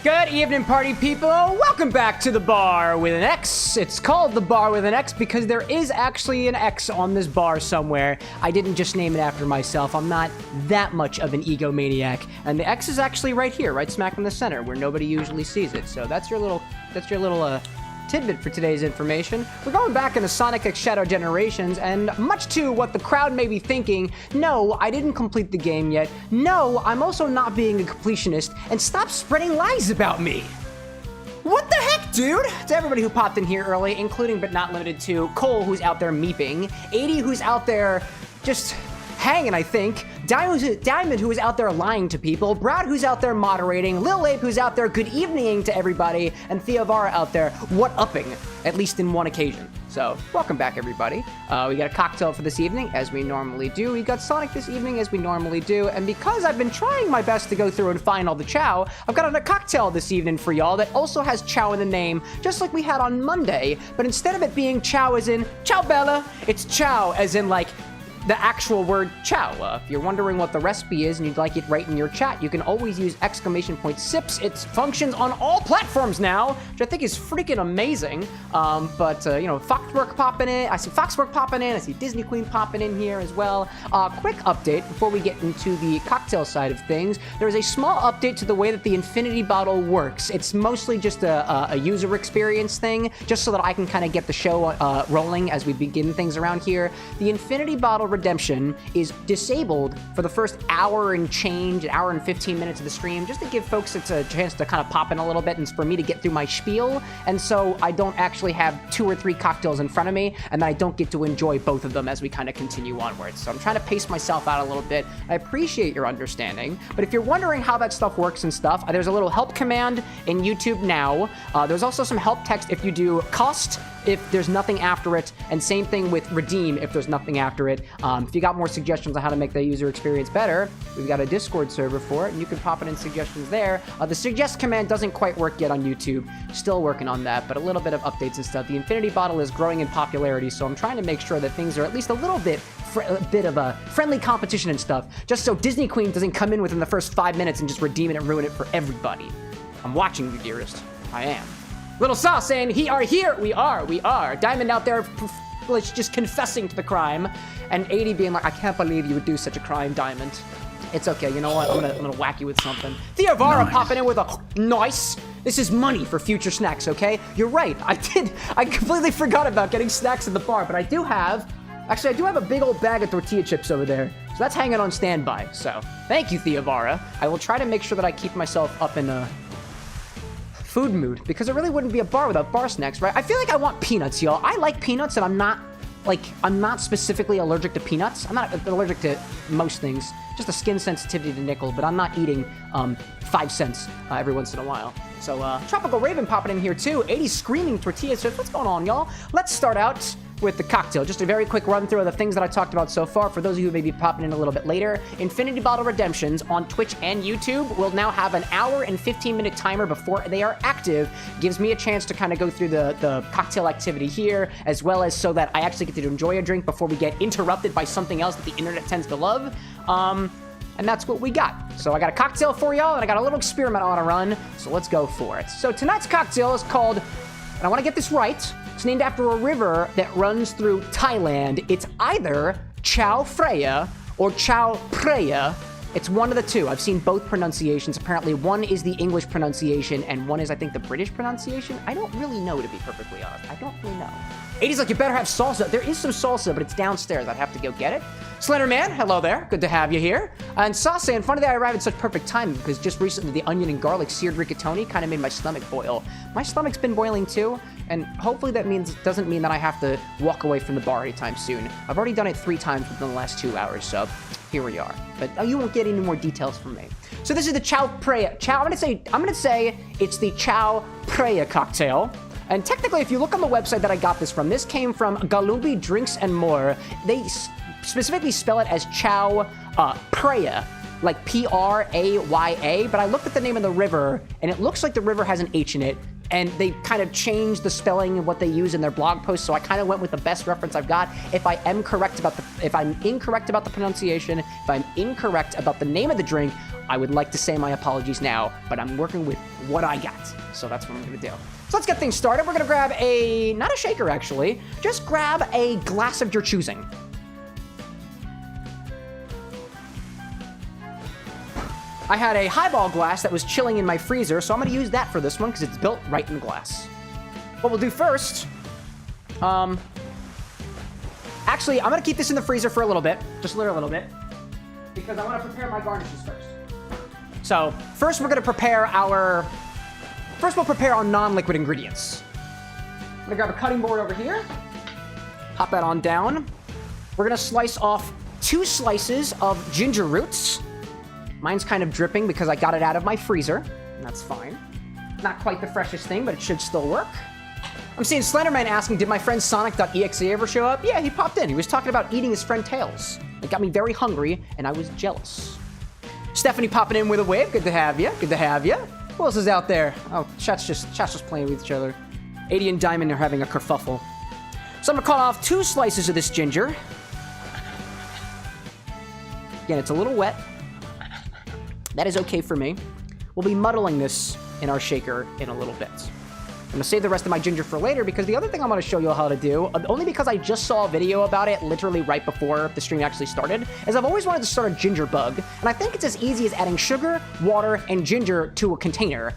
Good evening, party people. Welcome back to the bar with an X. It's called the bar with an X because there is actually an X on this bar somewhere. I didn't just name it after myself. I'm not that much of an egomaniac. And the X is actually right here, right smack in the center, where nobody usually sees it. So that's your little tidbit for today's information. We're going back into Sonic X Shadow Generations, and much to what the crowd may be thinking, no, I didn't complete the game yet. No, I'm also not being a completionist, and stop spreading lies about me. What the heck, dude? To everybody who popped in here early, including but not limited to Cole, who's out there meeping, 80, who's out there just hanging, I think, Diamond, who is out there lying to people, Brad, who's out there moderating, Lil Ape, who's out there good evening to everybody, and Theovara out there what-upping, at least in one occasion. So, welcome back, everybody. We got a cocktail for this evening, as we normally do. We got Sonic this evening, as we normally do. And because I've been trying my best to go through and find all the Chao, I've got a cocktail this evening for y'all that also has Chao in the name, just like we had on Monday. But instead of it being Chao as in, Ciao Bella, it's Chao as in, like, the actual word Chao. If you're wondering what the recipe is and you'd like it right in your chat, you can always use !sips. It functions on all platforms now, which I think is freaking amazing. You know, Foxwork popping in. I see Foxwork popping in. I see Disney Queen popping in here as well. Quick update before we get into the cocktail side of things. There's a small update to the way that the infinity bottle works. It's mostly just a user experience thing, just so that I can kind of get the show rolling as we begin things around here. The infinity bottle redemption is disabled for the first hour and change, an hour and 15 minutes of the stream, just to give folks a chance to kind of pop in a little bit and for me to get through my spiel. And so I don't actually have 2 or 3 cocktails in front of me, and then I don't get to enjoy both of them as we kind of continue onwards. So I'm trying to pace myself out a little bit. I appreciate your understanding, but if you're wondering how that stuff works and stuff, there's a little help command in YouTube now. There's also some help text if you do cost, if there's nothing after it, and same thing with redeem if there's nothing after it. If you got more suggestions on how to make the user experience better, we've got a Discord server for it, and you can pop it in suggestions there. The suggest command doesn't quite work yet on YouTube. Still working on that, but a little bit of updates and stuff. The infinity bottle is growing in popularity, so I'm trying to make sure that things are at least a little bit of a friendly competition and stuff, just so Disney Queen doesn't come in within the first 5 minutes and just redeem it and ruin it for everybody. I'm watching you, dearest. I am. Little Saw saying, "He are here." We are. Diamond out there just confessing to the crime. And 80 being like, "I can't believe you would do such a crime, Diamond." It's okay, you know what? I'm gonna whack you with something. Theovara nice. Popping in with a nice. This is money for future snacks, okay? You're right. I completely forgot about getting snacks at the bar, but I do have a big old bag of tortilla chips over there. So that's hanging on standby. So thank you, Theovara. I will try to make sure that I keep myself up in food mood, because it really wouldn't be a bar without bar snacks, right? I feel like I want peanuts, y'all. I like peanuts, and I'm not specifically allergic to peanuts. I'm not allergic to most things, just a skin sensitivity to nickel, but I'm not eating 5 cents every once in a while. So Tropical Raven popping in here too. 80 screaming tortilla chips. What's going on, y'all? Let's start out with the cocktail. Just a very quick run through of the things that I talked about so far. For those of you who may be popping in a little bit later, Infinity Bottle Redemptions on Twitch and YouTube will now have an hour and 15-minute timer before they are active. Gives me a chance to kind of go through the cocktail activity here, as well as so that I actually get to enjoy a drink before we get interrupted by something else that the internet tends to love. And that's what we got. So I got a cocktail for y'all, and I got a little experiment I want to run, so let's go for it. So tonight's cocktail is called, and I want to get this right, it's named after a river that runs through Thailand. It's either Chao Phraya or Chao Phraya. It's one of the two. I've seen both pronunciations. Apparently one is the English pronunciation and one is, I think, the British pronunciation. I don't really know, to be perfectly honest. I don't really know. 80's like, you better have salsa. There is some salsa, but it's downstairs. I'd have to go get it. Slenderman, hello there. Good to have you here. And Sauce saying, funny that I arrived at such perfect timing because just recently the onion and garlic seared rigatoni kind of made my stomach boil. My stomach's been boiling too, and hopefully that doesn't mean that I have to walk away from the bar anytime soon. I've already done it 3 times within the last 2 hours, so here we are. But you won't get any more details from me. So this is the Chao Phraya. I'm gonna say it's the Chao Phraya cocktail. And technically, if you look on the website that I got this from, this came from Galumbi Drinks and More. They specifically spell it as Chao Phraya, like P-R-A-Y-A. But I looked at the name of the river, and it looks like the river has an H in it. And they kind of changed the spelling of what they use in their blog post, so I kind of went with the best reference I've got. If I am correct about the if I'm incorrect about the pronunciation, if I'm incorrect about the name of the drink, I would like to say my apologies now, but I'm working with what I got. So that's what I'm gonna do. So let's get things started. We're gonna grab not a shaker actually, just grab a glass of your choosing. I had a highball glass that was chilling in my freezer, so I'm gonna use that for this one because it's built right in the glass. What we'll do first, actually, I'm gonna keep this in the freezer for a little bit, just a little bit, because I wanna prepare my garnishes first. So first we're gonna prepare our non-liquid ingredients. I'm gonna grab a cutting board over here, pop that on down. We're gonna slice off 2 slices of ginger roots. Mine's kind of dripping because I got it out of my freezer, and that's fine. Not quite the freshest thing, but it should still work. I'm seeing Slenderman asking, did my friend Sonic.exe ever show up? Yeah, he popped in. He was talking about eating his friend Tails. It got me very hungry, and I was jealous. Stephanie popping in with a wave. Good to have you. Good to have you. Who else is out there? Oh, chat's just playing with each other. 80 and Diamond are having a kerfuffle. So I'm gonna cut off 2 slices of this ginger. Again, it's a little wet. That is okay for me. We'll be muddling this in our shaker in a little bit. I'm gonna save the rest of my ginger for later because the other thing I'm gonna show you how to do, only because I just saw a video about it literally right before the stream actually started, is I've always wanted to start a ginger bug, and I think it's as easy as adding sugar, water, and ginger to a container.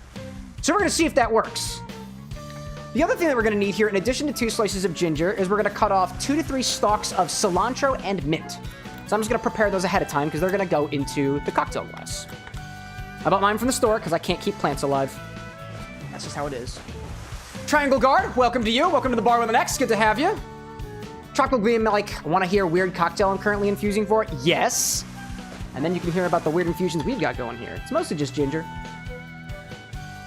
So we're gonna see if that works. The other thing that we're gonna need here, in addition to 2 slices of ginger, is we're gonna cut off 2 to 3 stalks of cilantro and mint. So I'm just gonna prepare those ahead of time because they're gonna go into the cocktail glass. I bought mine from the store because I can't keep plants alive. That's just how it is. Triangle Guard, welcome to you. Welcome to the bar with an X. Good to have you. Tropical being like, want to hear a weird cocktail I'm currently infusing for? Yes. And then you can hear about the weird infusions we've got going here. It's mostly just ginger.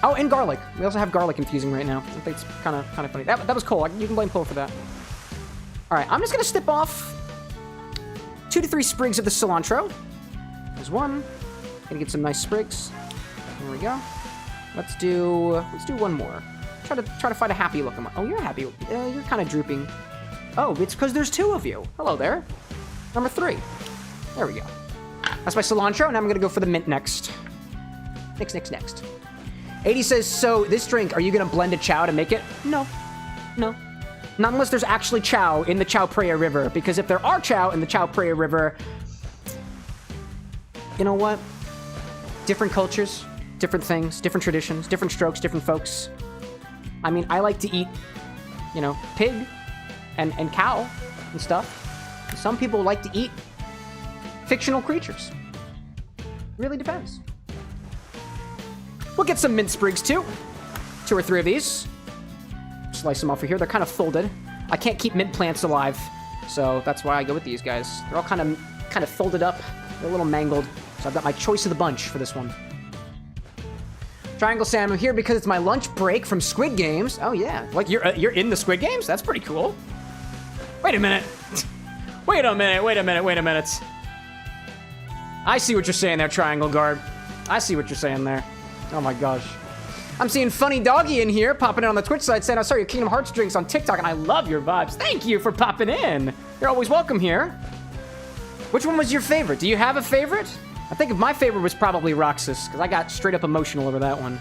Oh, and garlic. We also have garlic infusing right now. I think it's kind of funny. That was cool. You can blame Cole for that. All right, I'm just gonna snip off 2 to 3 sprigs of the cilantro. There's one. Gonna get some nice sprigs. There we go. Let's do one more. Try to find a happy looking one. Oh, you're happy. You're kind of drooping. Oh, it's because there's 2 of you. Hello there. Number 3. There we go. That's my cilantro, and I'm gonna go for the mint next. Next. 80 says, so this drink, are you gonna blend a Chao to make it? No. Not unless there's actually Chao in the Chao Phraya River, because if there are Chao in the Chao Phraya River, you know what? Different cultures, different things, different traditions, different strokes, different folks. I mean, I like to eat, you know, pig and cow and stuff. Some people like to eat fictional creatures. Really depends. We'll get some mint sprigs too. 2 or 3 of these. Slice them off of here. They're kind of folded. I can't keep mint plants alive, so that's why I go with these guys. They're all kind of folded up. They're a little mangled. So I've got my choice of the bunch for this one. Triangle Sam, I'm here because it's my lunch break from Squid Games. Oh yeah, like you're in the Squid Games? That's pretty cool. Wait a minute. Wait a minute. I see what you're saying there, Triangle Guard. I see what you're saying there. Oh my gosh. I'm seeing Funny Doggy in here, popping in on the Twitch side, saying I saw your Kingdom Hearts drinks on TikTok, and I love your vibes. Thank you for popping in. You're always welcome here. Which one was your favorite? Do you have a favorite? I think my favorite was probably Roxas, because I got straight up emotional over that one.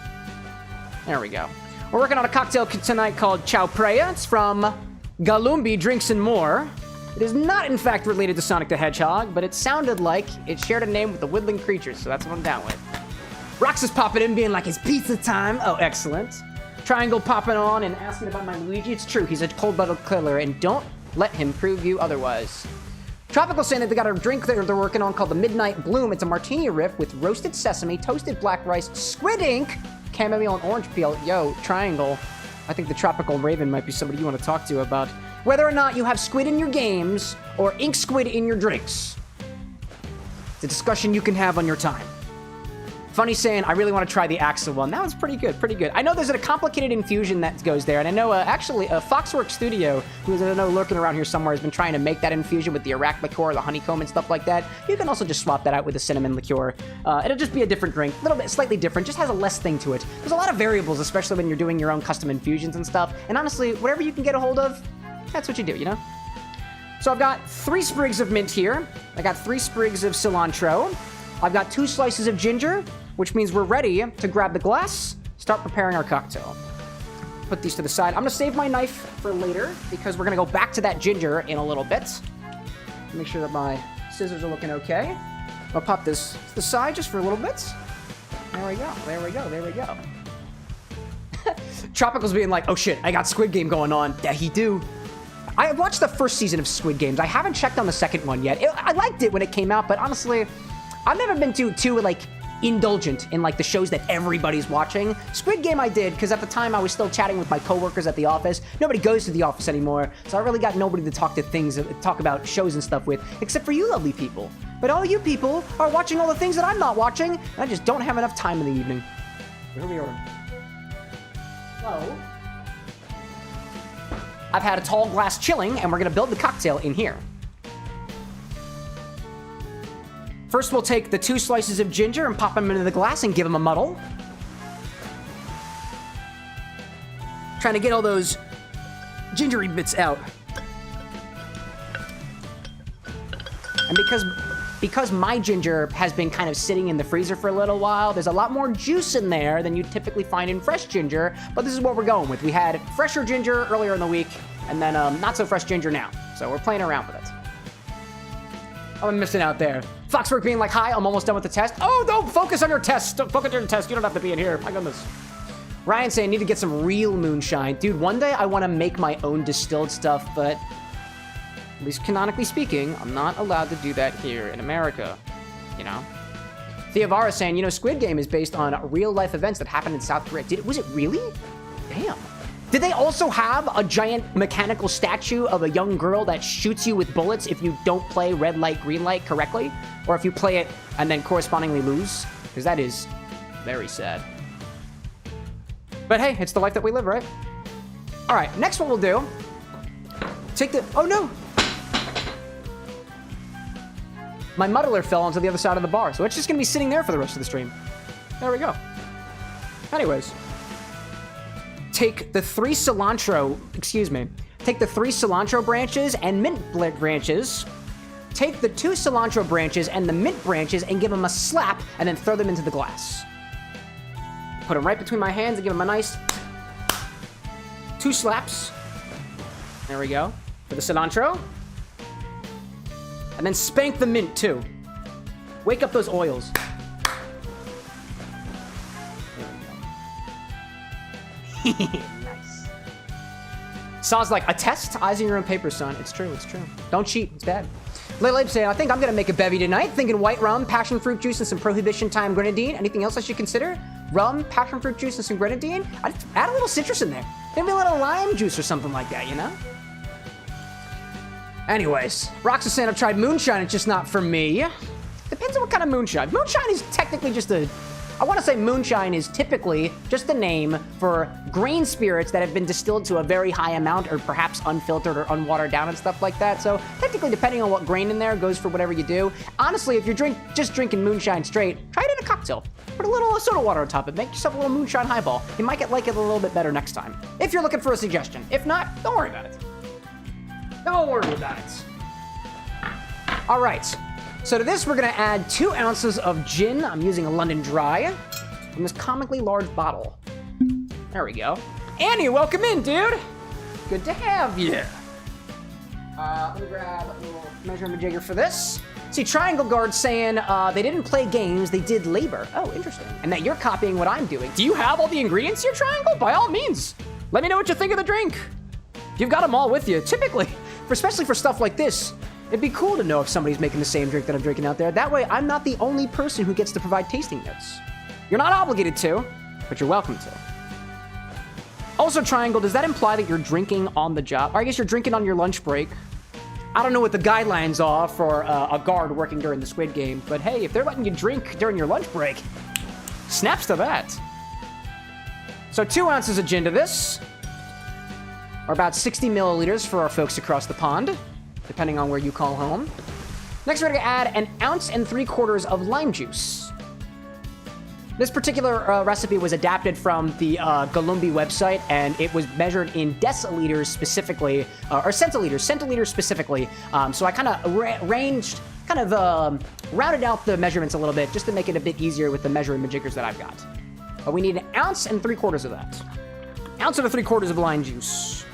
There we go. We're working on a cocktail tonight called Chao Phraya. It's from Galumbi Drinks and More. It is not, in fact, related to Sonic the Hedgehog, but it sounded like it shared a name with the woodland creatures, so that's what I'm down with. Roxas popping in, being like, it's pizza time. Oh, excellent. Triangle popping on and asking about my Luigi. It's true, he's a cold-blooded killer, and don't let him prove you otherwise. Tropical saying that they got a drink they're working on called the Midnight Bloom. It's a martini riff with roasted sesame, toasted black rice, squid ink, chamomile, and orange peel. Yo, Triangle, I think the Tropical Raven might be somebody you want to talk to about whether or not you have squid in your games or ink squid in your drinks. It's a discussion you can have on your time. Funny saying, I really want to try the Axel one. That one's pretty good, pretty good. I know there's a complicated infusion that goes there, and I know actually Foxworks Studio, who's I know lurking around here somewhere, has been trying to make that infusion with the Iraq liqueur, the honeycomb, and stuff like that. You can also just swap that out with the cinnamon liqueur. It'll just be a different drink, a little bit slightly different, just has a less thing to it. There's a lot of variables, especially when you're doing your own custom infusions and stuff. And honestly, whatever you can get a hold of, that's what you do, you know? So I've got 3 sprigs of mint here. I got 3 sprigs of cilantro. I've got 2 slices of ginger, which means we're ready to grab the glass, start preparing our cocktail. Put these to the side. I'm gonna save my knife for later because we're gonna go back to that ginger in a little bit. Make sure that my scissors are looking okay. I'll pop this to the side just for a little bit. There we go, there we go, there we go. Tropical's being like, oh shit, I got Squid Game going on. Yeah, he do. I watched the first season of Squid Games. I haven't checked on the second one yet. I liked it when it came out, but honestly, I've never been too like, indulgent in like the shows that everybody's watching. Squid Game I did, because at the time I was still chatting with my coworkers at the office. Nobody goes to the office anymore, so I really got nobody to talk about shows and stuff with, except for you lovely people. But all you people are watching all the things that I'm not watching, and I just don't have enough time in the evening. Here we are. So, I've had a tall glass chilling, and we're gonna build the cocktail in here. First, we'll take the 2 slices of ginger and pop them into the glass and give them a muddle. Trying to get all those gingery bits out. And because my ginger has been kind of sitting in the freezer for a little while, there's a lot more juice in there than you'd typically find in fresh ginger, but this is what we're going with. We had fresher ginger earlier in the week, and then not so fresh ginger now. So we're playing around with it. I'm missing out there. Foxwork being like, hi, I'm almost done with the test. Oh, no, focus on your test. Don't focus on your test. You don't have to be in here. My goodness. Ryan saying, need to get some real moonshine. Dude, one day I want to make my own distilled stuff, but at least canonically speaking, I'm not allowed to do that here in America, you know? Theovara saying, you know, Squid Game is based on real-life events that happened in South Korea. Was it really? Damn. Did they also have a giant mechanical statue of a young girl that shoots you with bullets if you don't play red light, green light correctly? Or if you play it and then correspondingly lose? Because that is very sad. But hey, it's the life that we live, right? All right, next what we'll do, take the, oh no! My muddler fell onto the other side of the bar, so it's just gonna be sitting there for the rest of the stream. There we go. Anyways. Take the 3 cilantro branches and mint branches. Take the 2 cilantro branches and the mint branches and give them a slap and then throw them into the glass. Put them right between my hands and give them a nice 2 slaps. There we go. For the cilantro. And then spank the mint too. Wake up those oils. Nice. Saw's like, a test? Eyes in your own paper, son. It's true, it's true. Don't cheat, it's bad. Lilib saying, I think I'm gonna make a bevy tonight. Thinking white rum, passion fruit juice, and some prohibition time grenadine. Anything else I should consider? Rum, passion fruit juice, and some grenadine? I'd add a little citrus in there. Maybe a little lime juice or something like that, you know? Anyways, Rox is saying I've tried moonshine, it's just not for me. Depends on what kind of moonshine. Moonshine is technically just I want to say moonshine is typically just the name for grain spirits that have been distilled to a very high amount or perhaps unfiltered or unwatered down and stuff like that. So technically, depending on what grain in there, goes for whatever you do. Honestly, if you're just drinking moonshine straight, try it in a cocktail. Put a little soda water on top of it. Make yourself a little moonshine highball. You might like it a little bit better next time. If you're looking for a suggestion. If not, don't worry about it. Don't worry about it. All right. So to this, we're gonna add 2 ounces of gin. I'm using a London Dry from this comically large bottle. There we go. Annie, welcome in, dude. Good to have you. Let me grab a little measuring jigger for this. See, Triangle Guard saying they didn't play games, they did labor. Oh, interesting. And that you're copying what I'm doing. Do you have all the ingredients here, Triangle? By all means. Let me know what you think of the drink. You've got them all with you. Typically, especially for stuff like this, it'd be cool to know if somebody's making the same drink that I'm drinking out there. That way, I'm not the only person who gets to provide tasting notes. You're not obligated to, but you're welcome to. Also, Triangle, does that imply that you're drinking on the job? Or I guess you're drinking on your lunch break. I don't know what the guidelines are for a guard working during the Squid Game, but hey, if they're letting you drink during your lunch break, snaps to that. So 2 ounces of gin to this, or about 60 milliliters for our folks across the pond, depending on where you call home. Next, we're gonna add 1 3/4 ounces of lime juice. This particular recipe was adapted from the Galumbi website, and it was measured in deciliters specifically, or centiliters specifically. So I kind of rounded out the measurements a little bit just to make it a bit easier with the measuring majiggers that I've got. But we need 1 ounce and 3/4 of that. Ounce and 3/4 of lime juice.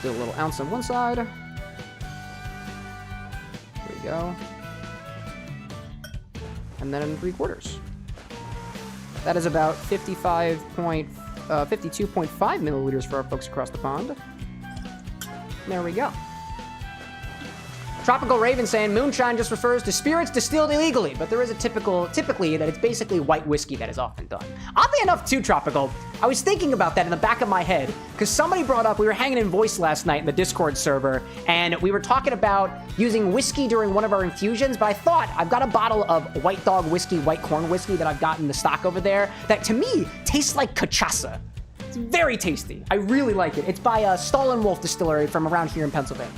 Do a little ounce on one side. There we go. And then 3/4. That is about 52.5 milliliters for our folks across the pond. There we go. Tropical Raven saying moonshine just refers to spirits distilled illegally, but there is a typically that it's basically white whiskey that is often done. Oddly enough, too, Tropical, I was thinking about that in the back of my head because somebody brought up, we were hanging in voice last night in the Discord server, and we were talking about using whiskey during one of our infusions, but I thought I've got a bottle of White Dog whiskey, white corn whiskey that I've got in the stock over there that to me tastes like cachaça. It's very tasty. I really like it. It's by Stall & Wolf Distillery from around here in Pennsylvania.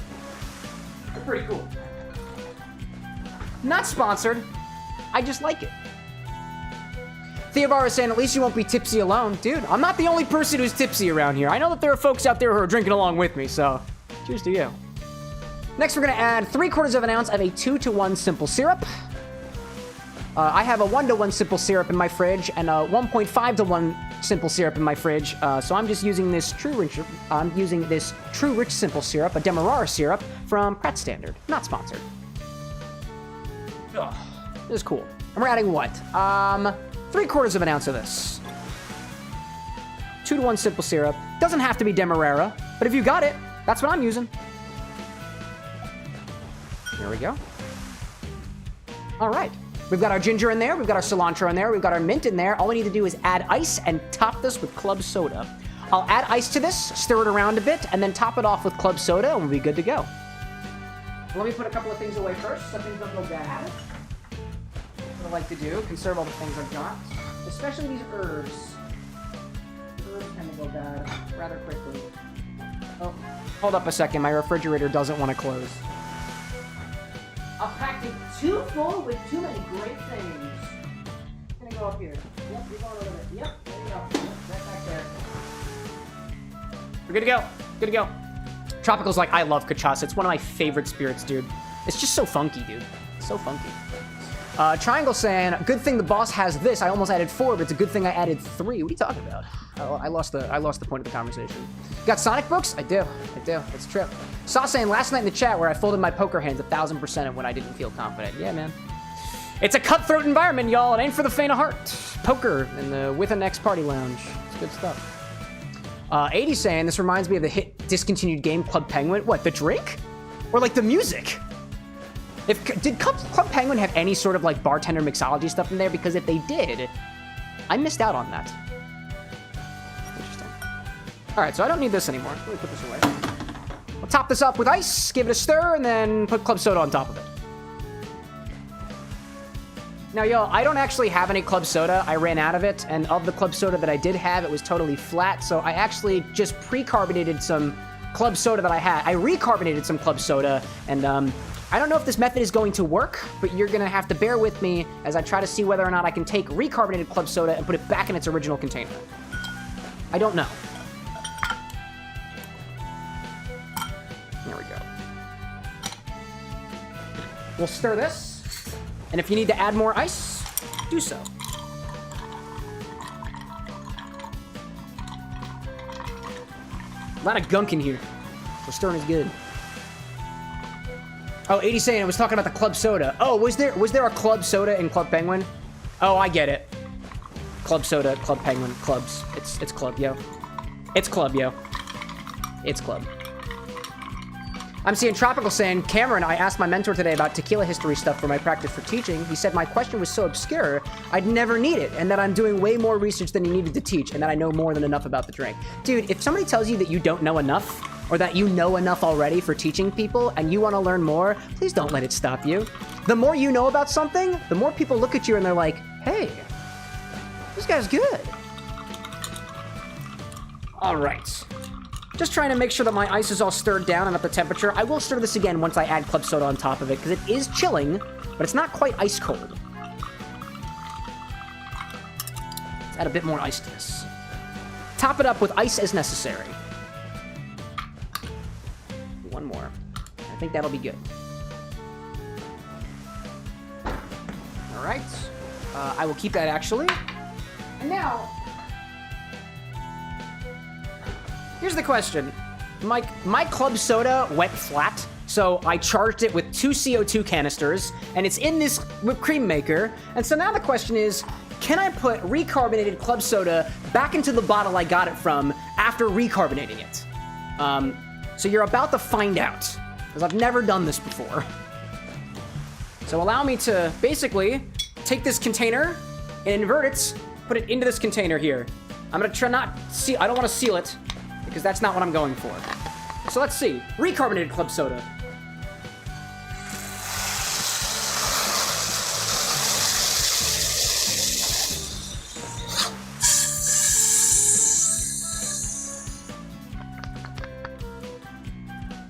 Pretty cool. Not sponsored. I just like it. Theobar is saying, at least you won't be tipsy alone. Dude, I'm not the only person who's tipsy around here. I know that there are folks out there who are drinking along with me, so cheers to you. Next, we're going to add 3/4 ounce of a 2-to-1 simple syrup. I have a 1-to-1 simple syrup in my fridge and a 1.5-to-1 simple syrup in my fridge, so I'm just using this True Rich simple syrup, a Demerara syrup from Pratt Standard. Not sponsored. Ugh, this is cool. And we're adding what? 3/4 ounce of this. 2-to-1 simple syrup. Doesn't have to be Demerara, but if you got it, that's what I'm using. There we go. All right. We've got our ginger in there, we've got our cilantro in there, we've got our mint in there. All we need to do is add ice and top this with club soda. I'll add ice to this, stir it around a bit, and then top it off with club soda, and we'll be good to go. Let me put a couple of things away first so things don't go bad. What I like to do, conserve all the things I've got, especially these herbs. Herbs tend to go bad rather quickly. Oh, hold up a second, my refrigerator doesn't want to close. I've packed it too full with too many great things. I'm gonna go up here. Yep, you're going a little bit. Yep, there you go. Yep, right back there. We're good to go. Good to go. Tropical's like, I love cachaça. It's one of my favorite spirits, dude. It's just so funky, dude. It's so funky. Triangle saying, good thing the boss has this. I almost added 4, but it's a good thing I added 3. What are you talking about? Oh, I lost the point of the conversation. You got Sonic books? I do. It's a trip. Saw saying last night in the chat where I folded my poker hands 1000% when I didn't feel confident. Yeah, man. It's a cutthroat environment, y'all. It ain't for the faint of heart. Poker in the With an X party lounge. It's good stuff. 80 saying, this reminds me of the hit discontinued game Club Penguin. What, the drink? Or like the music? Did Club Penguin have any sort of like bartender mixology stuff in there? Because if they did, I missed out on that. Interesting. All right, so I don't need this anymore. Let me put this away. I'll top this up with ice, give it a stir, and then put club soda on top of it. Now, y'all, I don't actually have any club soda. I ran out of it, and of the club soda that I did have, it was totally flat, so I actually just pre-carbonated some club soda that I had. I recarbonated some club soda, and I don't know if this method is going to work, but you're going to have to bear with me as I try to see whether or not I can take recarbonated club soda and put it back in its original container. I don't know. There we go. We'll stir this, and if you need to add more ice, do so. A lot of gunk in here, so stirring is good. Oh, 80 saying I was talking about the club soda. Oh, was there a club soda in Club Penguin? Oh, I get it. Club soda, Club Penguin, clubs. It's club, yo. It's club, yo. It's club. I'm seeing Tropical saying, Cameron, I asked my mentor today about tequila history stuff for my practice for teaching. He said my question was so obscure, I'd never need it, and that I'm doing way more research than he needed to teach, and that I know more than enough about the drink. Dude, if somebody tells you that you don't know enough, or that you know enough already for teaching people, and you want to learn more, please don't let it stop you. The more you know about something, the more people look at you and they're like, hey, this guy's good. All right. Just trying to make sure that my ice is all stirred down and up to temperature. I will stir this again once I add club soda on top of it, because it is chilling, but it's not quite ice cold. Let's add a bit more ice to this. Top it up with ice as necessary. One more. I think that'll be good. All right. I will keep that, actually. And now, here's the question. My club soda went flat, so I charged it with 2 CO2 canisters, and it's in this whipped cream maker. And so now the question is, can I put recarbonated club soda back into the bottle I got it from after recarbonating it? So you're about to find out, because I've never done this before. So allow me to basically take this container and invert it, put it into this container here. I'm gonna try not seal, I don't wanna seal it, because that's not what I'm going for. So let's see, recarbonated club soda.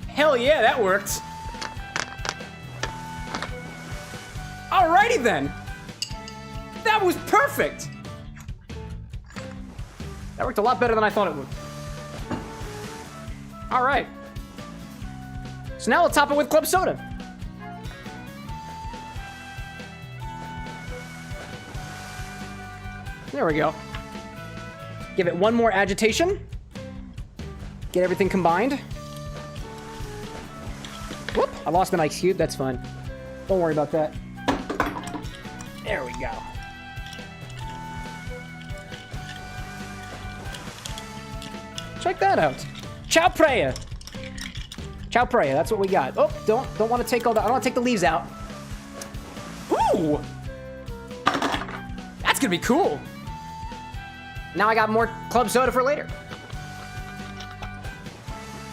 Hell yeah, that worked. Alrighty then. That was perfect. That worked a lot better than I thought it would. All right. So now we'll top it with club soda. There we go. Give it one more agitation. Get everything combined. Whoop, I lost an ice cube, that's fine. Don't worry about that. There we go. Check that out. Chao Phraya. Chao Phraya, that's what we got. Oh, don't want to take all the, I don't want to take the leaves out. Ooh! That's gonna be cool. Now I got more club soda for later.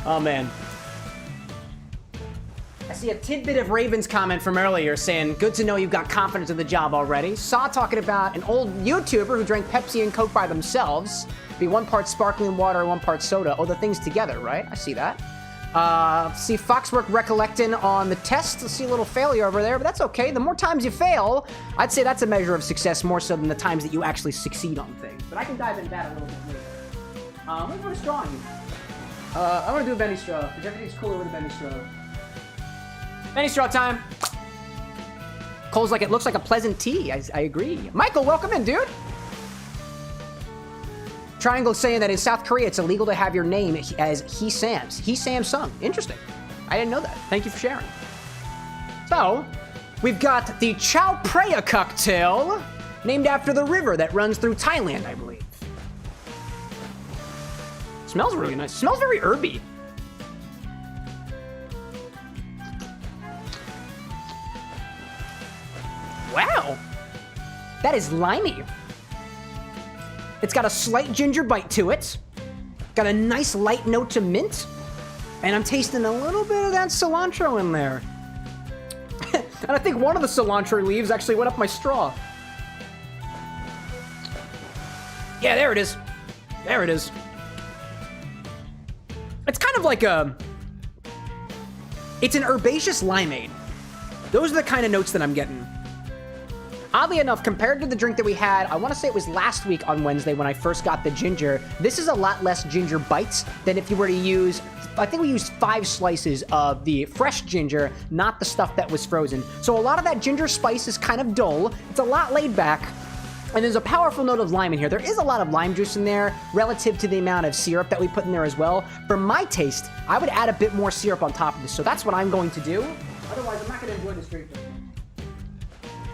Oh man. I see a tidbit of Raven's comment from earlier saying, good to know you've got confidence in the job already. Saw talking about an old YouTuber who drank Pepsi and Coke by themselves. Be 1 part sparkling water, 1 part soda. Oh, the things together, right? I see that. See Foxwork recollecting on the test. See a little failure over there, but that's okay. The more times you fail, I'd say that's a measure of success more so than the times that you actually succeed on things. But I can dive into that a little bit later. I'm gonna put a straw in. I'm gonna do a Benny straw, because everything's cooler with a Benny straw. Benny straw time. Cole's like, it looks like a pleasant tea. I agree. Michael, welcome in, dude. Triangle saying that in South Korea, it's illegal to have your name as He-Sam Sung. Interesting. I didn't know that. Thank you for sharing. So, we've got the Chao Phraya cocktail, named after the river that runs through Thailand, I believe. Smells really nice. Smells very herby. Wow. That is limey. It's got a slight ginger bite to it. Got a nice light note to mint. And I'm tasting a little bit of that cilantro in there. And I think one of the cilantro leaves actually went up my straw. Yeah, there it is. There it is. It's kind of like a... It's an herbaceous limeade. Those are the kind of notes that I'm getting. Oddly enough, compared to the drink that we had, I want to say it was last week on Wednesday when I first got the ginger, this is a lot less ginger bites than if you were to use, I think we used 5 slices of the fresh ginger, not the stuff that was frozen. So a lot of that ginger spice is kind of dull. It's a lot laid back. And there's a powerful note of lime in here. There is a lot of lime juice in there relative to the amount of syrup that we put in there as well. For my taste, I would add a bit more syrup on top of this. So that's what I'm going to do. Otherwise, I'm not going to enjoy this drink very much.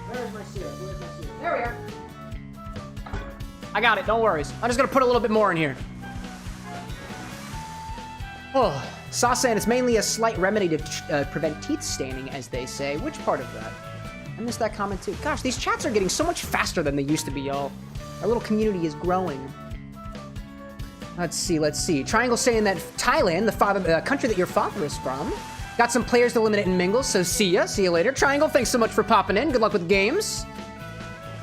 Where's my syrup? Where's my syrup? There we are. I got it. Don't worry. I'm just going to put a little bit more in here. Oh, Saw saying it's mainly a slight remedy to prevent teeth staining, as they say. Which part of that? I missed that comment too. Gosh, these chats are getting so much faster than they used to be, y'all. Our little community is growing. Let's see. Triangle saying that Thailand, the country that your father is from, got some players to eliminate and mingle, so see ya later. Triangle, thanks so much for popping in. Good luck with the games.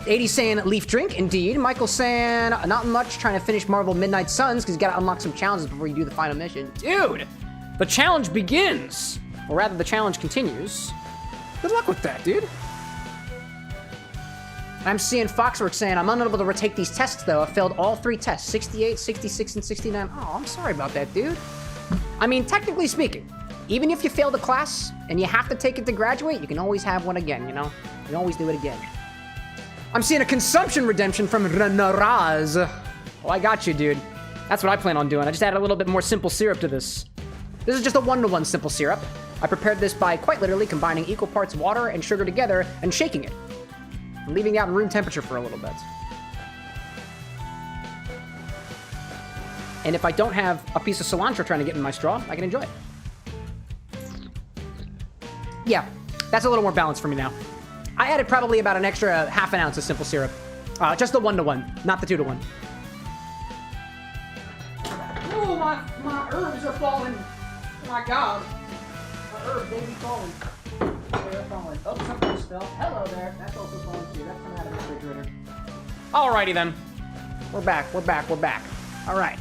80 saying leaf drink, indeed. Michael saying not much, trying to finish Marvel Midnight Suns because you gotta unlock some challenges before you do the final mission. Dude, the challenge begins. Or rather, the challenge continues. Good luck with that, dude. I'm seeing Foxworks saying, I'm unable to retake these tests, though. I failed all 3 tests, 68, 66, and 69. Oh, I'm sorry about that, dude. I mean, technically speaking, even if you fail the class and you have to take it to graduate, you can always have one again, you know? You can always do it again. I'm seeing a consumption redemption from Demerara. Oh, I got you, dude. That's what I plan on doing. I just added a little bit more simple syrup to this. This is just a 1-to-1 simple syrup. I prepared this by quite literally combining equal parts water and sugar together and shaking it. And leaving it out in room temperature for a little bit. And if I don't have a piece of cilantro trying to get in my straw, I can enjoy it. Yeah, that's a little more balanced for me now. I added probably about an extra half an ounce of simple syrup. Just the 1-to-1, not the 2-to-1. Oh, my herbs are falling. Oh my God. My herbs, they be falling. They're falling. Oh, something spilled. Hello there. That's also falling too. That's coming out of the refrigerator. Alrighty then. We're back. All right.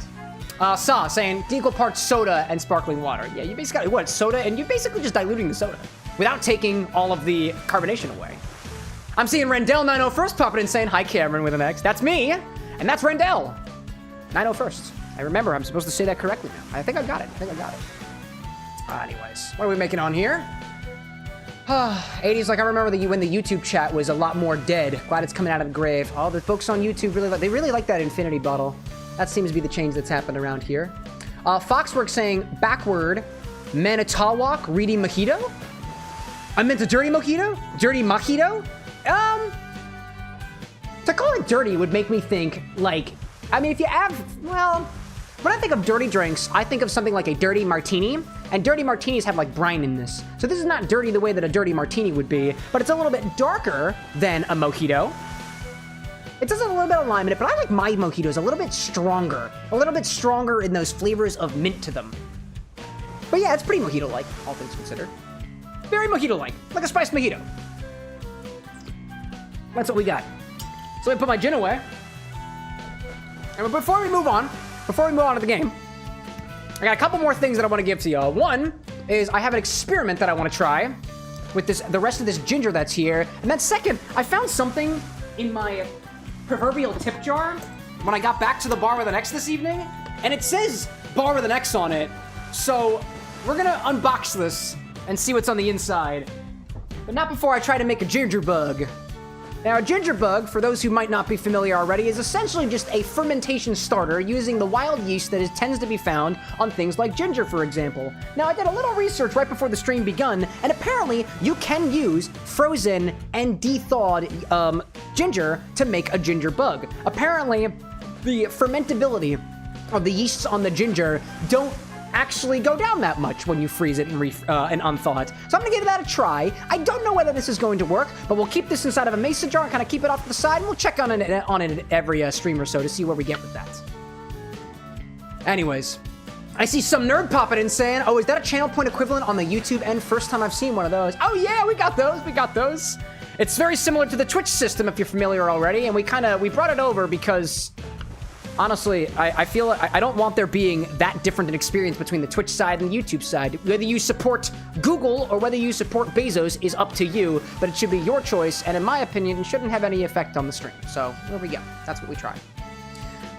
Saw saying equal parts soda and sparkling water. Yeah, you basically got what? Soda, and you're basically just diluting the soda without taking all of the carbonation away. I'm seeing Rendell901st popping in saying, hi, Cameron with an X. That's me, and that's Rendell. 901st. I remember, I'm supposed to say that correctly now. I think I got it. Anyways, what are we making on here? 80s, like I remember when the YouTube chat was a lot more dead. Glad it's coming out of the grave. All the folks on YouTube really like that infinity bottle. That seems to be the change that's happened around here. Foxworks saying, backward, Manitawak, reading mojito? I meant a dirty mojito? Dirty mojito? To call it dirty would make me think, like, I mean, if you have, well, when I think of dirty drinks, I think of something like a dirty martini, and dirty martinis have, like, brine in this. So this is not dirty the way that a dirty martini would be, but it's a little bit darker than a mojito. It does have a little bit of lime in it, but I like my mojitos a little bit stronger in those flavors of mint to them. But yeah, it's pretty mojito-like, all things considered. Very mojito-like, like a spiced mojito. That's what we got. So let me put my gin away. And before we move on to the game, I got a couple more things that I want to give to y'all. One is I have an experiment that I want to try with the rest of this ginger that's here. And then second, I found something in my proverbial tip jar when I got back to the bar with an X this evening, and it says bar with an X on it. So we're gonna unbox this and see what's on the inside, but not before I try to make a ginger bug. Now, a ginger bug, for those who might not be familiar already, is essentially just a fermentation starter using the wild yeast that tends to be found on things like ginger, for example. Now, I did a little research right before the stream begun, and apparently you can use frozen and de-thawed ginger to make a ginger bug. Apparently, the fermentability of the yeasts on the ginger don't actually go down that much when you freeze it and unthaw it. So I'm gonna give that a try. I don't know whether this is going to work, but we'll keep this inside of a mason jar and kind of keep it off to the side, and we'll check on it every stream or so to see where we get with that. Anyways, I see some nerd popping in saying, oh, is that a channel point equivalent on the YouTube end? First time I've seen one of those. Oh yeah, we got those. It's very similar to the Twitch system if you're familiar already, and we brought it over because honestly, I feel I don't want there being that different an experience between the Twitch side and the YouTube side. Whether you support Google or whether you support Bezos is up to you, but it should be your choice, and in my opinion, it shouldn't have any effect on the stream. So, there we go. That's what we try.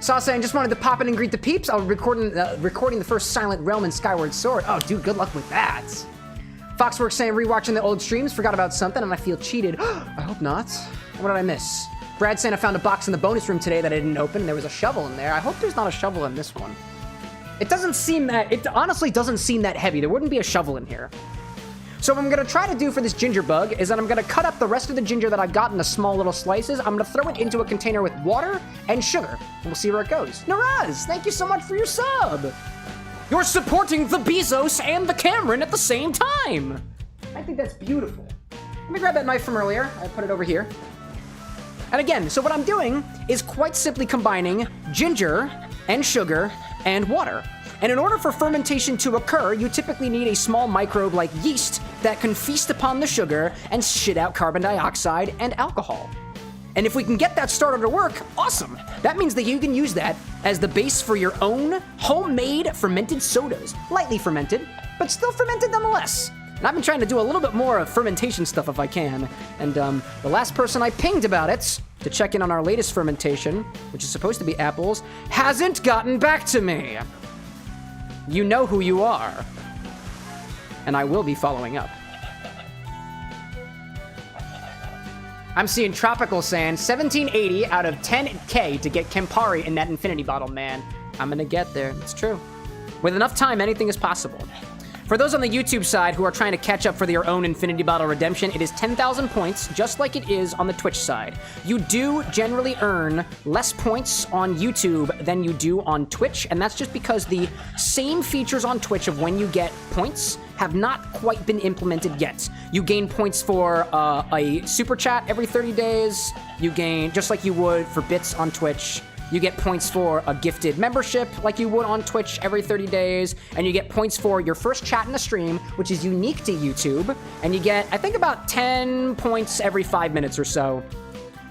Saw saying, just wanted to pop in and greet the peeps. I was recording the first Silent Realm and Skyward Sword. Oh, dude, good luck with that. Foxworks saying, rewatching the old streams, forgot about something, and I feel cheated. I hope not. What did I miss? Brad saying I found a box in the bonus room today that I didn't open, and there was a shovel in there. I hope there's not a shovel in this one. It honestly doesn't seem that heavy. There wouldn't be a shovel in here. So what I'm gonna try to do for this ginger bug is that I'm gonna cut up the rest of the ginger that I've got into small little slices. I'm gonna throw it into a container with water and sugar, and we'll see where it goes. Naraz, thank you so much for your sub. You're supporting the Bezos and the Cameron at the same time. I think that's beautiful. Let me grab that knife from earlier. I put it over here. And again, so what I'm doing is quite simply combining ginger and sugar and water. And in order for fermentation to occur, you typically need a small microbe like yeast that can feast upon the sugar and shit out carbon dioxide and alcohol. And if we can get that starter to work, awesome. That means that you can use that as the base for your own homemade fermented sodas. Lightly fermented, but still fermented nonetheless. And I've been trying to do a little bit more of fermentation stuff if I can. And the last person I pinged about it to check in on our latest fermentation, which is supposed to be apples, hasn't gotten back to me. You know who you are. And I will be following up. I'm seeing Tropical saying 1780 out of 10K to get Campari in that infinity bottle, man. I'm gonna get there. It's true. With enough time, anything is possible. For those on the YouTube side who are trying to catch up for their own infinity bottle redemption, it is 10,000 points, just like it is on the Twitch side. You do generally earn less points on YouTube than you do on Twitch, and that's just because the same features on Twitch of when you get points have not quite been implemented yet. You gain points for a super chat every 30 days. You gain, just like you would for bits on Twitch. You get points for a gifted membership like you would on Twitch every 30 days. And you get points for your first chat in a stream, which is unique to YouTube. And you get, I think, about 10 points every 5 minutes or so.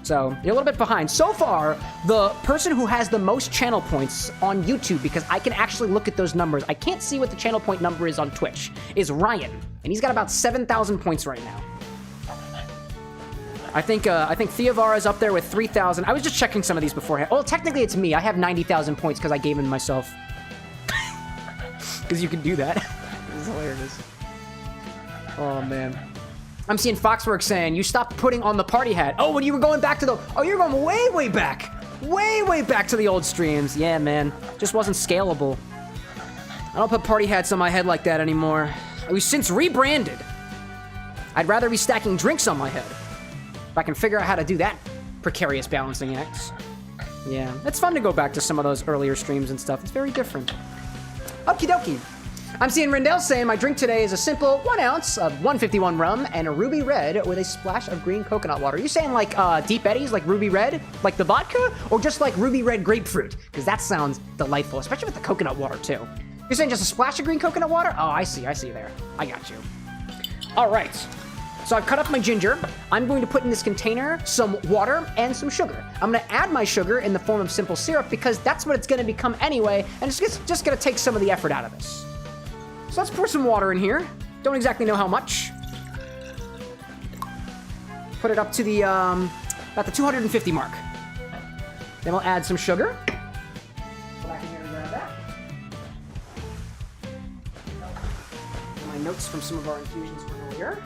So you're a little bit behind. So far, the person who has the most channel points on YouTube, because I can actually look at those numbers, I can't see what the channel point number is on Twitch, is Ryan. And he's got about 7,000 points right now. I think Theovara is up there with 3,000. I was just checking some of these beforehand. Oh, technically it's me. I have 90,000 points because I gave them myself. Because you can do that. This is hilarious. Oh, man. I'm seeing Foxworks saying, you stopped putting on the party hat. Oh, when you were going back to the... Oh, you're going way, way back. Way, way back to the old streams. Yeah, man. Just wasn't scalable. I don't put party hats on my head like that anymore. We've since rebranded. I'd rather be stacking drinks on my head. If I can figure out how to do that precarious balancing acts. Yeah, it's fun to go back to some of those earlier streams and stuff. It's very different. Okie dokie. I'm seeing Rendell saying my drink today is a simple 1 ounce of 151 rum and a ruby red with a splash of green coconut water. Are you saying like Deep Eddies, like ruby red, like the vodka, or just like ruby red grapefruit? Because that sounds delightful, especially with the coconut water too. You're saying just a splash of green coconut water? Oh, I see there. I got you. All right. So I've cut up my ginger. I'm going to put in this container some water and some sugar. I'm gonna add my sugar in the form of simple syrup because that's what it's gonna become anyway, and it's just gonna take some of the effort out of this. So let's pour some water in here. Don't exactly know how much. Put it up to the, about the 250 mark. Then we'll add some sugar. Go back in here and grab that. My notes from some of our infusions from earlier.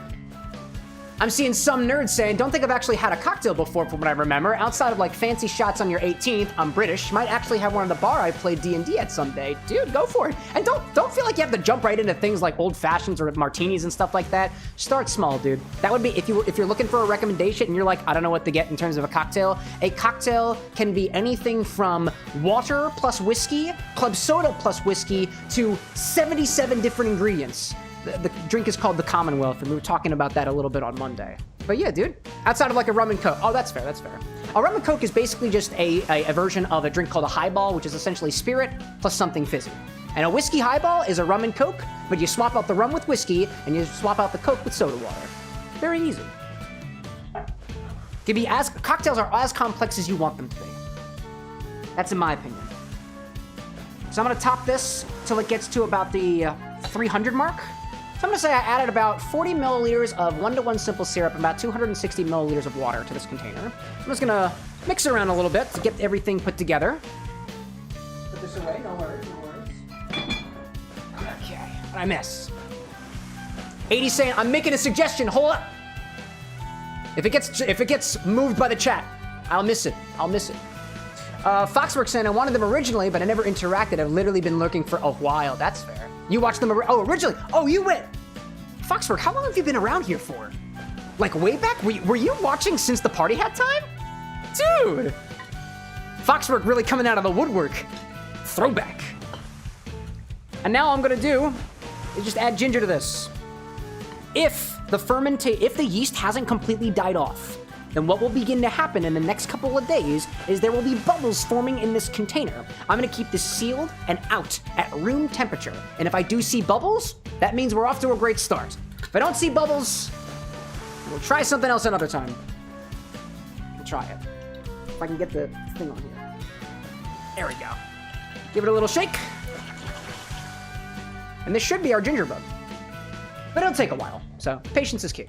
I'm seeing some nerds saying, don't think I've actually had a cocktail before from what I remember. Outside of like fancy shots on your 18th, I'm British. Might actually have one at the bar I played D&D at someday. Dude, go for it. And don't feel like you have to jump right into things like old fashions or martinis and stuff like that. Start small, dude. That would be, if you're looking for a recommendation and you're like, I don't know what to get in terms of a cocktail can be anything from water plus whiskey, club soda plus whiskey, to 77 different ingredients. The drink is called the Commonwealth, and we were talking about that a little bit on Monday. But yeah, dude, outside of like a rum and coke. Oh, that's fair, that's fair. A rum and coke is basically just a version of a drink called a highball, which is essentially spirit plus something fizzy. And a whiskey highball is a rum and coke, but you swap out the rum with whiskey, and you swap out the coke with soda water. Very easy. Cocktails are as complex as you want them to be. That's in my opinion. So I'm gonna top this till it gets to about the 300 mark. So I'm gonna say I added about 40 milliliters of 1-to-1 simple syrup and about 260 milliliters of water to this container. I'm just gonna mix it around a little bit to get everything put together. Put this away, no worries, no worries. Okay, I miss. 80 saying, I'm making a suggestion, hold up. If it gets moved by the chat, I'll miss it. Foxworks saying, I wanted them originally, but I never interacted. I've literally been looking for a while. That's fair. You watched them originally. Oh, you went. Foxwork, how long have you been around here for? Like way back? Were you watching since the party hat time? Dude. Foxwork really coming out of the woodwork. Throwback. And now all I'm gonna do is just add ginger to this. If the yeast hasn't completely died off, then what will begin to happen in the next couple of days is there will be bubbles forming in this container. I'm gonna keep this sealed and out at room temperature. And if I do see bubbles, that means we're off to a great start. If I don't see bubbles, we'll try something else another time. We'll try it. If I can get the thing on here. There we go. Give it a little shake. And this should be our ginger bug. But it'll take a while, so patience is key.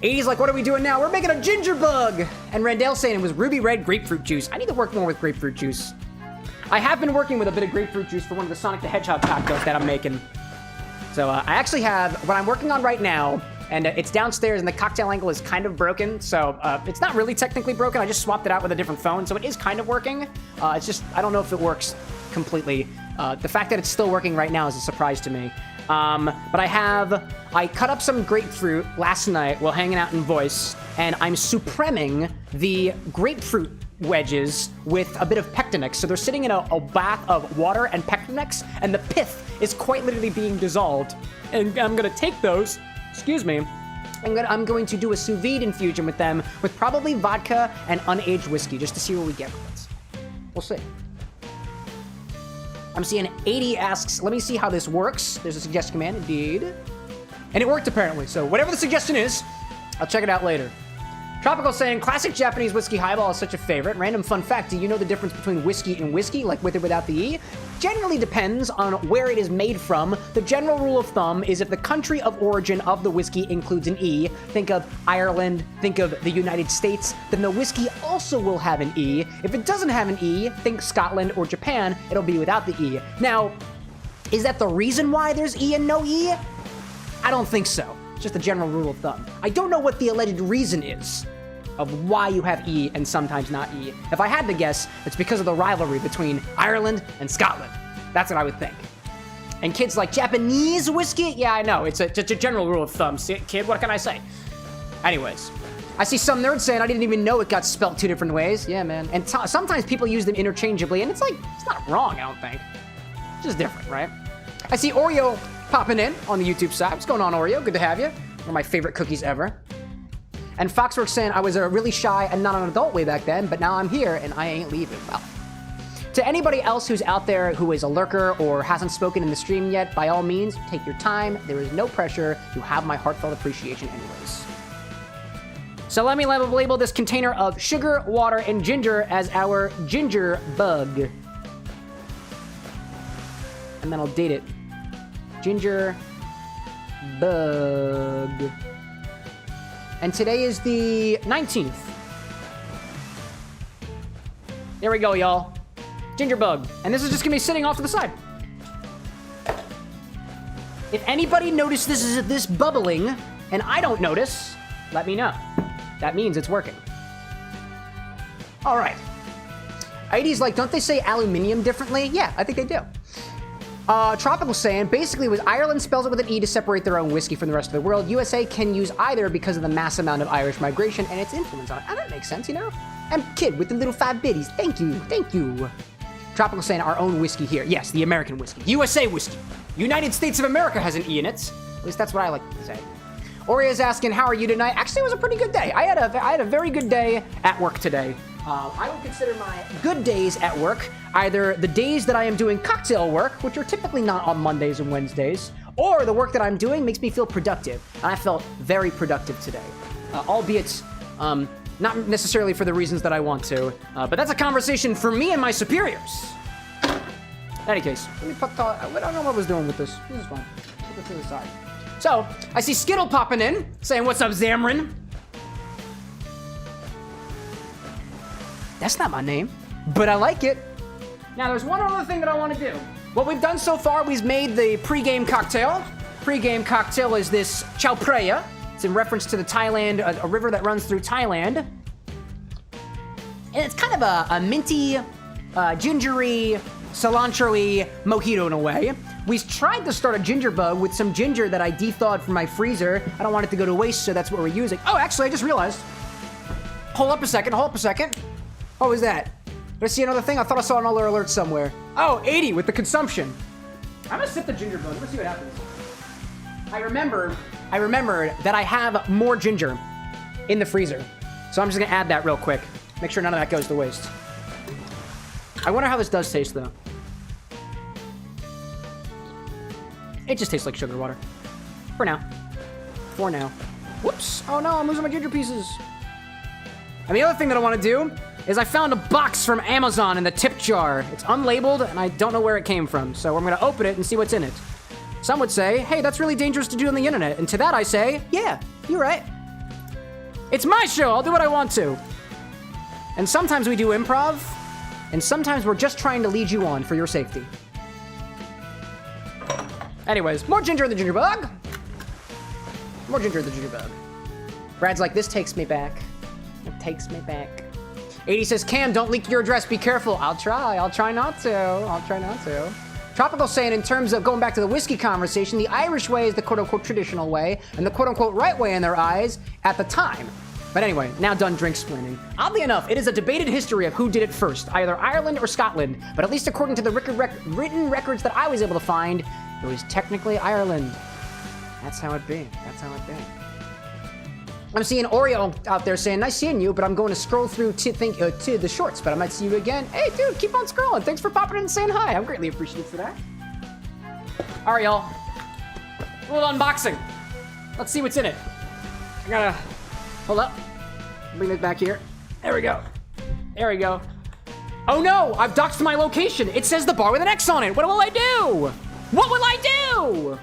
80's like, what are we doing now? We're making a ginger bug. And Randall saying it was ruby red grapefruit juice. I need to work more with grapefruit juice. I have been working with a bit of grapefruit juice for one of the Sonic the Hedgehog cocktails that I'm making. So I actually have what I'm working on right now, and it's downstairs, and the cocktail angle is kind of broken. So it's not really technically broken. I just swapped it out with a different phone, so it is kind of working. It's just, I don't know if it works completely. The fact that it's still working right now is a surprise to me. But I cut up some grapefruit last night while hanging out in Voice, and I'm supreming the grapefruit wedges with a bit of Pectinex. So they're sitting in a bath of water and Pectinex, and the pith is quite literally being dissolved. And I'm gonna take those, excuse me, I'm going to do a sous vide infusion with them with probably vodka and unaged whiskey just to see where we get with it. We'll see. I'm seeing 80 asks, let me see how this works. There's a suggest command, indeed. And it worked apparently, so whatever the suggestion is, I'll check it out later. Tropical saying, classic Japanese whiskey highball is such a favorite. Random fun fact, do you know the difference between whiskey and whiskey, like with or without the E? Generally depends on where it is made from. The general rule of thumb is if the country of origin of the whiskey includes an E, think of Ireland, think of the United States, then the whiskey also will have an E. If it doesn't have an E, think Scotland or Japan, it'll be without the E. Now, is that the reason why there's E and no E? I don't think so. It's just a general rule of thumb. I don't know what the alleged reason is of why you have E and sometimes not E. If I had to guess, it's because of the rivalry between Ireland and Scotland. That's what I would think. And kids like, Japanese whiskey? Yeah, I know. It's just a general rule of thumb. See, kid, what can I say? Anyways, I see some nerds saying I didn't even know it got spelt 2 different ways. Yeah, man. And sometimes people use them interchangeably, and it's like, it's not wrong, I don't think. It's just different, right? I see Oreo popping in on the YouTube side. What's going on, Oreo? Good to have you. One of my favorite cookies ever. And Foxworks saying, I was a really shy and not an adult way back then, but now I'm here and I ain't leaving. Well, to anybody else who's out there who is a lurker or hasn't spoken in the stream yet, by all means, take your time. There is no pressure. You have my heartfelt appreciation anyways. So let me label this container of sugar, water, and ginger as our ginger bug. And then I'll date it. Ginger bug. And today is the 19th. There we go, y'all. Ginger bug. And this is just gonna be sitting off to the side. If anybody notices this bubbling and I don't notice, let me know. That means it's working. All right. ID's like, don't they say aluminium differently? Yeah, I think they do. Tropical saying, basically, was Ireland spells it with an E to separate their own whiskey from the rest of the world. USA can use either because of the mass amount of Irish migration and its influence on it. That makes sense, you know? And kid with the little 5 biddies. Thank you. Thank you. Tropical saying, our own whiskey here. Yes, the American whiskey. USA whiskey. United States of America has an E in it. At least that's what I like to say. Oria's asking, how are you tonight? Actually, it was a pretty good day. I had a very good day at work today. I would consider my good days at work either the days that I am doing cocktail work, which are typically not on Mondays and Wednesdays, or the work that I'm doing makes me feel productive. And I felt very productive today, albeit not necessarily for the reasons that I want to, but that's a conversation for me and my superiors. In any case, let me put I don't know what I was doing with this. This is fine. Put this to the side. So, I see Skittle popping in, saying, what's up, Zamrin? That's not my name, but I like it. Now, there's one other thing that I want to do. What we've done so far, we've made the pregame cocktail. Pregame cocktail is this Chao Phraya. It's in reference to the Thailand, a river that runs through Thailand. And it's kind of a minty, gingery, cilantro-y mojito in a way. We tried to start a ginger bug with some ginger that I de-thawed from my freezer. I don't want it to go to waste, so that's what we're using. Oh, actually, I just realized. Hold up a second. What was that? Did I see another thing? I thought I saw another alert somewhere. Oh, 80 with the consumption. I'm gonna sip the ginger bug. Let's see what happens. I remembered that I have more ginger in the freezer. So I'm just gonna add that real quick. Make sure none of that goes to waste. I wonder how this does taste, though. It just tastes like sugar water. For now. Whoops. Oh no, I'm losing my ginger pieces. And the other thing that I want to do is I found a box from Amazon in the tip jar. It's unlabeled, and I don't know where it came from. So I'm going to open it and see what's in it. Some would say, hey, that's really dangerous to do on the internet. And to that I say, yeah, you're right. It's my show. I'll do what I want to. And sometimes we do improv, and sometimes we're just trying to lead you on for your safety. Anyways, more ginger in the ginger bug. More ginger in the ginger bug. Brad's like, this takes me back. It takes me back. 80 says, Cam, don't leak your address. Be careful. I'll try not to. I'll try not to. Tropical saying, in terms of going back to the whiskey conversation, the Irish way is the quote-unquote traditional way, and the quote-unquote right way in their eyes at the time. But anyway, now done drink-splaining. Oddly enough, it is a debated history of who did it first, either Ireland or Scotland, but at least according to the written records that I was able to find, it was technically Ireland. That's how it be. That's how it be. I'm seeing Oreo out there saying, nice seeing you, but I'm going to scroll through to the shorts, but I might see you again. Hey, dude, keep on scrolling. Thanks for popping in and saying hi. I'm greatly appreciative for that. All right, y'all. A little unboxing. Let's see what's in it. I gotta... Hold up. Bring it back here. There we go. There we go. Oh, no. I've doxed my location. It says the bar with an X on it. What will I do? What will I do?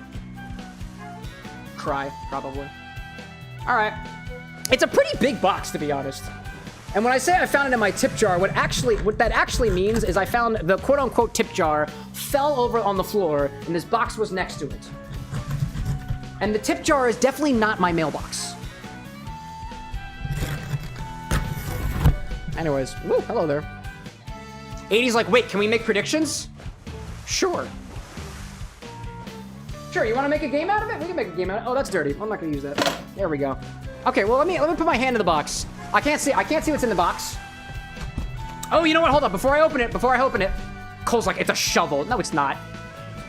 Cry, probably. All right. It's a pretty big box, to be honest. And when I say I found it in my tip jar, what that actually means is I found the quote-unquote tip jar fell over on the floor, and this box was next to it. And the tip jar is definitely not my mailbox. Anyways, woo, hello there. 80's like, wait, can we make predictions? Sure. Sure, you want to make a game out of it? We can make a game out of it. Oh, that's dirty. I'm not going to use that. There we go. Okay, well, let me put my hand in the box. I can't see what's in the box. Oh, you know what? Hold up. Before I open it, Cole's like, it's a shovel. No, it's not.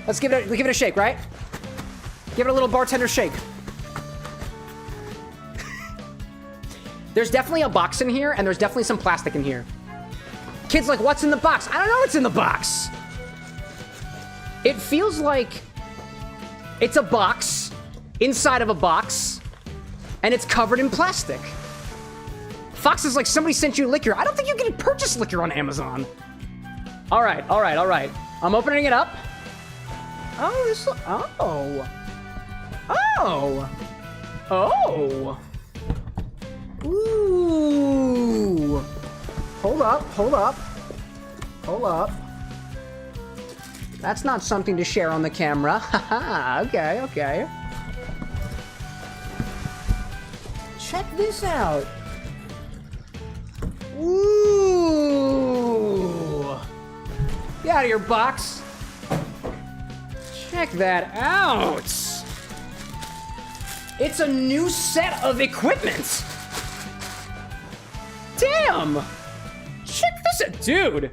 Let's give it a shake, right? Give it a little bartender shake. There's definitely a box in here, and there's definitely some plastic in here. Kid's like, what's in the box? I don't know what's in the box. It feels like it's a box inside of a box, and it's covered in plastic. Fox is like, somebody sent you liquor. I don't think you can purchase liquor on Amazon. All right. I'm opening it up. Oh. Ooh. Hold up. That's not something to share on the camera. Haha, okay. Check this out. Ooh. Get out of your box. Check that out. It's a new set of equipment. Damn. Check this out, dude.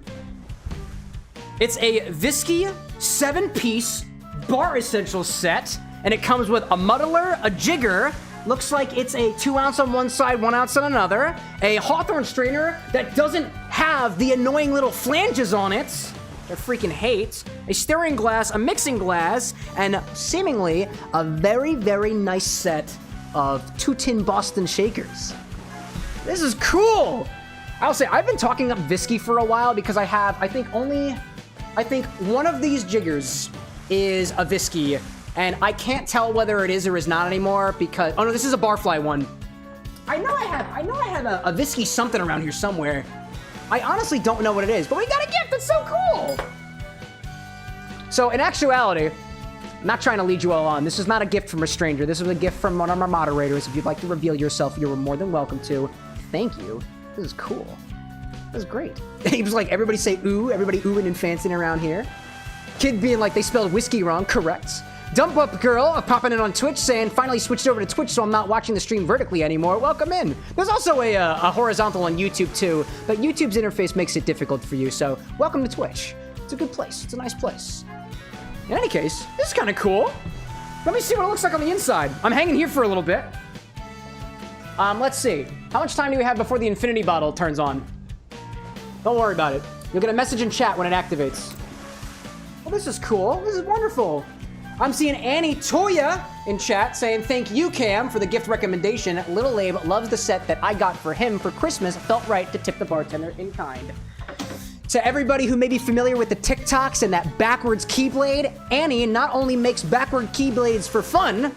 It's a Visky 7-piece bar essentials set, and it comes with a muddler, a jigger, looks like it's a 2 ounce on one side, 1 ounce on another, a Hawthorne strainer that doesn't have the annoying little flanges on it, I freaking hate, a stirring glass, a mixing glass, and seemingly a very, very nice set of 2-tin Boston shakers. This is cool! I'll say, I've been talking up Visky for a while because I think one of these jiggers is a Visky, and I can't tell whether it is or is not anymore because, oh no, this is a Barfly one. I know I have a Visky something around here somewhere. I honestly don't know what it is, but we got a gift, that's so cool! So in actuality, I'm not trying to lead you all on. This is not a gift from a stranger. This is a gift from one of our moderators. If you'd like to reveal yourself, you're more than welcome to. Thank you. This is cool. This is great. He was like, everybody say ooh, everybody oohing and fancying around here. Kid being like, they spelled whiskey wrong, correct. Dump Up Girl popping in on Twitch saying, finally switched over to Twitch so I'm not watching the stream vertically anymore. Welcome in. There's also a horizontal on YouTube too, but YouTube's interface makes it difficult for you, so welcome to Twitch. It's a good place. It's a nice place. In any case, this is kind of cool. Let me see what it looks like on the inside. I'm hanging here for a little bit. Let's see. How much time do we have before the infinity bottle turns on? Don't worry about it. You'll get a message in chat when it activates. Well, this is cool. This is wonderful. I'm seeing Annie Toya in chat saying, thank you, Cam, for the gift recommendation. Little Abe loves the set that I got for him for Christmas. Felt right to tip the bartender in kind. To everybody who may be familiar with the TikToks and that backwards keyblade, Annie not only makes backward keyblades for fun,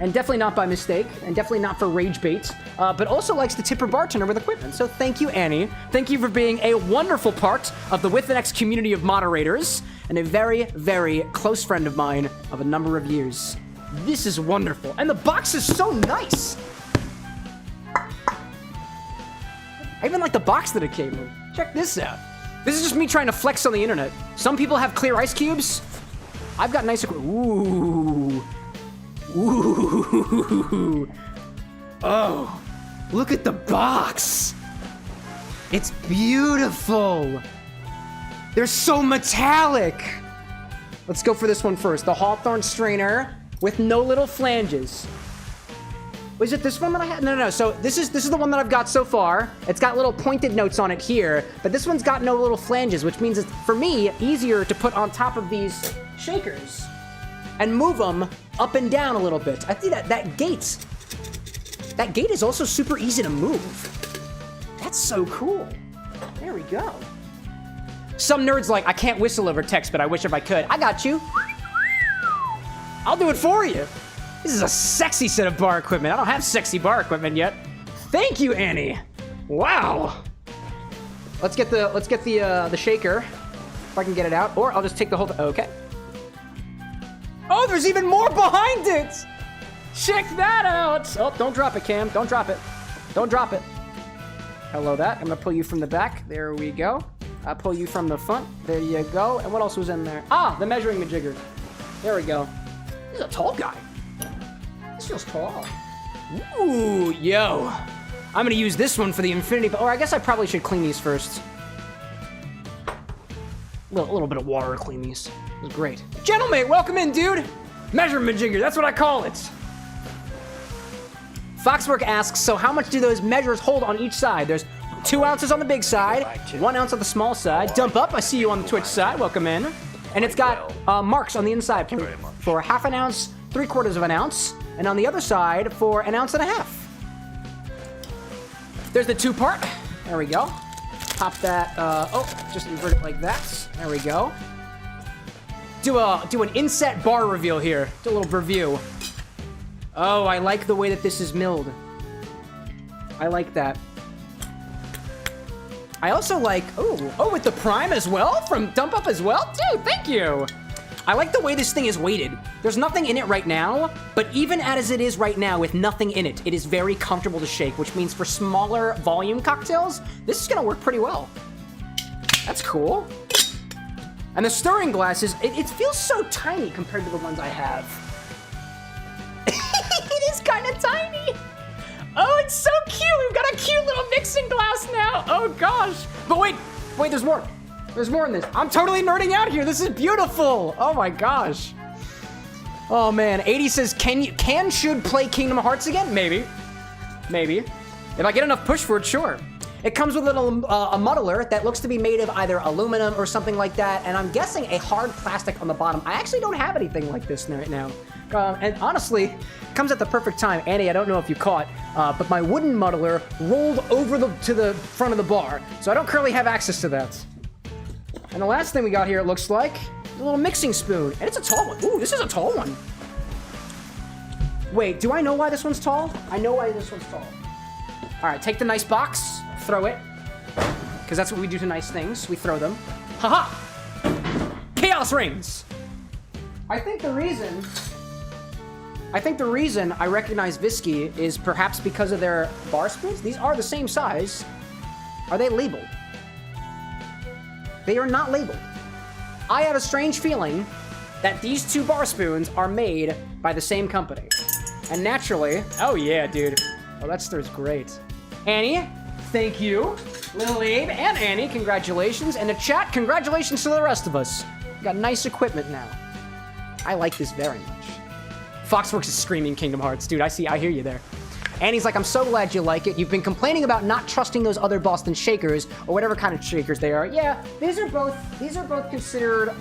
and definitely not by mistake, and definitely not for rage bait, but also likes to tip her bartender with equipment. So thank you, Annie. Thank you for being a wonderful part of the WithAnX community of moderators, and a very, very close friend of mine of a number of years. This is wonderful, and the box is so nice. I even like the box that it came in. Check this out. This is just me trying to flex on the internet. Some people have clear ice cubes. I've got nice equipment. Ooh. Ooh. Oh, look at the box. It's beautiful. They're so metallic. Let's go for this one first. The Hawthorne strainer with no little flanges. Was it this one that I had? No. So this is the one that I've got so far. It's got little pointed notes on it here, but this one's got no little flanges, which means it's, for me, easier to put on top of these shakers and move them up and down a little bit. I think that gate is also super easy to move. That's so cool. There we go. Some nerds like, I can't whistle over text, but I wish if I could. I got you. I'll do it for you. This is a sexy set of bar equipment. I don't have sexy bar equipment yet. Thank you, Annie. Wow. Let's get the shaker, if I can get it out, or I'll just take the whole. Okay. Oh, there's even more behind it. Check that out. Oh, don't drop it, Cam. Don't drop it. Don't drop it. Hello, that. I'm gonna pull you from the back. There we go. I'll pull you from the front. There you go. And what else was in there? Ah, the measuring majigger. There we go. He's a tall guy. This feels tall. Ooh, yo. I'm gonna use this one for the infinity, or I guess I probably should clean these first. A little bit of water to clean these. This is great. Gentleman, welcome in, dude. Measurement jigger, that's what I call it. Foxwork asks, so how much do those measures hold on each side? There's 2 ounces on the big side, 1 ounce on the small side. Dump up, I see you on the Twitch side, welcome in. And it's got marks on the inside for 1/2 ounce, 3/4 of an ounce, and on the other side for 1.5 ounces. There's the 2-part. There we go. Pop that, just invert it like that. There we go. Do an inset bar reveal here. Do a little review. Oh, I like the way that this is milled. I like that. I also like, oh, with the prime as well? From Dump Up as well? Dude, thank you. I like the way this thing is weighted. There's nothing in it right now, but even as it is right now with nothing in it, it is very comfortable to shake, which means for smaller volume cocktails, this is gonna work pretty well. That's cool. And the stirring glasses, it feels so tiny compared to the ones I have. It is kind of tiny. Oh, it's so cute. We've got a cute little mixing glass now. Oh gosh. But wait, there's more. There's more in this. I'm totally nerding out here. This is beautiful. Oh my gosh. Oh man, 80 says, should play Kingdom Hearts again? Maybe. If I get enough push for it, sure. It comes with a muddler that looks to be made of either aluminum or something like that, and I'm guessing a hard plastic on the bottom. I actually don't have anything like this right now. And honestly, it comes at the perfect time. Annie, I don't know if you caught, but my wooden muddler rolled over to the front of the bar, so I don't currently have access to that. And the last thing we got here, it looks like, a little mixing spoon, and it's a tall one. Ooh, this is a tall one. Wait, do I know why this one's tall? I know why this one's tall. All right, take the nice box, throw it, because that's what we do to nice things. We throw them. Haha! Chaos reigns. I think the reason I recognize Visky is perhaps because of their bar spoons. These are the same size. Are they labeled? They are not labeled. I have a strange feeling that these 2 bar spoons are made by the same company. And naturally, oh yeah, dude. Oh, that stir's great. Annie, thank you. Little Abe and Annie, congratulations. And the chat, congratulations to the rest of us. We got nice equipment now. I like this very much. Foxworks is screaming Kingdom Hearts. Dude, I hear you there. Annie's like, I'm so glad you like it. You've been complaining about not trusting those other Boston shakers, or whatever kind of shakers they are. Yeah, these are both considered,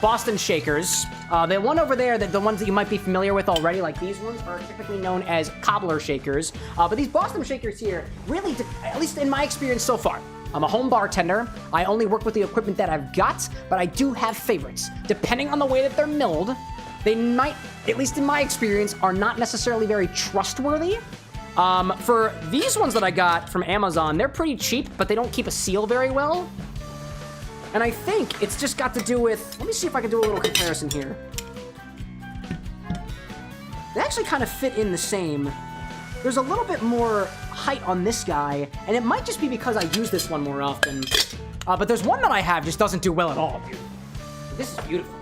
Boston shakers. The one over there, the ones that you might be familiar with already, like these ones, are typically known as cobbler shakers. But these Boston shakers here, really, at least in my experience so far, I'm a home bartender. I only work with the equipment that I've got, but I do have favorites. Depending on the way that they're milled, they might, at least in my experience, are not necessarily very trustworthy. For these ones that I got from Amazon, they're pretty cheap, but they don't keep a seal very well. And I think it's just got to do with, let me see if I can do a little comparison here. They actually kind of fit in the same. There's a little bit more height on this guy, and it might just be because I use this one more often. But there's one that I have just doesn't do well at all, dude. This is beautiful.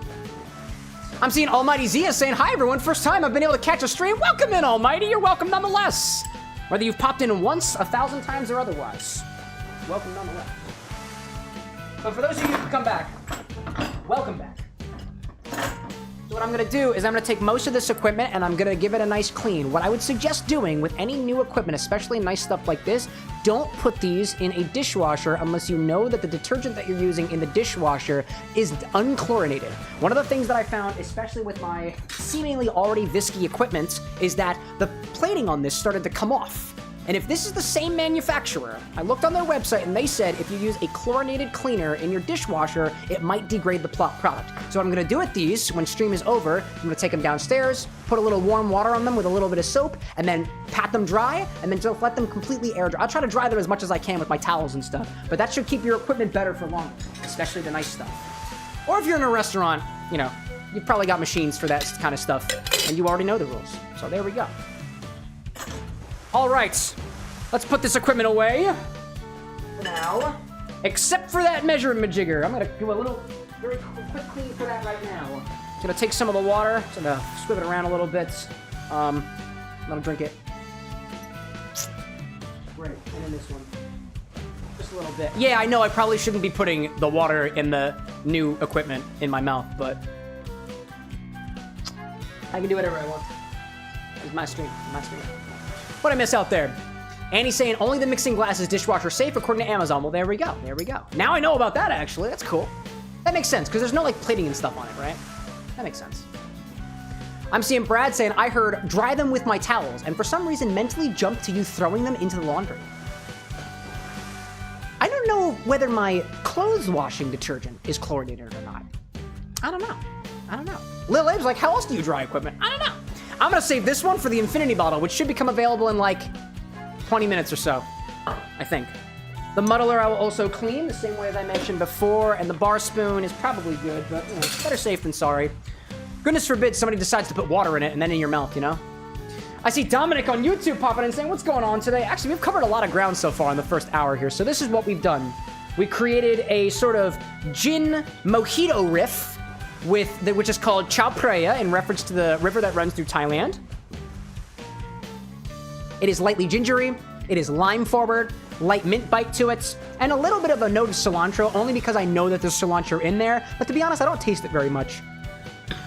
I'm seeing Almighty Zia saying, hi everyone, first time I've been able to catch a stream. Welcome in, Almighty, you're welcome nonetheless. Whether you've popped in once, 1,000 times, or otherwise. Welcome nonetheless. But for those of you who come back, welcome back. So what I'm gonna do is I'm gonna take most of this equipment and I'm gonna give it a nice clean. What I would suggest doing with any new equipment, especially nice stuff like this, don't put these in a dishwasher unless you know that the detergent that you're using in the dishwasher is unchlorinated. One of the things that I found, especially with my seemingly already visky equipment, is that the plating on this started to come off. And if this is the same manufacturer, I looked on their website and they said if you use a chlorinated cleaner in your dishwasher, it might degrade the product. So what I'm gonna do with these, when stream is over, I'm gonna take them downstairs, put a little warm water on them with a little bit of soap, and then pat them dry, and then just let them completely air dry. I'll try to dry them as much as I can with my towels and stuff, but that should keep your equipment better for longer, especially the nice stuff. Or if you're in a restaurant, you know, you've probably got machines for that kind of stuff, and you already know the rules. So there we go. All right, let's put this equipment away for now, except for that measurement jigger. I'm gonna do a little, very quick clean for that right now. Gonna take some of the water, just gonna squiv it around a little bit. Let him drink it. Great, and then this one. Just a little bit. Yeah, I know I probably shouldn't be putting the water in the new equipment in my mouth, but I can do whatever I want. It's my stream, What'd I miss out there? Annie's saying only the mixing glass is dishwasher safe according to Amazon. Well, there we go. There we go. Now I know about that, actually. That's cool. That makes sense, because there's no, like, plating and stuff on it, right? That makes sense. I'm seeing Brad saying, I heard dry them with my towels, and for some reason mentally jumped to you throwing them into the laundry. I don't know whether my clothes washing detergent is chlorinated or not. I don't know. Lil Abe's like, how else do you dry equipment? I don't know. I'm gonna save this one for the infinity bottle, which should become available in like 20 minutes or so, I think. The muddler I will also clean the same way as I mentioned before, and the bar spoon is probably good, but you know, better safe than sorry. Goodness forbid somebody decides to put water in it and then in your mouth, you know? I see Dominic on YouTube popping in saying, what's going on today? Actually, we've covered a lot of ground so far in the first hour here, so this is what we've done. We created a sort of gin mojito riff, which is called Chao Phraya, in reference to the river that runs through Thailand. It is lightly gingery, it is lime forward, light mint bite to it, and a little bit of a note of cilantro, only because I know that there's cilantro in there, but to be honest, I don't taste it very much.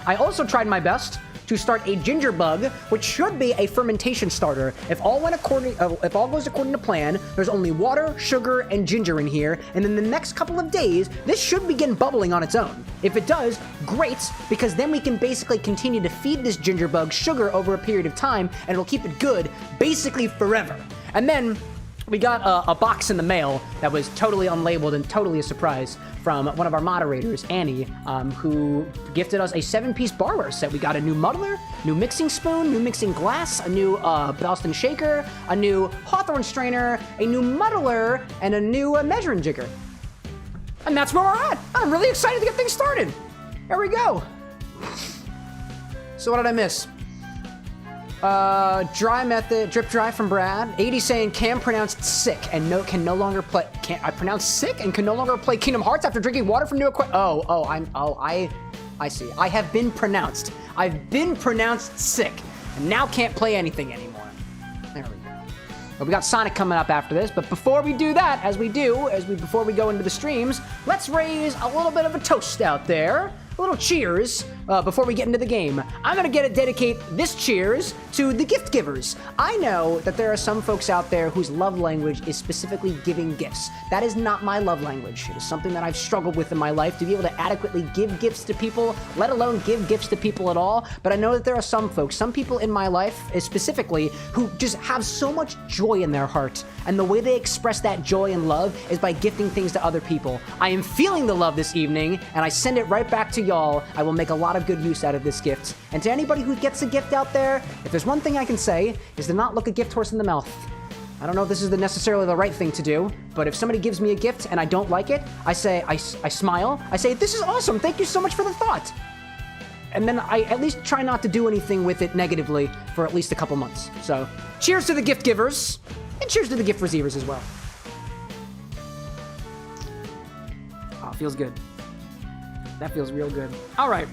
I also tried my best to start a ginger bug, which should be a fermentation starter. If all goes according to plan, there's only water, sugar, and ginger in here, and in the next couple of days, this should begin bubbling on its own. If it does, great, because then we can basically continue to feed this ginger bug sugar over a period of time, and it'll keep it good basically forever. And then we got a box in the mail that was totally unlabeled and totally a surprise from one of our moderators, Annie, who gifted us a 7-piece barware set. We got a new muddler, new mixing spoon, new mixing glass, a new Boston shaker, a new Hawthorne strainer, a new muddler, and a new measuring jigger. And that's where we're at. I'm really excited to get things started. There we go. So what did I miss? Dry method, drip dry from Brad. 80 saying Cam pronounced sick and can no longer play. I pronounced sick and can no longer play Kingdom Hearts after drinking water from new equipment. I see. I have been pronounced. I've been pronounced sick and now can't play anything anymore. There we go. Well, we got Sonic coming up after this, but before we do that, before we go into the streams, let's raise a little bit of a toast out there. A little cheers before we get into the game. I'm gonna dedicate this cheers to the gift givers. I know that there are some folks out there whose love language is specifically giving gifts. That is not my love language. It is something that I've struggled with in my life, to be able to adequately give gifts to people, let alone give gifts to people at all. But I know that there are some folks, some people in my life specifically, who just have so much joy in their heart. And the way they express that joy and love is by gifting things to other people. I am feeling the love this evening, and I send it right back to y'all, I will make a lot of good use out of this gift. And to anybody who gets a gift out there, if there's one thing I can say, is to not look a gift horse in the mouth. I don't know if this is necessarily the right thing to do, but if somebody gives me a gift and I don't like it, I smile. I say, this is awesome. Thank you so much for the thought. And then I at least try not to do anything with it negatively for at least a couple months. So, cheers to the gift givers, and cheers to the gift receivers as well. Oh, feels good. That feels real good. All right,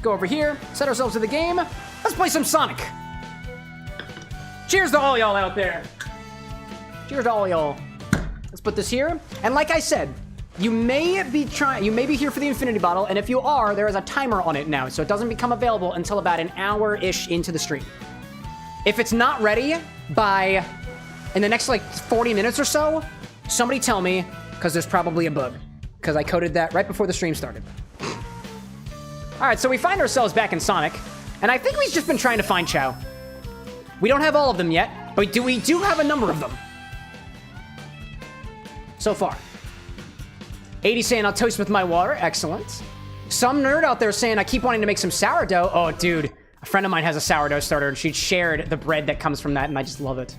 go over here, set ourselves to the game. Let's play some Sonic. Cheers to all y'all out there. Cheers to all y'all. Let's put this here. And like I said, you may be here for the infinity bottle, and if you are, there is a timer on it now, so it doesn't become available until about an hour-ish into the stream. If it's not ready in the next like 40 minutes or so, somebody tell me, because there's probably a bug, because I coded that right before the stream started. All right, so we find ourselves back in Sonic, and I think we've just been trying to find Chao. We don't have all of them yet, but we do have a number of them. So far. 80 saying, I'll toast with my water. Excellent. Some nerd out there saying, I keep wanting to make some sourdough. Oh, dude. A friend of mine has a sourdough starter, and she shared the bread that comes from that, and I just love it.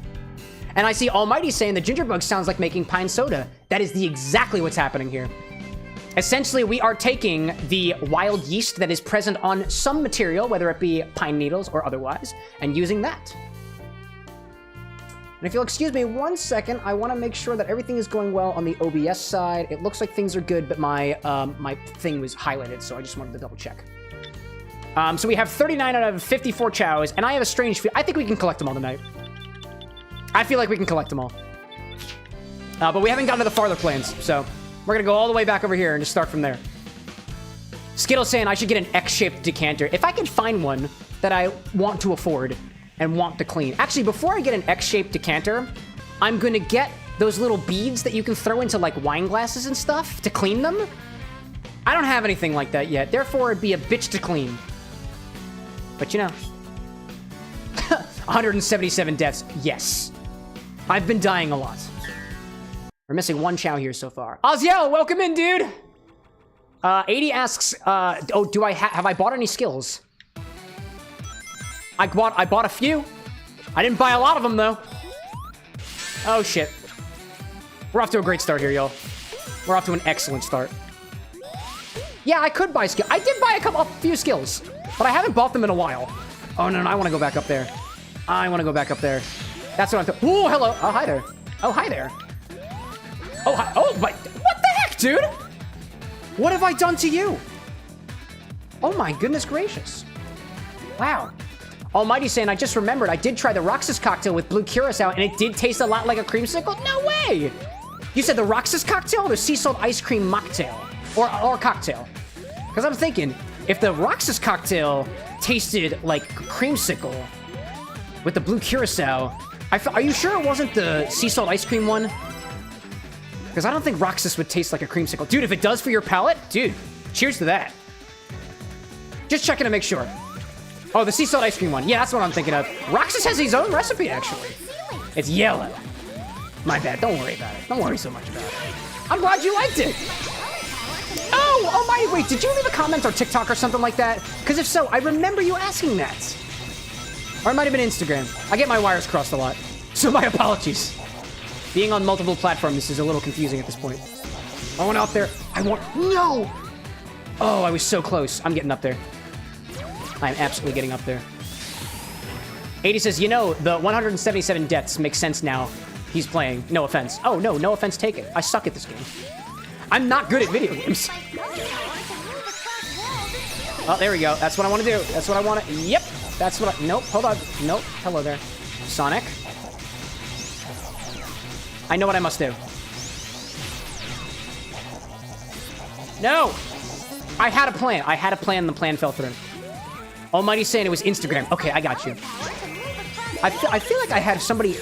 And I see Almighty saying, the gingerbug sounds like making pine soda. That is exactly what's happening here. Essentially, we are taking the wild yeast that is present on some material, whether it be pine needles or otherwise, and using that. And if you'll excuse me 1 second, I want to make sure that everything is going well on the OBS side. It looks like things are good, but my my thing was highlighted, so I just wanted to double check. So we have 39 out of 54 Chaos, and I have a strange feel. I think we can collect them all tonight. I feel like we can collect them all. But we haven't gotten to the farther plans, so we're going to go all the way back over here and just start from there. Skittles saying I should get an X-shaped decanter. If I can find one that I want to afford and want to clean. Actually, before I get an X-shaped decanter, I'm going to get those little beads that you can throw into, like, wine glasses and stuff to clean them. I don't have anything like that yet. Therefore, it'd be a bitch to clean. But, you know. 177 deaths. Yes. I've been dying a lot. We're missing one Chao here so far. Oziel, welcome in, dude. 80 asks, oh, have I bought any skills? I bought a few. I didn't buy a lot of them, though. Oh, shit. We're off to a great start here, y'all. We're off to an excellent start. Yeah, I could buy skills. I did buy a few skills, but I haven't bought them in a while. Oh, no, I want to go back up there. I want to go back up there. That's what I'm doing. Ooh, hello. Oh, hi there. Oh, hi there. Oh, hi. Oh, but what the heck, dude? What have I done to you? Oh, my goodness gracious. Wow. Almighty saying, I just remembered I did try the Roxas cocktail with blue curacao, and it did taste a lot like a creamsicle? No way! You said the Roxas cocktail or the sea salt ice cream mocktail? Or cocktail? Because I'm thinking, if the Roxas cocktail tasted like creamsicle with the blue curacao, are you sure it wasn't the sea salt ice cream one? Because I don't think Roxas would taste like a creamsicle. Dude, if it does for your palate, dude, cheers to that. Just checking to make sure. Oh, the sea salt ice cream one. Yeah, that's what I'm thinking of. Roxas has his own recipe, actually. It's yellow. My bad. Don't worry about it. Don't worry so much about it. I'm glad you liked it. Oh my, wait, did you leave a comment on TikTok or something like that? Because if so, I remember you asking that. Or it might have been Instagram. I get my wires crossed a lot. So my apologies. Being on multiple platforms is a little confusing at this point. I went out there. No! Oh, I was so close. I'm getting up there. I'm absolutely getting up there. 80 says, you know, the 177 deaths make sense now. He's playing. No offense. Oh, no offense taken. I suck at this game. I'm not good at video games. Oh, there we go. That's what I want to do. That's what I want to... Yep. That's what I... Nope. Hold on. Nope. Hello there. Sonic. I know what I must do. No! I had a plan. The plan fell through. Almighty saying it was Instagram. Okay, I got you. I feel like I had somebody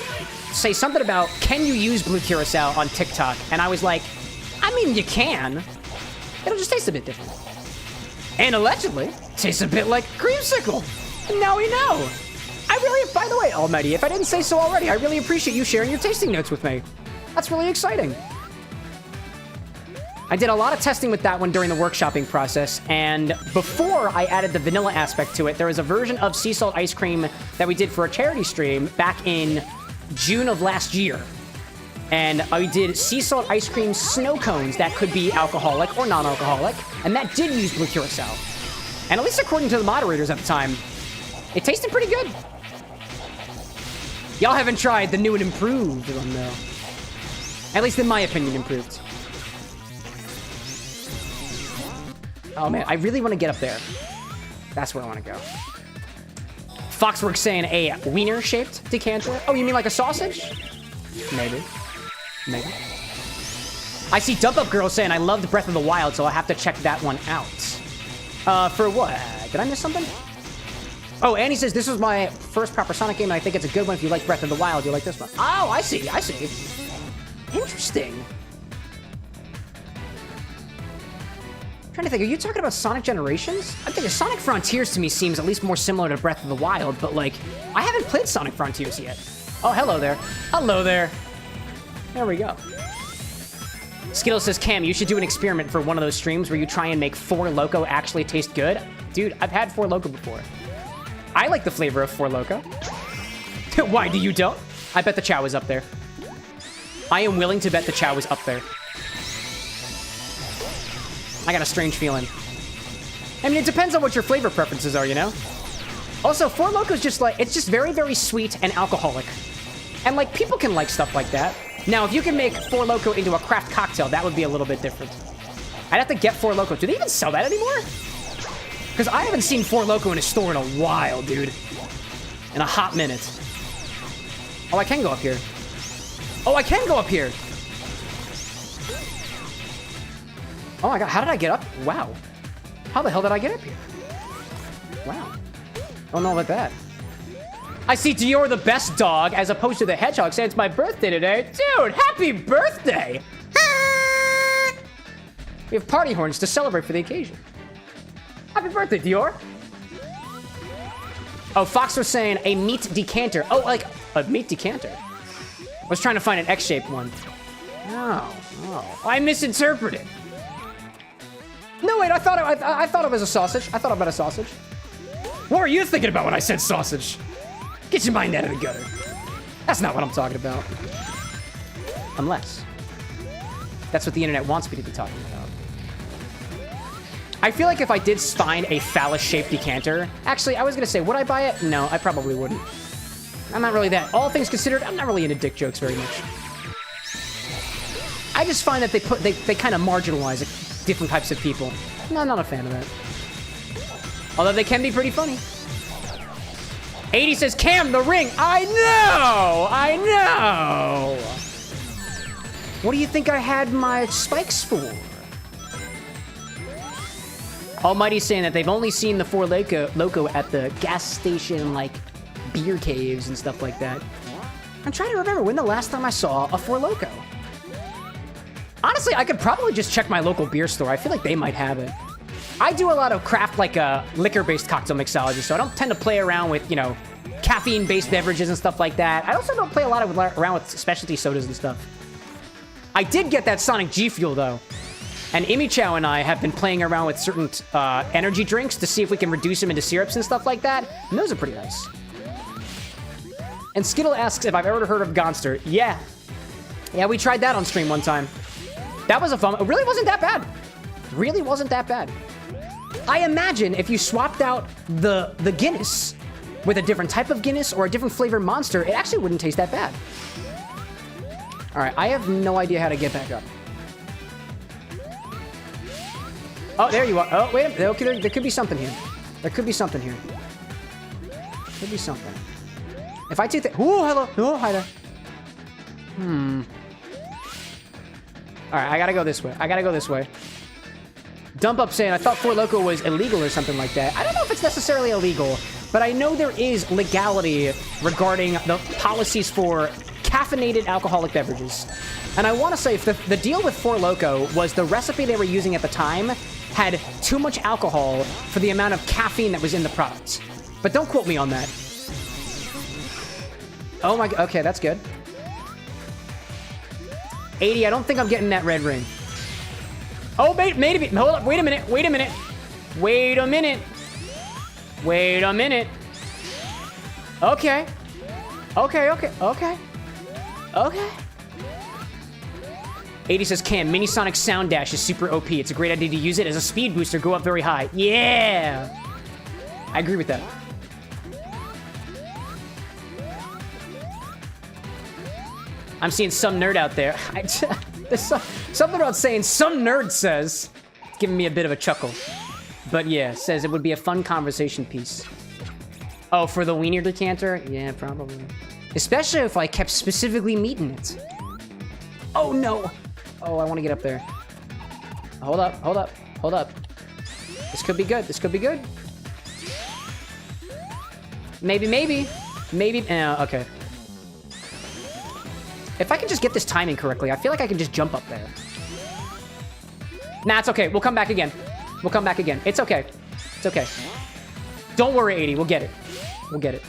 say something about, can you use blue curacao on TikTok? And I was like, I mean, you can. It'll just taste a bit different. And allegedly, tastes a bit like creamsicle. And now we know. By the way, Almighty, if I didn't say so already, I really appreciate you sharing your tasting notes with me. That's really exciting. I did a lot of testing with that one during the workshopping process, and before I added the vanilla aspect to it, there was a version of sea salt ice cream that we did for a charity stream back in June of last year. And I did sea salt ice cream snow cones that could be alcoholic or non-alcoholic, and that did use blue curacao. And at least according to the moderators at the time, it tasted pretty good. Y'all haven't tried the new and improved one, though. At least in my opinion, improved. Oh, man, I really want to get up there. That's where I want to go. Foxworks saying a wiener-shaped decanter. Oh, you mean like a sausage? Maybe. Maybe. I see Dump Up Girl saying I loved Breath of the Wild, so I'll have to check that one out. For what? Did I miss something? Oh, Annie says this was my first proper Sonic game, and I think it's a good one. If you like Breath of the Wild, you'll like this one. Oh, I see. I see. Interesting. I'm trying to think, are you talking about Sonic Generations? I'm thinking Sonic Frontiers to me seems at least more similar to Breath of the Wild, but like, I haven't played Sonic Frontiers yet. Oh, hello there. Hello there. There we go. Skittle says, Cam, you should do an experiment for one of those streams where you try and make Four Loko actually taste good. Dude, I've had Four Loko before. I like the flavor of Four Loko. Why do you don't? I bet the Chow is up there. I am willing to bet the Chow is up there. I got a strange feeling. I mean, it depends on what your flavor preferences are, you know? Also, Four Loko is just like, it's just very, very sweet and alcoholic. And like, people can like stuff like that. Now, if you can make Four Loko into a craft cocktail, that would be a little bit different. I'd have to get Four Loko. Do they even sell that anymore? Because I haven't seen Four Loko in a store in a while, dude. In a hot minute. Oh, I can go up here. Oh, I can go up here. Oh my god, how did I get up? Wow. How the hell did I get up here? Wow. Don't know about that. I see Dior the best dog as opposed to the hedgehog saying it's my birthday today. Dude, happy birthday! We have party horns to celebrate for the occasion. Happy birthday, Dior. Oh, Fox was saying a meat decanter. Oh, like a meat decanter. I was trying to find an X-shaped one. Oh, I misinterpreted. No, wait, I thought it was a sausage. I thought about a sausage. What were you thinking about when I said sausage? Get your mind out of the gutter. That's not what I'm talking about. Unless. That's what the internet wants me to be talking about. I feel like if I did find a phallus-shaped decanter... Actually, I was going to say, would I buy it? No, I probably wouldn't. I'm not really that... All things considered, I'm not really into dick jokes very much. I just find that they kind of marginalize different types of people. No, I'm not a fan of that. Although they can be pretty funny. 80 says, Cam, the ring. I know. What do you think I had my spikes for? Almighty's saying that they've only seen the Four Loko at the gas station, like, beer caves and stuff like that. I'm trying to remember when the last time I saw a Four Loko. Honestly, I could probably just check my local beer store. I feel like they might have it. I do a lot of craft, like, liquor-based cocktail mixology, so I don't tend to play around with, you know, caffeine-based beverages and stuff like that. I also don't play a lot around with specialty sodas and stuff. I did get that Sonic G Fuel, though. And Imi Chow and I have been playing around with certain energy drinks to see if we can reduce them into syrups and stuff like that. And those are pretty nice. And Skittle asks if I've ever heard of Gonster. Yeah. Yeah, we tried that on stream one time. That was a fun... It really wasn't that bad. Really wasn't that bad. I imagine if you swapped out the Guinness with a different type of Guinness or a different flavor Monster, it actually wouldn't taste that bad. All right, I have no idea how to get back up. Oh, there you are. Oh, wait a minute. Okay, there could be something here. There could be something here. Could be something. If I take that... Ooh, hello. Oh, hi there. All right, I gotta go this way. I gotta go this way. Dump Up saying, I thought Four Loko was illegal or something like that. I don't know if it's necessarily illegal, but I know there is legality regarding the policies for caffeinated alcoholic beverages. And I want to say, if the deal with Four Loko was the recipe they were using at the time had too much alcohol for the amount of caffeine that was in the product. But don't quote me on that. Oh my god, okay, that's good. 80, I don't think I'm getting that red ring. Oh, maybe. Hold up. Wait a minute. Wait a minute. Wait a minute. Wait a minute. Okay. Okay, okay, okay. Okay. 80 says, Cam, Mini Sonic Sound Dash is super OP. It's a great idea to use it as a speed booster. Go up very high. Yeah. I agree with that. I'm seeing some nerd out there. There's something about saying some nerd says. It's giving me a bit of a chuckle. But yeah, says it would be a fun conversation piece. Oh, for the wiener decanter? Yeah, probably. Especially if I kept specifically meat in it. Oh, no. Oh, I want to get up there. Hold up, hold up, hold up. This could be good. This could be good. Maybe, maybe. Maybe. Okay. If I can just get this timing correctly, I feel like I can just jump up there. Nah, it's okay. We'll come back again. We'll come back again. It's okay. It's okay. Don't worry, 80. We'll get it. We'll get it.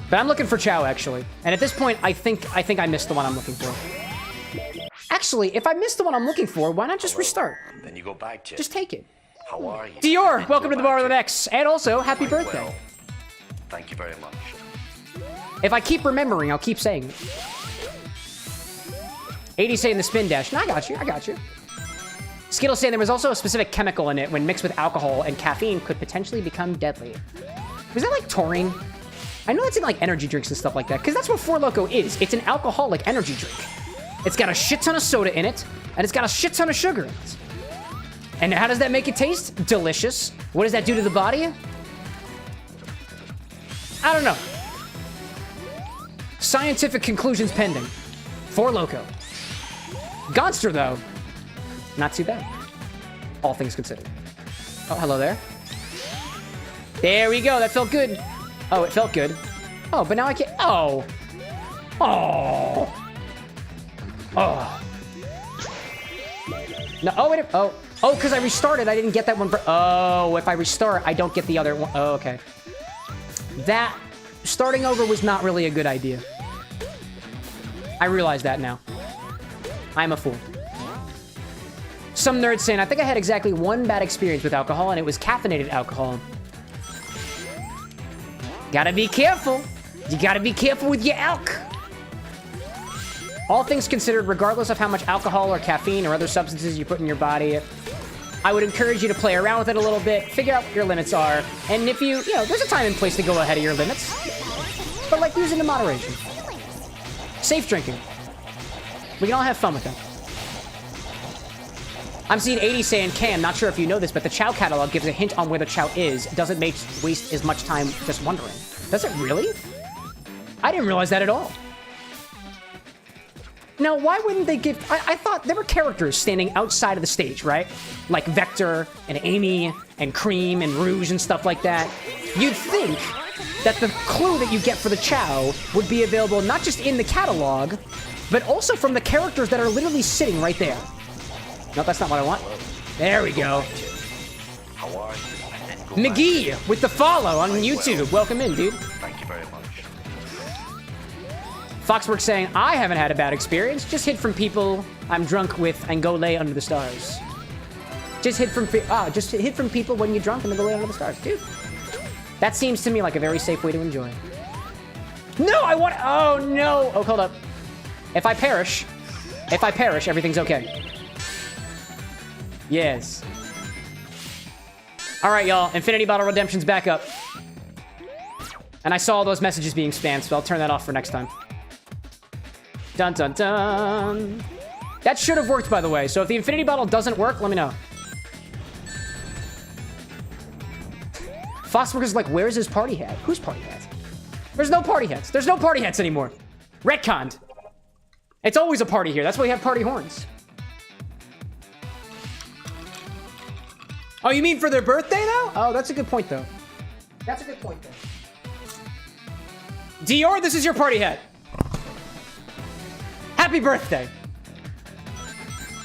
But I'm looking for Chao, actually. And at this point, I think I missed the one I'm looking for. Actually, if I missed the one I'm looking for, why not just restart? Then you go back to. Just take it. How are you? Dior, welcome to the Bar with an X. And also, happy birthday. Well, thank you very much. If I keep remembering, I'll keep saying it. 80 saying the spin dash. No, I got you. I got you. Skittles saying there was also a specific chemical in it when mixed with alcohol and caffeine could potentially become deadly. Was that like taurine? I know it's in like energy drinks and stuff like that, because that's what Four Loko is. It's an alcoholic energy drink. It's got a shit ton of soda in it, and it's got a shit ton of sugar in it. And how does that make it taste? Delicious. What does that do to the body? I don't know. Scientific conclusions pending. Four Loko. Gonster, though, not too bad. All things considered. Oh, hello there. There we go. That felt good. Oh, it felt good. Oh, but now I can't. Oh. Oh. Oh. No. Oh, wait. Oh. Oh, because I restarted. I didn't get that one. Oh, if I restart, I don't get the other one. Oh, okay. That starting over was not really a good idea. I realize that now. I'm a fool. Some nerds saying, I think I had exactly one bad experience with alcohol, and it was caffeinated alcohol. Gotta be careful. You gotta be careful with your alk. All things considered, regardless of how much alcohol or caffeine or other substances you put in your body, I would encourage you to play around with it a little bit, figure out what your limits are, and if you know, there's a time and place to go ahead of your limits, but like use it in moderation. Safe drinking. We can all have fun with that. I'm seeing 80 saying, Cam, not sure if you know this, but the Chao catalog gives a hint on where the Chao is. Doesn't waste as much time just wondering. Does it really? I didn't realize that at all. Now, why wouldn't they give... I thought there were characters standing outside of the stage, right? Like Vector and Amy and Cream and Rouge and stuff like that. You'd think that the clue that you get for the Chao would be available not just in the catalog, but also from the characters that are literally sitting right there. No, that's not what I want. There we go. How are you? McGee with the follow on YouTube. Welcome in, dude. Thank you very much. Foxworks saying, I haven't had a bad experience. Just hid from people I'm drunk with and go lay under the stars. Just hid from people when you're drunk and then go lay under the stars. Dude, that seems to me like a very safe way to enjoy. No, I want... Oh, no. Oh, hold up. If I perish, everything's okay. Yes. All right, y'all. Infinity Bottle Redemption's back up. And I saw all those messages being spammed, so I'll turn that off for next time. Dun, dun, dun. That should have worked, by the way. So if the Infinity Bottle doesn't work, let me know. Foxworker's like, where's his party hat? Whose party hat? There's no party hats. There's no party hats anymore. Retconned. It's always a party here. That's why we have party horns. Oh, you mean for their birthday, though? Oh, that's a good point, though. That's a good point, though. Dior, this is your party hat. Happy birthday.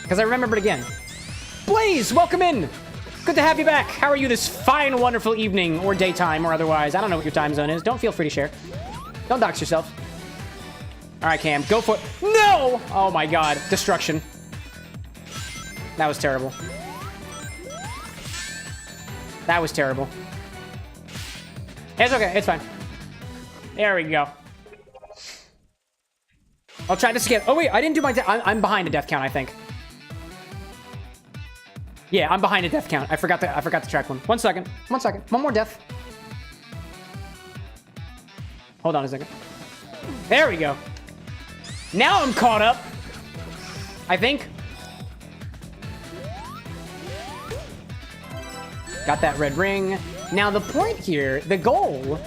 Because I remembered again. Blaze, welcome in. Good to have you back. How are you this fine, wonderful evening or daytime or otherwise? I don't know what your time zone is. Don't feel free to share. Don't dox yourself. All right, Cam, go for it. No! Oh, my God. Destruction. That was terrible. That was terrible. It's okay. It's fine. There we go. I'll try to skip. Oh, wait. I didn't do my... I'm behind a death count, I think. Yeah, I'm behind a death count. I forgot to track one. 1 second. 1 second. One more death. Hold on a second. There we go. Now I'm caught up. I think. Got that red ring. Now the point here, the goal,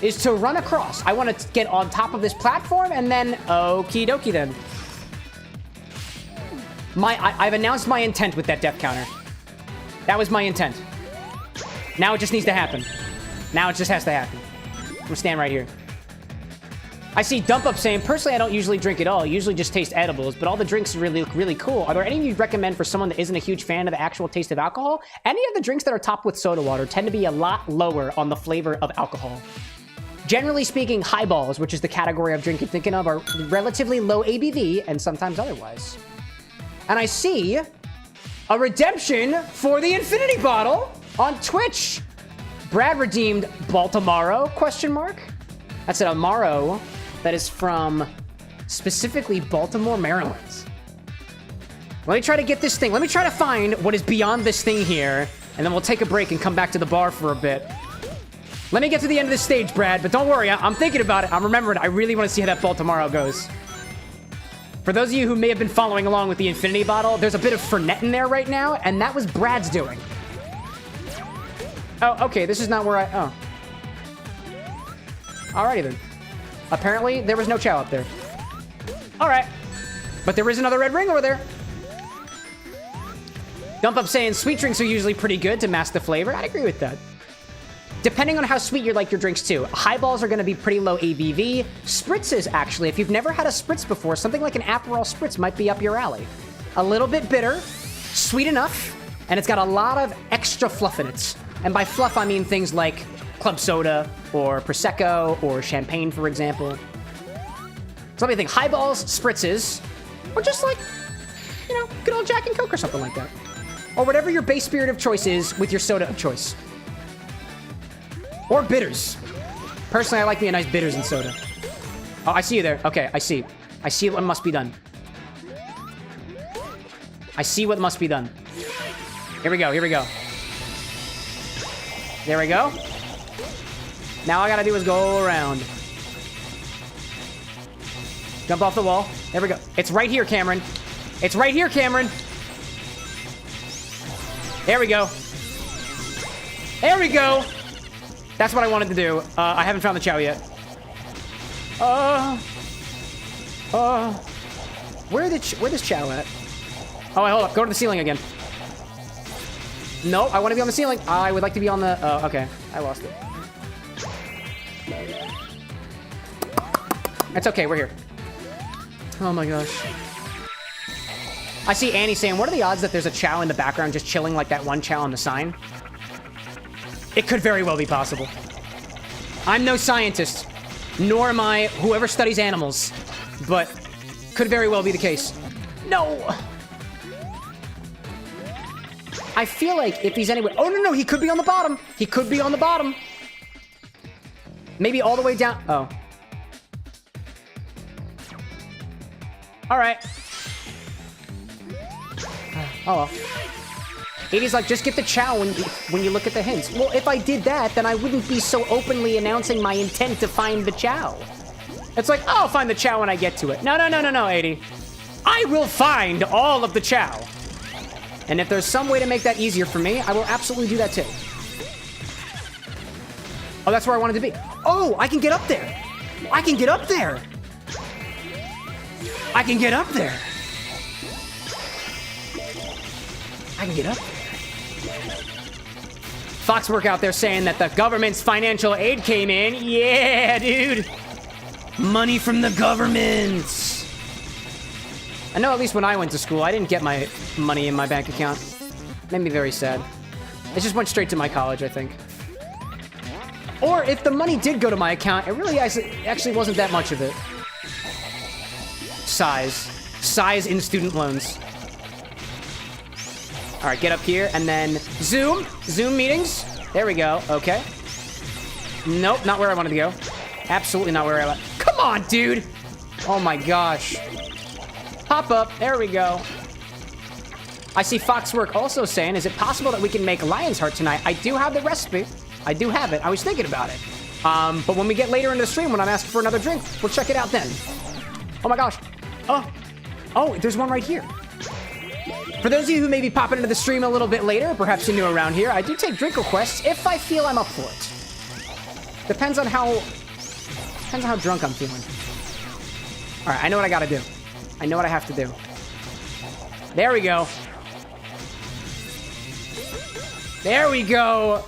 is to run across. I want to get on top of this platform and then... Okie dokie then. I've announced my intent with that death counter. That was my intent. Now it just needs to happen. Now it just has to happen. I'm gonna stand right here. I see Dump Up saying, personally, I don't usually drink at all. I usually just taste edibles, but all the drinks really look really cool. Are there any you'd recommend for someone that isn't a huge fan of the actual taste of alcohol? Any of the drinks that are topped with soda water tend to be a lot lower on the flavor of alcohol. Generally speaking, highballs, which is the category of drink you're thinking of, are relatively low ABV and sometimes otherwise. And I see a redemption for the infinity bottle on Twitch. Brad redeemed Baltimore, question mark? That's an Amaro that is from specifically Baltimore, Maryland. Let me try to get this thing. Let me try to find what is beyond this thing here, and then we'll take a break and come back to the bar for a bit. Let me get to the end of this stage, Brad, but don't worry. I'm thinking about it. I'm remembering. I really want to see how that Baltimore goes. For those of you who may have been following along with the infinity bottle, there's a bit of Fernet in there right now, and that was Brad's doing. Oh, okay. This is not where I... Oh. Alrighty then. Apparently, there was no Chao up there. Alright. But there is another red ring over there. Dump Up saying sweet drinks are usually pretty good to mask the flavor. I'd agree with that. Depending on how sweet you like your drinks too. Highballs are going to be pretty low ABV. Spritzes, actually, if you've never had a spritz before, something like an Aperol spritz might be up your alley. A little bit bitter, sweet enough, and it's got a lot of extra fluff in it. And by fluff, I mean things like club soda, or Prosecco, or champagne, for example. So let me think. Highballs, spritzes, or just like, you know, good old Jack and Coke or something like that. Or whatever your base spirit of choice is with your soda of choice. Or bitters. Personally, I like me a nice bitters and soda. Oh, I see you there. Okay, I see. I see what must be done. I see what must be done. Here we go, here we go. There we go. Now all I gotta do is go around. Jump off the wall. There we go. It's right here, Cameron. It's right here, Cameron. There we go. There we go. That's what I wanted to do. I haven't found the Chao yet. Where's Chao at? Oh, wait, hold up. Go to the ceiling again. No, I want to be on the ceiling. I would like to be on the... Oh, okay. I lost it. It's okay. We're here. Oh, my gosh. I see Annie saying, what are the odds that there's a Chao in the background just chilling like that one Chao on the sign? It could very well be possible. I'm no scientist, nor am I whoever studies animals, but could very well be the case. No! I feel like if he's anywhere... Oh, no, he could be on the bottom. He could be on the bottom. Maybe all the way down... Oh. All right. Oh, well. 80's like, just get the Chao when you look at the hints. Well, if I did that, then I wouldn't be so openly announcing my intent to find the Chao. It's like, oh, I'll find the Chao when I get to it. No, 80. I will find all of the Chao. And if there's some way to make that easier for me, I will absolutely do that too. Oh, that's where I wanted to be. Oh, I can get up there. I can get up there. I can get up there. I can get up there. Foxwork out there saying that the government's financial aid came in. Yeah, dude. Money from the government. I know at least when I went to school, I didn't get my money in my bank account. Made me very sad. It just went straight to my college, I think. Or if the money did go to my account, it really actually wasn't that much of it. Size in student loans. All right, get up here, and then zoom. Zoom meetings. There we go. Okay. Nope, not where I wanted to go. Absolutely not where I went. Come on, dude. Oh my gosh. Pop up. There we go. I see Foxwork also saying, is it possible that we can make Lion's Heart tonight? I do have the recipe. I do have it. I was thinking about it. But when we get later in the stream, when I'm asking for another drink, we'll check it out then. Oh my gosh. Oh, there's one right here. For those of you who may be popping into the stream a little bit later, perhaps you're new around here, I do take drink requests if I feel I'm up for it. Depends on how drunk I'm feeling. All right, I know what I gotta do. I know what I have to do. There we go. There we go.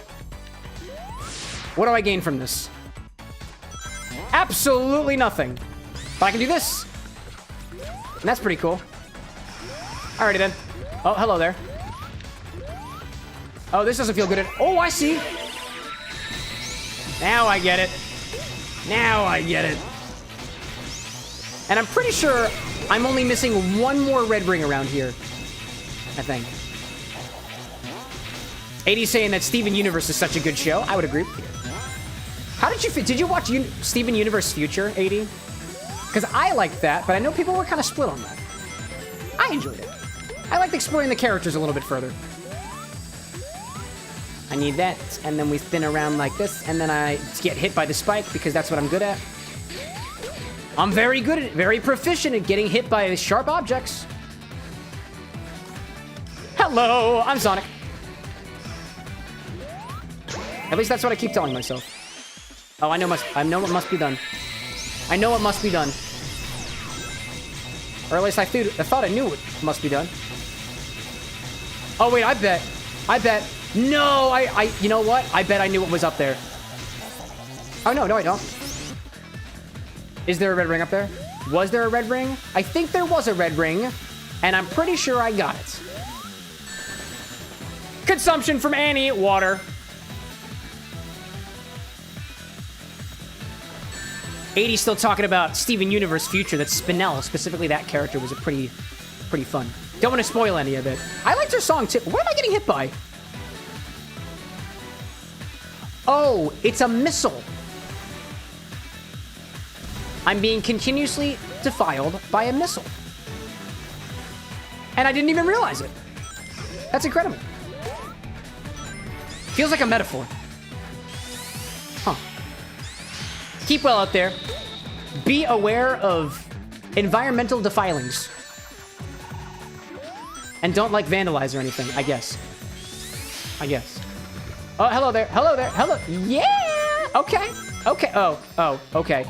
What do I gain from this? Absolutely nothing. But I can do this. And that's pretty cool. Alrighty then. Oh, hello there. Oh, this doesn't feel good at... Oh, I see. Now I get it. Now I get it. And I'm pretty sure I'm only missing one more red ring around here. I think. 80's saying that Steven Universe is such a good show. I would agree with you. How did you... Did you watch Steven Universe Future, 80? Because I liked that, but I know people were kind of split on that. I enjoyed it. I liked exploring the characters a little bit further. I need that, and then we spin around like this, and then I get hit by the spike because that's what I'm good at. I'm very good at it, very proficient at getting hit by sharp objects. Hello, I'm Sonic. At least that's what I keep telling myself. Oh, I know what must be done. I know what must be done. Or at least I thought I knew what must be done. Oh, wait, I bet. No, you know what? I bet I knew what was up there. Oh, no, I don't. Is there a red ring up there? Was there a red ring? I think there was a red ring, and I'm pretty sure I got it. Consumption from Annie, water. 80's still talking about Steven Universe Future. That's Spinel. Specifically, that character was a pretty fun. Don't want to spoil any of it. I liked her song, too. What am I getting hit by? Oh, it's a missile. I'm being continuously defiled by a missile. And I didn't even realize it. That's incredible. Feels like a metaphor. Huh. Keep well out there. Be aware of environmental defilings. And don't like vandalize or anything, I guess. Oh, hello there. Hello. Yeah. Okay. Oh, okay.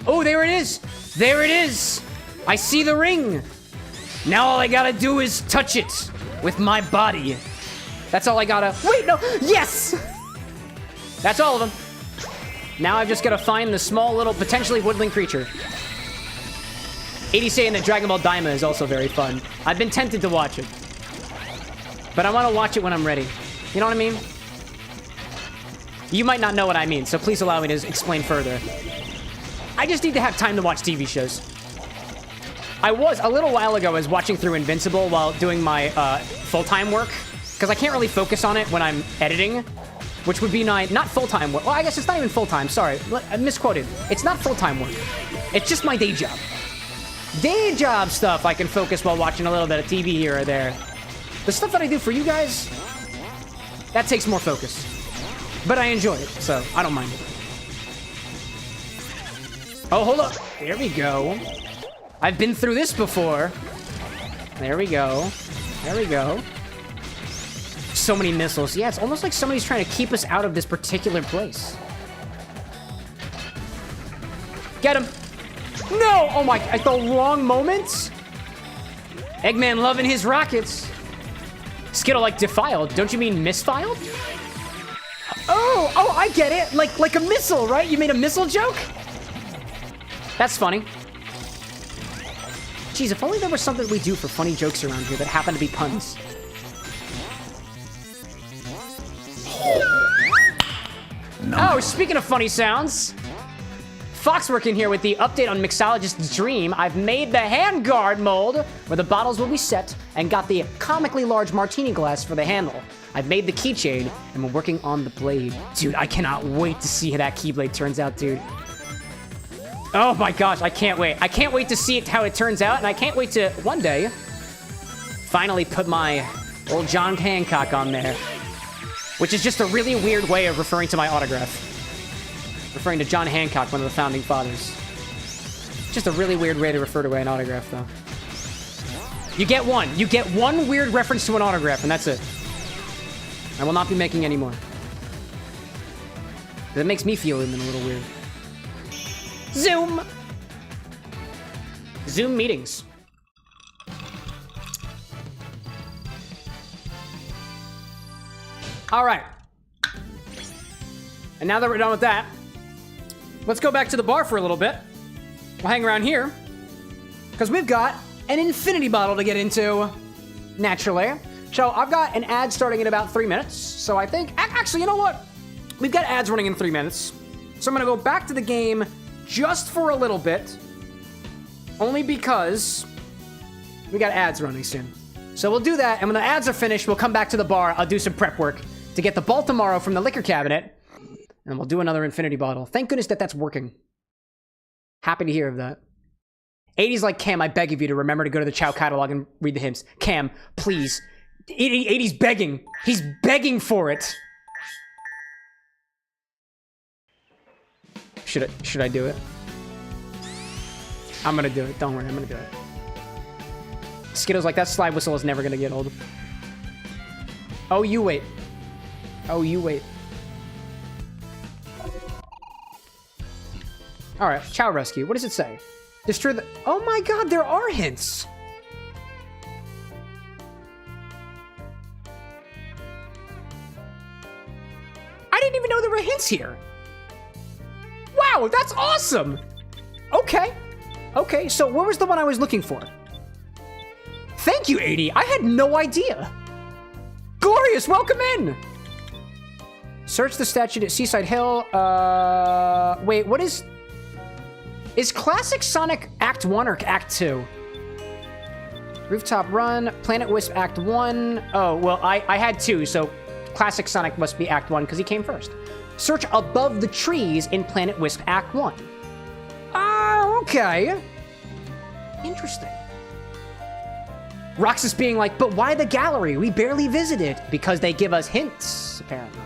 Oh, there it is. I see the ring. Now all I gotta do is touch it with my body. That's all I gotta... Wait, no. Yes. That's all of them. Now I've just gotta find the small little potentially woodland creature. 80 saying that Dragon Ball Daima is also very fun. I've been tempted to watch it. But I want to watch it when I'm ready. You know what I mean? You might not know what I mean, so please allow me to explain further. I just need to have time to watch TV shows. A little while ago, I was watching through Invincible while doing my full-time work. Because I can't really focus on it when I'm editing. Which would be not full-time work. Well, I guess it's not even full-time. Sorry, I misquoted. It's not full-time work. It's just my day job. Day job stuff I can focus while watching a little bit of TV here or there. The stuff that I do for you guys, that takes more focus. But I enjoy it, so I don't mind it. Oh, hold up. There we go. I've been through this before. There we go. So many missiles. Yeah, it's almost like somebody's trying to keep us out of this particular place. Get him. No! Oh my, at the wrong moment? Eggman loving his rockets. Skittle like defiled. Don't you mean misfiled? Oh, I get it. Like a missile, right? You made a missile joke? That's funny. Jeez, if only there was something we do for funny jokes around here that happen to be puns. No. Oh, speaking of funny sounds, Foxwork in here with the update on Mixologist's Dream. I've made the handguard mold where the bottles will be set and got the comically large martini glass for the handle. I've made the keychain and we're working on the blade. Dude, I cannot wait to see how that keyblade turns out, dude. Oh my gosh, I can't wait. I can't wait to see how it turns out, and I can't wait to, one day, finally put my old John Hancock on there. Which is just a really weird way of referring to my autograph. Referring to John Hancock, one of the founding fathers. Just a really weird way to refer to an autograph, though. You get one. You get one weird reference to an autograph, and that's it. I will not be making any more. That makes me feel even a little weird. Zoom! Zoom meetings. All right. And now that we're done with that, let's go back to the bar for a little bit. We'll hang around here, because we've got an infinity bottle to get into, naturally. So I've got an ad starting in about 3 minutes. So I think, actually, you know what? We've got ads running in 3 minutes. So I'm gonna go back to the game just for a little bit, only because we got ads running soon. So we'll do that, and when the ads are finished, we'll come back to the bar. I'll do some prep work to get the Baltimore from the liquor cabinet, and we'll do another infinity bottle. Thank goodness that that's working. Happy to hear of that. 80's like, Cam, I beg of you to remember to go to the Chao catalog and read the hymns. Cam, please. 80's begging. He's begging for it. Should I do it? I'm gonna do it. Don't worry, I'm gonna do it. Skittles like, that slide whistle is never gonna get old. Oh, you wait. Oh, you wait. Alright, Chow Rescue. What does it say? Destroy the... Oh my god, there are hints! I didn't even know there were hints here! Wow, that's awesome! Okay. Okay, so where was the one I was looking for? Thank you, 80. I had no idea. Glorious, welcome in! Search the statue at Seaside Hill. Wait, what is... Is Classic Sonic Act 1 or Act 2? Rooftop Run, Planet Wisp Act 1. Oh, well, I had 2, so Classic Sonic must be Act 1 because he came first. Search above the trees in Planet Wisp Act 1. Oh, okay. Interesting. Roxas being like, but why the gallery? We barely visited. Because they give us hints, apparently.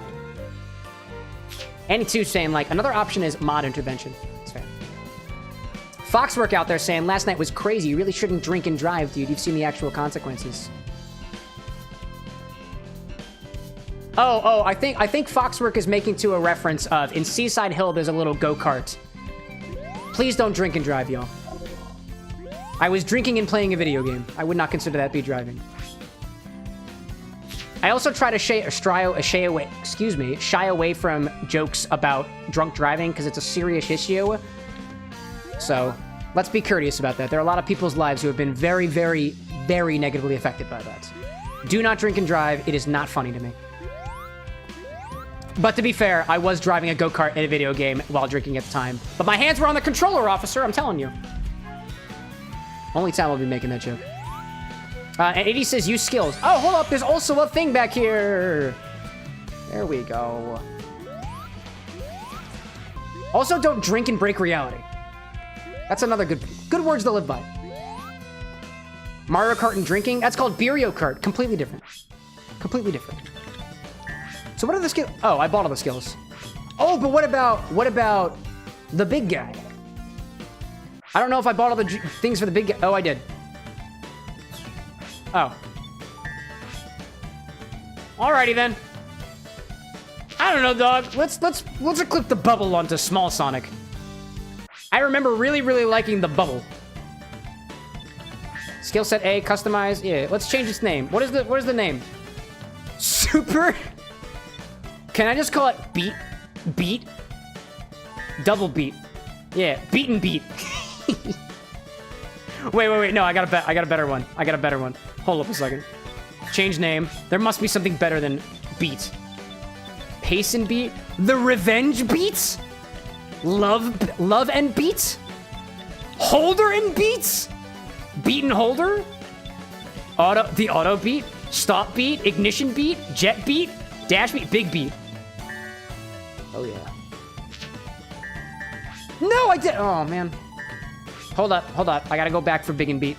Annie 2 saying, like, another option is mod intervention. That's fair. Foxwork out there saying, last night was crazy. You really shouldn't drink and drive, dude. You've seen the actual consequences. Oh, I think Foxwork is making to a reference of, in Seaside Hill, there's a little go-kart. Please don't drink and drive, y'all. I was drinking and playing a video game. I would not consider that be driving. I also try to shy away from jokes about drunk driving because it's a serious issue. So, let's be courteous about that. There are a lot of people's lives who have been very, very, very negatively affected by that. Do not drink and drive. It is not funny to me. But to be fair, I was driving a go-kart in a video game while drinking at the time. But my hands were on the controller, officer, I'm telling you. Only time I'll be making that joke. And 80 says, use skills. Oh, hold up, there's also a thing back here. There we go. Also, don't drink and break reality. That's another good words to live by. Mario Kart and drinking, that's called Beerio Kart. Completely different. Completely different. So what are the skills? Oh, I bought all the skills. Oh, but what about the big guy? I don't know if I bought all the things for the big guy. Oh, I did. Oh. Alrighty then. I don't know, dog. Let's equip the bubble onto Small Sonic. I remember really, really liking the bubble. Skill set A, customize. Yeah, let's change its name. What is the name? Super. Can I just call it beat? Beat? Double beat. Yeah, beat and beat. Wait. No, I got a better one. Hold up a second. Change name. There must be something better than beat. Pace and beat? The revenge beats? Love and beat? Holder and beats? Beat and holder? The auto beat? Stop beat? Ignition beat? Jet beat? Dash beat? Big beat. Oh yeah. No, I did. Oh man. Hold up. I gotta go back for big and beat.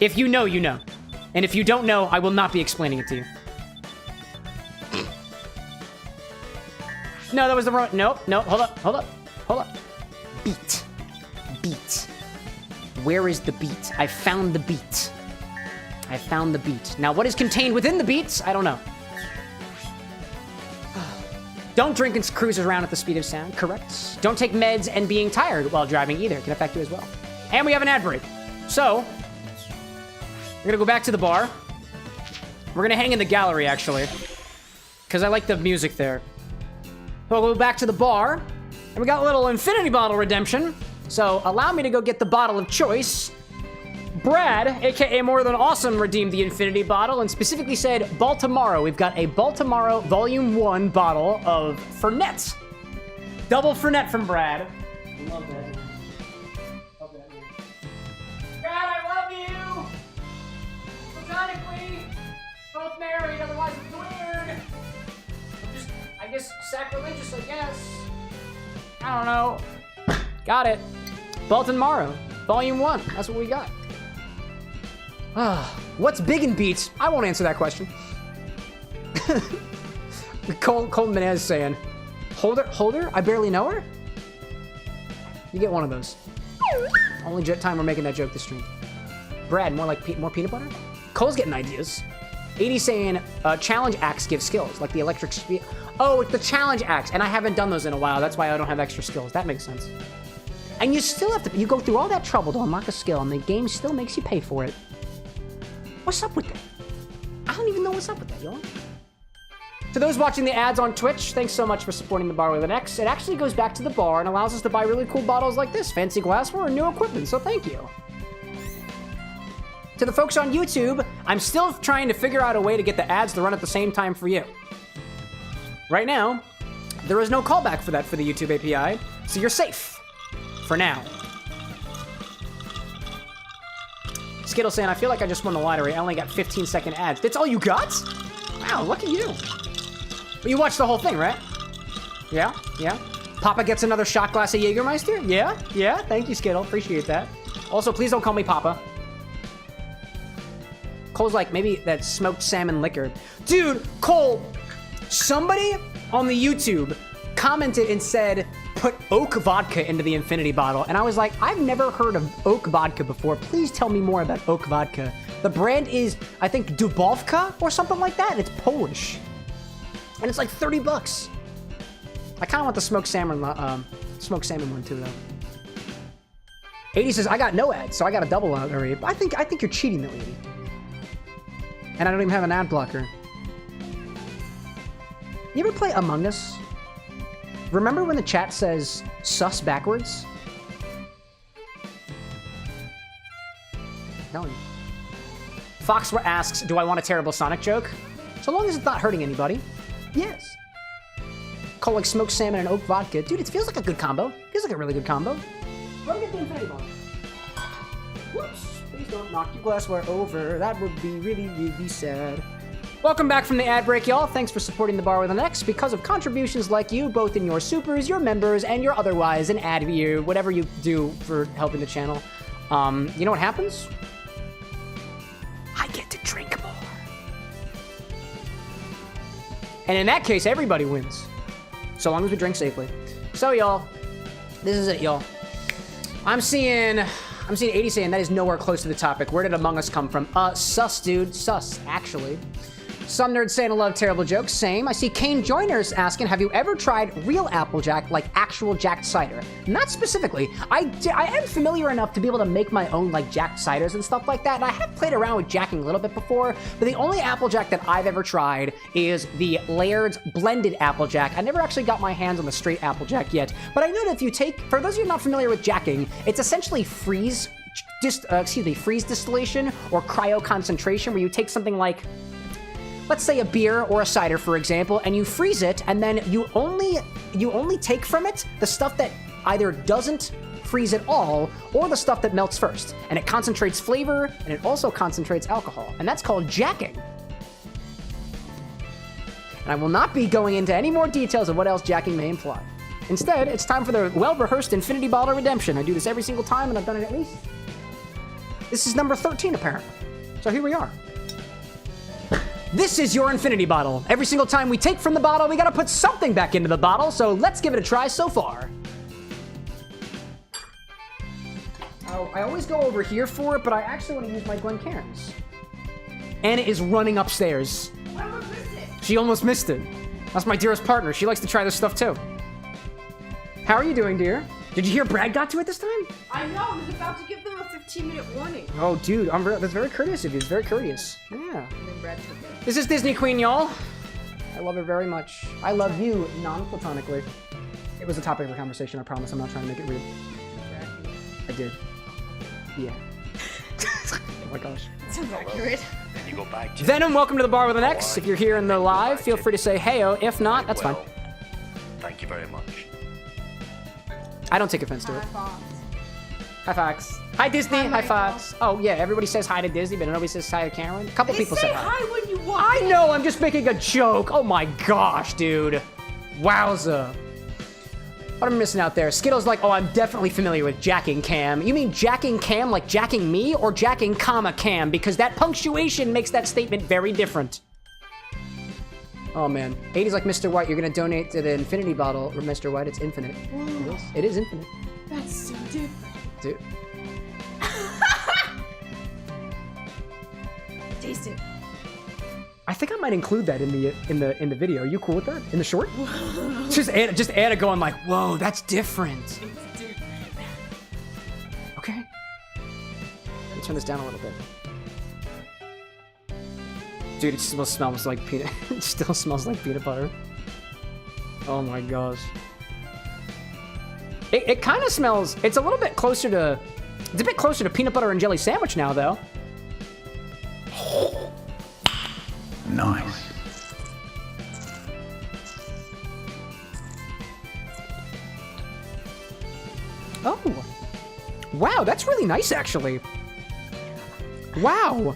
If you know, you know. And if you don't know, I will not be explaining it to you. No, that was the wrong... No, hold up. Beat. Where is the beat? I found the beat. Now, what is contained within the beats? I don't know. Don't drink and cruise around at the speed of sound. Correct. Don't take meds and being tired while driving either. Can affect you as well. And we have an ad break. So, we're gonna go back to the bar. We're gonna hang in the gallery, actually. Because I like the music there. We'll go back to the bar. And we got a little infinity bottle redemption. So, allow me to go get the bottle of choice. Brad, aka More Than Awesome, redeemed the infinity bottle and specifically said, Baltimore. We've got a Baltimore Volume 1 bottle of Fernet. Double Fernet from Brad. I love that. God, I love you! Platonically, both married, otherwise it's weird. I guess sacrilegious, I guess. I don't know. Got it. Baltimore, Volume 1. That's what we got. What's big in beats? I won't answer that question. Colton Menez saying, Holder? I barely know her? You get one of those. Only time we're making that joke this stream. Brad, more peanut butter? Cole's getting ideas. 80 saying, challenge axe gives skills, like the electric speed. Oh, it's the challenge axe, and I haven't done those in a while. That's why I don't have extra skills. That makes sense. And you still have to, you go through all that trouble to unlock a skill, and the game still makes you pay for it. What's up with that? I don't even know what's up with that, y'all. To those watching the ads on Twitch, thanks so much for supporting the bar with an X. It actually goes back to the bar and allows us to buy really cool bottles like this, fancy glassware, and new equipment, so thank you. To the folks on YouTube, I'm still trying to figure out a way to get the ads to run at the same time for you. Right now, there is no callback for that for the YouTube API, so you're safe. For now. Skittle saying, I feel like I just won the lottery. I only got 15-second ads. That's all you got? Wow, look at you. But you watched the whole thing, right? Yeah? Papa gets another shot glass of Jägermeister? Yeah? Thank you, Skittle. Appreciate that. Also, please don't call me Papa. Cole's like, maybe that smoked salmon liquor. Dude, Cole, somebody on the YouTube commented and said, put oak vodka into the infinity bottle. And I was like, I've never heard of oak vodka before. Please tell me more about oak vodka. The brand is, I think, Dubovka or something like that. And it's Polish. And it's like $30. I kind of want the smoked salmon one too, though. 80 says, I got no ads, so I got a double lottery. I think you're cheating though, 80. And I don't even have an ad blocker. You ever play Among Us? Remember when the chat says sus backwards? No. Fox asks, do I want a terrible Sonic joke? So long as it's not hurting anybody. Yes. Call like smoked salmon and oak vodka. Dude, it feels like a good combo. Feels like a really good combo. Let me get the infinity bottle. Whoops. Please don't knock your glassware over. That would be really, really sad. Welcome back from the ad break, y'all. Thanks for supporting the bar with an X. Because of contributions like you, both in your supers, your members, and your otherwise, an ad view, whatever you do for helping the channel. You know what happens? I get to drink more. And in that case, everybody wins. So long as we drink safely. So, y'all, this is it, y'all. I'm seeing 80 saying that is nowhere close to the topic. Where did Among Us come from? Sus, dude. Sus, actually. Some nerds saying I love terrible jokes. Same. I see Kane Joiners asking, have you ever tried real Applejack, like actual jacked cider? Not specifically. I am familiar enough to be able to make my own like jacked ciders and stuff like that. And I have played around with jacking a little bit before, but the only Applejack that I've ever tried is the Laird's blended Applejack. I never actually got my hands on the straight Applejack yet, but I know that if you take, for those of you not familiar with jacking, it's essentially freeze distillation or cryo concentration, where you take something like, let's say a beer or a cider, for example, and you freeze it, and then you only take from it the stuff that either doesn't freeze at all or the stuff that melts first. And it concentrates flavor, and it also concentrates alcohol. And that's called jacking. And I will not be going into any more details of what else jacking may imply. Instead, it's time for the well-rehearsed infinity bottle redemption. I do this every single time, and I've done it at least. This is number 13, apparently. So here we are. This is your infinity bottle. Every single time we take from the bottle, we gotta put something back into the bottle, so let's give it a try so far. Oh, I always go over here for it, but I actually want to use my Glencairns. Anna is running upstairs. I almost missed it. She almost missed it. That's my dearest partner. She likes to try this stuff too. How are you doing, dear? Did you hear Brad got to it this time? I know, I was about to give them a 15-minute warning. Oh, dude, that's very courteous of you. It's very courteous. Yeah. And then Brad took it. This is Disney Queen, y'all. I love her very much. I love you, non-platonically. It was a topic of a conversation, I promise. I'm not trying to make it weird. I did. Yeah. Oh my gosh. Sounds accurate. Then you go back to Venom, welcome to the bar with an X. If you're here in the live, feel free to say heyo. If not, that's fine. Well, thank you very much. I don't take offense to it. Hi, Fox. Hi, Fox. Hi, Disney. Hi, Michael. Fox. Oh, yeah, everybody says hi to Disney, but nobody says hi to Cameron. A couple They people say say hi. hi when you walk I in. know, I'm just making a joke. Oh my gosh, dude. Wowza. What am I missing out there? Skittle's like, oh, I'm definitely familiar with jacking Cam. You mean jacking Cam like jacking me or jacking comma Cam? Because that punctuation makes that statement very different. Oh man. 80's like, Mr. White, you're gonna donate to the infinity bottle. Or Mr. White, it's infinite. Ooh, It is infinite. that's so different. Dude. Taste it. I think I might include that in the video. Are you cool with that? In the short? just Anna going like, whoa, that's different. It's different. Okay. Let me turn this down a little bit. Dude, it still smells like peanut. It still smells like peanut butter. Oh my gosh. It kind of smells. It's a little bit closer to. It's a bit closer to peanut butter and jelly sandwich now, though. Nice. Oh. Wow, that's really nice, actually. Wow.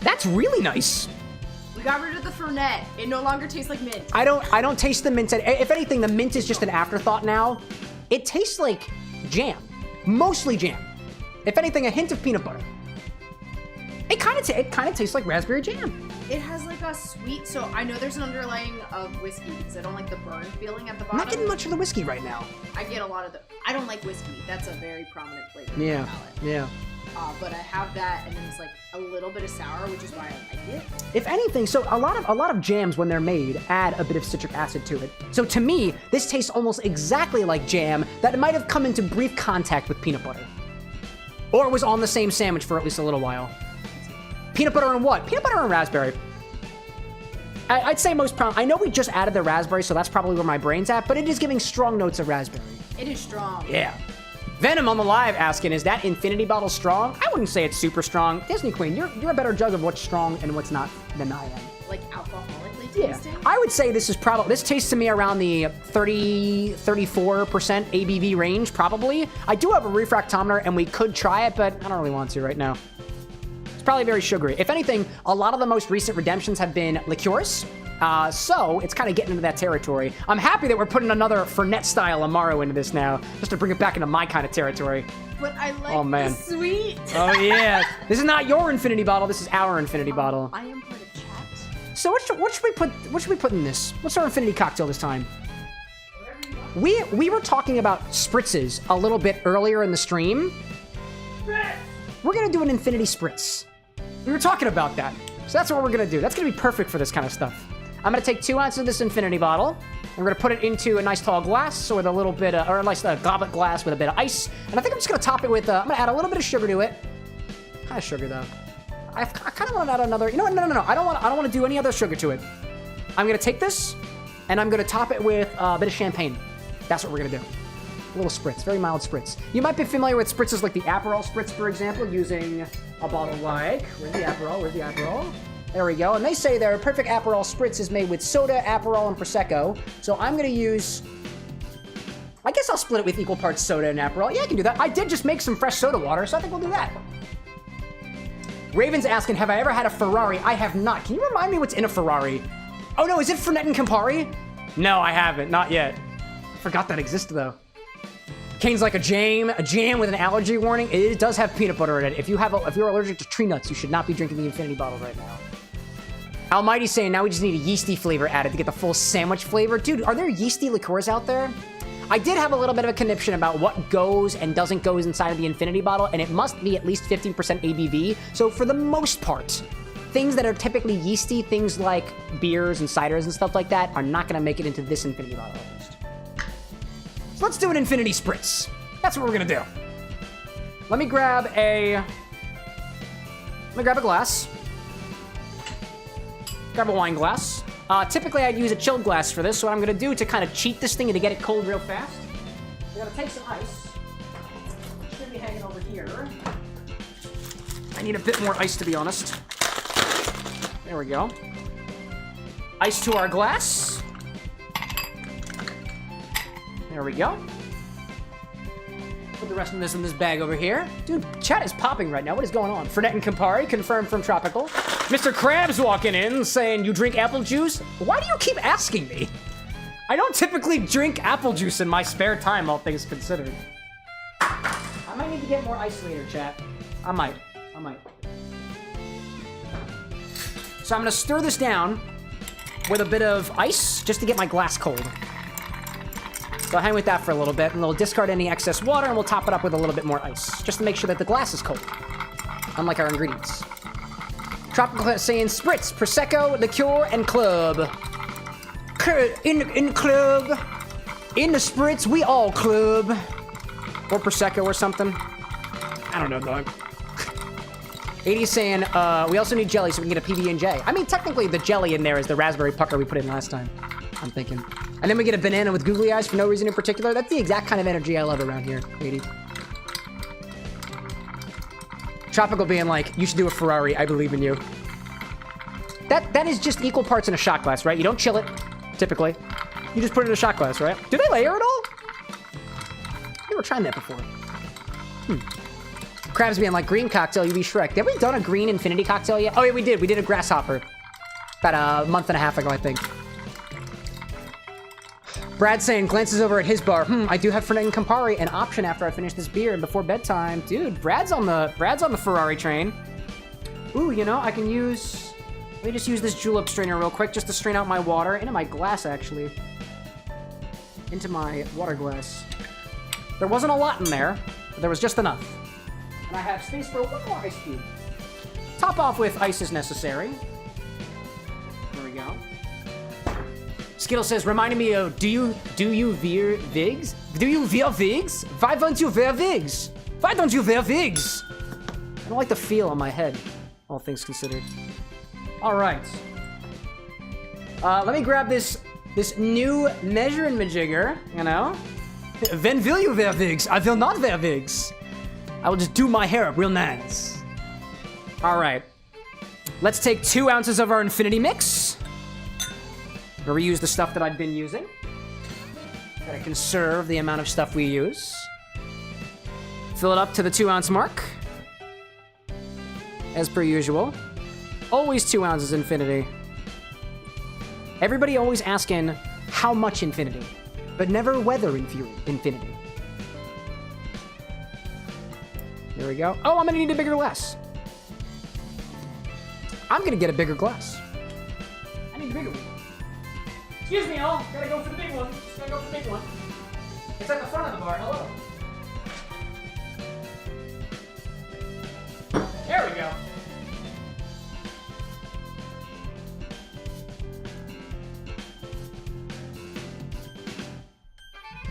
That's really nice. We got rid of the Fernet. It no longer tastes like mint. I don't taste the mint. If anything, the mint is just an afterthought now. It tastes like jam. Mostly jam. If anything, a hint of peanut butter. It kind of tastes like raspberry jam. It has like a sweet, so I know there's an underlying of whiskey because I don't like the burn feeling at the I'm bottom. not getting much of the whiskey right now. I get a lot of the, I don't like whiskey. That's a very prominent flavor in Yeah, my palate. yeah. But I have that, and then it's like a little bit of sour, which is why I like it. If anything, so a lot of jams when they're made add a bit of citric acid to it. So to me, this tastes almost exactly like jam that might have come into brief contact with peanut butter. Or was on the same sandwich for at least a little while. Peanut butter and what? Peanut butter and raspberry. I'd say most I know we just added the raspberry, so that's probably where my brain's at, but it is giving strong notes of raspberry. It is strong. Yeah. Venom on the live asking, is that infinity bottle strong? I wouldn't say it's super strong. Disney Queen, you're a better judge of what's strong and what's not than I am. Like alcoholically Yeah. tasting. I would say this tastes to me around the 34% ABV range, probably. I do have a refractometer and we could try it, but I don't really want to right now. It's probably very sugary. If anything, a lot of the most recent redemptions have been liqueurs. So it's kind of getting into that territory. I'm happy that we're putting another Fernet-style Amaro into this now, just to bring it back into my kind of territory. But I like Oh, man. the sweet. Oh, yeah. This is not your infinity bottle. This is our infinity bottle. I am part of chat. So what should we put in this? What's our infinity cocktail this time? We were talking about spritzes a little bit earlier in the stream. We're gonna do an infinity spritz. We were talking about that. So that's what we're gonna do. That's gonna be perfect for this kind of stuff. I'm gonna take 2 ounces of this infinity bottle. We're gonna put it into a nice tall glass with a little bit of, or a nice goblet glass with a bit of ice. And I think I'm just gonna top it with, I'm gonna add a little bit of sugar to it. What kind of sugar though? I kind of want to add another, you know what, no. I don't want to do any other sugar to it. I'm gonna take this and I'm gonna top it with a bit of champagne. That's what we're gonna do. A little spritz, very mild spritz. You might be familiar with spritzes like the Aperol spritz, for example, using a bottle like, where's the Aperol? There we go. And they say their perfect Aperol spritz is made with soda, Aperol, and Prosecco. So I'm going to use... I guess I'll split it with equal parts soda and Aperol. Yeah, I can do that. I did just make some fresh soda water, so I think we'll do that. Raven's asking, have I ever had a Ferrari? I have not. Can you remind me what's in a Ferrari? Oh no, is it Fernet and Campari? No, I haven't. Not yet. Forgot that existed, though. Kane's like a jam with an allergy warning. It does have peanut butter in it. If you're allergic to tree nuts, you should not be drinking the Infinity bottle right now. Almighty's saying now we just need a yeasty flavor added to get the full sandwich flavor. Dude, are there yeasty liqueurs out there? I did have a little bit of a conniption about what goes and doesn't goes inside of the Infinity bottle, and it must be at least 15% ABV. So for the most part, things that are typically yeasty, things like beers and ciders and stuff like that, are not going to make it into this Infinity bottle at least. So let's do an Infinity Spritz. That's what we're going to do. Let me grab a glass. Grab a wine glass. Typically, I'd use a chilled glass for this, so what I'm going to do to kind of cheat this thing and to get it cold real fast, I'm going to take some ice. It's going to be hanging over here. I need a bit more ice, to be honest. There we go. Ice to our glass. There we go. Put the rest of this in this bag over here. Dude, chat is popping right now. What is going on? Fernet and Campari, confirmed from Tropical. Mr. Krabs walking in saying, you drink apple juice? Why do you keep asking me? I don't typically drink apple juice in my spare time, all things considered. I might need to get more ice later, chat. I might. So I'm gonna stir this down with a bit of ice just to get my glass cold. So I'll hang with that for a little bit, and we'll discard any excess water, and we'll top it up with a little bit more ice, just to make sure that the glass is cold, unlike our ingredients. Tropical saying spritz, prosecco, liqueur, and club. In club, in the spritz, we all club, or prosecco or something. I don't know, dog. 80's saying we also need jelly so we can get a PB&J. I mean, technically, the jelly in there is the raspberry pucker we put in last time. I'm thinking. And then we get a banana with googly eyes for no reason in particular. That's the exact kind of energy I love around here, 80. Tropical being like, you should do a Ferrari, I believe in you. That is just equal parts in a shot glass, right? You don't chill it, typically. You just put it in a shot glass, right? Do they layer it all? I've never tried that before. Krabs being like, green cocktail, you be Shrek. Have we done a green Infinity cocktail yet? Oh yeah, we did. We did a grasshopper. About a month and a half ago, I think. Brad saying, glances over at his bar. I do have Fernet and Campari, an option after I finish this beer and before bedtime. Dude, Brad's on the Ferrari train. Ooh, you know, I can use... Let me just use this julep strainer real quick just to strain out my water. Into my glass, actually. Into my water glass. There wasn't a lot in there, but there was just enough. And I have space for one more ice cube. Top off with ice as necessary. There we go. Skittle says, reminding me of, do you veer Vigs? Do you veer Vigs? Why don't you veer Vigs? Why don't you veer Vigs? I don't like the feel on my head, all things considered. All right. Let me grab this new measuring majigger, you know? When will you wear wigs? I will not wear wigs. I will just do my hair up real nice. All right. Let's take 2 ounces of our Infinity mix. I'll reuse the stuff that I've been using. Gotta conserve the amount of stuff we use. Fill it up to the 2 ounce mark. As per usual. Always 2 ounces Infinity. Everybody always asking how much Infinity, but never whether Infinity. There we go. Oh, I'm gonna need a bigger glass. I'm gonna get a bigger glass. I need a bigger one. Excuse me, all. Gotta go for the big one. Just gotta go for the big one. It's at the front of the bar. Hello. There we go.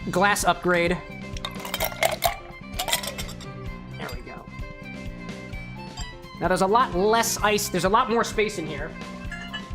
Glass upgrade. There we go. Now there's a lot less ice. There's a lot more space in here.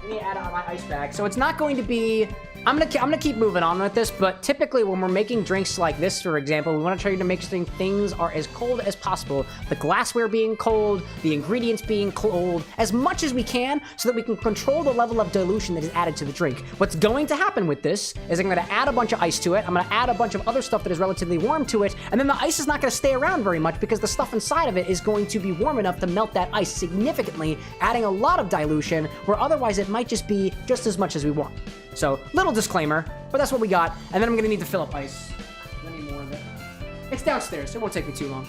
Let me add on my ice bag. So it's not going to be I'm gonna keep moving on with this, but typically when we're making drinks like this, for example, we want to try to make sure things are as cold as possible. The glassware being cold, the ingredients being cold, as much as we can, so that we can control the level of dilution that is added to the drink. What's going to happen with this is I'm gonna add a bunch of ice to it, I'm gonna add a bunch of other stuff that is relatively warm to it, and then the ice is not gonna stay around very much because the stuff inside of it is going to be warm enough to melt that ice significantly, adding a lot of dilution, where otherwise it might just be just as much as we want. So, little disclaimer, but that's what we got. And then I'm gonna need to fill up ice. I need more of it. It's downstairs, it won't take me too long.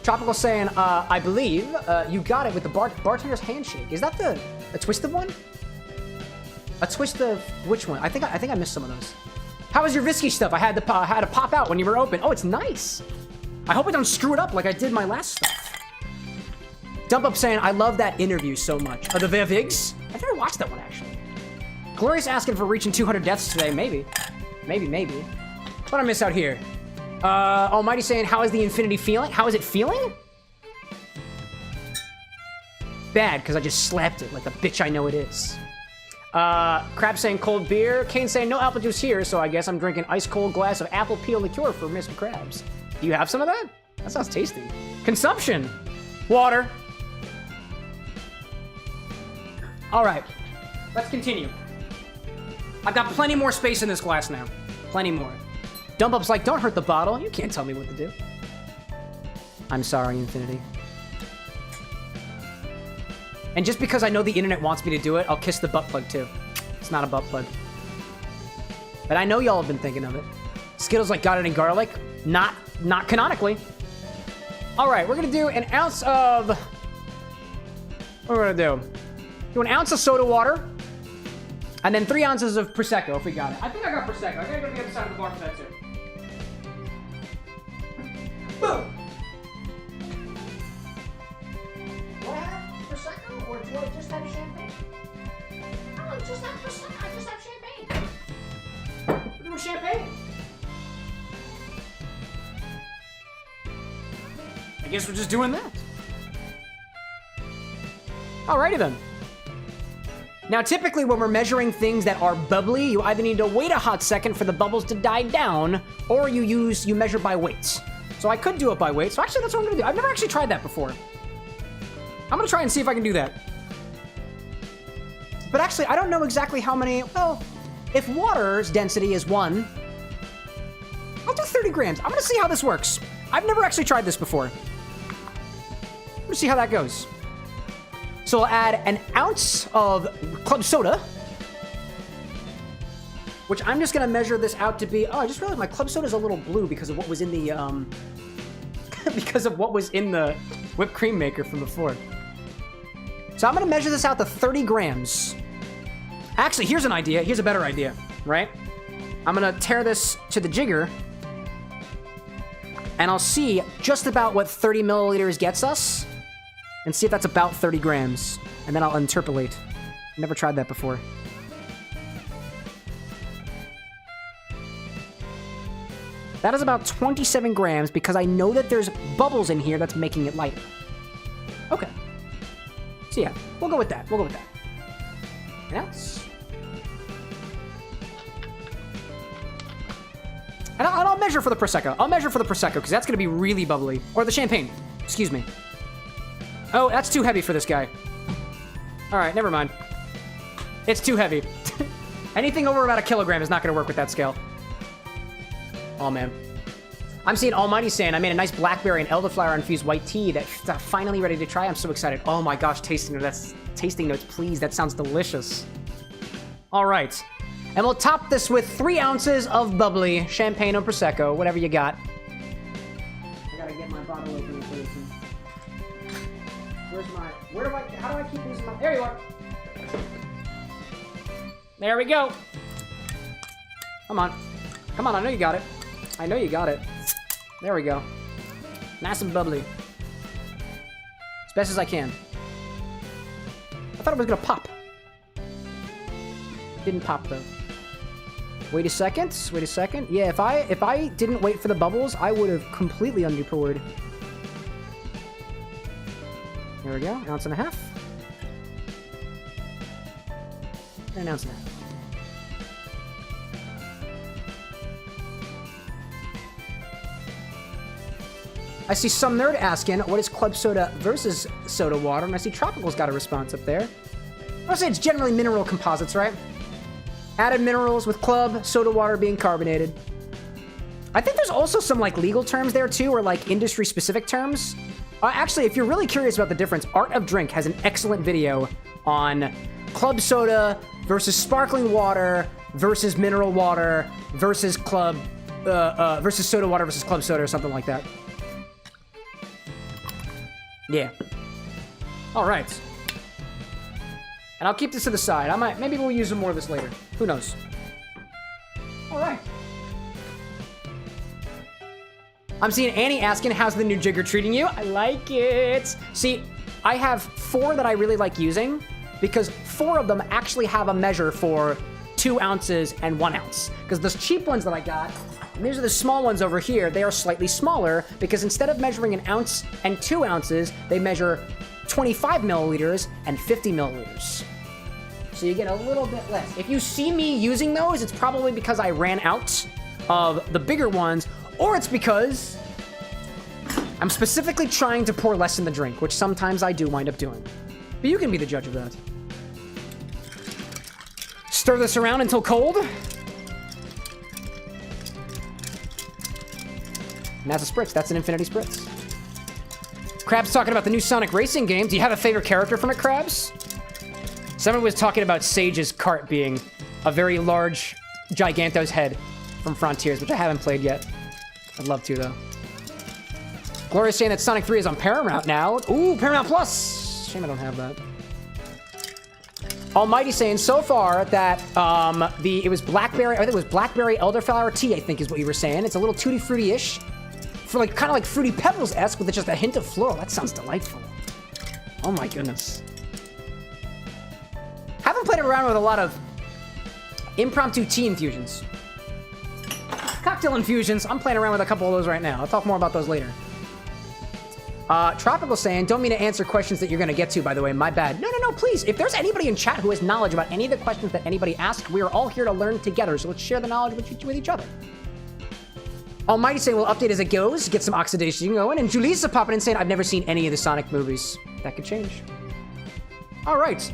Tropical saying, I believe you got it with the bartender's handshake. Is that a twisted one? A twist of which one? I think I missed some of those. How was your whiskey stuff? I had to pop out when you were open. Oh, it's nice. I hope I don't screw it up like I did my last stuff. Dump Up saying, I love that interview so much. The Vigs? I've never watched that one, actually. Glorious asking for reaching 200 deaths today. Maybe. Maybe. What did I miss out here? Almighty saying, how is the Infinity feeling? How is it feeling? Bad, because I just slapped it like the bitch I know it is. Crab saying cold beer. Kane saying no apple juice here, so I guess I'm drinking ice cold glass of apple peel liqueur for Mr. Krabs. Do you have some of that? That sounds tasty. Consumption. Water. All right, let's continue. I've got plenty more space in this glass now. Plenty more. Dump Up's like, don't hurt the bottle. You can't tell me what to do. I'm sorry, Infinity. And just because I know the internet wants me to do it, I'll kiss the butt plug too. It's not a butt plug. But I know y'all have been thinking of it. Skittles like got it in garlic. Not canonically. All right, we're gonna do an ounce of... What we're gonna do? Do an ounce of soda water, and then 3 ounces of Prosecco, if we got it. I think I got Prosecco. I gotta go to the other side of the bar for that, too. Boom! Do I have Prosecco, or do I just have champagne? I just have Prosecco. I just have champagne. We're doing champagne. I guess we're just doing that. Alrighty then. Now, typically when we're measuring things that are bubbly, you either need to wait a hot second for the bubbles to die down, or you measure by weights. So I could do it by weight. So actually, that's what I'm gonna do. I've never actually tried that before. I'm gonna try and see if I can do that. But actually, I don't know exactly how many, well, if water's density is 1, I'll do 30 grams. I'm gonna see how this works. I've never actually tried this before. I'm gonna see how that goes. So I'll add an ounce of club soda, which I'm just gonna measure this out to be. Oh, I just realized my club soda is a little blue because of what was in the because of what was in the whipped cream maker from before. So I'm gonna measure this out to 30 grams. Actually, here's an idea. Here's a better idea, right? I'm gonna tear this to the jigger, and I'll see just about what 30 milliliters gets us. And see if that's about 30 grams. And then I'll interpolate. Never tried that before. That is about 27 grams because I know that there's bubbles in here that's making it lighter. Okay. So yeah, we'll go with that. We'll go with that. An ounce. And I'll measure for the Prosecco. I'll measure for the Prosecco because that's going to be really bubbly. Or the champagne. Excuse me. Oh, that's too heavy for this guy. All right, never mind. It's too heavy. Anything over about 1 kilogram is not going to work with that scale. Oh, man. I'm seeing Almighty saying I made a nice blackberry and elderflower infused white tea that's finally ready to try. I'm so excited. Oh, my gosh, tasting notes, please. That sounds delicious. All right. And we'll top this with 3 ounces of bubbly champagne or Prosecco, whatever you got. I got to get my bottle open, please. How do I keep losing my... There you are. There we go. Come on. Come on, I know you got it. I know you got it. There we go. Nice and bubbly. As best as I can. I thought it was gonna pop. Didn't pop though. Wait a second. Wait a second. Yeah, if I didn't wait for the bubbles, I would have completely underpoured. There we go. 1.5 ounces. An ounce and a half. I see some nerd asking, what is club soda versus soda water? And I see Tropical's got a response up there. I'll say it's generally mineral composites, right? Added minerals with club, soda water being carbonated. I think there's also some like legal terms there too, or like industry specific terms. Actually, if you're really curious about the difference, Art of Drink has an excellent video on club soda versus sparkling water versus mineral water versus club, versus soda water versus club soda or something like that. Yeah. All right. And I'll keep this to the side. Maybe we'll use some more of this later. Who knows? All right. I'm seeing Annie asking, how's the new jigger treating you? I like it. See, I have 4 that I really like using because 4 of them actually have a measure for 2 ounces and 1 ounce. Because those cheap ones that I got, and these are the small ones over here, they are slightly smaller because instead of measuring an ounce and 2 ounces, they measure 25 milliliters and 50 milliliters. So you get a little bit less. If you see me using those, it's probably because I ran out of the bigger ones, or it's because I'm specifically trying to pour less in the drink, which sometimes I do wind up doing. But you can be the judge of that. Stir this around until cold. And that's a spritz. That's an infinity spritz. Krabs talking about the new Sonic Racing game. Do you have a favorite character from it, Krabs? Someone was talking about Sage's cart being a very large Giganto's head from Frontiers, which I haven't played yet. I'd love to, though. Gloria's saying that Sonic 3 is on Paramount now. Ooh, Paramount Plus! Shame I don't have that. Almighty saying so far that it was Blackberry, I think it was Blackberry Elderflower tea, I think is what you were saying. It's a little tutti fruity-ish. For like, kind of like Fruity Pebbles-esque with just a hint of floral. That sounds delightful. Oh my goodness. Haven't played around with a lot of impromptu tea infusions. Cocktail infusions. I'm playing around with a couple of those right now. I'll talk more about those later. Tropical saying, don't mean to answer questions that you're going to get to, by the way. My bad. No, please. If there's anybody in chat who has knowledge about any of the questions that anybody asked, we are all here to learn together. So let's share the knowledge with each other. Almighty saying, we'll update as it goes. Get some oxidation going. And Julissa popping in saying, I've never seen any of the Sonic movies. That could change. All right.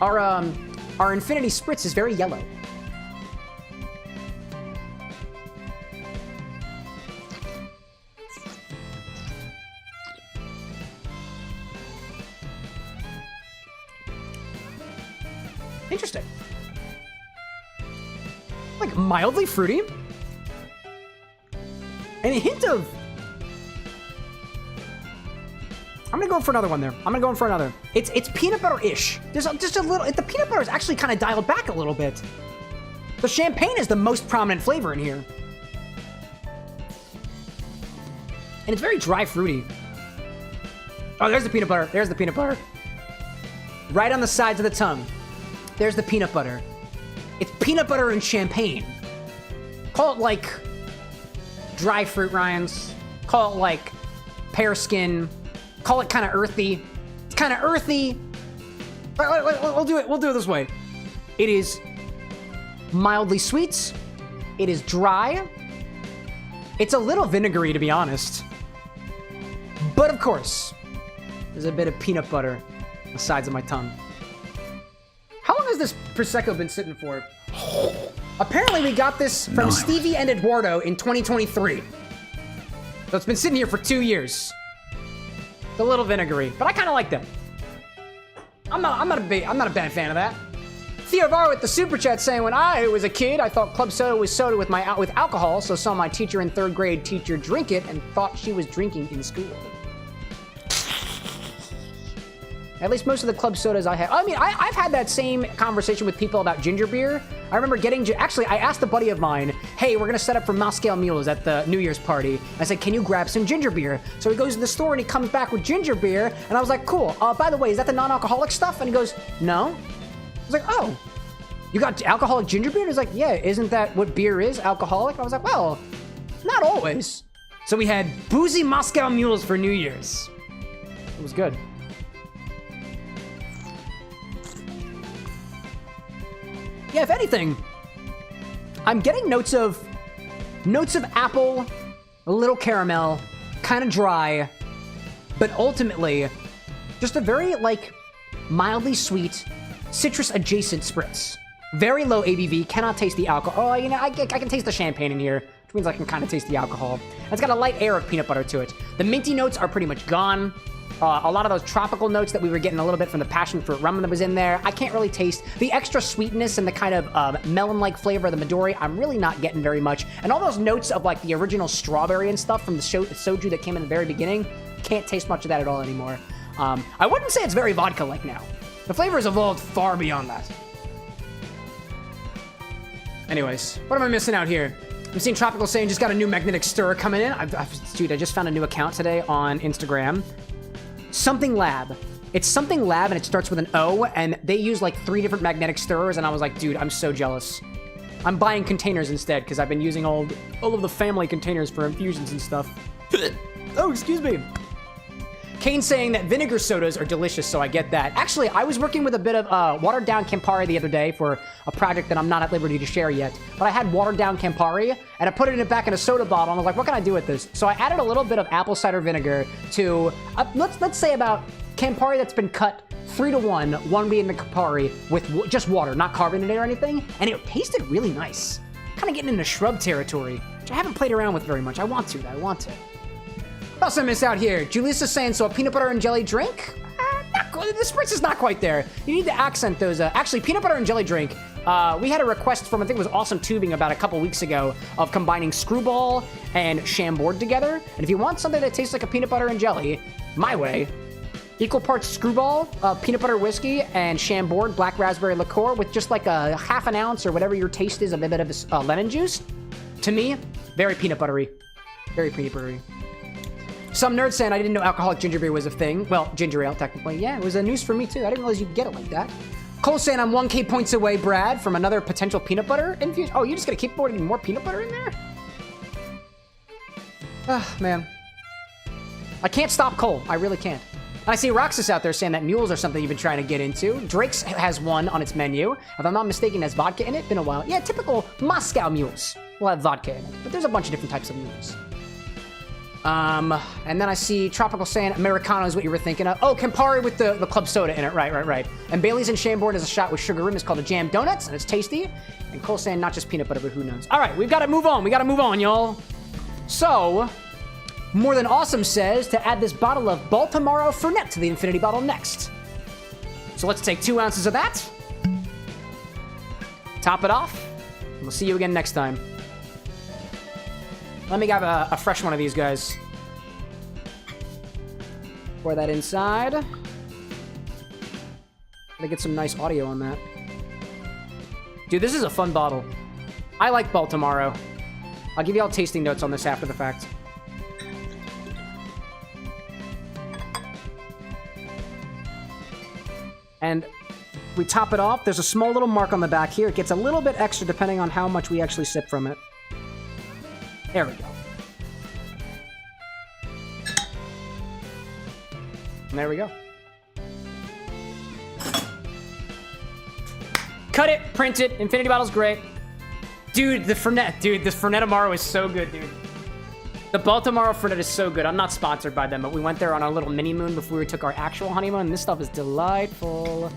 Our Infinity Spritz is very yellow. Interesting. Like mildly fruity. And a hint of... I'm gonna go for another one there. I'm gonna go in for another. It's peanut butter-ish. There's just a little... The peanut butter is actually kind of dialed back a little bit. The champagne is the most prominent flavor in here. And it's very dry fruity. Oh, there's the peanut butter. There's the peanut butter. Right on the sides of the tongue. There's the peanut butter. It's peanut butter and champagne. Call it like dry fruit rinds. Call it like pear skin. Call it kind of earthy. It's kind of earthy. We'll do it this way. It is mildly sweet. It is dry. It's a little vinegary, to be honest. But of course, there's a bit of peanut butter on the sides of my tongue. How long has this Prosecco been sitting for? Apparently we got this from Stevie and Eduardo in 2023. So it's been sitting here for 2 years. It's a little vinegary, but I kind of like that. I'm not a bad fan of that. Theo Var with the super chat saying, when I was a kid, I thought club soda was soda with alcohol, so saw my teacher in 3rd grade teacher drink it and thought she was drinking in school. At least most of the club sodas I have. I mean, I've had that same conversation with people about ginger beer. I remember actually, I asked a buddy of mine, hey, we're gonna set up for Moscow Mules at the New Year's party. I said, can you grab some ginger beer? So he goes to the store and he comes back with ginger beer. And I was like, cool. By the way, is that the non-alcoholic stuff? And he goes, no. I was like, oh, you got alcoholic ginger beer? And he's like, yeah, isn't that what beer is, alcoholic? I was like, well, not always. So we had boozy Moscow Mules for New Year's. It was good. Yeah, if anything, I'm getting notes of apple, a little caramel, kind of dry, but ultimately just a very, like, mildly sweet, citrus-adjacent spritz. Very low ABV, cannot taste the alcohol. Oh, you know, I can taste the champagne in here, which means I can kind of taste the alcohol. It's got a light air of peanut butter to it. The minty notes are pretty much gone. A lot of those tropical notes that we were getting a little bit from the passion fruit rum that was in there, I can't really taste. The extra sweetness and the kind of melon-like flavor of the Midori, I'm really not getting very much. And all those notes of, like, the original strawberry and stuff from the soju that came in the very beginning, can't taste much of that at all anymore. I wouldn't say it's very vodka-like now. The flavor has evolved far beyond that. Anyways, what am I missing out here? I'm seeing Tropical saying just got a new magnetic stir coming in. Dude, I just found a new account today on Instagram. Something Lab. It's Something Lab, and it starts with an O, and they use like 3 different magnetic stirrers, and I was like, dude, I'm so jealous. I'm buying containers instead, because I've been using all of the family containers for infusions and stuff. Oh, excuse me. Kane's saying that vinegar sodas are delicious, so I get that. Actually, I was working with a bit of watered down Campari the other day for a project that I'm not at liberty to share yet. But I had watered down Campari, and I put it back in a soda bottle, and I was like, what can I do with this? So I added a little bit of apple cider vinegar to, let's say about Campari that's been cut 3-to-1, 1 being the Campari, with just water, not carbonated or anything, and it tasted really nice. Kind of getting into shrub territory, which I haven't played around with very much. I want to. What else I missed out here? Julissa saying, so a peanut butter and jelly drink? The spritz is not quite there. You need to accent those. Actually, peanut butter and jelly drink. We had a request from, I think it was Awesome Tubing about a couple weeks ago of combining Screwball and Chambord together. And if you want something that tastes like a peanut butter and jelly, my way, equal parts Screwball, peanut butter whiskey, and Chambord black raspberry liqueur with just like a half an ounce or whatever your taste is of a bit of lemon juice. To me, very peanut buttery. Very peanut buttery. Some nerd saying I didn't know alcoholic ginger beer was a thing. Well, ginger ale, technically. Yeah, it was a news for me, too. I didn't realize you could get it like that. Cole saying I'm 1K points away, Brad, from another potential peanut butter infusion. Oh, you're just going to keep putting more peanut butter in there? Ah, man. I can't stop Cole. I really can't. And I see Roxas out there saying that mules are something you've been trying to get into. Drake's has one on its menu. If I'm not mistaken, it has vodka in it. Been a while. Yeah, typical Moscow mules will have vodka in it. But there's a bunch of different types of mules. And then I see Tropical saying Americano is what you were thinking of. Oh, Campari with the club soda in it. Right. And Bailey's and Chambord is a shot with sugar rim. It's called a jam donuts, and it's tasty. And Cole saying not just peanut butter, but who knows. All right, we've got to move on. Y'all. So, More Than Awesome says to add this bottle of Baltimore Fernet to the infinity bottle next. So let's take 2 ounces of that. Top it off. And we'll see you again next time. Let me grab a fresh one of these guys. Pour that inside. Gotta get some nice audio on that. Dude, this is a fun bottle. I like Baltimore. I'll give you all tasting notes on this after the fact. And we top it off. There's a small little mark on the back here. It gets a little bit extra depending on how much we actually sip from it. There we go. And there we go. Cut it, print it. Infinity bottle's great. Dude, the Fernet. Dude, this Fernet Amaro is so good, dude. The Baltimore Fernet is so good. I'm not sponsored by them, but we went there on our little mini moon before we took our actual honeymoon, and this stuff is delightful.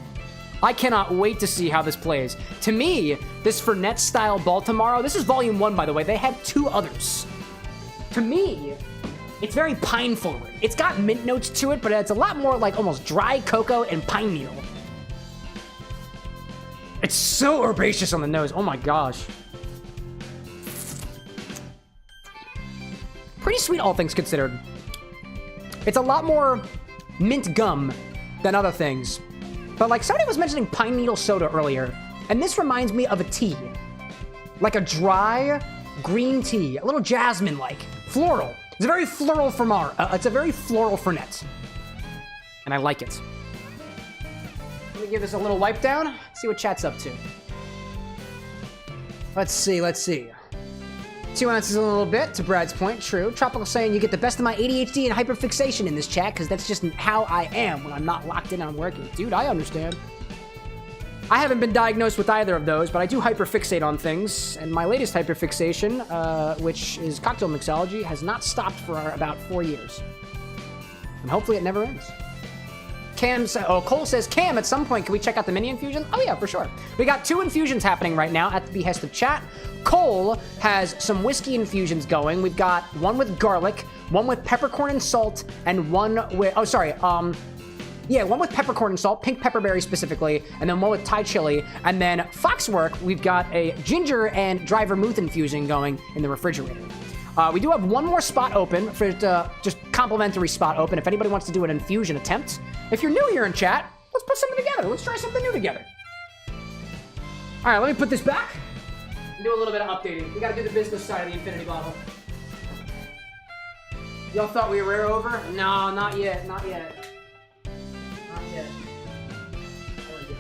I cannot wait to see how this plays. To me, this Fernet-style Baltimore, this is volume 1, by the way. They had 2 others. To me, it's very pine forward. It's got mint notes to it, but it's a lot more like almost dry cocoa and pine needle. It's so herbaceous on the nose. Oh my gosh. Pretty sweet, all things considered. It's a lot more mint gum than other things. But like somebody was mentioning pine needle soda earlier, and this reminds me of a tea. Like a dry green tea, a little jasmine-like, floral. It's a very floral it's a very floral Fernet. And I like it. Let me give this a little wipe down, see what chat's up to. Let's see. 2 ounces a little bit, to Brad's point, true. Tropical saying you get the best of my ADHD and hyperfixation in this chat, because that's just how I am when I'm not locked in on working. Dude, I understand. I haven't been diagnosed with either of those, but I do hyperfixate on things, and my latest hyperfixation, which is cocktail mixology, has not stopped for about 4 years. And hopefully it never ends. Cole says, Cam, at some point, can we check out the mini infusion? Oh yeah, for sure. We got 2 infusions happening right now at the behest of chat. Cole has some whiskey infusions going. We've got one with garlic, one with peppercorn and salt, and one with, one with peppercorn and salt, pink pepperberry specifically, and then one with Thai chili. And then Foxwork, we've got a ginger and dry vermouth infusion going in the refrigerator. We do have one more spot open, for just complimentary spot open, if anybody wants to do an infusion attempt. If you're new here in chat, let's put something together. Let's try something new together. All right, let me put this back and do a little bit of updating. We gotta do the business side of the infinity bottle. Y'all thought we were over? No, not yet, not yet. Not yet. There we go.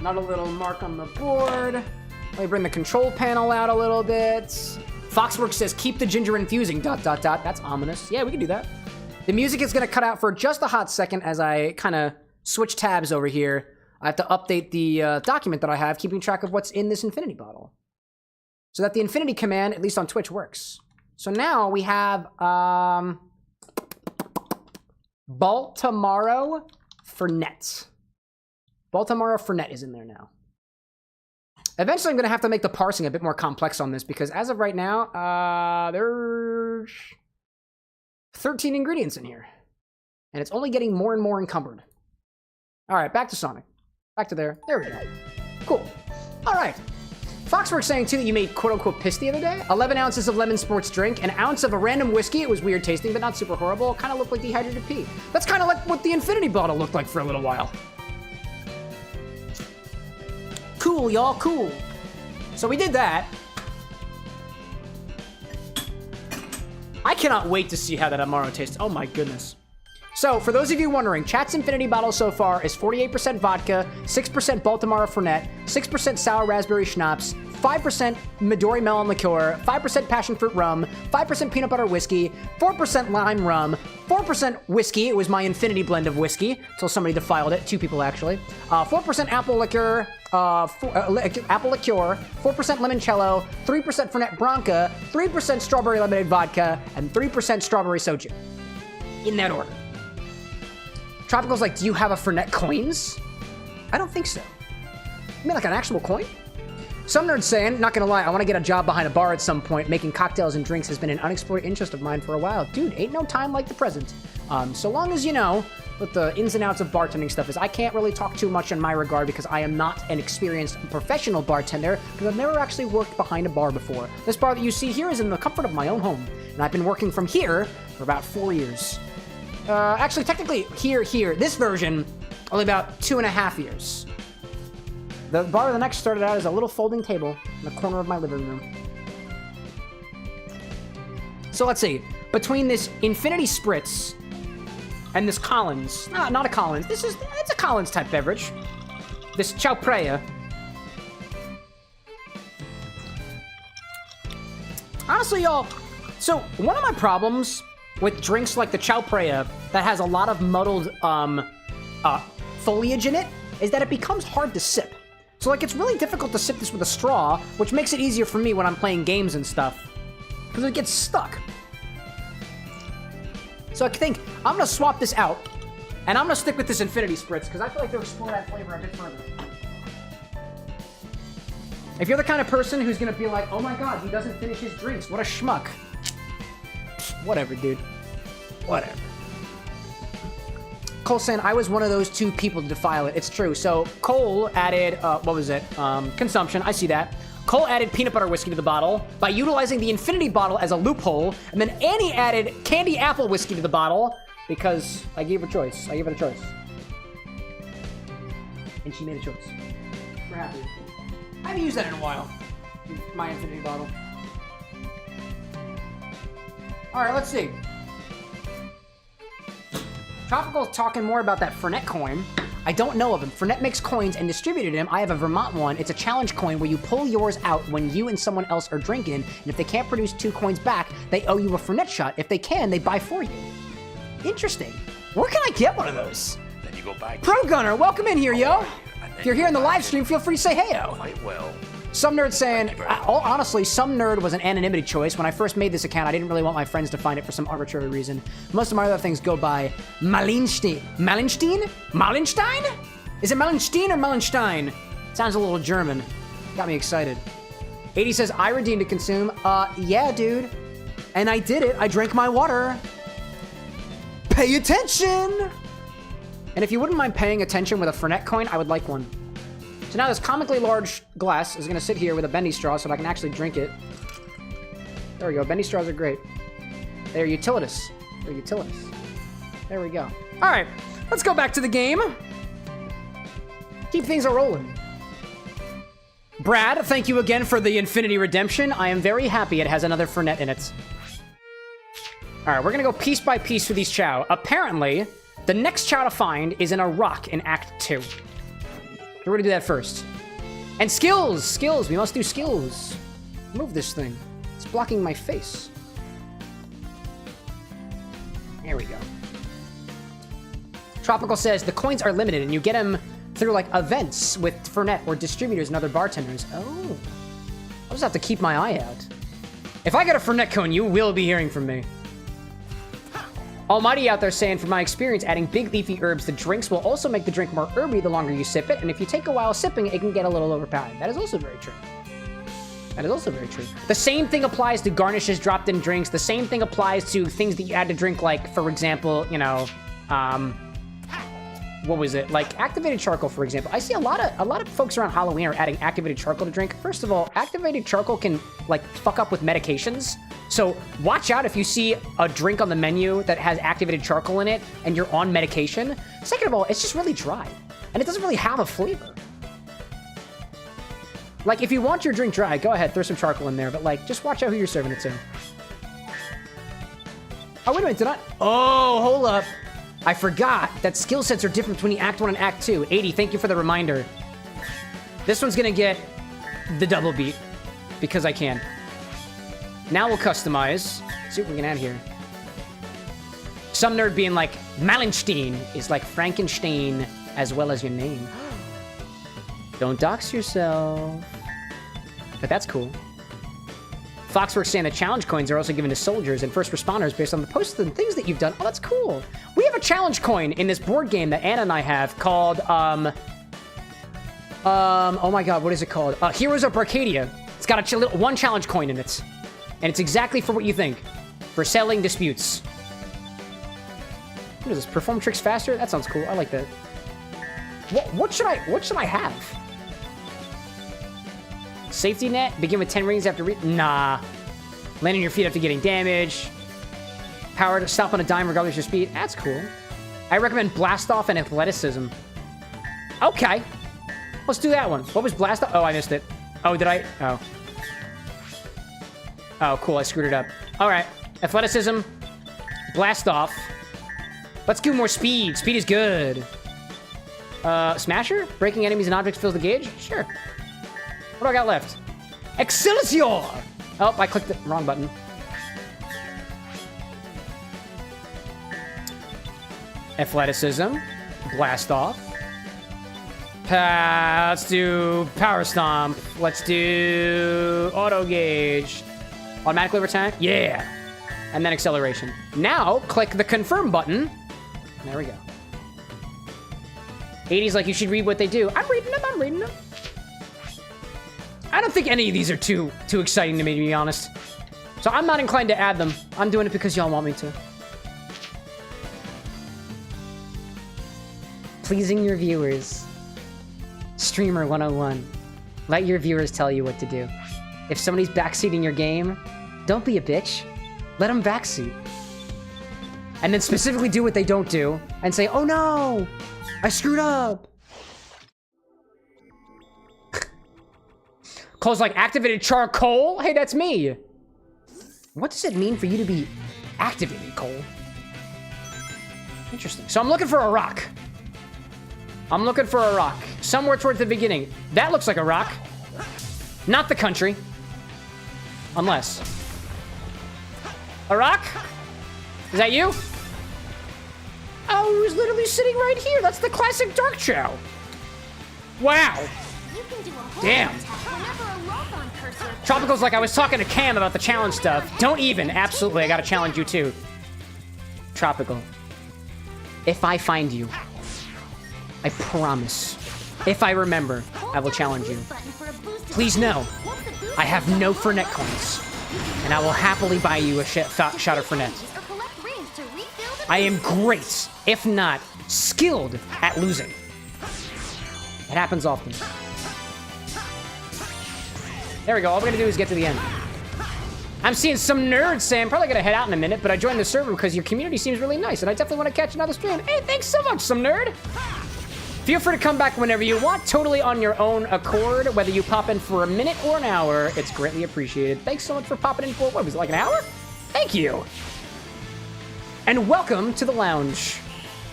Not a little mark on the board. Let me bring the control panel out a little bit. Foxworks says, keep the ginger infusing, ... That's ominous. Yeah, we can do that. The music is going to cut out for just a hot second as I kind of switch tabs over here. I have to update the document that I have, keeping track of what's in this infinity bottle. So that the infinity command, at least on Twitch, works. So now we have Baltimore Fernet. Baltimore Fernet is in there now. Eventually, I'm going to have to make the parsing a bit more complex on this because as of right now, there's 13 ingredients in here. And it's only getting more and more encumbered. All right, back to Sonic. Back to there. There we go. Cool. All right. Foxworks saying, too, that you made quote-unquote piss the other day. 11 ounces of lemon sports drink, an ounce of a random whiskey. It was weird tasting, but not super horrible. Kind of looked like dehydrated pee. That's kind of like what the infinity bottle looked like for a little while. Cool, y'all, cool. So we did that. I cannot wait to see how that Amaro tastes. Oh my goodness. So for those of you wondering, chat's infinity bottle so far is 48% vodka, 6% Baltimore Fernet, 6% sour raspberry schnapps, 5% Midori melon liqueur, 5% passion fruit rum, 5% peanut butter whiskey, 4% lime rum, 4% whiskey. It was my infinity blend of whiskey until somebody defiled it. 2 people actually. 4% apple liqueur, apple liqueur, 4% limoncello, 3% Fernet Branca, 3% strawberry lemonade vodka, and 3% strawberry soju. In that order. Tropical's like, do you have a Fernet coins? I don't think so. You mean like an actual coin? Some nerds saying, not gonna lie, I want to get a job behind a bar at some point. Making cocktails and drinks has been an unexplored interest of mine for a while. Dude, ain't no time like the present. So long as you know what the ins and outs of bartending stuff is. I can't really talk too much in my regard because I am not an experienced professional bartender because I've never actually worked behind a bar before. This bar that you see here is in the comfort of my own home. And I've been working from here for about 4 years. Actually, technically, here, this version, only about 2.5 years. The bar of the next started out as a little folding table in the corner of my living room. So let's see. Between this Infinity Spritz and this Collins, not a Collins, it's a Collins type beverage. This Chao Phraya. Honestly, y'all, so one of my problems with drinks like the Chao Phraya that has a lot of muddled foliage in it is that it becomes hard to sip. So like it's really difficult to sip this with a straw, which makes it easier for me when I'm playing games and stuff because it gets stuck. So I think I'm gonna swap this out and I'm gonna stick with this Infinity Spritz because I feel like they'll explore that flavor a bit further. If you're the kind of person who's gonna be like, oh my god, he doesn't finish his drinks, what a schmuck. Whatever, dude. Whatever. Cole saying, I was one of those 2 people to defile it. It's true. So Cole added, what was it? Consumption. I see that. Cole added peanut butter whiskey to the bottle by utilizing the infinity bottle as a loophole. And then Annie added candy apple whiskey to the bottle because I gave her a choice. I gave her a choice. And she made a choice. We're happy. I haven't used that in a while. My infinity bottle. All right, let's see. Tropical's talking more about that Fernet coin. I don't know of him. Fernet makes coins and distributed them. I have a Vermont one. It's a challenge coin where you pull yours out when you and someone else are drinking. And if they can't produce 2 coins back, they owe you a Fernet shot. If they can, they buy for you. Interesting. Where can I get one of those? Then you go back. Pro Gunner, welcome in here, yo. And If you're here in the live stream, feel free to say heyo. Quite well. Some nerd saying, honestly, some nerd was an anonymity choice. When I first made this account, I didn't really want my friends to find it for some arbitrary reason. Most of my other things go by Malinstein. Malinstein? Malinstein? Is it Malinstein or Malinstein? Sounds a little German. Got me excited. 80 says, I redeemed to consume. Yeah, dude. And I did it. I drank my water. Pay attention! And if you wouldn't mind paying attention with a Fernet coin, I would like one. So now this comically large glass is going to sit here with a bendy straw so that I can actually drink it. There we go. Bendy straws are great. They're utilitous. They're utilitous. There we go. All right. Let's go back to the game. Keep things a-rolling. Brad, thank you again for the Infinity Redemption. I am very happy it has another Fernet in it. All right. We're going to go piece by piece through these Chao. Apparently, the next Chao to find is in a rock in Act 2. We're gonna do that first. And skills! Skills! We must do skills. Move this thing. It's blocking my face. There we go. Tropical says, the coins are limited and you get them through, like, events with Fernet or distributors and other bartenders. Oh. I'll just have to keep my eye out. If I get a Fernet coin, you will be hearing from me. Almighty out there saying, from my experience, adding big leafy herbs to drinks will also make the drink more herby the longer you sip it, and if you take a while sipping, it can get a little overpowering. That is also very true. That is also very true. The same thing applies to garnishes dropped in drinks. The same thing applies to things that you add to drink, like, for example, you know, what was it? Like activated charcoal, for example. I see a lot of folks around Halloween are adding activated charcoal to drink. First of all, activated charcoal can, like, fuck up with medications. So watch out if you see a drink on the menu that has activated charcoal in it and you're on medication. Second of all, it's just really dry and it doesn't really have a flavor. Like, if you want your drink dry, go ahead, throw some charcoal in there, but, like, just watch out who you're serving it to. Oh, wait a minute, did I? Oh, hold up. I forgot that skill sets are different between Act 1 and Act 2. 80, thank you for the reminder. This one's gonna get the double beat because I can. Now we'll customize. See what we can add here. Some nerd being like, Malinstein is like Frankenstein as well as your name. Don't dox yourself. But that's cool. Foxworks saying that challenge coins are also given to soldiers and first responders based on the posts and things that you've done. Oh, that's cool. We have a challenge coin in this board game that Anna and I have called, oh my god, what is it called? Heroes of Arcadia. It's got one challenge coin in it. And it's exactly for what you think. For settling disputes. What is this? Perform tricks faster? That sounds cool. I like that. What should I have? Safety net? Begin with 10 rings after Nah. Land on your feet after getting damage. Power to stop on a dime regardless of your speed. That's cool. I recommend Blast Off and Athleticism. Okay. Let's do that one. What was Blast Off? Oh, I missed it. Oh, did I? Oh. Oh, cool. I screwed it up. All right. Athleticism. Blast Off. Let's do more speed. Speed is good. Smasher? Breaking enemies and objects fills the gauge? Sure. What do I got left? Excelsior! Oh, I clicked the wrong button. Athleticism. Blast Off. Let's do Power Stomp. Let's do Auto Gauge. Automatically return? Yeah. And then Acceleration. Now, click the Confirm button. There we go. 80's like, you should read what they do. I'm reading them. I don't think any of these are too exciting to me, to be honest. So I'm not inclined to add them. I'm doing it because y'all want me to. Pleasing your viewers. Streamer 101. Let your viewers tell you what to do. If somebody's backseating your game, don't be a bitch. Let them backseat. And then specifically do what they don't do and say, oh no, I screwed up. Cole's like, activated charcoal? Hey, that's me. What does it mean for you to be activated, Cole? Interesting. So I'm looking for a rock. Somewhere towards the beginning. That looks like a rock. Not the country. Unless. A rock? Is that you? Oh, he was literally sitting right here. That's the classic Dark Chao. Wow. You can do a whole Damn. attack whenever a lock-on cursor. Tropical's like, I was talking to Cam about the challenge stuff. Don't even. Absolutely, I gotta challenge you too. Tropical. If I find you, I promise, if I remember, I will challenge you. Please know, I have no Fernet coins, and I will happily buy you a shot of Fernet. I am great, if not skilled, at losing. It happens often. There we go. All we're gonna do is get to the end. I'm seeing some nerds say I'm probably gonna head out in a minute, but I joined the server because your community seems really nice, and I definitely want to catch another stream. Hey, thanks so much, some nerd. Feel free to come back whenever you want, totally on your own accord, whether you pop in for a minute or an hour. It's greatly appreciated. Thanks so much for popping in for, what was it, like an hour? Thank you. And welcome to the lounge.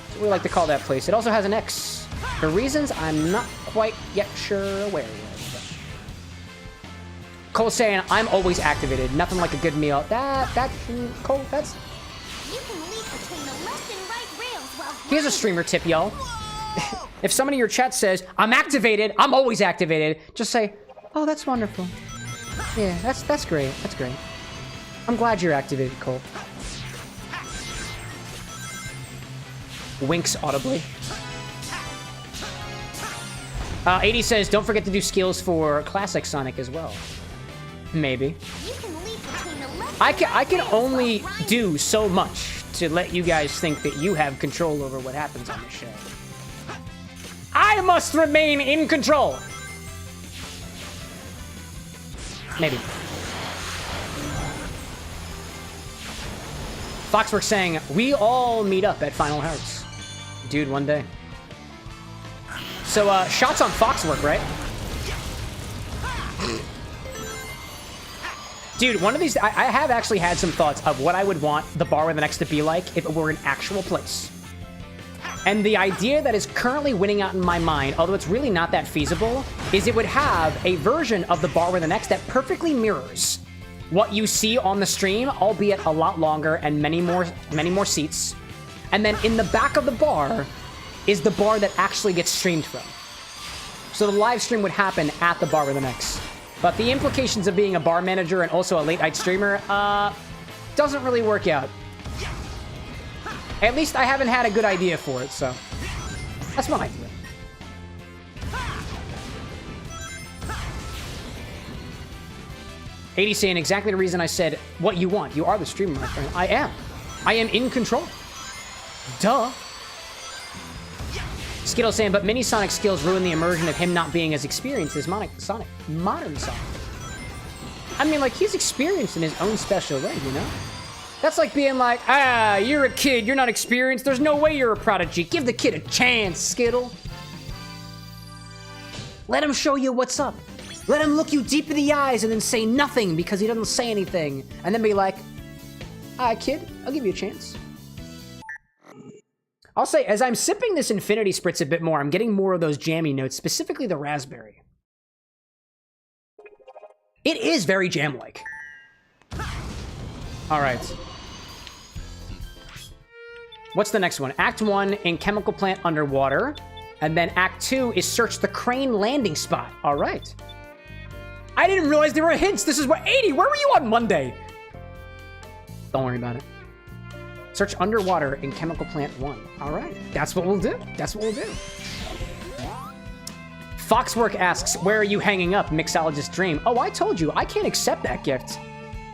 That's what we like to call that place. It also has an X. For reasons I'm not quite yet sure where it is. Cole saying, I'm always activated. Nothing like a good meal. Cole, that's... You can leap between the left and right rails while... Here's a streamer tip, y'all. If somebody in your chat says, I'm activated, I'm always activated, just say, oh, that's wonderful. Yeah, that's great. That's great. I'm glad you're activated, Cole. Winks audibly. 80 says, don't forget to do skills for Classic Sonic as well. Maybe. You can leap between the left I can only do so much to let you guys think that you have control over what happens on the show. I must remain in control. Maybe. Foxworks saying, we all meet up at Final Hearts. Dude, one day. So, shots on Foxwork, right? Dude, one of these... I have actually had some thoughts of what I would want the Bar with an X to be like if it were an actual place. And the idea that is currently winning out in my mind, although it's really not that feasible, is it would have a version of the Bar with an X that perfectly mirrors what you see on the stream, albeit a lot longer and many more seats. And then in the back of the bar is the bar that actually gets streamed from. So the live stream would happen at the Bar with an X. But the implications of being a bar manager and also a late night streamer, doesn't really work out. At least I haven't had a good idea for it, so that's one idea. '80 saying exactly the reason I said what you want. You are the streamer, my friend. I am. I am in control. Duh. Skittle saying, but mini Sonic skills ruin the immersion of him not being as experienced as modern Sonic. I mean, like, he's experienced in his own special way, you know? That's like being like, you're a kid, you're not experienced, there's no way you're a prodigy. Give the kid a chance, Skittle. Let him show you what's up. Let him look you deep in the eyes and then say nothing because he doesn't say anything. And then be like, all right, kid, I'll give you a chance. I'll say, as I'm sipping this Infinity Spritz a bit more, I'm getting more of those jammy notes, specifically the raspberry. It is very jam-like. All right. What's the next one? Act 1 in Chemical Plant Underwater. And then Act 2 is Search the Crane Landing Spot. All right. I didn't realize there were hints. This is what, 80, where were you on Monday? Don't worry about it. Search underwater in Chemical Plant 1. All right. That's what we'll do. That's what we'll do. Foxwork asks, where are you hanging up, Mixologist Dream? Oh, I told you, I can't accept that gift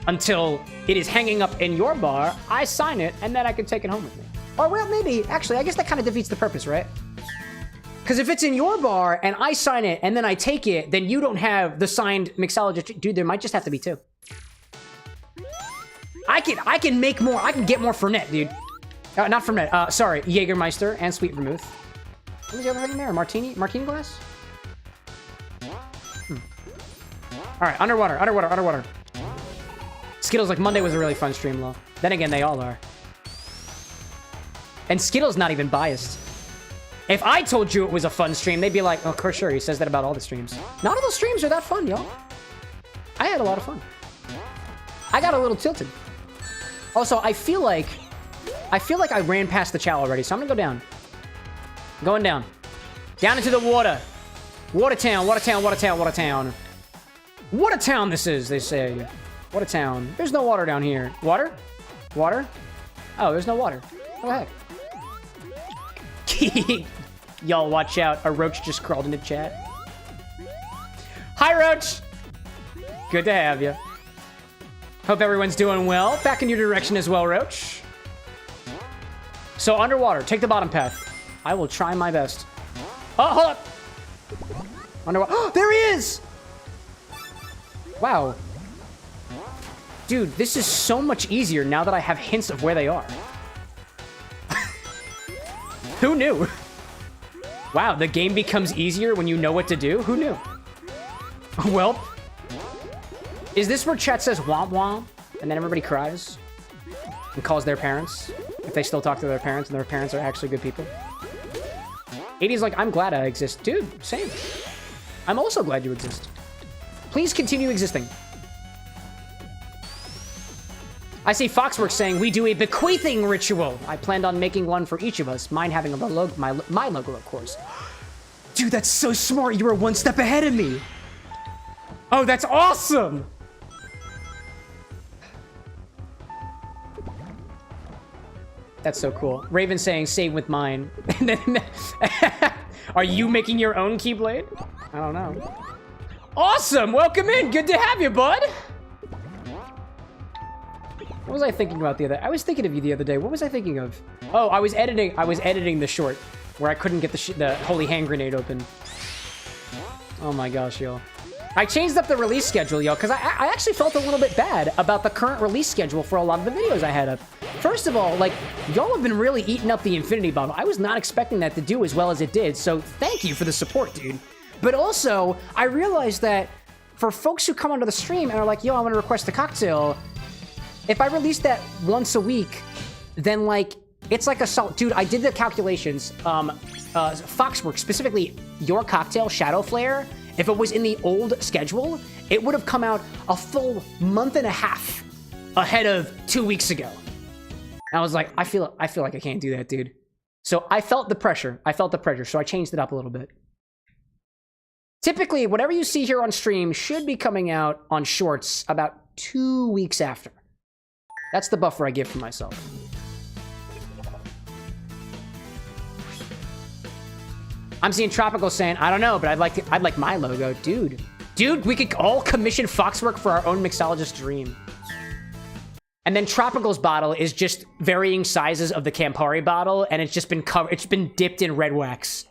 until it is hanging up in your bar. I sign it, and then I can take it home with me. Or, well, maybe, actually, I guess that kind of defeats the purpose, right? Because if it's in your bar, and I sign it, and then I take it, then you don't have the signed Mixologist... Dude, there might just have to be two. I can make more, I can get more Fernet, dude. Not Fernet, sorry, Jägermeister and Sweet Vermouth. What was the other thing there? Martini glass? All right, underwater. Skittles, like, Monday was a really fun stream, Lo. Then again, they all are. And Skittles not even biased. If I told you it was a fun stream, they'd be like, oh, of course, sure, he says that about all the streams. None of those streams are that fun, y'all. I had a lot of fun. I got a little tilted. Also, I feel like I ran past the Chao already, so I'm gonna go down. Going down. Down into the water. What a town, what a town, what a town, what a town. What a town this is, they say. What a town. There's no water down here. Water? Water? Oh, there's no water. What the heck? Y'all watch out. A roach just crawled into chat. Hi, Roach! Good to have you. Hope everyone's doing well. Back in your direction as well, Roach. So, underwater. Take the bottom path. I will try my best. Oh, hold up! Underwater. Oh, there he is! Wow. Dude, this is so much easier now that I have hints of where they are. Who knew? Wow, the game becomes easier when you know what to do? Who knew? Well, is this where chat says womp womp and then everybody cries and calls their parents if they still talk to their parents and their parents are actually good people? 80's like, I'm glad I exist. Dude, same. I'm also glad you exist. Please continue existing. I see Foxworks saying we do a bequeathing ritual. I planned on making one for each of us. Mine having a logo, my logo, of course. Dude, that's so smart. You were one step ahead of me. Oh, that's awesome. That's so cool. Raven saying same with mine. Are you making your own Keyblade? I don't know. Awesome. Welcome in. Good to have you, bud. What was I thinking about the other? I was thinking of you the other day. What was I thinking of? Oh, I was editing the short where I couldn't get the holy hand grenade open. Oh my gosh, y'all. I changed up the release schedule, y'all, because I actually felt a little bit bad about the current release schedule for a lot of the videos I had up. First of all, like, y'all have been really eating up the Infinity Bottle. I was not expecting that to do as well as it did, so thank you for the support, dude. But also, I realized that for folks who come onto the stream and are like, yo, I want to request a cocktail, if I release that once a week, then, like, it's like a salt. Dude, I did the calculations. Foxworks, specifically your cocktail, Shadow Flare, if it was in the old schedule, it would have come out a full month and a half ahead of 2 weeks ago. And I was like, I feel like I can't do that, dude. So I felt the pressure. So I changed it up a little bit. Typically, whatever you see here on stream should be coming out on shorts about 2 weeks after. That's the buffer I give for myself. I'm seeing Tropical saying, I don't know, but I'd like my logo. Dude, we could all commission Foxwork for our own mixologist dream. And then Tropical's bottle is just varying sizes of the Campari bottle, and it's just been it's been dipped in red wax.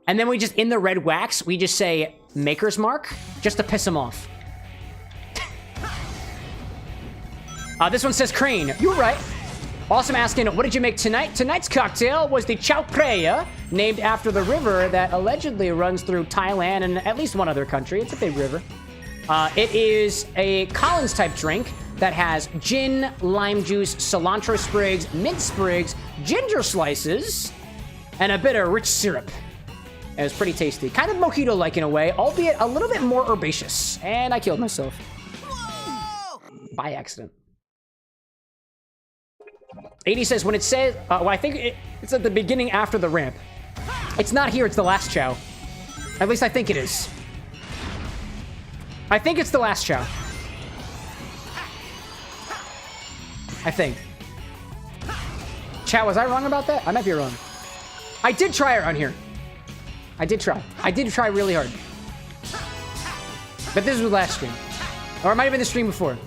And then we just, in the red wax, we just say Maker's Mark, just to piss him off. This one says Crane. You're right. Awesome asking, what did you make tonight? Tonight's cocktail was the Chao Phraya, named after the river that allegedly runs through Thailand and at least one other country. It's a big river. It is a Collins-type drink that has gin, lime juice, cilantro sprigs, mint sprigs, ginger slices, and a bit of rich syrup. It was pretty tasty. Kind of mojito-like in a way, albeit a little bit more herbaceous. And I killed myself. Whoa! By accident. 80 says, when it says, well, I think it's at the beginning after the ramp. It's not here, it's the last Chao. At least I think it is. I think it's the last Chao. I think. Chao, was I wrong about that? I might be wrong. I did try it on here. I did try really hard. But this was last stream. Or it might have been the stream before.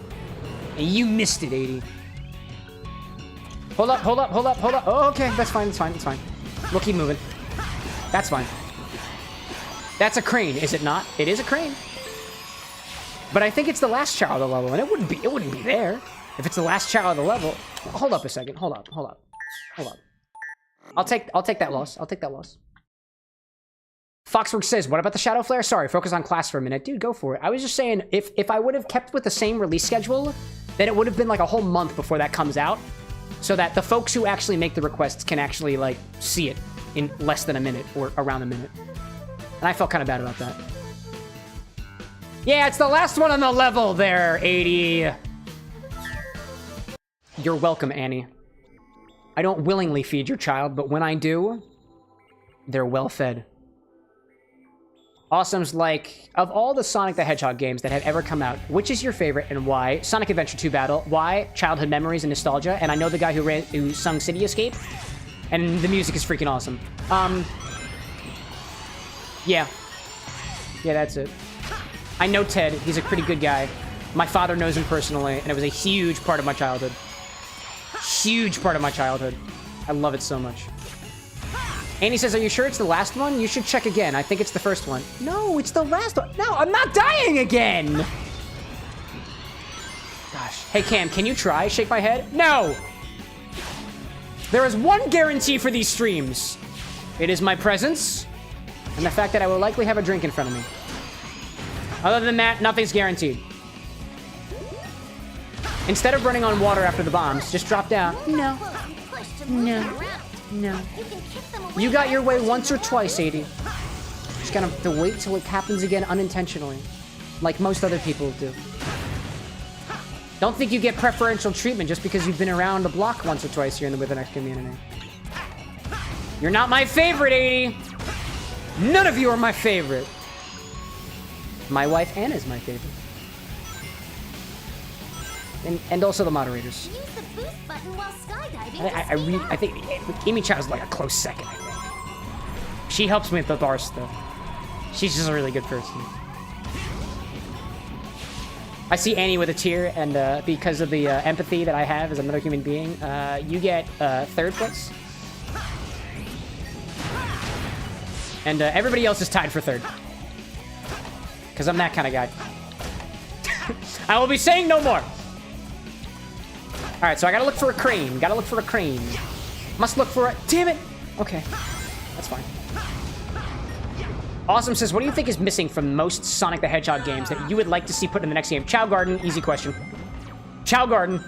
And you missed it, 80. Hold up. Oh, okay, that's fine. We'll keep moving. That's fine. That's a crane, is it not? It is a crane. But I think it's the last Chao of the level, and it wouldn't be there if it's the last Chao of the level. Hold up a second. Hold up. I'll take that loss. Foxworks says, what about the Shadow Flare? Sorry, focus on class for a minute. Dude, go for it. I was just saying, if I would have kept with the same release schedule, then it would have been like a whole month before that comes out. So that the folks who actually make the requests can actually, like, see it in less than a minute or around a minute. And I felt kind of bad about that. Yeah, it's the last one on the level there, 80. You're welcome, Annie. I don't willingly feed your child, but when I do, they're well fed. Awesome's like, of all the Sonic the Hedgehog games that have ever come out, which is your favorite and why? Sonic Adventure 2 Battle. Why? Childhood memories and nostalgia. And I know the guy who sung City Escape. And the music is freaking awesome. Yeah. Yeah, that's it. I know Ted. He's a pretty good guy. My father knows him personally, and it was a huge part of my childhood. Huge part of my childhood. I love it so much. Annie says, are you sure it's the last one? You should check again. I think it's the first one. No, it's the last one. No, I'm not dying again. Gosh. Hey, Cam, can you try? Shake my head? No. There is one guarantee for these streams. It is my presence and the fact that I will likely have a drink in front of me. Other than that, nothing's guaranteed. Instead of running on water after the bombs, just drop down. No. No. No. You got your way once or twice, 80. Just gotta have to wait till it happens again unintentionally. Like most other people do. Don't think you get preferential treatment just because you've been around the block once or twice here in the WithAnX community. You're not my favorite, 80. None of you are my favorite. My wife Anna's my favorite. And also the moderators. Use the boost button while skydiving. I think Amy Chow's like a close second, I think. She helps me with the bar stuff. She's just a really good person. I see Annie with a tear, and because of the empathy that I have as another human being, you get third place. And everybody else is tied for third. Because I'm that kind of guy. I will be saying no more. Alright, so I gotta look for a crane. Gotta look for a crane. Must look for a... Damn it! Okay. That's fine. Awesome says, what do you think is missing from most Sonic the Hedgehog games that you would like to see put in the next game? Chow Garden, easy question. Chow Garden.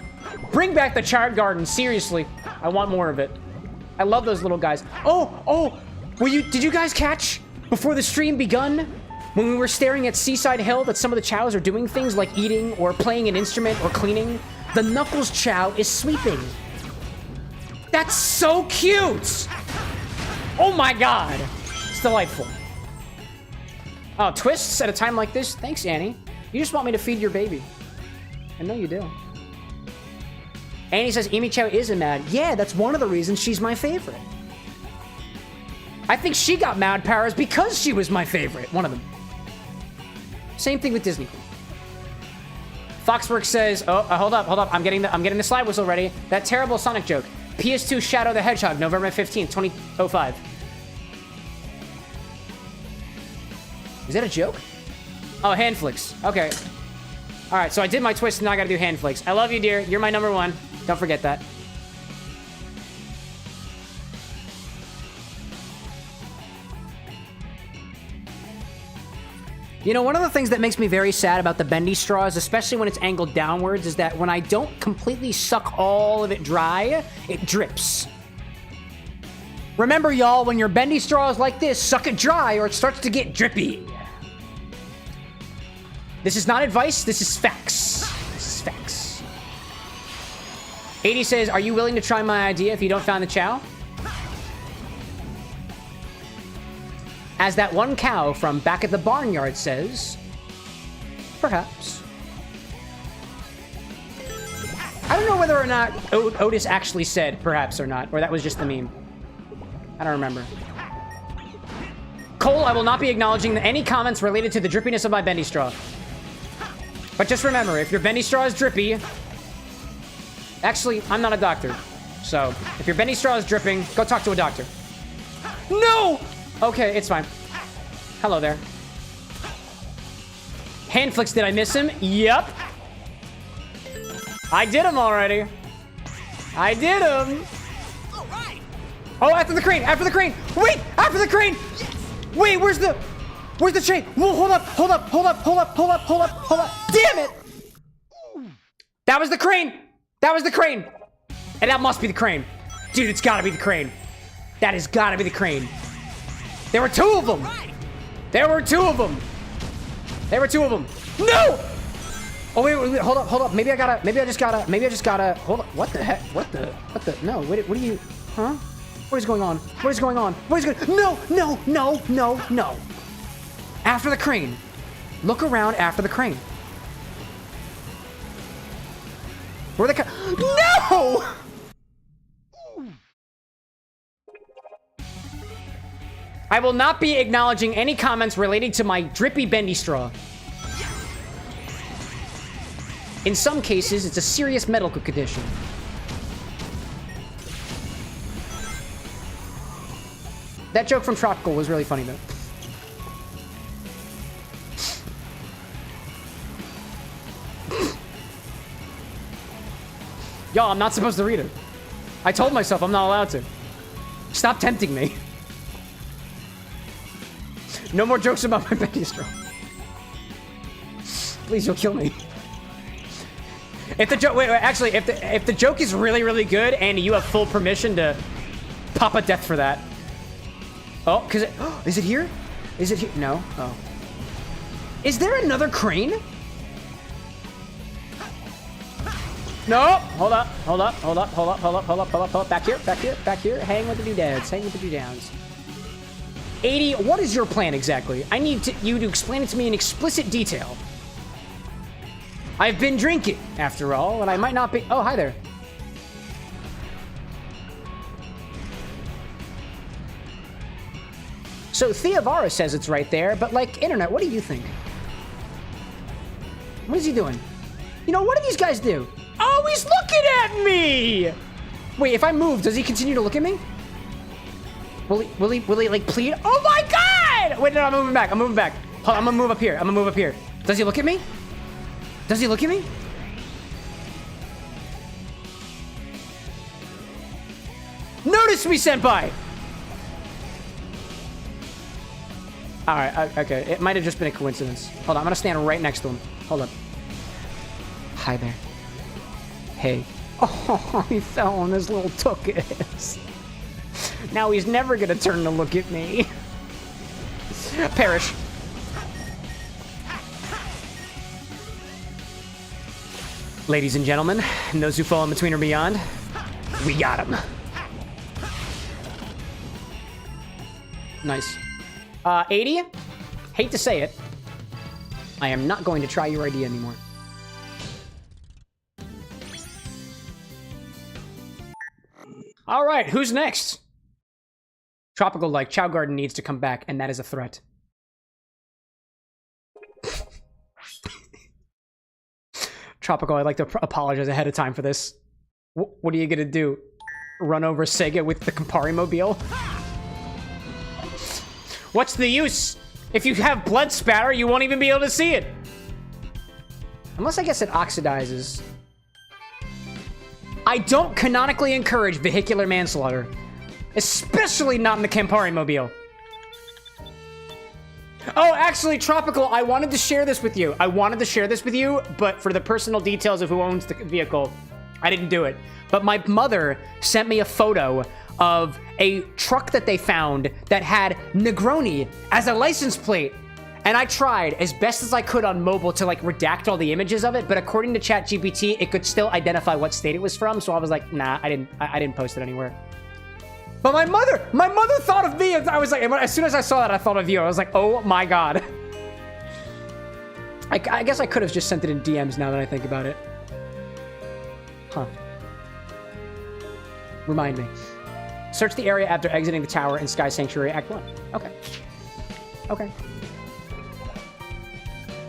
Bring back the Chow Garden, seriously. I want more of it. I love those little guys. Oh! Did you guys catch, before the stream begun, when we were staring at Seaside Hill, that some of the Chows are doing things like eating, or playing an instrument, or cleaning? The Knuckles Chow is sweeping. That's so cute! Oh my god. It's delightful. Oh, twists at a time like this? Thanks, Annie. You just want me to feed your baby. I know you do. Annie says Amy Chow isn't mad. Yeah, that's one of the reasons she's my favorite. I think she got mad powers because she was my favorite. One of them. Same thing with Disney. Foxworks says, hold up. I'm getting the slide whistle ready. That terrible Sonic joke. PS2 Shadow the Hedgehog, November 15th, 2005. Is that a joke? Oh, hand flicks. Okay. All right, so I did my twist, and now I gotta do hand flicks. I love you, dear. You're my number one. Don't forget that. You know, one of the things that makes me very sad about the bendy straws, especially when it's angled downwards, is that when I don't completely suck all of it dry, it drips. Remember, y'all, when your bendy straw is like this, suck it dry or it starts to get drippy. This is not advice, this is facts. This is facts. 80 says, are you willing to try my idea if you don't find the Chow? As that one cow from back at the barnyard says, perhaps. I don't know whether or not Otis actually said perhaps or not, or that was just the meme. I don't remember. Cole, I will not be acknowledging any comments related to the drippiness of my bendy straw. But just remember, if your bendy straw is drippy... Actually, I'm not a doctor. So, if your bendy straw is dripping, go talk to a doctor. No! Okay, it's fine. Hello there. Hand flicks, did I miss him? Yep. I did him already. I did him. All right. Oh, after the crane, after the crane. Wait, after the crane. Wait, where's the chain? Whoa, hold up. Damn it. That was the crane. And that must be the crane. Dude, it's gotta be the crane. That has gotta be the crane. There were two of them. No! Oh, wait, hold up. Maybe I just gotta, hold up. What the heck? No, what are you, huh? What is going on? No. After the crane. Look around after the crane. Where the No! I will not be acknowledging any comments relating to my drippy bendy straw. In some cases, it's a serious medical condition. That joke from Tropical was really funny, though. Yo, I'm not supposed to read it. I told myself I'm not allowed to. Stop tempting me. No more jokes about my bendy straw. Please, you'll kill me. If the joke, wait, actually, if the joke is really, really good and you have full permission to pop a death for that. Oh, because is it here? Is it here? No. Oh. Is there another crane? No. Hold up. Hold up. Hold up. Hold up. Hold up. Hold up. Hold up. Hold up. Back here. Back here. Back here. Hang with the doodads. Hang with the doodowns. 80. What is your plan exactly? I need you to explain it to me in explicit detail. I've been drinking, after all, and I might not be... Oh, hi there. So Theavara says it's right there, but like, internet, what do you think? What is he doing? You know, what do these guys do? Oh, he's looking at me! Wait, if I move, does he continue to look at me? Will he like plead? Oh my God! Wait, no, I'm moving back. I'm moving back. Hold on, I'm gonna move up here. I'm gonna move up here. Does he look at me? Does he look at me? Notice me, senpai! Alright, okay. It might have just been a coincidence. Hold on, I'm gonna stand right next to him. Hold up. Hi there. Hey. Oh, he fell on his little tuchus. Now he's never gonna turn to look at me. Perish. Ladies and gentlemen, and those who fall in between or beyond, we got him. Nice. 80? Hate to say it. I am not going to try your idea anymore. All right, who's next? Tropical like Chow Garden needs to come back, and that is a threat. Tropical, I'd like to apologize ahead of time for this. What are you gonna do? Run over Sega with the Campari mobile? What's the use? If you have blood spatter, you won't even be able to see it. Unless I guess it oxidizes. I don't canonically encourage vehicular manslaughter. Especially not in the Campari mobile. Oh, actually, Tropical, I wanted to share this with you. But for the personal details of who owns the vehicle, I didn't do it. But my mother sent me a photo of a truck that they found that had Negroni as a license plate. And I tried as best as I could on mobile to like redact all the images of it, but according to ChatGPT, it could still identify what state it was from. So I was like, nah, I didn't post it anywhere. But my mother thought of me. I was like, as soon as I saw that, I thought of you. I was like, oh my God. I guess I could have just sent it in DMs now that I think about it. Huh. Remind me. Search the area after exiting the tower in Sky Sanctuary Act 1. Okay. Okay.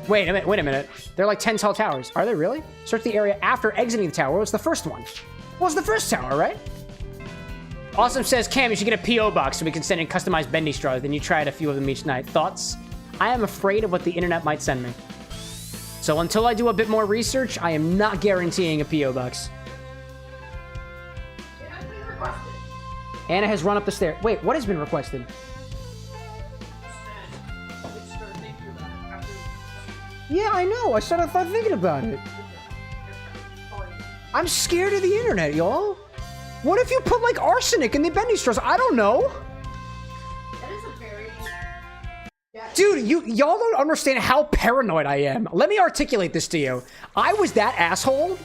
Wait a minute. They're like 10 tall towers. Are they really? Search the area after exiting the tower. What's the first one? What's the first tower, right? Awesome says, Cam, you should get a P.O. box so we can send in customized bendy straws. Then you try it a few of them each night. Thoughts? I am afraid of what the internet might send me. So until I do a bit more research, I am not guaranteeing a P.O. box. Anna has run up the stairs. Wait, what has been requested? Yeah, I know. I started thinking about it. I'm scared of the internet, y'all. What if you put, like, arsenic in the bendy straws? I don't know. That is a very... Dude, y'all don't understand how paranoid I am. Let me articulate this to you. I was that asshole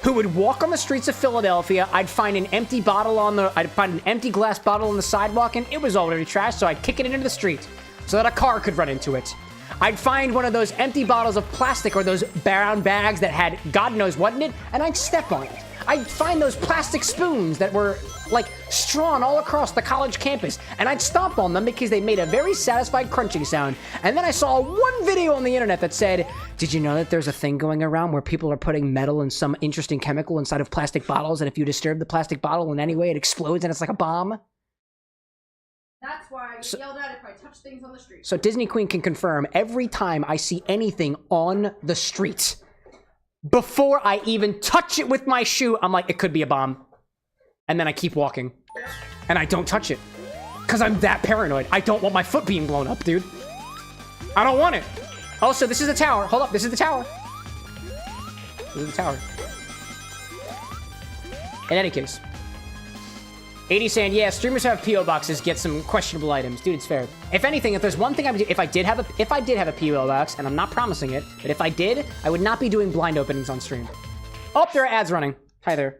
who would walk on the streets of Philadelphia. I'd find an empty glass bottle on the sidewalk, and it was already trashed, so I'd kick it into the street so that a car could run into it. I'd find one of those empty bottles of plastic or those brown bags that had God knows what in it, and I'd step on it. I'd find those plastic spoons that were like strewn all across the college campus, and I'd stomp on them because they made a very satisfied crunching sound. And then I saw one video on the internet that said, did you know that there's a thing going around where people are putting metal and some interesting chemical inside of plastic bottles, and if you disturb the plastic bottle in any way, it explodes and it's like a bomb? That's why I get yelled at if I touch things on the street. So Disney Queen can confirm, every time I see anything on the street, before I even touch it with my shoe, I'm like, it could be a bomb. And then I keep walking. And I don't touch it. Because I'm that paranoid. I don't want my foot being blown up, dude. I don't want it. Also, this is the tower. Hold up, this is the tower. This is the tower. In any case. 80 saying, yeah, streamers who have PO boxes get some questionable items. Dude, it's fair. If anything, if there's one thing I would do, if I did have a PO box, and I'm not promising it, but if I did, I would not be doing blind openings on stream. Oh, there are ads running. Hi there.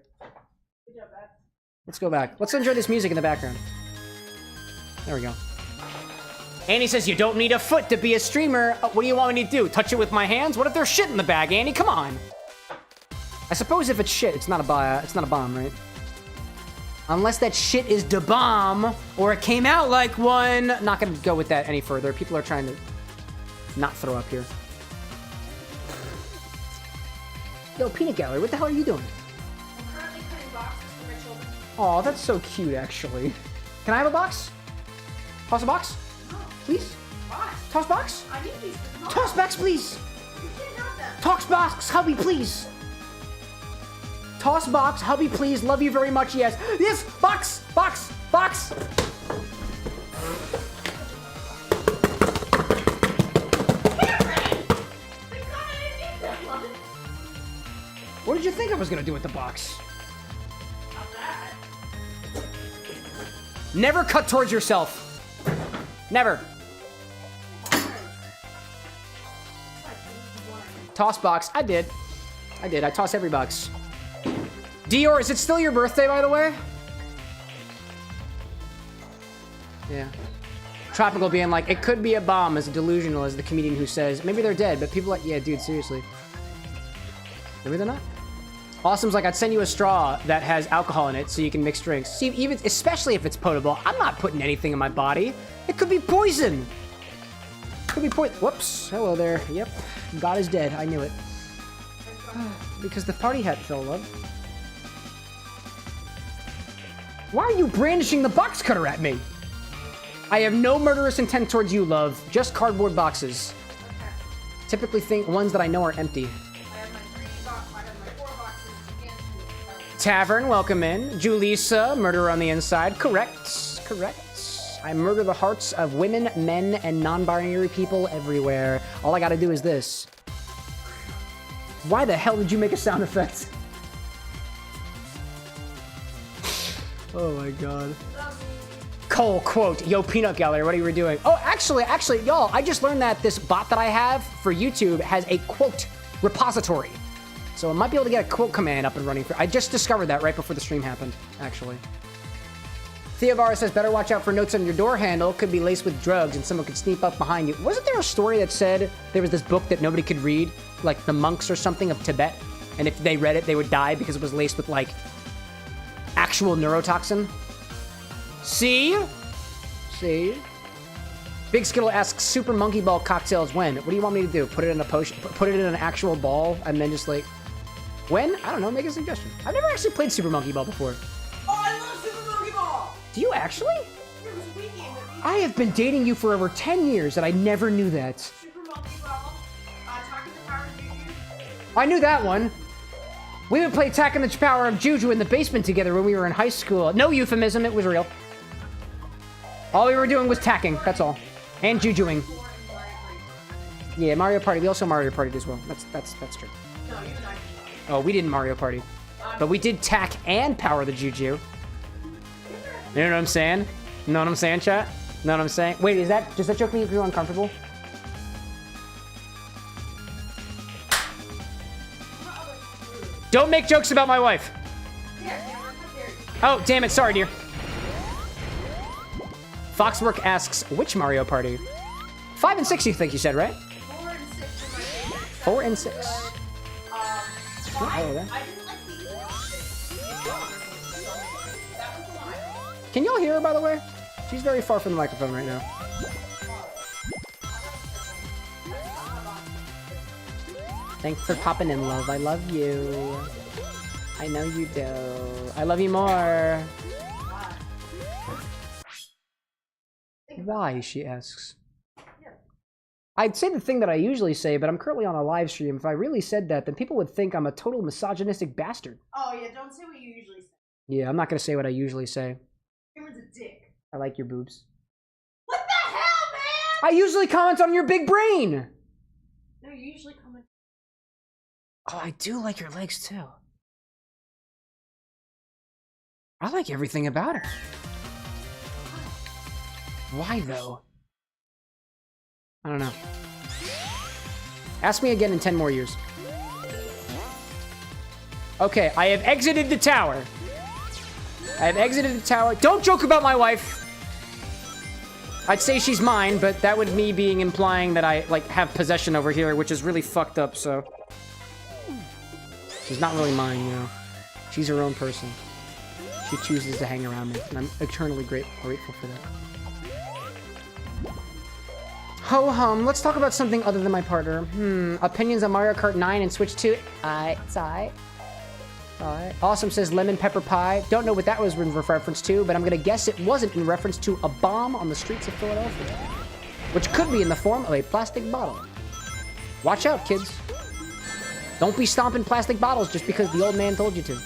Let's go back. Let's enjoy this music in the background. There we go. Annie says, you don't need a foot to be a streamer. What do you want me to do? Touch it with my hands? What if there's shit in the bag, Annie? Come on. I suppose if it's shit, it's not a bomb, right? Unless that shit is da bomb, or it came out like one. Not gonna go with that any further. People are trying to not throw up here. Yo, Peanut Gallery, what the hell are you doing? I'm currently cutting boxes for my children. Oh, that's so cute, actually. Can I have a box? Toss a box? No. Please? Why? Toss box? I need these for tomorrow. Toss box, please. You can't have them. Toss box, hubby, please. Toss box, hubby, please. Love you very much. Yes. Yes. Box. Box. Box. What did you think I was gonna do with the box? Never cut towards yourself. Never. Toss box. I did. I toss every box. Dior, is it still your birthday, by the way? Yeah. Tropical being like, it could be a bomb, as delusional as the comedian who says, maybe they're dead, but people like, yeah, dude, seriously. Maybe they're not. Awesome's like, I'd send you a straw that has alcohol in it so you can mix drinks. See, even, especially if it's potable, I'm not putting anything in my body. It could be poison. Could be poison. Whoops. Hello there. Yep. God is dead. I knew it. Because the party hat fell, love. Why are you brandishing the box cutter at me? I have no murderous intent towards you, love. Just cardboard boxes. Okay. Typically ones that I know are empty. I have my 4 boxes again. Tavern, welcome in. Julissa, murder on the inside. Correct. Correct. I murder the hearts of women, men, and non-binary people everywhere. All I gotta do is this. Why the hell did you make a sound effect? Oh my god. Cole, quote, yo, Peanut Gallery, what are you doing? Oh, actually, y'all, I just learned that this bot that I have for YouTube has a quote repository. So I might be able to get a quote command up and running. I just discovered that right before the stream happened, actually. Theovara says, better watch out for notes on your door handle. Could be laced with drugs and someone could sneak up behind you. Wasn't there a story that said there was this book that nobody could read? Like the monks or something of Tibet? And if they read it, they would die because it was laced with like actual neurotoxin? See? Big Skittle asks, Super Monkey Ball cocktails when? What do you want me to do? Put it in a potion? Put it in an actual ball and then just like... When? I don't know, make a suggestion. I've never actually played Super Monkey Ball before. Oh, I love Super Monkey Ball! Do you actually? It was a Wii game that I have been dating you for over 10 years and I never knew that. Super Monkey Ball, Talking the Power of Juju. I knew that one. We would play Attacking the Power of Juju in the basement together when we were in high school. No euphemism, it was real. All we were doing was tacking, that's all. And jujuing. Yeah, Mario Party. We also Mario Partied as well. That's true. No, you and I. Oh, we didn't Mario Party. But we did tack and power the juju. You know what I'm saying? You know what I'm saying, chat? You know what I'm saying? Wait, does that joke make you uncomfortable? Don't make jokes about my wife. Oh, damn it. Sorry, dear. Foxwork asks, which Mario Party? 5 and 6, you think you said, right? 4 and 6 were my favorite. 4 and 6. Five, I didn't like the that was the one I liked. Can y'all hear her, by the way? She's very far from the microphone right now. Thanks for popping in, love. I love you. I know you do. I love you more. Why, she asks. I'd say the thing that I usually say, but I'm currently on a live stream. If I really said that, then people would think I'm a total misogynistic bastard. Oh, yeah, don't say what you usually say. Yeah, I'm not going to say what I usually say. Cameron's a dick. I like your boobs. What the hell, man? I usually comment on your big brain. No, you usually comment. Oh, I do like your legs, too. I like everything about her. Why, though? I don't know. Ask me again in 10 more years. Okay, I have exited the tower. I have exited the tower. Don't joke about my wife. I'd say she's mine, but that would me being implying that I, like, have possession over here, which is really fucked up, so... She's not really mine, you know. She's her own person. She chooses to hang around me, and I'm eternally grateful for that. Ho-hum, let's talk about something other than my partner. Opinions on Mario Kart 9 and Switch 2? It's alright. Awesome says lemon pepper pie. Don't know what that was in reference to, but I'm gonna guess it wasn't in reference to a bomb on the streets of Philadelphia. Which could be in the form of a plastic bottle. Watch out, kids. Don't be stomping plastic bottles just because the old man told you to.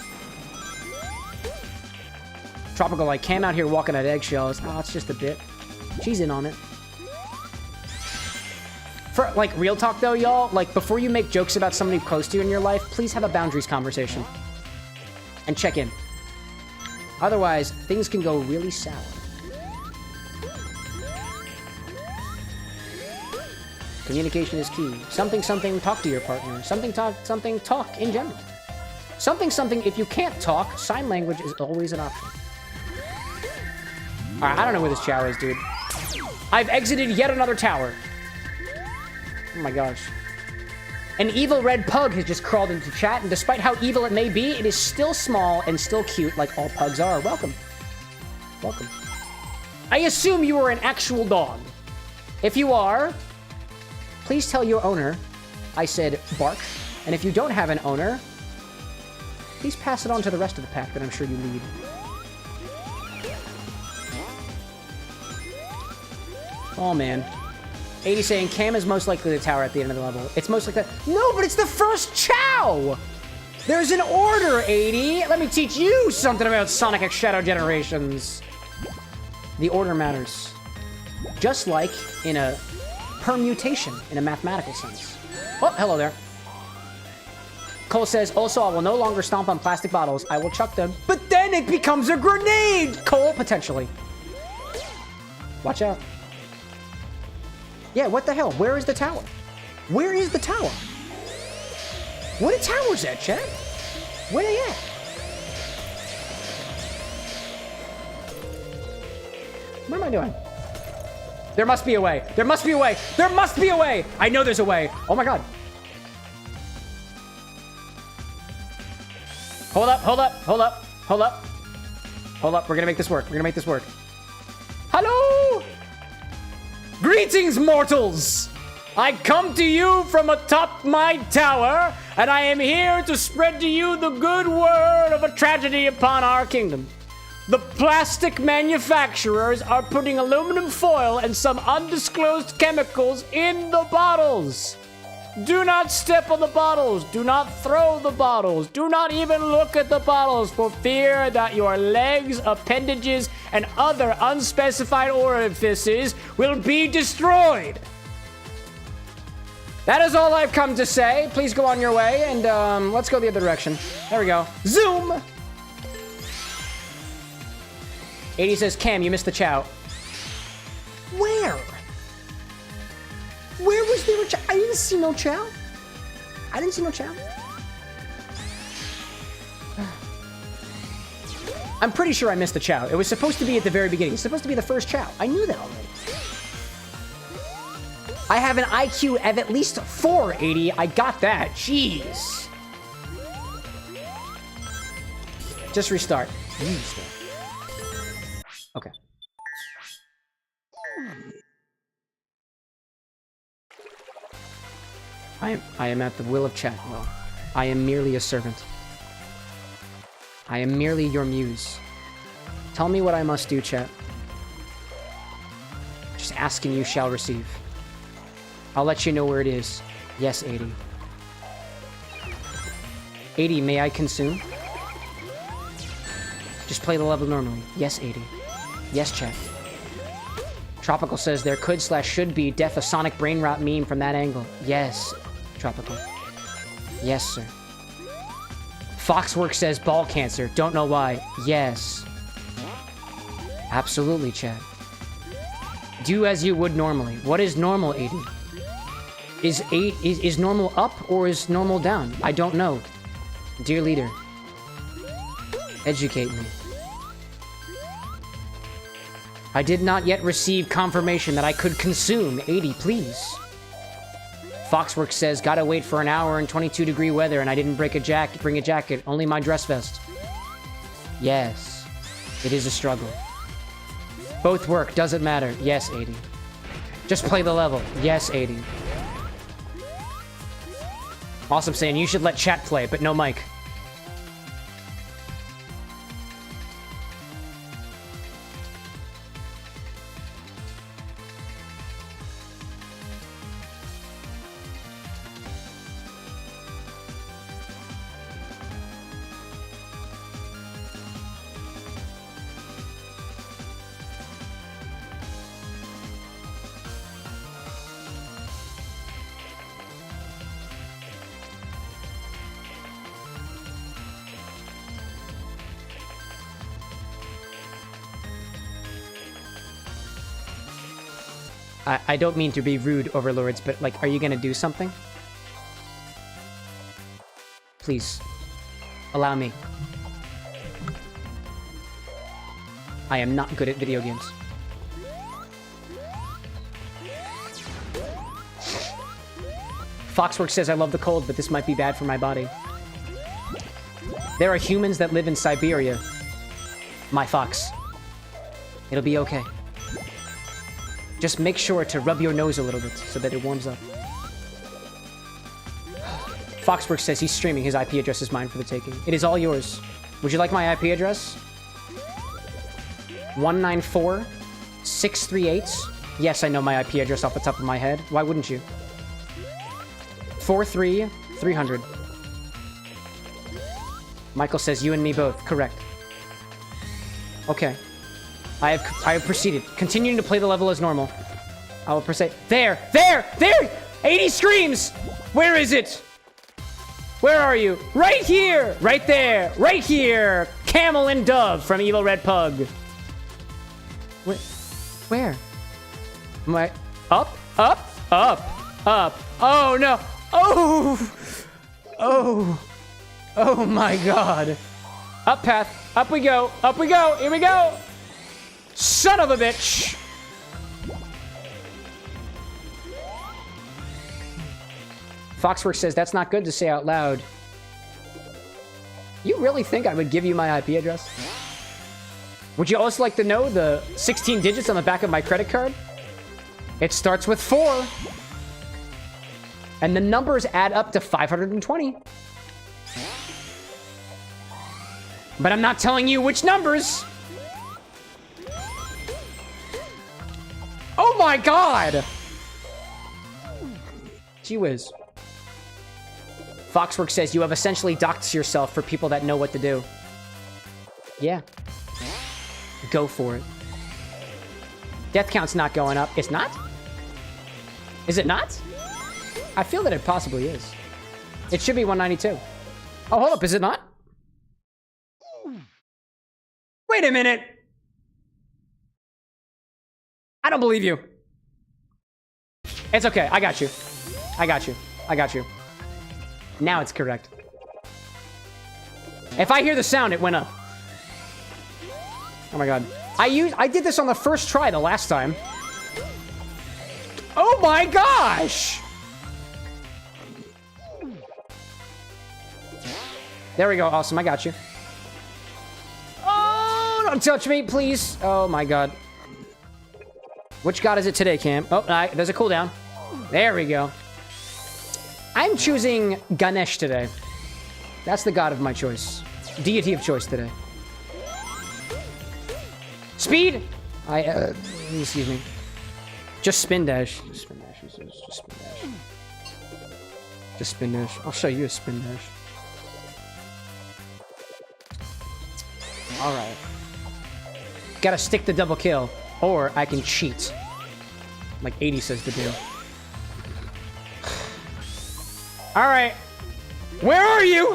Tropical like Cam out here walking on eggshells. Oh, it's just a bit. She's in on it. For, like, real talk, though, y'all, like, before you make jokes about somebody close to you in your life, please have a boundaries conversation. And check in. Otherwise, things can go really sour. Communication is key. Something, talk to your partner. Something, talk in general. Something, if you can't talk, sign language is always an option. Alright, I don't know where this Chao is, dude. I've exited yet another tower. Oh my gosh. An evil red pug has just crawled into chat, and despite how evil it may be, it is still small and still cute like all pugs are. Welcome. Welcome. I assume you are an actual dog. If you are, please tell your owner I said bark. And if you don't have an owner, please pass it on to the rest of the pack that I'm sure you lead. Oh, man. 80 saying Cam is most likely the tower at the end of the level. It's most likely... No, but it's the first Chao! There's an order, 80! Let me teach you something about Sonic X Shadow Generations. The order matters. Just like in a permutation, in a mathematical sense. Oh, hello there. Cole says, also, I will no longer stomp on plastic bottles. I will chuck them. But then it becomes a grenade! Cole, potentially. Watch out. Yeah, what the hell? Where is the tower? Where is the tower? What are towers at, chat? Where they at? What am I doing? There must be a way. There must be a way. There must be a way. I know there's a way. Oh my god. Hold up, hold up, hold up, hold up. Hold up, we're gonna make this work. We're gonna make this work. Hello! Greetings, mortals! I come to you from atop my tower, and I am here to spread to you the good word of a tragedy upon our kingdom. The plastic manufacturers are putting aluminum foil and some undisclosed chemicals in the bottles. Do not step on the bottles. Do not throw the bottles. Do not even look at the bottles for fear that your legs, appendages, and other unspecified orifices will be destroyed. That is all I've come to say. Please go on your way, and let's go the other direction. There we go. Zoom! 80 says, Cam, you missed the Chao. Where? Where was there a Chao? I didn't see no Chao. I didn't see no Chao. I'm pretty sure I missed the Chao. It was supposed to be at the very beginning. It's supposed to be the first Chao. I knew that already. I have an IQ of at least 480. I got that. Jeez. Just restart. Okay. I am at the will of chat. Well, I am merely a servant. I am merely your muse. Tell me what I must do, chat. Just ask and you shall receive. I'll let you know where it is. Yes, 80. 80, may I consume? Just play the level normally. Yes, 80. Yes, chat. Tropical says there could/should be def a sonic brain rot meme from that angle. Yes, Tropical. Yes, sir. Foxwork says ball cancer. Don't know why. Yes. Absolutely, chat. Do as you would normally. What is normal, 80? Is normal up or is normal down? I don't know. Dear leader, educate me. I did not yet receive confirmation that I could consume 80, please. Foxwork says, gotta wait for an hour in 22-degree weather and I didn't bring a jacket, only my dress vest. Yes, it is a struggle. Both work, doesn't matter. Yes, 80. Just play the level. Yes, 80. Awesome saying, you should let chat play, but no mic. I don't mean to be rude, overlords, but, like, are you gonna do something? Please. Allow me. I am not good at video games. Foxwork says, I love the cold, but this might be bad for my body. There are humans that live in Siberia. My fox. It'll be okay. Just make sure to rub your nose a little bit so that it warms up. Foxwork says he's streaming. His IP address is mine for the taking. It is all yours. Would you like my IP address? 194-638. Yes, I know my IP address off the top of my head. Why wouldn't you? 43300. Michael says you and me both. Correct. Okay. I have proceeded. Continuing to play the level as normal. I will proceed. There! 80 screams! Where is it? Where are you? Right here! Right there! Right here! Camel and Dove from Evil Red Pug. Where? My... Up? Oh, no! Oh my god. Up path. Up we go. Here we go! Son of a bitch! Foxwork says, that's not good to say out loud. You really think I would give you my IP address? Would you also like to know the 16 digits on the back of my credit card? It starts with 4. And the numbers add up to 520. But I'm not telling you which numbers! Oh my god! Gee whiz. Foxwork says you have essentially doxed yourself for people that know what to do. Yeah. Go for it. Death count's not going up. It's not? Is it not? I feel that it possibly is. It should be 192. Oh, hold up. Is it not? Wait a minute. I don't believe you. It's okay. I got you. Now it's correct. If I hear the sound, it went up. Oh my god. I did this on the first try the last time. Oh Oh my gosh! There we go. Awesome. I got you. Oh, don't touch me, please. Oh my god. Which god is it today, Cam? Oh, there's a cooldown. There we go. I'm choosing Ganesh today. That's the god of my choice. Deity of choice today. Speed! Excuse me. Just spin dash. Just spin dash. Just spin dash. Just spin dash. I'll show you a spin dash. Alright. Gotta stick the double kill. Or I can cheat. Like 80 says to do. Alright. Where are you?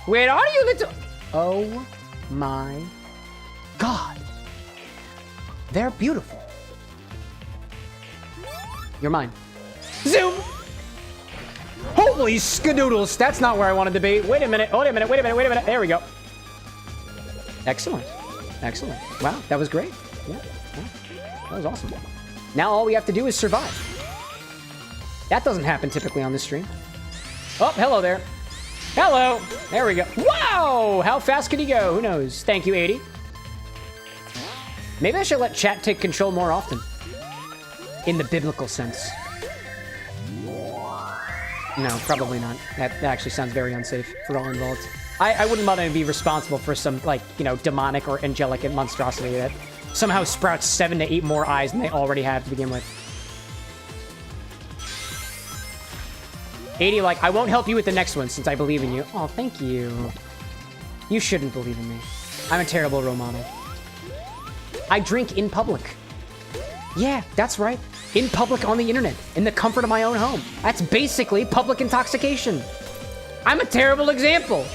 Where are you, little... Oh my god. They're beautiful. You're mine. Zoom! Holy skadoodles. That's not where I wanted to be. Wait a minute. Wait a minute. Wait a minute. Wait a minute. There we go. Excellent. Excellent. Wow, that was great. Yeah, that was awesome. Now all we have to do is survive. That doesn't happen typically on this stream. Oh, hello there. Hello. There we go. Wow, how fast could he go? Who knows? Thank you, 80. Maybe I should let chat take control more often. In the biblical sense. No, probably not. That actually sounds very unsafe for all involved. I wouldn't want to be responsible for some, like, you know, demonic or angelic monstrosity that somehow sprouts 7 to 8 more eyes than they already have to begin with. 80, like, I won't help you with the next one since I believe in you. Oh, thank you. You shouldn't believe in me. I'm a terrible role model. I drink in public. Yeah, that's right. In public on the internet. In the comfort of my own home. That's basically public intoxication. I'm a terrible example.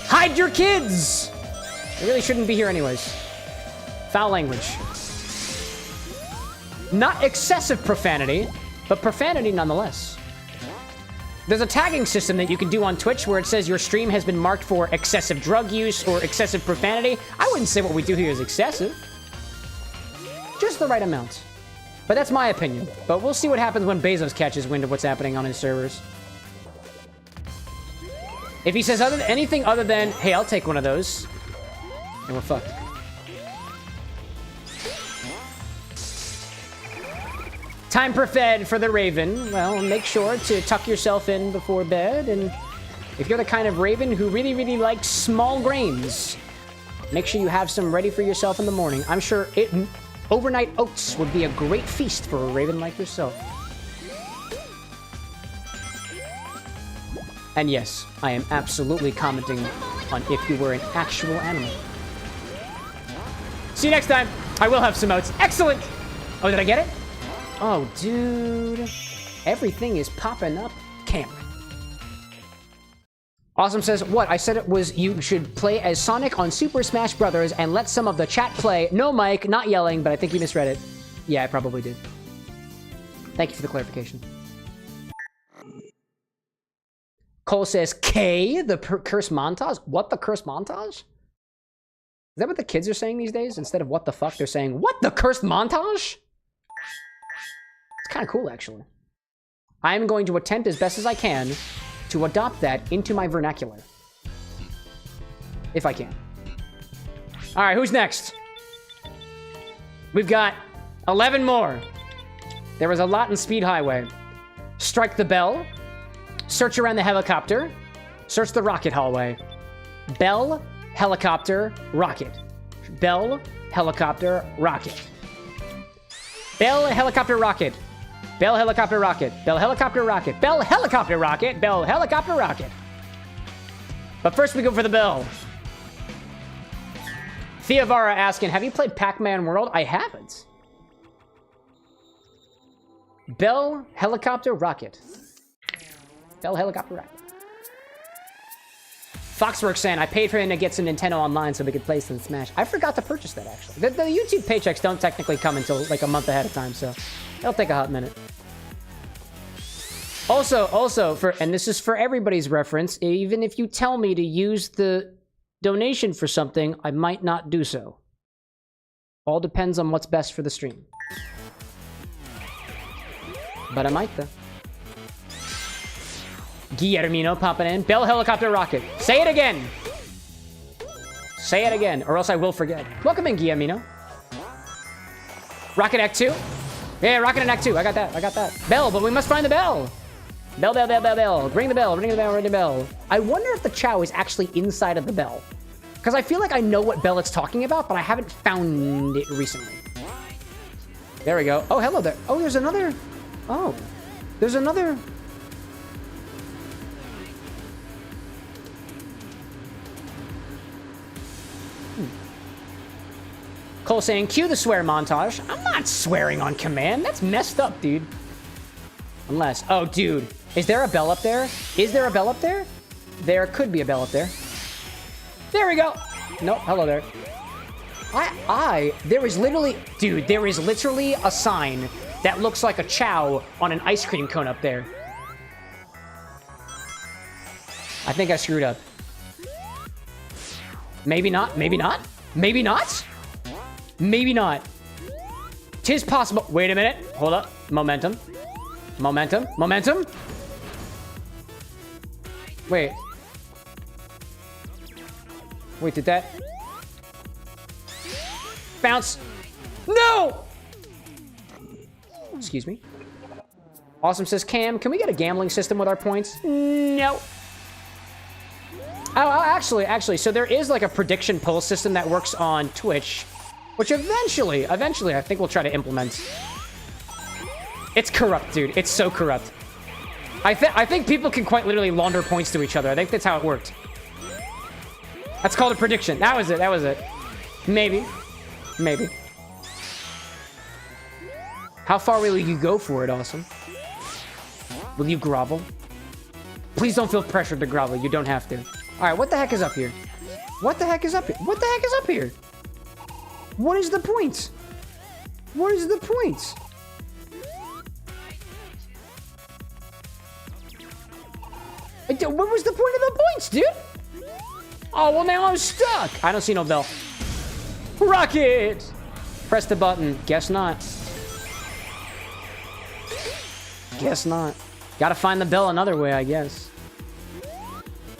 Hide your kids! They really shouldn't be here anyways. Foul language. Not excessive profanity, but profanity nonetheless. There's a tagging system that you can do on Twitch where it says your stream has been marked for excessive drug use or excessive profanity. I wouldn't say what we do here is excessive. Just the right amount. But that's my opinion. But we'll see what happens when Bezos catches wind of what's happening on his servers. If he says anything other than, hey, I'll take one of those, then we're fucked. Time per fed for the Raven. Well, make sure to tuck yourself in before bed, and if you're the kind of Raven who really, really likes small grains, make sure you have some ready for yourself in the morning. I'm sure overnight oats would be a great feast for a Raven like yourself. And yes, I am absolutely commenting on if you were an actual animal. See you next time. I will have some oats. Excellent. Oh, did I get it? Oh, dude. Everything is popping up. Cameron. Awesome says, what? I said it was you should play as Sonic on Super Smash Brothers and let some of the chat play. No, Mike, not yelling, but I think you misread it. Yeah, I probably did. Thank you for the clarification. Cole says, K, the curse montage? What the curse montage? Is that what the kids are saying these days? Instead of what the fuck, they're saying, what the cursed montage? It's kind of cool, actually. I'm going to attempt as best as I can to adopt that into my vernacular. If I can. All right, who's next? We've got 11 more. There was a lot in Speed Highway. Strike the bell. Search around the helicopter. Search the rocket hallway. Bell, helicopter, rocket. Bell, helicopter, rocket. Bell, helicopter, rocket. Bell, helicopter, rocket. Bell, helicopter, rocket. Bell, helicopter, rocket. Bell, helicopter, rocket. But first we go for the bell. Theavara asking, have you played Pac-Man World? I haven't. Bell, helicopter, rocket. Bell, helicopter, rocket. Foxworks saying, I paid for him to get some Nintendo Online so we could play some Smash. I forgot to purchase that, actually. The YouTube paychecks don't technically come until like a month ahead of time, so it'll take a hot minute. Also, and this is for everybody's reference, even if you tell me to use the donation for something, I might not do so. All depends on what's best for the stream. But I might, though. Guillermino popping in. Bell helicopter rocket. Say it again. Say it again, or else I will forget. Welcome in, Guillermino. Rocket Act 2. Yeah, Rocket and Act 2. I got that. I got that. Bell, but we must find the bell. Bell, bell, bell, bell, bell. Ring the bell, ring the bell, ring the bell. I wonder if the Chao is actually inside of the bell. Because I feel like I know what bell it's talking about, but I haven't found it recently. There we go. Oh, hello there. Oh, there's another. Oh, there's another. Cole saying, cue the swear montage. I'm not swearing on command. That's messed up, dude. Unless, oh, dude. Is there a bell up there? Is there a bell up there? There could be a bell up there. There we go. Nope, hello there. There is literally, dude, there is literally a sign that looks like a Chao on an ice cream cone up there. I think I screwed up. Maybe not, maybe not, maybe not. Maybe not. Tis possible. Wait a minute. Hold up. Momentum. Momentum. Momentum. Wait. Wait, did that... Bounce. No! Excuse me. Awesome says, Cam, can we get a gambling system with our points? No. Oh, actually, so there is like a prediction poll system that works on Twitch, which eventually, I think we'll try to implement. It's corrupt, dude. It's so corrupt. I think people can quite literally launder points to each other. I think that's how it worked. That's called a prediction. That was it. That was it. Maybe. Maybe. How far will you go for it, Awesome? Will you grovel? Please don't feel pressured to grovel. You don't have to. All right, what the heck is up here? What the heck is up here? What the heck is up here? What is the point? What is the point? What was the point of the points, dude? Oh, well, now I'm stuck. I don't see no bell. Rocket! Press the button. Guess not. Guess not. Gotta find the bell another way, I guess.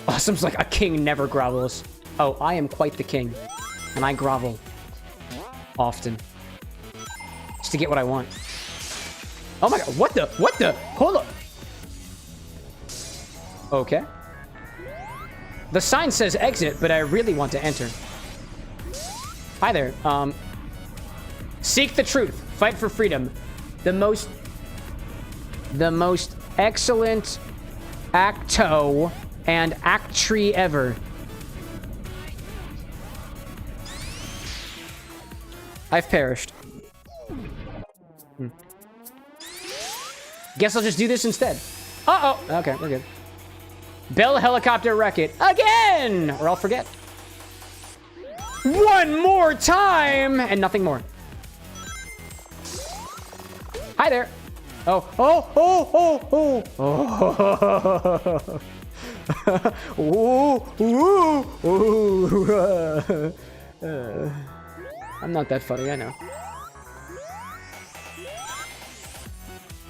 Awesome's like, a king never grovels. Oh, I am quite the king. And I grovel. Often. Just to get what I want. Oh my god, what the? What the? Hold up. Okay. The sign says exit, but I really want to enter. Hi there. Seek the truth. Fight for freedom. The most excellent acto and actree ever. I've perished. Guess I'll just do this instead. Uh-oh. Okay, we're good. Bell helicopter wreck-it again, or I'll forget. One more time, and nothing more. Hi there. Oh, oh, oh, oh, oh. Ooh, ooh. I'm not that funny, I know.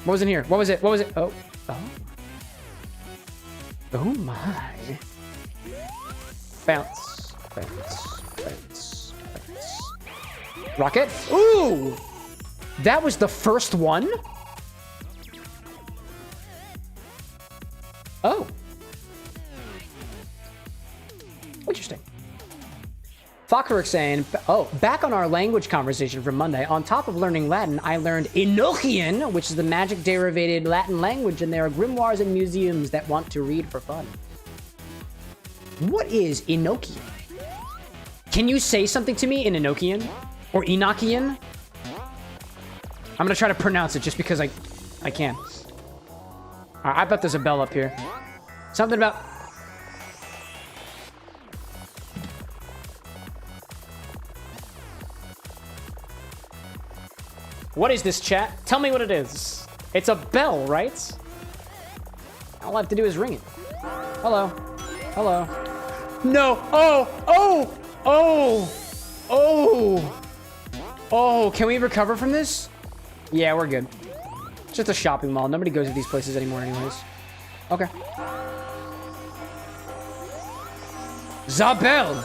What was in here? What was it? What was it? Oh, oh. Oh my. Bounce, bounce, bounce, bounce. Rocket? Ooh! That was the first one? Oh. Interesting. Fakharuk saying, oh, back on our language conversation from Monday, on top of learning Latin, I learned Enochian, which is the magic derivated Latin language, and there are grimoires and museums that want to read for fun. What is Enochian? Can you say something to me in Enochian? Or Enochian? I'm gonna try to pronounce it just because I can. I bet there's a bell up here. Something about... What is this, chat? Tell me what it is. It's a bell, right? All I have to do is ring it. Hello. Hello. No. Oh. Oh. Oh. Oh. Oh. Can we recover from this? Yeah, we're good. It's just a shopping mall. Nobody goes to these places anymore anyways. Okay. Zabel!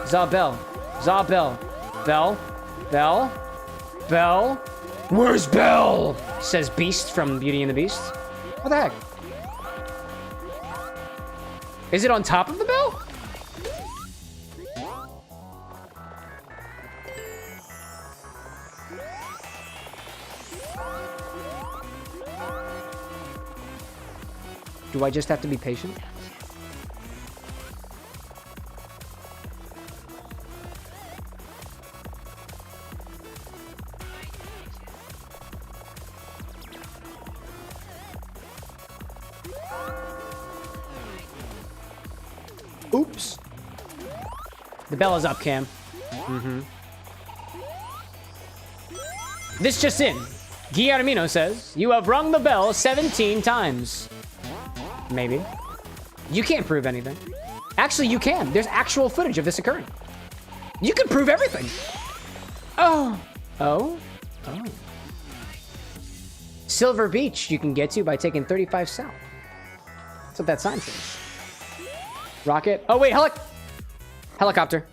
Zabel. Zabel. Bell. Bell. Bell. Where's Belle? Says Beast from Beauty and the Beast. What the heck? Is it on top of the bell? Do I just have to be patient? Oops. The bell is up, Cam. This just in. Guillermino says, you have rung the bell 17 times. Maybe. You can't prove anything. Actually, you can. There's actual footage of this occurring. You can prove everything. Oh. Oh. Oh. Silver Beach you can get to by taking 35 south. That's what that sign says. Rocket. Oh, wait. Helicopter.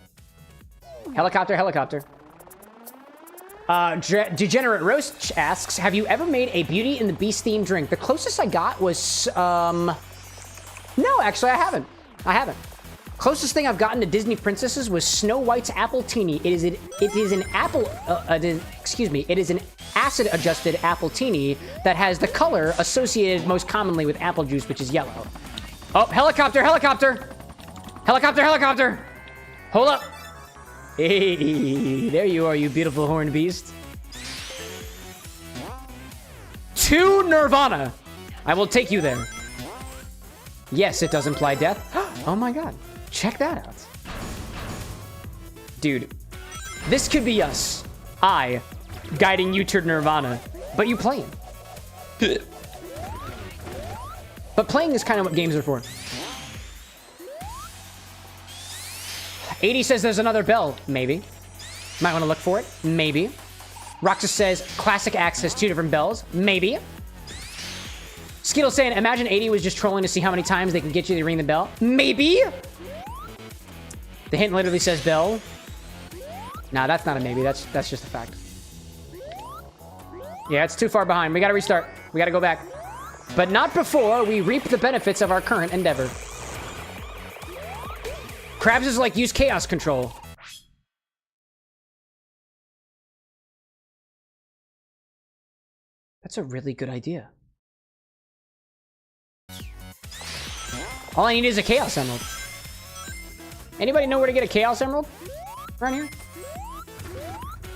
Helicopter, helicopter. Degenerate Roast asks, have you ever made a Beauty and the Beast themed drink? The closest I got was, no, actually, I haven't. Closest thing I've gotten to Disney princesses was Snow White's apple teeny. It is an acid adjusted apple teeny that has the color associated most commonly with apple juice, which is yellow. Oh, helicopter, helicopter. Helicopter, helicopter. Hold up. Hey, there you are, you beautiful horned beast. To Nirvana. I will take you there. Yes, it does imply death. Oh my god. Check that out. Dude, this could be us. I, guiding you to Nirvana. But you playing. But playing is kind of what games are for. 80 says there's another bell. Maybe. Might want to look for it. Maybe. Roxas says classic axe has 2 different bells. Maybe. Skittle saying, imagine 80 was just trolling to see how many times they can get you to ring the bell. Maybe. The hint literally says bell. Nah, that's not a maybe. That's just a fact. Yeah, it's too far behind. We gotta restart. We gotta go back. But not before we reap the benefits of our current endeavor. Krabs is like, use chaos control. That's a really good idea. All I need is a chaos emerald. Anybody know where to get a chaos emerald? Around here?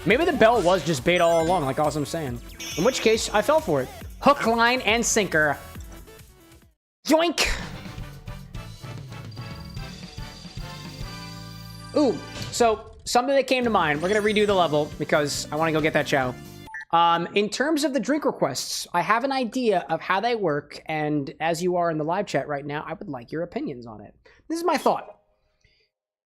Maybe the bell was just bait all along, like Awesome's saying. In which case, I fell for it. Hook, line, and sinker. Yoink! Ooh, so something that came to mind. We're gonna redo the level because I want to go get that chow. In terms of the drink requests, I have an idea of how they work, and as you are in the live chat right now, I would like your opinions on it. This is my thought.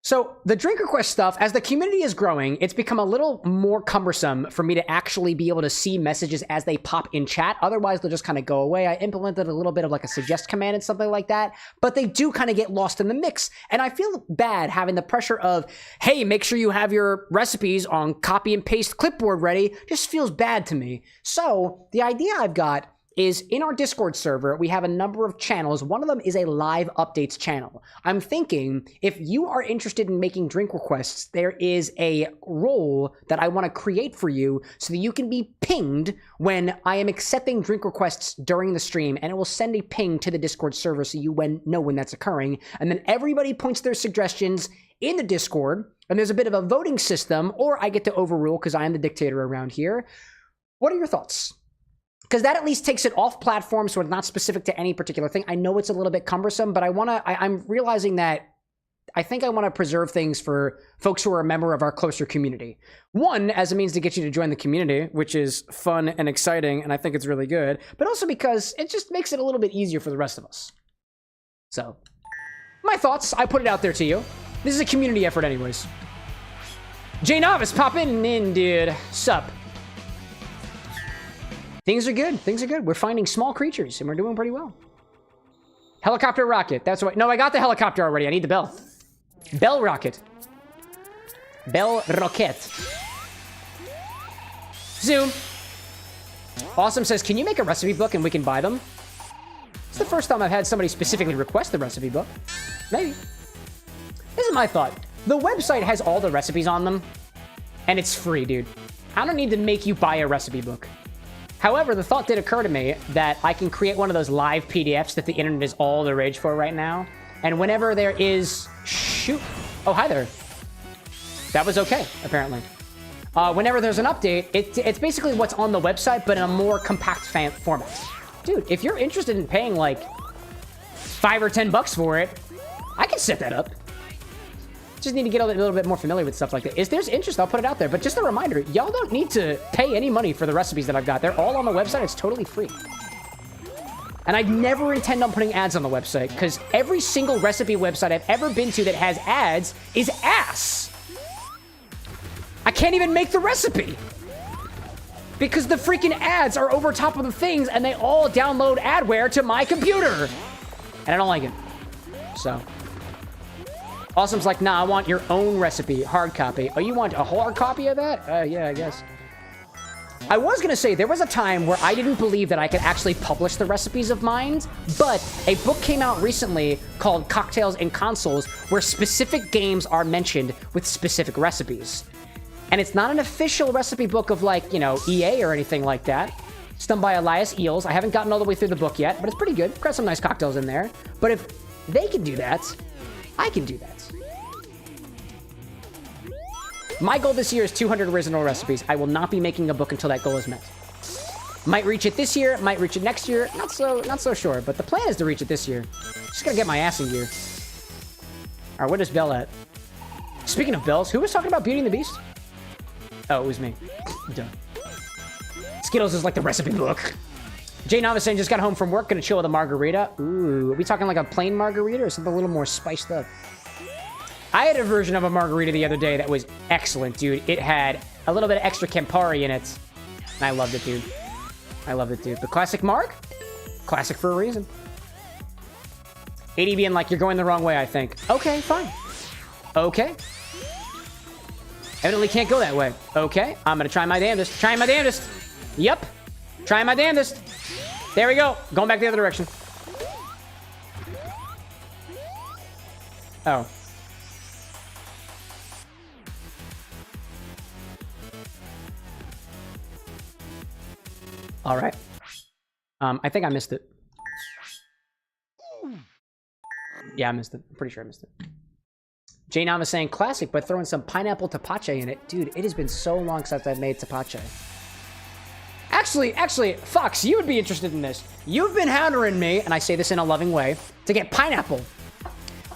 So the drink request stuff, as the community is growing, it's become a little more cumbersome for me to actually be able to see messages as they pop in chat. Otherwise, they'll just kind of go away. I implemented a little bit of like a suggest command and something like that, but they do kind of get lost in the mix. And I feel bad having the pressure of, hey, make sure you have your recipes on copy and paste clipboard ready. Just feels bad to me. So the idea I've got is in our Discord server, we have a number of channels. One of them is a live updates channel. I'm thinking if you are interested in making drink requests, there is a role that I want to create for you so that you can be pinged when I am accepting drink requests during the stream, and it will send a ping to the Discord server so you know when that's occurring. And then everybody points their suggestions in the Discord, and there's a bit of a voting system, or I get to overrule because I am the dictator around here. What are your thoughts? Because that at least takes it off platform, so it's not specific to any particular thing. I know it's a little bit cumbersome, but I'm realizing that I think I want to preserve things for folks who are a member of our closer community. One, as a means to get you to join the community, which is fun and exciting, and I think it's really good, but also because it just makes it a little bit easier for the rest of us. So, my thoughts, I put it out there to you. This is a community effort anyways. Jay Novice, pop in, dude. Sup? Things are good. Things are good. We're finding small creatures, and we're doing pretty well. Helicopter rocket. That's what... No, I got the helicopter already. I need the bell. Bell rocket. Bell rocket. Zoom. Awesome says, can you make a recipe book and we can buy them? It's the first time I've had somebody specifically request the recipe book. Maybe. This is my thought. The website has all the recipes on them, and it's free, dude. I don't need to make you buy a recipe book. However, the thought did occur to me that I can create one of those live PDFs that the internet is all the rage for right now. And whenever there is... Shoot. Oh, hi there. That was okay, apparently. Whenever there's an update, it's basically what's on the website, but in a more compact format. Dude, if you're interested in paying like $5 or $10 for it, I can set that up. Just need to get a little bit more familiar with stuff like that. If there's interest, I'll put it out there. But just a reminder, y'all don't need to pay any money for the recipes that I've got. They're all on the website. It's totally free. And I never intend on putting ads on the website because every single recipe website I've ever been to that has ads is ass. I can't even make the recipe because the freaking ads are over top of the things and they all download adware to my computer. And I don't like it. So... Awesome's like, nah, I want your own recipe, hard copy. Oh, you want a hard copy of that? Yeah, I guess. I was gonna say, there was a time where I didn't believe that I could actually publish the recipes of mine, but a book came out recently called Cocktails and Consoles, where specific games are mentioned with specific recipes. And it's not an official recipe book of like, you know, EA or anything like that. It's done by Elias Eels. I haven't gotten all the way through the book yet, but it's pretty good. Got some nice cocktails in there. But if they can do that, I can do that. My goal this year is 200 original recipes. I will not be making a book until that goal is met. Might reach it this year, might reach it next year. Not so sure, but the plan is to reach it this year. Just gotta get my ass in gear. All right, where is Belle at? Speaking of bells, who was talking about Beauty and the Beast? Oh, it was me. Duh. Skittles is like the recipe book. Jay Navison just got home from work, gonna chill with a margarita. Ooh, are we talking like a plain margarita or something a little more spiced up? I had a version of a margarita the other day that was excellent, dude. It had a little bit of extra Campari in it. And I loved it, dude. I loved it, dude. The classic marg? Classic for a reason. 80 being like, you're going the wrong way, I think. Okay, fine. Okay. Evidently can't go that way. Okay, I'm gonna try my damnedest. Trying my damnedest. Yep. Trying my damnedest. There we go. Going back the other direction. Oh. All right. I think I missed it. Yeah, I missed it. I'm pretty sure I missed it. Jay Nam is saying classic, but throwing some pineapple tapache in it. Dude, it has been so long since I've made tapache. Actually, Fox, you would be interested in this. You've been hammering me, and I say this in a loving way, to get pineapple.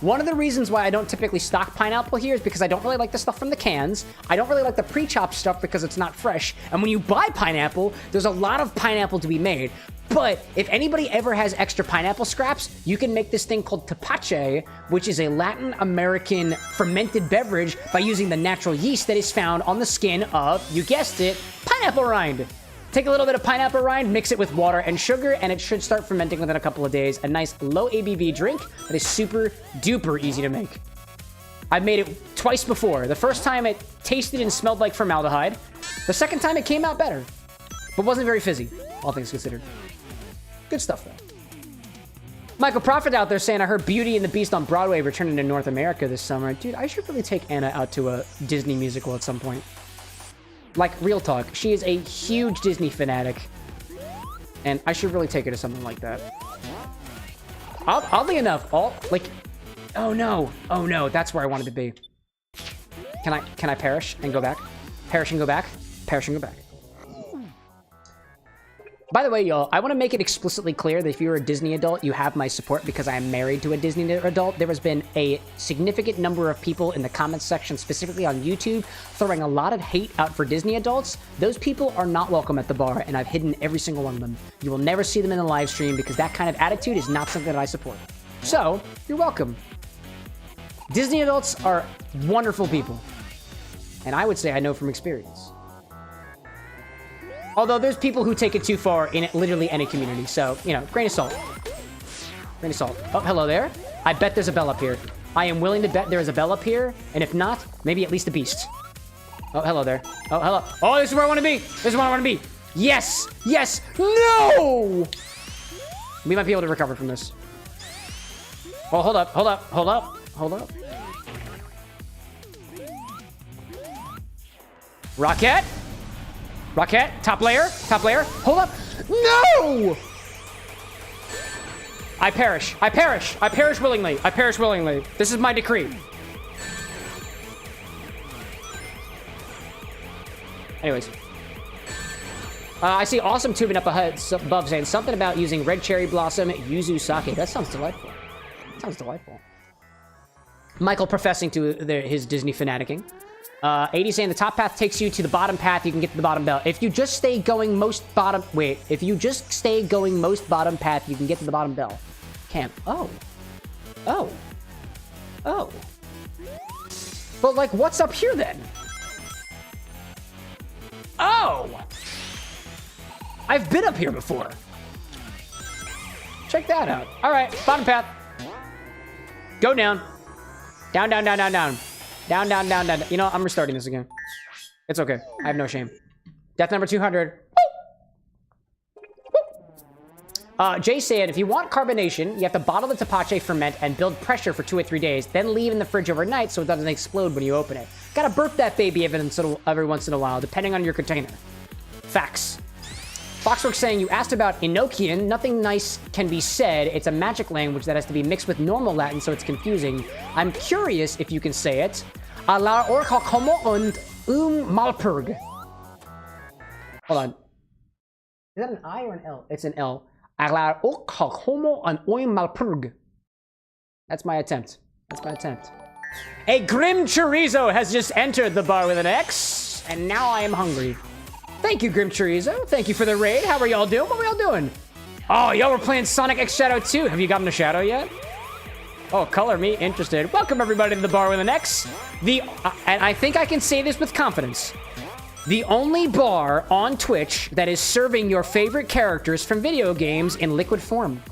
One of the reasons why I don't typically stock pineapple here is because I don't really like the stuff from the cans. I don't really like the pre-chopped stuff because it's not fresh. And when you buy pineapple, there's a lot of pineapple to be made. But if anybody ever has extra pineapple scraps, you can make this thing called tapache, which is a Latin American fermented beverage by using the natural yeast that is found on the skin of, you guessed it, pineapple rind. Take a little bit of pineapple rind, mix it with water and sugar, and it should start fermenting within a couple of days. A nice low ABV drink that is super duper easy to make. I've made it twice before. The first time it tasted and smelled like formaldehyde. The second time it came out better, but wasn't very fizzy, all things considered. Good stuff, though. Michael Prophet out there saying, I heard Beauty and the Beast on Broadway returning to North America this summer. Dude, I should really take Anna out to a Disney musical at some point. Like, real talk. She is a huge Disney fanatic. And I should really take her to something like that. Oddly enough, oh no, that's where I wanted to be. Can I perish and go back? Perish and go back? Perish and go back. By the way, y'all, I want to make it explicitly clear that if you're a Disney adult, you have my support because I am married to a Disney adult. There has been a significant number of people in the comments section, specifically on YouTube, throwing a lot of hate out for Disney adults. Those people are not welcome at the bar, and I've hidden every single one of them. You will never see them in the live stream because that kind of attitude is not something that I support. So, you're welcome. Disney adults are wonderful people. And I would say I know from experience. Although there's people who take it too far in literally any community. So, you know, grain of salt. Grain of salt. Oh, hello there. I bet there's a bell up here. I am willing to bet there is a bell up here. And if not, maybe at least a beast. Oh, hello there. Oh, hello. Oh, this is where I want to be. This is where I want to be. Yes. Yes. No. We might be able to recover from this. Oh, hold up. Hold up. Hold up. Hold up. Rocket. Rocket. Top layer. Top layer. Hold up. No. I perish. I perish. I perish willingly. I perish willingly. This is my decree. Anyways. I see Awesome tubing up ahead above saying something about using red cherry blossom yuzu sake. That sounds delightful. Sounds delightful. Michael professing to his Disney fanaticking. 80 saying the top path takes you to the bottom path. You can get to the bottom bell. If you just stay going most bottom... Wait. If you just stay going most bottom path, you can get to the bottom bell. Camp. Oh. Oh. Oh. But, like, what's up here, then? Oh! I've been up here before. Check that out. All right. Bottom path. Go down. Down, down, down, down, down. Down, down, down, down. You know, I'm restarting this again. It's okay. I have no shame. Death number 200. Jay said, if you want carbonation, you have to bottle the tepache ferment and build pressure for 2 or 3 days, then leave in the fridge overnight so it doesn't explode when you open it. Gotta burp that baby every once in a while, depending on your container. Facts. Foxworks saying, you asked about Enochian. Nothing nice can be said. It's a magic language that has to be mixed with normal Latin, so it's confusing. I'm curious if you can say it. La orca como und malpurg. Hold on. Is that an I or an L? It's an L. La orca como und malpurg. That's my attempt. That's my attempt. A Grim Chorizo has just entered the bar with an X, and now I am hungry. Thank you, Grim Chorizo. Thank you for the raid. How are y'all doing? What are y'all doing? Oh, y'all were playing Sonic X Shadow 2. Have you gotten the Shadow yet? Oh, color me interested. Welcome, everybody, to the bar with an X. And I think I can say this with confidence. The only bar on Twitch that is serving your favorite characters from video games in liquid form.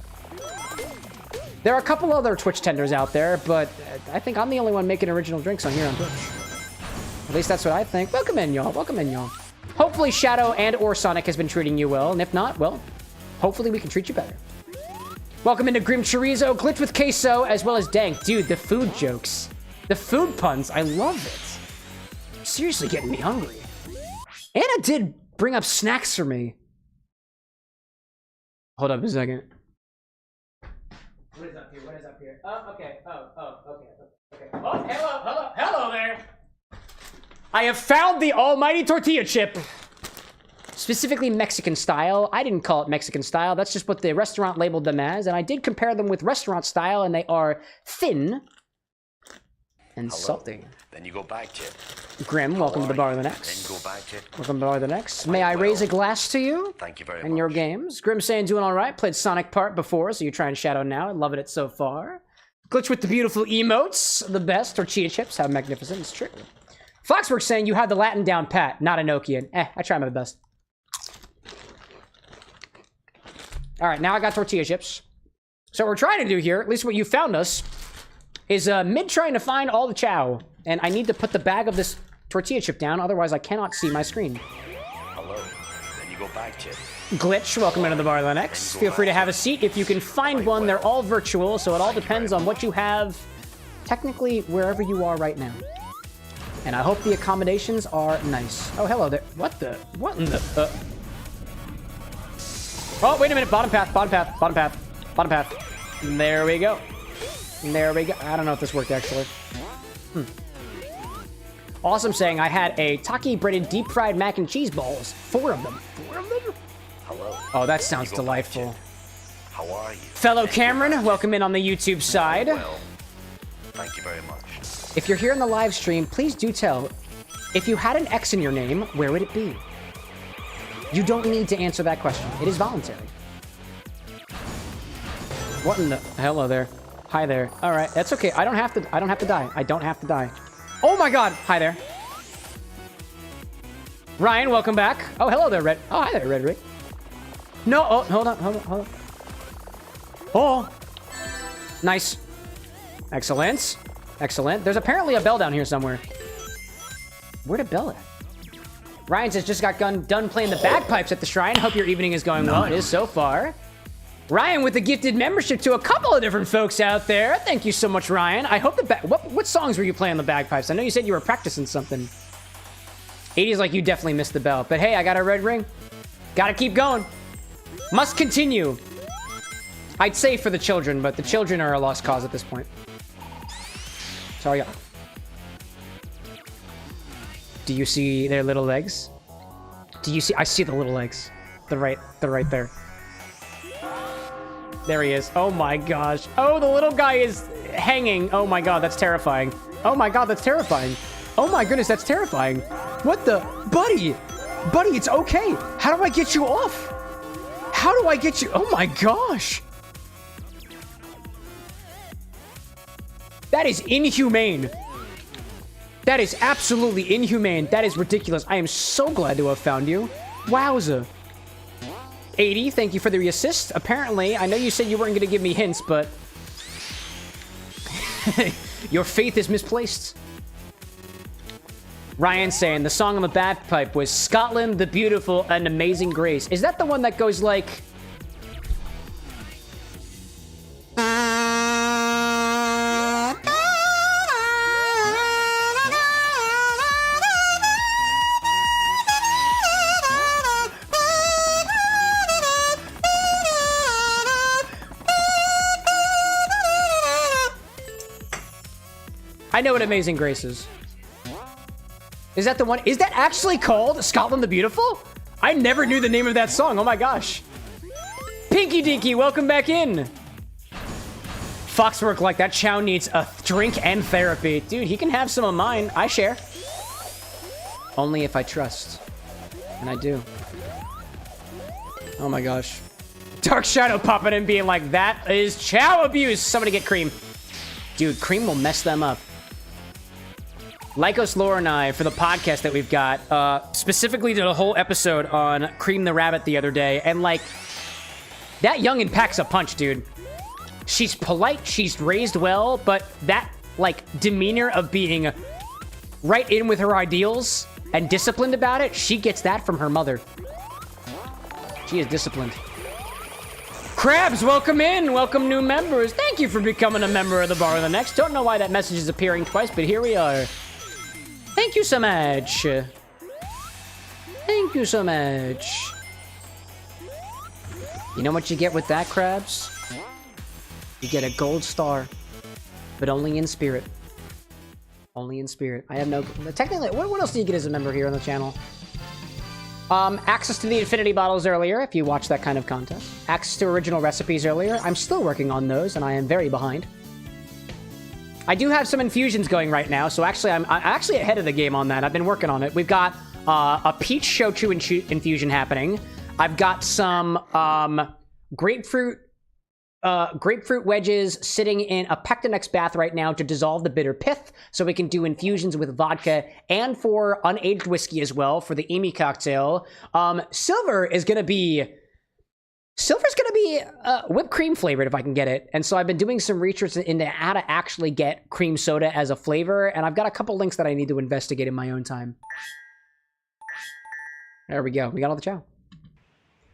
There are a couple other Twitch tenders out there, but I think I'm the only one making original drinks on here on Twitch. At least that's what I think. Welcome in, y'all. Welcome in, y'all. Hopefully Shadow and or Sonic has been treating you well, and if not, well, hopefully we can treat you better. Welcome into Grim Chorizo, Glitch with Queso, as well as Dank. Dude, the food jokes. The food puns, I love it. Seriously getting me hungry. Anna did bring up snacks for me. Hold up a second. What is up here? What is up here? Oh, okay. Okay. Oh, hello there. I have found the almighty tortilla chip. Specifically Mexican style. I didn't call it Mexican style. That's just what the restaurant labeled them as. And I did compare them with restaurant style, and they are thin and salty. Then you go back to it. Grim, welcome to the bar with an X. Then you go back to it. Welcome to the bar with an X. May I raise a glass to you? Thank you very much. And your games. Grim saying doing all right. Played Sonic Part before, so you're trying Shadow now. Loving it so far. Glitch with the beautiful emotes. The best. Tortilla chips. How magnificent. It's true. Foxworks saying you had the Latin down pat, not Enochian. I try my best. All right, now I got tortilla chips. So what we're trying to do here, at least what you found us, is mid trying to find all the chow. And I need to put the bag of this tortilla chip down, otherwise I cannot see my screen. Hello. Then you go back to it. Glitch, welcome into the bar with an X. Feel free to have a seat if you can find one. They're all virtual, so it all depends on what you have, technically, wherever you are right now. And I hope the accommodations are nice. Oh, hello there. What in the... Oh, wait a minute. Bottom path, bottom path, bottom path, bottom path. There we go. There we go. I don't know if this worked, actually. Awesome saying I had a Taki breaded deep fried mac and cheese balls. 4 of them. 4 of them? Hello. Oh, that sounds delightful. How are you? Fellow Cameron, welcome in on the YouTube side. Well, thank you very much. If you're here in the live stream, please do tell, if you had an X in your name, where would it be? You don't need to answer that question. It is voluntary. What in the... Hello there. Hi there. All right, that's okay. I don't have to die. I don't have to die. Oh my god. Hi there. Ryan, welcome back. Oh, hello there, Red. Oh, hi there, Red Rick. No, oh, hold on. Oh, nice. Excellent. Excellent. There's apparently a bell down here somewhere. Where'd a bell at? Ryan says, just got done playing the bagpipes at the shrine. Hope your evening is going well. It is so far. Ryan with a gifted membership to a couple of different folks out there. Thank you so much, Ryan. I hope what songs were you playing on the bagpipes? I know you said you were practicing something. 80's like, you definitely missed the bell. But hey, I got a red ring. Gotta keep going. Must continue. I'd say for the children, but the children are a lost cause at this point. Sorry. Do you see their little legs? Do you see? I see the little legs. They're right there. There he is. Oh my gosh. Oh, the little guy is hanging. Oh my god, that's terrifying. Oh my god, that's terrifying. Oh my goodness, that's terrifying. What the? Buddy! Buddy, it's okay. How do I get you off? How do I get you? Oh my gosh. That is inhumane. That is absolutely inhumane. That is ridiculous. I am so glad to have found you. Wowza. 80, thank you for the assist. Apparently, I know you said you weren't going to give me hints, but your faith is misplaced. Ryan saying the song on the bagpipe was Scotland the Beautiful and Amazing Grace. Is that the one that goes like... I know what Amazing Grace is. Is that the one? Is that actually called Scotland the Beautiful? I never knew the name of that song. Oh my gosh. Pinky Dinky, welcome back in. Foxwork like that Chow needs a drink and therapy. Dude, he can have some of mine. I share. Only if I trust. And I do. Oh my gosh. Dark Shadow popping in being like, that is Chow abuse. Somebody get Cream. Dude, Cream will mess them up. Lycos, Laura, and I, for the podcast that we've got, specifically did a whole episode on Cream the Rabbit the other day, and, like, that youngin' packs a punch, dude. She's polite, she's raised well, but that, like, demeanor of being right in with her ideals and disciplined about it, she gets that from her mother. She is disciplined. Krabs, welcome in. Welcome new members. Thank you for becoming a member of the Bar of the Next. Don't know why that message is appearing twice, but here we are. Thank you so much. Thank you so much. You know what you get with that, Krabs? You get a gold star, but only in spirit. Only in spirit. I have no... Technically, what else do you get as a member here on the channel? Access to the infinity bottles earlier, if you watch that kind of content. Access to original recipes earlier. I'm still working on those, and I am very behind. I do have some infusions going right now, so actually, I'm actually ahead of the game on that. I've been working on it. We've got a peach shochu infusion happening. I've got some grapefruit wedges sitting in a Pectinex bath right now to dissolve the bitter pith, so we can do infusions with vodka and for unaged whiskey as well for the Amy cocktail. Silver's gonna be whipped cream flavored if I can get it, and so I've been doing some research into how to actually get cream soda as a flavor, and I've got a couple links that I need to investigate in my own time. There we go. We got all the chow.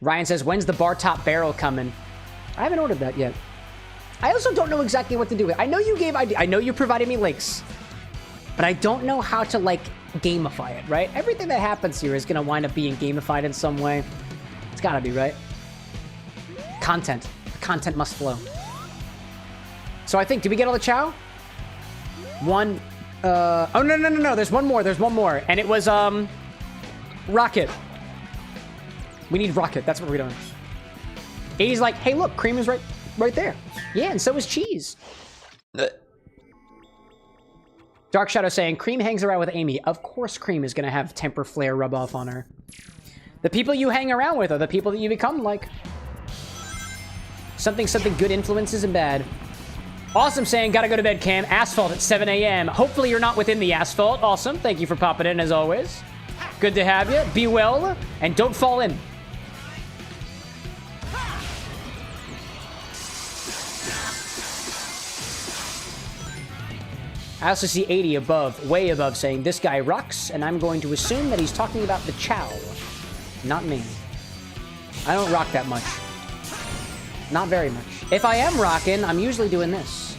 Ryan says, when's the bar top barrel coming? I haven't ordered that yet. I also don't know exactly what to do with it. I know you provided me links, but I don't know how to, like, gamify it, right? Everything that happens here is going to wind up being gamified in some way. It's got to be, right? Content. Content must flow. So I think, did we get all the chow? One, oh, no. There's one more. And it was, Rocket. We need Rocket. That's what we're doing. 80's like, hey, look, cream is right there. Yeah, and so is cheese. Dark Shadow saying, Cream hangs around with Amy. Of course Cream is going to have temper flare rub off on her. The people you hang around with are the people that you become like. Something good influences and bad. Awesome saying, gotta go to bed, Cam. Asphalt at 7 a.m. Hopefully you're not within the asphalt. Awesome. Thank you for popping in, as always. good to have you. Be well, and don't fall in. I also see 80 above, way above, saying, this guy rocks, and I'm going to assume that he's talking about the Chao, not me. I don't rock that much. Not very much. If I am rocking, I'm usually doing this.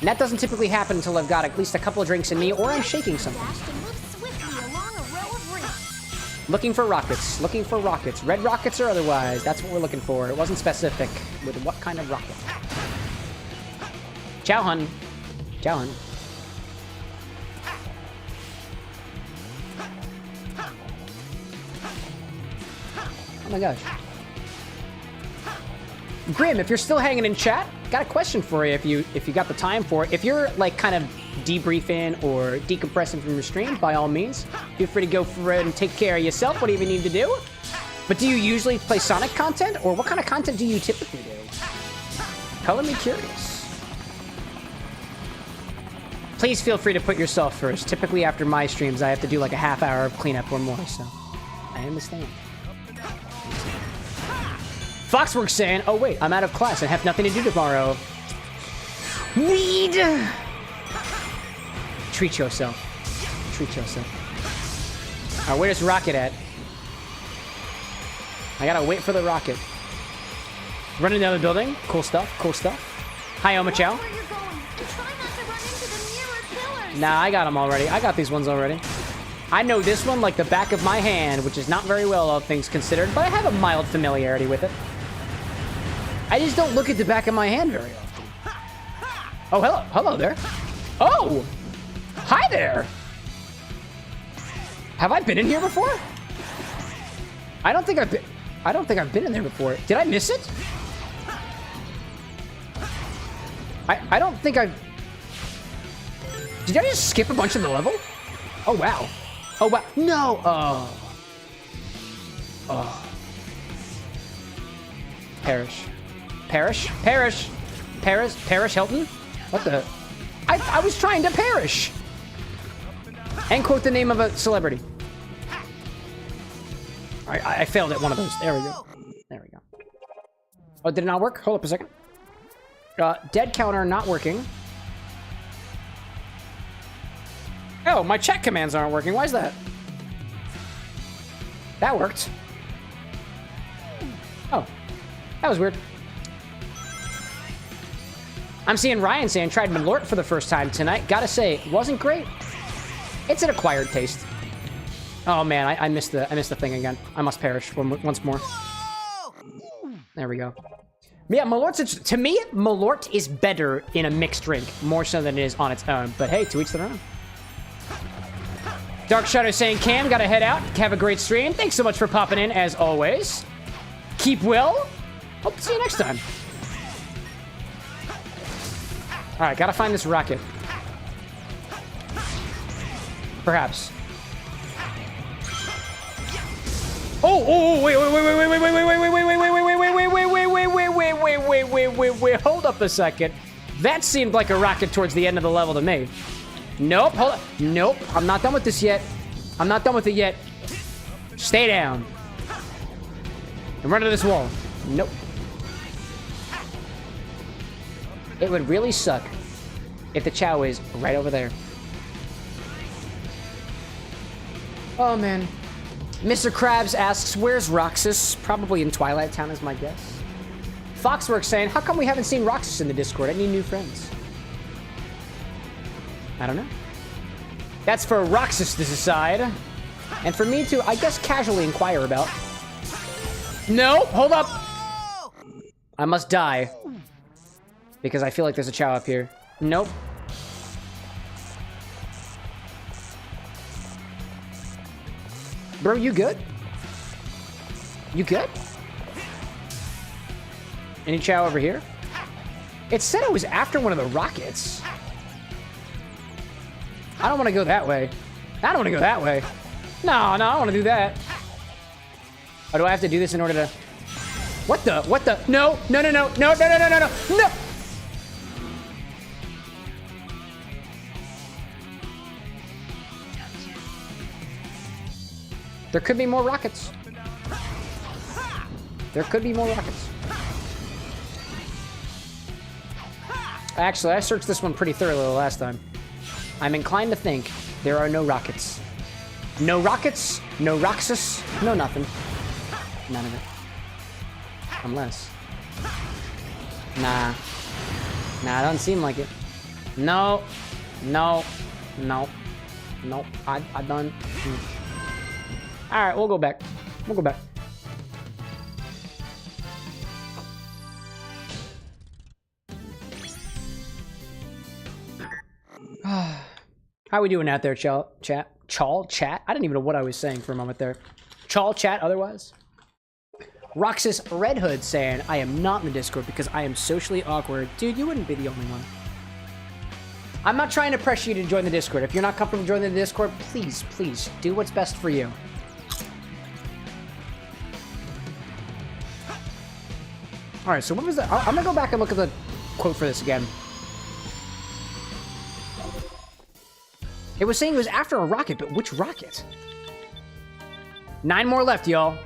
And that doesn't typically happen until I've got at least a couple of drinks in me, or I'm shaking something. Looking for rockets. Looking for rockets. Red rockets or otherwise. That's what we're looking for. It wasn't specific with what kind of rocket. Chow Hun. Chow Hun. Oh my gosh. Grim, if you're still hanging in chat, got a question for you if you got the time for it. If you're like kind of debriefing or decompressing from your stream, by all means, feel free to go for it and take care of yourself, whatever you need to do. But do you usually play Sonic content, or what kind of content do you typically do? Color me curious. Please feel free to put yourself first. Typically after my streams, I have to do like a half hour of cleanup or more, so I understand. Foxworks saying, oh wait, I'm out of class and have nothing to do tomorrow. Weed! Treat yourself. Treat yourself. Alright, where's Rocket at? I gotta wait for the rocket. Running down the building. Cool stuff, cool stuff. Hi, Omachow. Nah, I got them already. I got these ones already. I know this one like the back of my hand, which is not very well, all things considered, but I have a mild familiarity with it. I just don't look at the back of my hand very often. Oh, hello. Hello there. Oh! Hi there! Have I been in here before? I don't think I've been in there before. Did I miss it? I don't think I've... Did I just skip a bunch of the level? Oh, wow. Oh, wow. No! Oh. Oh. Perish. Perish? Perish! Perish? Perish Hilton? What the... I was trying to perish! And quote the name of a celebrity. I failed at one of those. There we go. There we go. Oh, did it not work? Hold up a second. Dead counter not working. Oh, my check commands aren't working. Why is that? That worked. Oh, that was weird. I'm seeing Ryan saying tried Malort for the first time tonight. Gotta say, wasn't great. It's an acquired taste. Oh man, I missed the thing again. I must perish once more. There we go. Yeah, Malort's to me, Malort is better in a mixed drink, more so than it is on its own. But hey, to each their own. Dark Shadow saying, Cam, gotta head out. Have a great stream. Thanks so much for popping in, as always. Keep well. Hope to see you next time. All right, gotta find this rocket. Perhaps. Oh, wait, hold up a second. That seemed like a rocket towards the end of the level to me. Nope, hold up. Nope, I'm not done with this yet. I'm not done with it yet. Stay down. And run to this wall. Nope. It would really suck if the Chao is right over there. Oh, man. Mr. Krabs asks, where's Roxas? Probably in Twilight Town is my guess. Foxworks saying, how come we haven't seen Roxas in the Discord? I need new friends. I don't know. That's for Roxas to decide. And for me to, I guess, casually inquire about. No, hold up. I must die. Because I feel like there's a Chao up here. Nope. Bro, you good? You good? Any Chao over here? It said it was after one of the rockets. I don't want to go that way. I don't want to go that way. No, I don't want to do that. Oh, do I have to do this in order to... What the? What the? No, no, no, no, no, no, no, no, no, no, no! There could be more rockets. There could be more rockets. Actually, I searched this one pretty thoroughly the last time. I'm inclined to think there are no rockets. No rockets, no Roxas, no nothing. None of it. Unless... Nah. Nah, it doesn't seem like it. No. No. No. Nope. I done. Alright, we'll go back. We'll go back. How we doing out there, chat? Chal chat? I didn't even know what I was saying for a moment there. Chal chat otherwise? Roxas Red Hood saying, I am not in the Discord because I am socially awkward. Dude, you wouldn't be the only one. I'm not trying to pressure you to join the Discord. If you're not comfortable joining the Discord, please, please, do what's best for you. Alright, so what was that? I'm gonna go back and look at the quote for this again. It was saying it was after a rocket, but which rocket? 9 more left, y'all.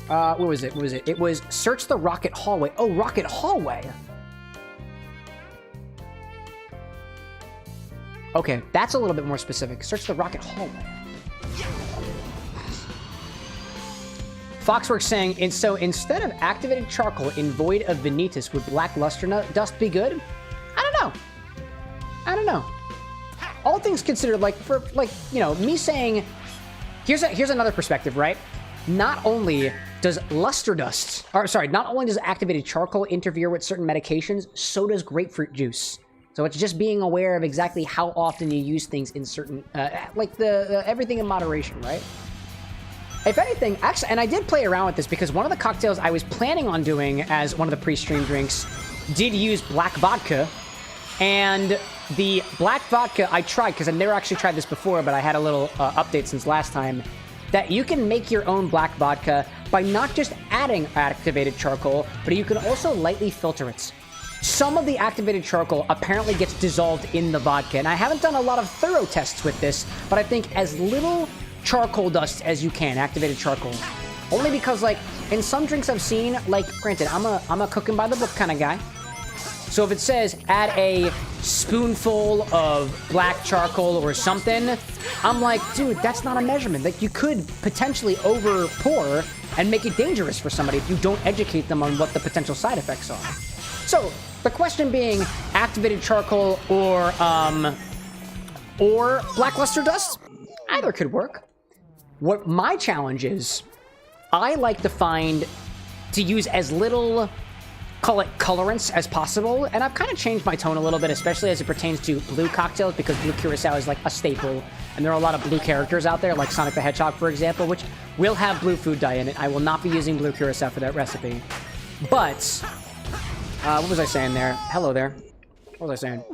What was it? What was it? It was search the rocket hallway. Oh, rocket hallway. Okay, that's a little bit more specific. Search the rocket hallway. Foxworks saying, and so instead of activated charcoal in void of Vanitas, would black luster dust be good? I don't know. I don't know. All things considered, like, for, like, you know, me saying, here's another perspective, right? Not only does luster dust, or sorry, not only does activated charcoal interfere with certain medications, so does grapefruit juice. So it's just being aware of exactly how often you use things in certain, like everything in moderation, right? If anything, actually, and I did play around with this because one of the cocktails I was planning on doing as one of the pre-stream drinks did use black vodka. And the black vodka I tried, because I've never actually tried this before, but I had a little update since last time, that you can make your own black vodka by not just adding activated charcoal, but you can also lightly filter it. Some of the activated charcoal apparently gets dissolved in the vodka, and I haven't done a lot of thorough tests with this, but I think as little charcoal dust as you can, activated charcoal. Only because, like, in some drinks I've seen, like, granted, I'm a cooking by the book kind of guy. So if it says add a spoonful of black charcoal or something, I'm like, dude, that's not a measurement. Like, you could potentially over pour and make it dangerous for somebody if you don't educate them on what the potential side effects are. So the question being, activated charcoal or black luster dust? Either could work. What my challenge is, I like to use as little, call it colorants as possible, and I've kind of changed my tone a little bit, especially as it pertains to blue cocktails, because blue curacao is like a staple, and there are a lot of blue characters out there, like Sonic the Hedgehog, for example, which will have blue food dye in it. I will not be using blue curacao for that recipe. But, what was I saying there? Hello there. What was I saying?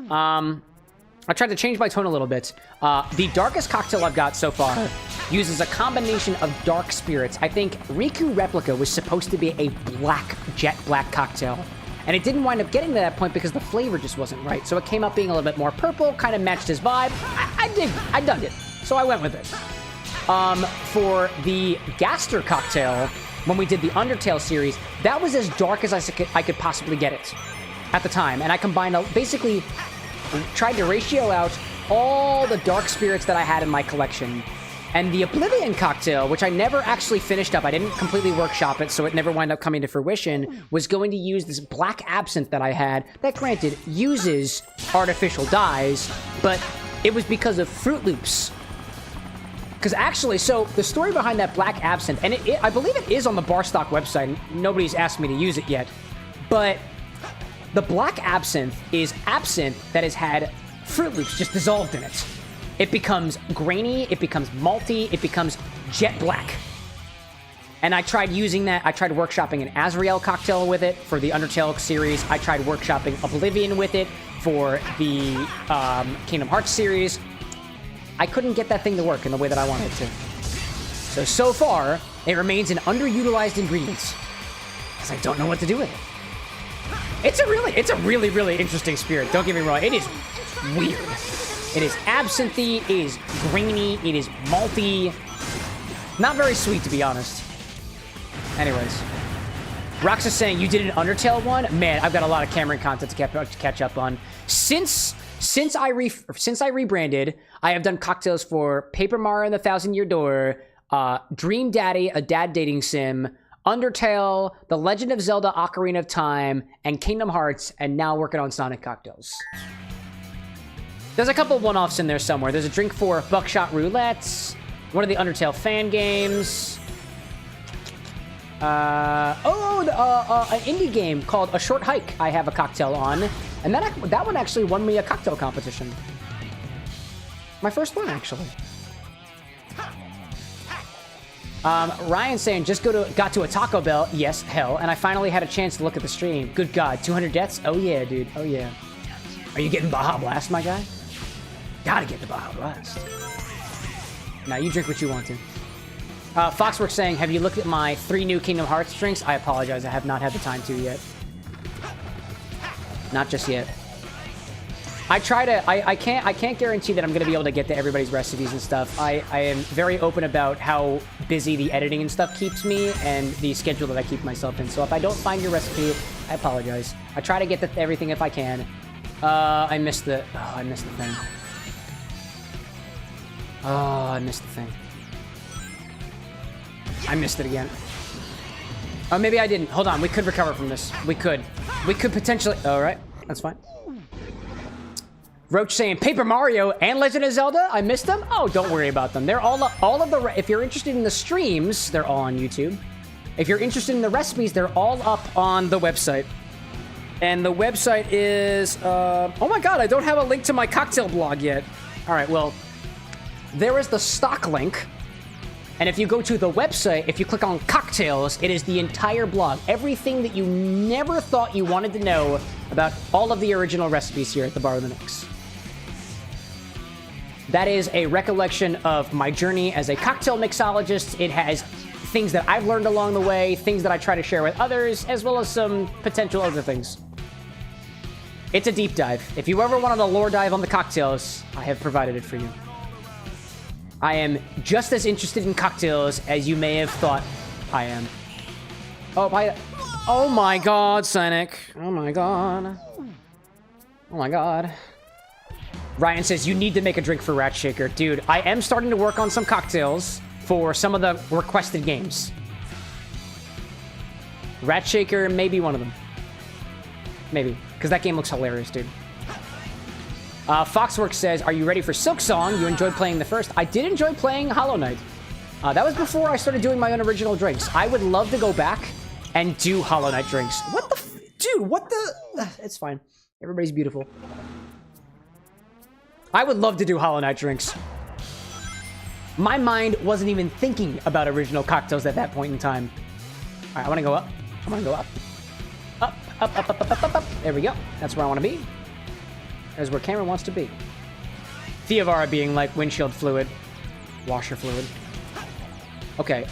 I tried to change my tone a little bit. The darkest cocktail I've got so far uses a combination of dark spirits. I think Riku Replica was supposed to be a jet black cocktail. And it didn't wind up getting to that point because the flavor just wasn't right. So it came up being a little bit more purple, kind of matched his vibe. I dug it. So I went with it. For the Gaster cocktail, when we did the Undertale series, that was as dark as I could possibly get it at the time. And I combined, basically tried to ratio out all the dark spirits that I had in my collection. And the Oblivion cocktail, which I never actually finished up, I didn't completely workshop it, so it never wound up coming to fruition, was going to use this black absinthe that I had, that granted uses artificial dyes, but it was because of Fruit Loops. Because actually, so the story behind that black absinthe, and I believe it is on the Barstock website, nobody's asked me to use it yet, but the black absinthe is absinthe that has had Fruit Loops just dissolved in it. It becomes grainy, it becomes malty, it becomes jet black. And I tried using that. I tried workshopping an Azrael cocktail with it for the Undertale series. I tried workshopping Oblivion with it for the Kingdom Hearts series. I couldn't get that thing to work in the way that I wanted it to. So far, it remains an underutilized ingredient, because I don't know what to do with it. It's a really, really interesting spirit. Don't get me wrong. It is weird. It is absinthe, it is grainy, it is malty. Not very sweet, to be honest. Anyways. Rox is saying, you did an Undertale one? Man, I've got a lot of Cameron content to catch up on. Since I rebranded, I have done cocktails for Paper Mario and the Thousand Year Door, Dream Daddy, a dad dating sim, Undertale, The Legend of Zelda Ocarina of Time, and Kingdom Hearts, and now working on Sonic cocktails. There's a couple one-offs in there somewhere. There's a drink for Buckshot Roulette, one of the Undertale fan games. An indie game called A Short Hike I have a cocktail on. And that one actually won me a cocktail competition. My first one, actually. Ryan saying, just got to a Taco Bell. Yes, hell. And I finally had a chance to look at the stream. Good God, 200 deaths? Oh yeah, dude. Oh yeah. Are you getting Baja Blast, my guy? Gotta get the Baja Blast. Now you drink what you want to. Foxworks saying, have you looked at my 3 new Kingdom Hearts drinks? I apologize, I have not had the time to yet. Not just yet. I can't guarantee that I'm gonna be able to get to everybody's recipes and stuff. I am very open about how busy the editing and stuff keeps me and the schedule that I keep myself in. So if I don't find your recipe, I apologize. I try to get to everything if I can. I missed the thing. Oh, I missed the thing. I missed it again. Oh, maybe I didn't. Hold on, we could recover from this. We could potentially. All right, that's fine. Roach saying Paper Mario and Legend of Zelda. I missed them. Oh, don't worry about them. They're all of the. If you're interested in the streams, they're all on YouTube. If you're interested in the recipes, they're all up on the website. And the website is. Oh my God, I don't have a link to my cocktail blog yet. All right, well, there is the stock link. And if you go to the website, if you click on cocktails, it is the entire blog. Everything that you never thought you wanted to know about all of the original recipes here at the Bar with an X. That is a recollection of my journey as a cocktail mixologist. It has things that I've learned along the way, things that I try to share with others, as well as some potential other things. It's a deep dive. If you ever wanted a lore dive on the cocktails, I have provided it for you. I am just as interested in cocktails as you may have thought I am. Oh my God, Sonic. Oh my God. Oh my God. Ryan says, you need to make a drink for Rat Shaker. Dude, I am starting to work on some cocktails for some of the requested games. Rat Shaker may be one of them. Maybe, because that game looks hilarious, dude. Foxworks says, are you ready for Silk Song? You enjoyed playing the first. I did enjoy playing Hollow Knight. That was before I started doing my own original drinks. I would love to go back and do Hollow Knight drinks. What the dude, what the... It's fine. Everybody's beautiful. I would love to do Hollow Knight drinks. My mind wasn't even thinking about original cocktails at that point in time. All right, I want to go up. I want to go up. Up, up, up, up, up, up, up, up. There we go. That's where I want to be. There's where Cameron wants to be. Theovara being like windshield fluid. Washer fluid. Okay,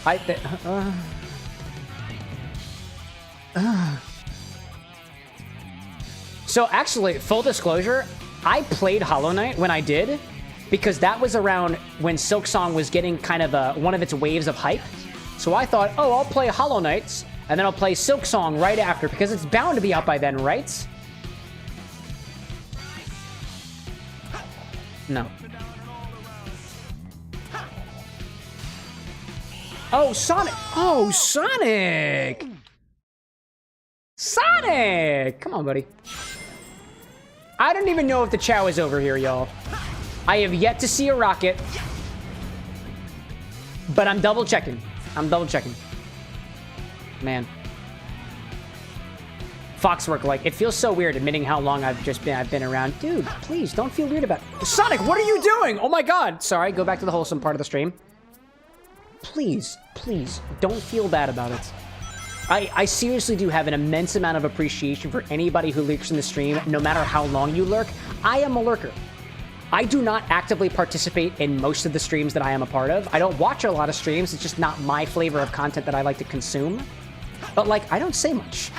So actually, full disclosure, I played Hollow Knight when I did, because that was around when Silk Song was getting kind of one of its waves of hype. So I thought, oh, I'll play Hollow Knights, and then I'll play Silk Song right after, because it's bound to be out by then, right? No. Oh, Sonic! Oh, Sonic! Sonic! Come on, buddy. I don't even know if the Chao is over here, y'all. I have yet to see a rocket. But I'm double checking. I'm double checking. Man. Foxwork, like, it feels so weird admitting how long I've been around. Dude, please, don't feel weird about it. Sonic, what are you doing? Oh my God. Sorry, go back to the wholesome part of the stream. Please, please, don't feel bad about it. I seriously do have an immense amount of appreciation for anybody who lurks in the stream, no matter how long you lurk. I am a lurker. I do not actively participate in most of the streams that I am a part of. I don't watch a lot of streams. It's just not my flavor of content that I like to consume. But like, I don't say much.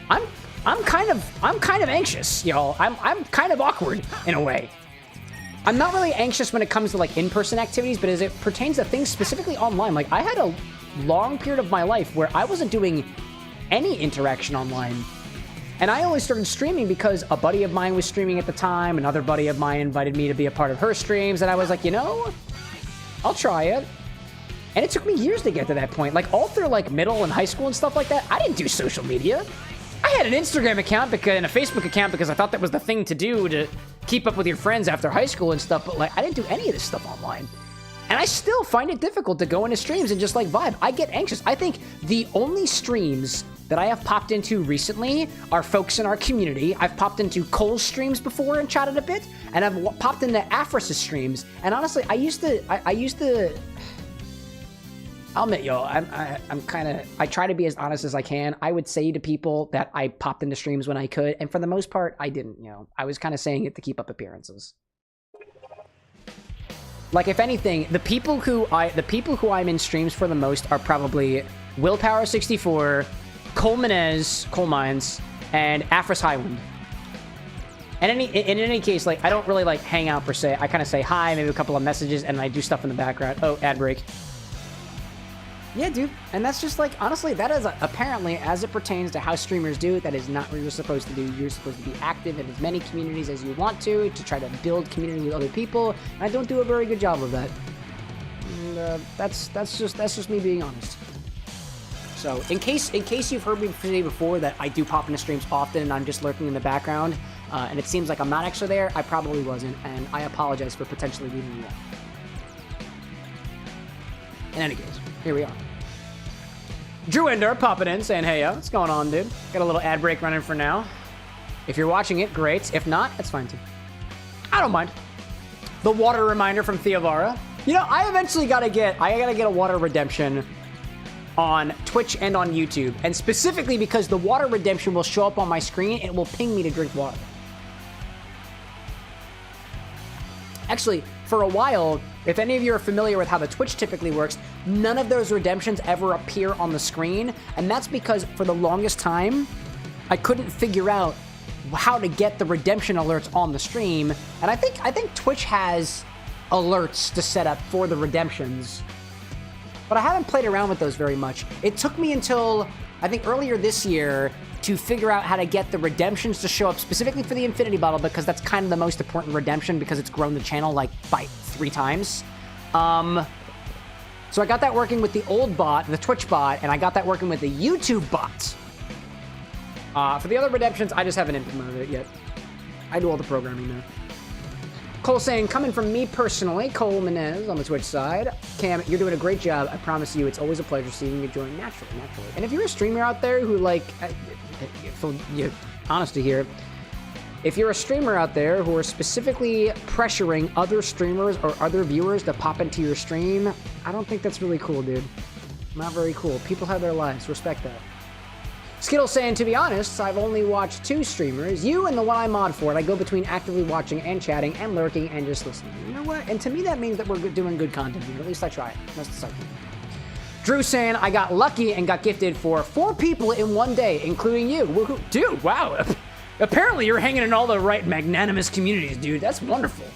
I'm kind of anxious, y'all. I'm kind of awkward in a way. I'm not really anxious when it comes to like in-person activities, but as it pertains to things specifically online, like I had a long period of my life where I wasn't doing any interaction online. And I only started streaming because a buddy of mine was streaming at the time. Another buddy of mine invited me to be a part of her streams. And I was like, you know, I'll try it. And it took me years to get to that point. Like all through like middle and high school and stuff like that, I didn't do social media. I had an Instagram account and a Facebook account because I thought that was the thing to do to keep up with your friends after high school and stuff. But like, I didn't do any of this stuff online. And I still find it difficult to go into streams and just like vibe. I get anxious. I think the only streams that I have popped into recently are folks in our community. I've popped into Cole's streams before and chatted a bit, and I've popped into Afris's streams. And honestly, I used to. I'll admit, yo, I try to be as honest as I can. I would say to people that I popped into streams when I could, and for the most part, I didn't. You know, I was kind of saying it to keep up appearances. Like, if anything, the people who I'm in streams for the most are probably Willpower64, Cole Mines, and Afris Highwind. And in any case, like, I don't really like hang out per se. I kind of say hi, maybe a couple of messages, and I do stuff in the background. Oh, ad break. Yeah, dude. And that's just like, honestly, that is apparently, as it pertains to how streamers do, that is not what you're supposed to do. You're supposed to be active in as many communities as you want to try to build community with other people. And I don't do a very good job of that. And that's just me being honest. So, in case you've heard me say before that I do pop into streams often and I'm just lurking in the background, and it seems like I'm not actually there, I probably wasn't, and I apologize for potentially leaving you off. In any case, here we are. Drew Ender popping in, saying, hey, yo, what's going on, dude? Got a little ad break running for now. If you're watching it, great. If not, that's fine, too. I don't mind. The water reminder from Theovara. You know, I gotta get a water redemption on Twitch and on YouTube. And specifically because the water redemption will show up on my screen and it will ping me to drink water. Actually, for a while, if any of you are familiar with how the Twitch typically works, none of those redemptions ever appear on the screen. And that's because for the longest time, I couldn't figure out how to get the redemption alerts on the stream. And I think Twitch has alerts to set up for the redemptions. But I haven't played around with those very much. It took me until, I think, earlier this year to figure out how to get the redemptions to show up specifically for the Infinity Bottle, because that's kind of the most important redemption because it's grown the channel like by 3 times. So I got that working with the old bot, the Twitch bot, and I got that working with the YouTube bot. For the other redemptions, I just haven't implemented it yet. I do all the programming now. Cole saying, coming from me personally, Cole Menez on the Twitch side. Cam, you're doing a great job. I promise you, it's always a pleasure seeing you join naturally. And if you're a streamer out there who, like, for your honesty here, if you're a streamer out there who are specifically pressuring other streamers or other viewers to pop into your stream, I don't think that's really cool, dude. Not very cool. People have their lives. Respect that. Skittle saying, to be honest, I've only watched 2 streamers, you and the one I mod for, and I go between actively watching and chatting and lurking and just listening. You know what? And to me, that means that we're doing good content here. At least I try it. That's the second. Drew saying, I got lucky and got gifted for 4 people in one day, including you. Woohoo. Dude, wow. Apparently you're hanging in all the right magnanimous communities, dude. That's wonderful.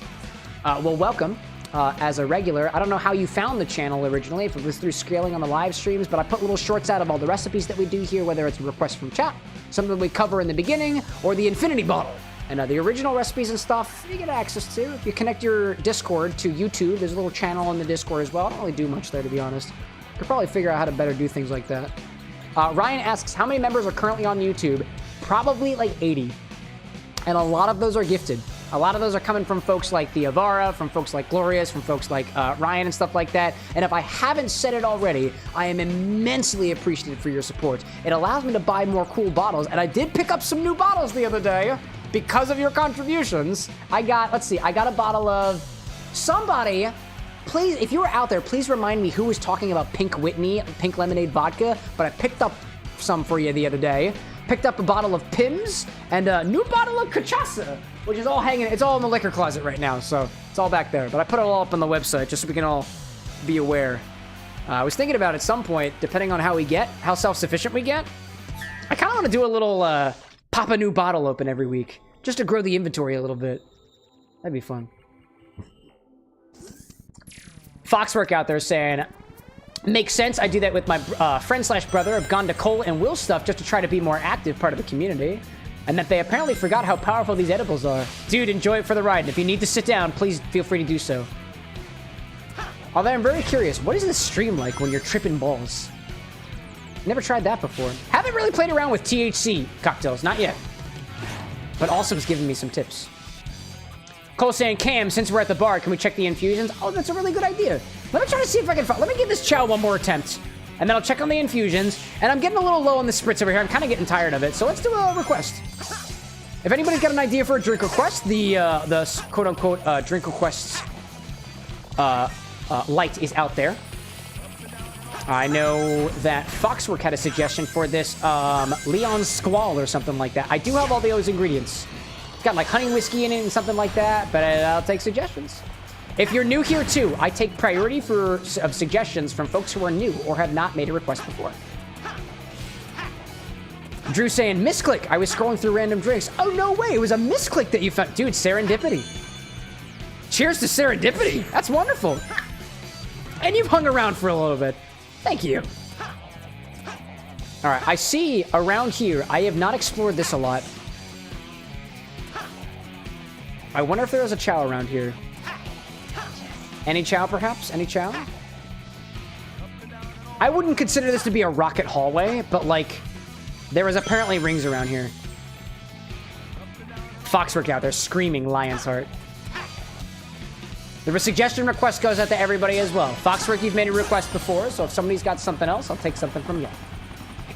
Well, welcome. As a regular. I don't know how you found the channel originally, if it was through scaling on the live streams, but I put little shorts out of all the recipes that we do here, whether it's a request from chat, something we cover in the beginning, or the Infinity Bottle. And the original recipes and stuff, you get access to. If you connect your Discord to YouTube, there's a little channel in the Discord as well. I don't really do much there, to be honest. Could probably figure out how to better do things like that. Ryan asks, how many members are currently on YouTube? Probably like 80. And a lot of those are gifted. A lot of those are coming from folks like Theovara, from folks like Glorious, from folks like Ryan and stuff like that. And if I haven't said it already, I am immensely appreciative for your support. It allows me to buy more cool bottles. And I did pick up some new bottles the other day because of your contributions. I got a bottle of somebody. Please, if you were out there, please remind me who was talking about Pink Whitney, Pink Lemonade Vodka. But I picked up some for you the other day. Picked up a bottle of Pimm's and a new bottle of cachaça, which is all hanging. It's all in the liquor closet right now, so it's all back there. But I put it all up on the website just so we can all be aware. I was thinking about at some point, depending on how self-sufficient we get, I kind of want to do a little pop a new bottle open every week just to grow the inventory a little bit. That'd be fun. Foxwork out there saying, makes sense. I do that with my friend/brother. I've gone to Cole and Will stuff just to try to be more active part of the community. And that they apparently forgot how powerful these edibles are. Dude, enjoy it for the ride. And if you need to sit down, please feel free to do so. Although I'm very curious, what is this stream like when you're tripping balls? Never tried that before. Haven't really played around with THC cocktails, not yet. But Awesome's giving me some tips. Cole saying, Cam, since we're at the bar, can we check the infusions? Oh, that's a really good idea. Let me try to see if I can find... Let me give this Chao one more attempt. And then I'll check on the infusions. And I'm getting a little low on the spritz over here. I'm kind of getting tired of it. So let's do a request. If anybody's got an idea for a drink request, the quote-unquote drink requests light is out there. I know that Foxwork had a suggestion for this Leon Squall or something like that. I do have all those ingredients. It's got like honey whiskey in it and something like that, but I'll take suggestions. If you're new here too, I take priority of suggestions from folks who are new or have not made a request before. Drew saying, misclick. I was scrolling through random drinks. Oh, no way. It was a misclick that you found. Dude, serendipity. Cheers to serendipity. That's wonderful. And you've hung around for a little bit. Thank you. All right, I see around here, I have not explored this a lot. I wonder if there is a Chao around here. Any Chao, perhaps? Any Chao? I wouldn't consider this to be a rocket hallway, but, like, there is apparently rings around here. Foxwork out there screaming Lion's Heart. The suggestion request goes out to everybody as well. Foxwork, you've made a request before, so if somebody's got something else, I'll take something from you.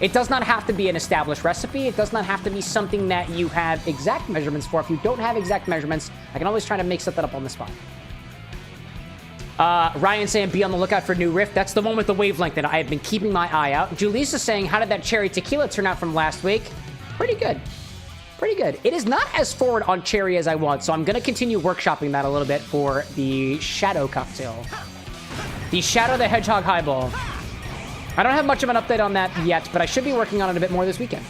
It does not have to be an established recipe. It does not have to be something that you have exact measurements for. If you don't have exact measurements, I can always try to make something up on the spot. Ryan saying, be on the lookout for new riff. That's the one with the wavelength that I have been keeping my eye out. Julissa saying, how did that cherry tequila turn out from last week? Pretty good. Pretty good. It is not as forward on cherry as I want, so I'm going to continue workshopping that a little bit for the Shadow cocktail. The Shadow the Hedgehog Highball. I don't have much of an update on that yet, but I should be working on it a bit more this weekend.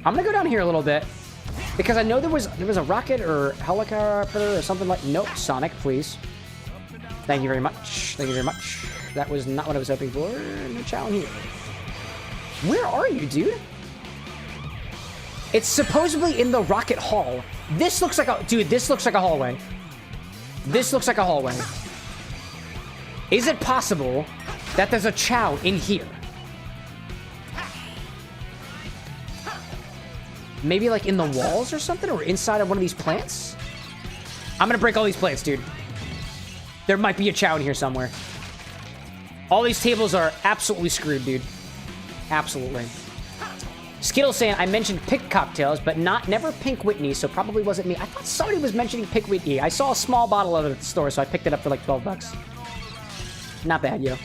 I'm going to go down here a little bit, because I know there was a rocket or helicopter or something like... Nope, Sonic, please. Thank you very much. Thank you very much. That was not what I was hoping for. No Chao here. Where are you, dude? It's supposedly in the Rocket Hall. This looks like a... Dude, this looks like a hallway. This looks like a hallway. Is it possible that there's a Chao in here? Maybe like in the walls or something? Or inside of one of these plants? I'm gonna break all these plants, dude. There might be a Chao in here somewhere. All these tables are absolutely screwed, dude. Absolutely. Skittles saying, I mentioned pink cocktails, but never Pink Whitney, so probably wasn't me. I thought somebody was mentioning Pink Whitney. I saw a small bottle of it at the store, so I picked it up for like 12 bucks. Not bad, yo.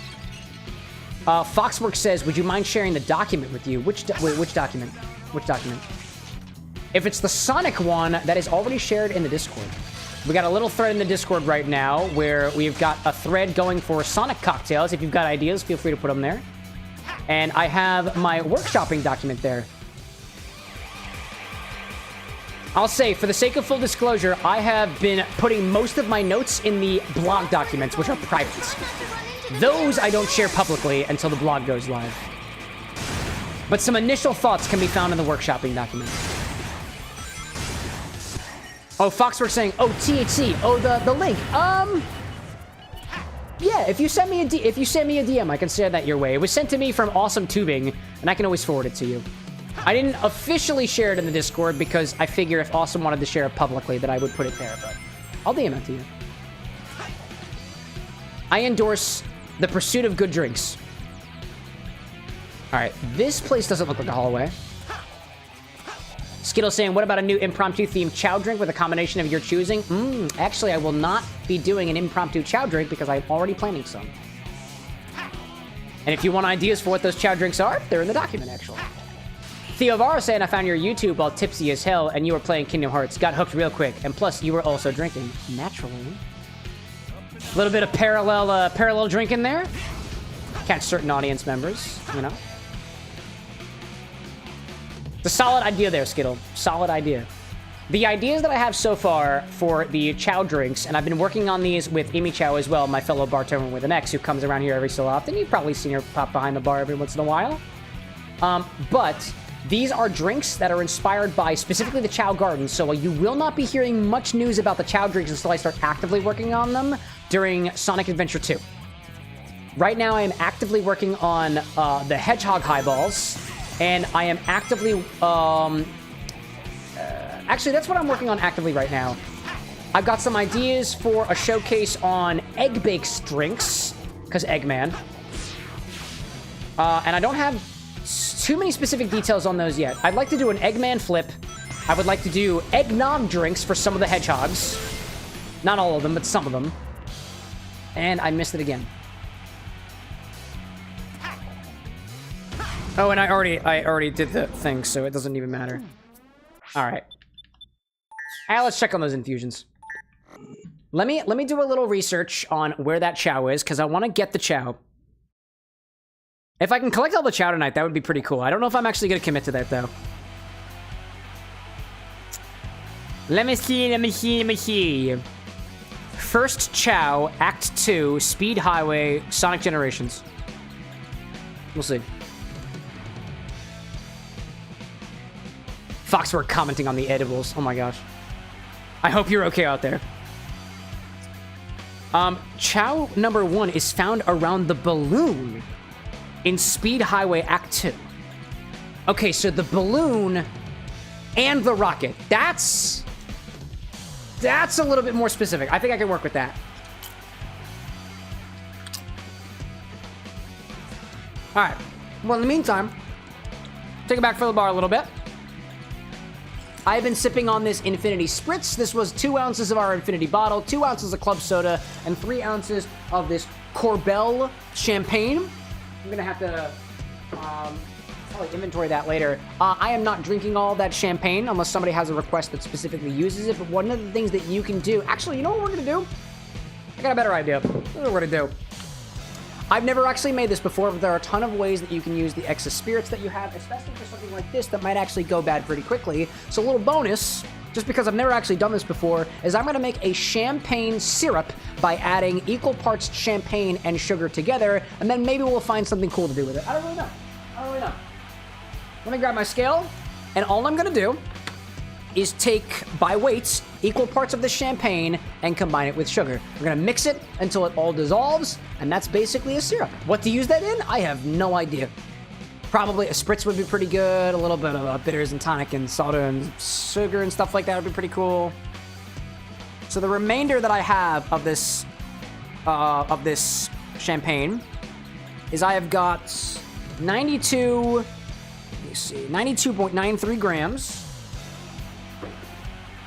Foxwork says, would you mind sharing the document with you? Which document? Which document? If it's the Sonic one, that is already shared in the Discord. We got a little thread in the Discord right now where we've got a thread going for Sonic cocktails. If you've got ideas, feel free to put them there. And I have my workshopping document there. I'll say, for the sake of full disclosure, I have been putting most of my notes in the blog documents, which are private. Those I don't share publicly until the blog goes live. But some initial thoughts can be found in the workshopping document. Oh, Foxworth saying, oh, THC. Oh, the link. Yeah, if you send me a DM, I can share that your way. It was sent to me from Awesome Tubing, and I can always forward it to you. I didn't officially share it in the Discord because I figure if Awesome wanted to share it publicly, that I would put it there, but I'll DM it to you. I endorse the pursuit of good drinks. All right, this place doesn't look like a hallway. Skittle saying, what about a new impromptu themed Chao drink with a combination of your choosing? Actually, I will not be doing an impromptu Chao drink because I'm already planning some. And if you want ideas for what those Chao drinks are, they're in the document, actually. Theo Vara saying, I found your YouTube while tipsy as hell and you were playing Kingdom Hearts. Got hooked real quick. And plus, you were also drinking. Naturally. A little bit of parallel drinking there. Catch certain audience members, you know. It's a solid idea there, Skittle. Solid idea. The ideas that I have so far for the Chao drinks, and I've been working on these with Amy Chao as well, my fellow bartender with an X, who comes around here every so often. You've probably seen her pop behind the bar every once in a while. But these are drinks that are inspired by specifically the Chao Garden, so you will not be hearing much news about the Chao drinks until I start actively working on them during Sonic Adventure 2. Right now, I am actively working on the Hedgehog Highballs, and I am actively... actually, that's what I'm working on actively right now. I've got some ideas for a showcase on Egg Bakes drinks, because Eggman. And I don't have too many specific details on those yet. I'd like to do an Eggman flip. I would like to do eggnog drinks for some of the hedgehogs. Not all of them, but some of them. And I missed it again. Oh, and I already did the thing, so it doesn't even matter. All right. Let's check on those infusions. Let me do a little research on where that Chao is, because I want to get the Chao. If I can collect all the Chao tonight, that would be pretty cool. I don't know if I'm actually going to commit to that, though. Let me see. First Chao, Act 2, Speed Highway, Sonic Generations. We'll see. Foxworth commenting on the edibles. Oh my gosh. I hope you're okay out there. Chao number 1 is found around the balloon in Speed Highway Act 2. Okay, so the balloon and the rocket. That's a little bit more specific. I think I can work with that. All right. Well, in the meantime, take it back for the bar a little bit. I've been sipping on this Infinity Spritz. This was 2 ounces of our Infinity bottle, 2 ounces of club soda, and 3 ounces of this Corbel champagne. I'm gonna have to probably inventory that later. I am not drinking all that champagne unless somebody has a request that specifically uses it, but one of the things that you can do... Actually, you know what we're gonna do? I got a better idea. This is what we're gonna do. I've never actually made this before, but there are a ton of ways that you can use the excess spirits that you have, especially for something like this that might actually go bad pretty quickly. So a little bonus, just because I've never actually done this before, is I'm going to make a champagne syrup by adding equal parts champagne and sugar together, and then maybe we'll find something cool to do with it. I don't really know. Let me grab my scale, and all I'm going to do is take, by weights, equal parts of the champagne and combine it with sugar. We're gonna mix it until it all dissolves, and that's basically a syrup. What to use that in? I have no idea. Probably a spritz would be pretty good, a little bit of bitters and tonic and soda and sugar and stuff like that would be pretty cool. So the remainder that I have of this champagne is I have got 92.93 grams.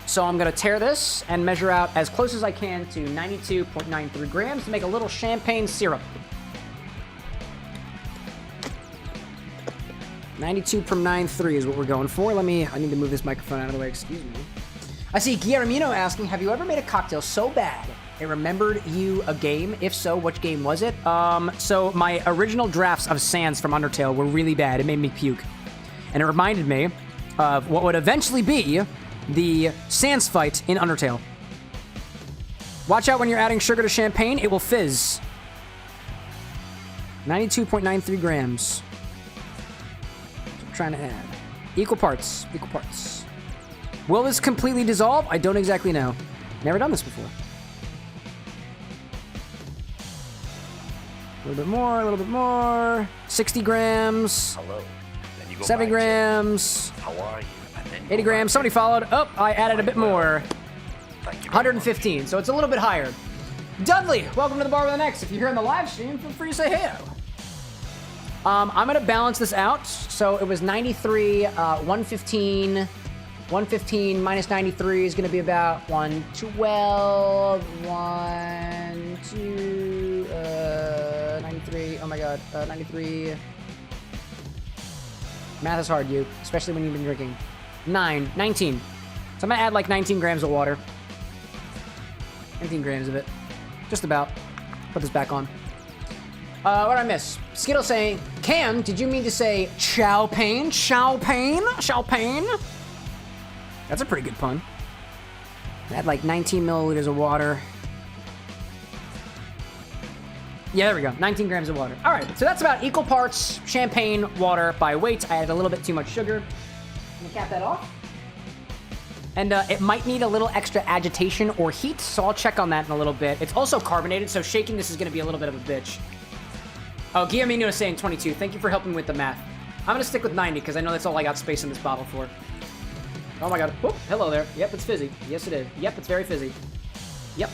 So I'm gonna tear this and measure out as close as I can to 92.93 grams to make a little champagne syrup. 92.93 is what we're going for. I need to move this microphone out of the way, excuse me. I see Guillermino asking, have you ever made a cocktail so bad it remembered you a game? If so, which game was it? So my original drafts of Sans from Undertale were really bad. It made me puke. And it reminded me of what would eventually be the Sans fight in Undertale. Watch out when you're adding sugar to champagne, it will fizz. 92.93 grams. I'm trying to add. Equal parts. Will this completely dissolve? I don't exactly know. Never done this before. A little bit more. 60 grams. Hello. Then you go 70 back grams. to, how are you? And then you 80 go grams. back Somebody to, followed. Oh, I added a bit more. thank you very 115, so it's a little bit higher. Dudley, welcome to the Bar with an X. If you're here in the live stream, feel free to say hey. I'm gonna balance this out. So it was 93, 115. 115 minus 93 is gonna be about 112, 93. Oh my god, 93. Math is hard, you, especially when you've been drinking. 19. So I'm gonna add like 19 grams of water. 19 grams of it. Just about. Put this back on. What did I miss? Skittle saying, Cam, did you mean to say Chao Pain? Chao Pain? Chao Pain? That's a pretty good pun. Add like 19 milliliters of water. Yeah, there we go. 19 grams of water. All right, so that's about equal parts champagne, water by weight. I added a little bit too much sugar. I'm gonna cap that off. And it might need a little extra agitation or heat, so I'll check on that in a little bit. It's also carbonated, so shaking this is gonna be a little bit of a bitch. Oh, Guillermino is saying 22. Thank you for helping with the math. I'm gonna stick with 90 because I know that's all I got space in this bottle for. Oh my god. Whoop, hello there. Yep, it's fizzy. Yes, it is. Yep, it's very fizzy. Yep,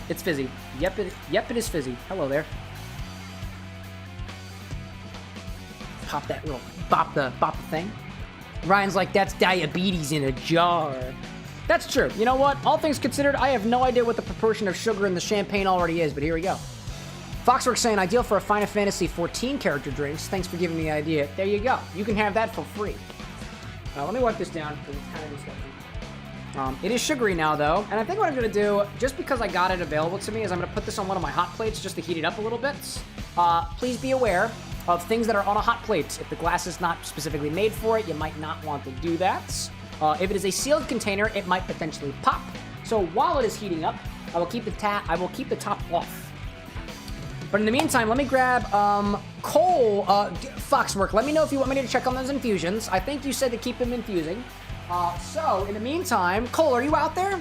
it's fizzy. Yep, it is fizzy. Hello there. Pop that little, bop the thing. Ryan's like, that's diabetes in a jar. That's true. You know what? All things considered, I have no idea what the proportion of sugar in the champagne already is, but here we go. Foxworks saying, ideal for a Final Fantasy 14 character drinks. Thanks for giving me the idea. There you go. You can have that for free. Let me wipe this down because it's kind of disgusting. It is sugary now, though, and I think what I'm going to do, just because I got it available to me, is I'm going to put this on one of my hot plates just to heat it up a little bit. Please be aware of things that are on a hot plate. If the glass is not specifically made for it, you might not want to do that. If it is a sealed container, it might potentially pop. So while it is heating up, I will keep the top off. But in the meantime, let me grab Cole, Foxwork. Let me know if you want me to check on those infusions. I think you said to keep them infusing. So in the meantime, Cole, are you out there?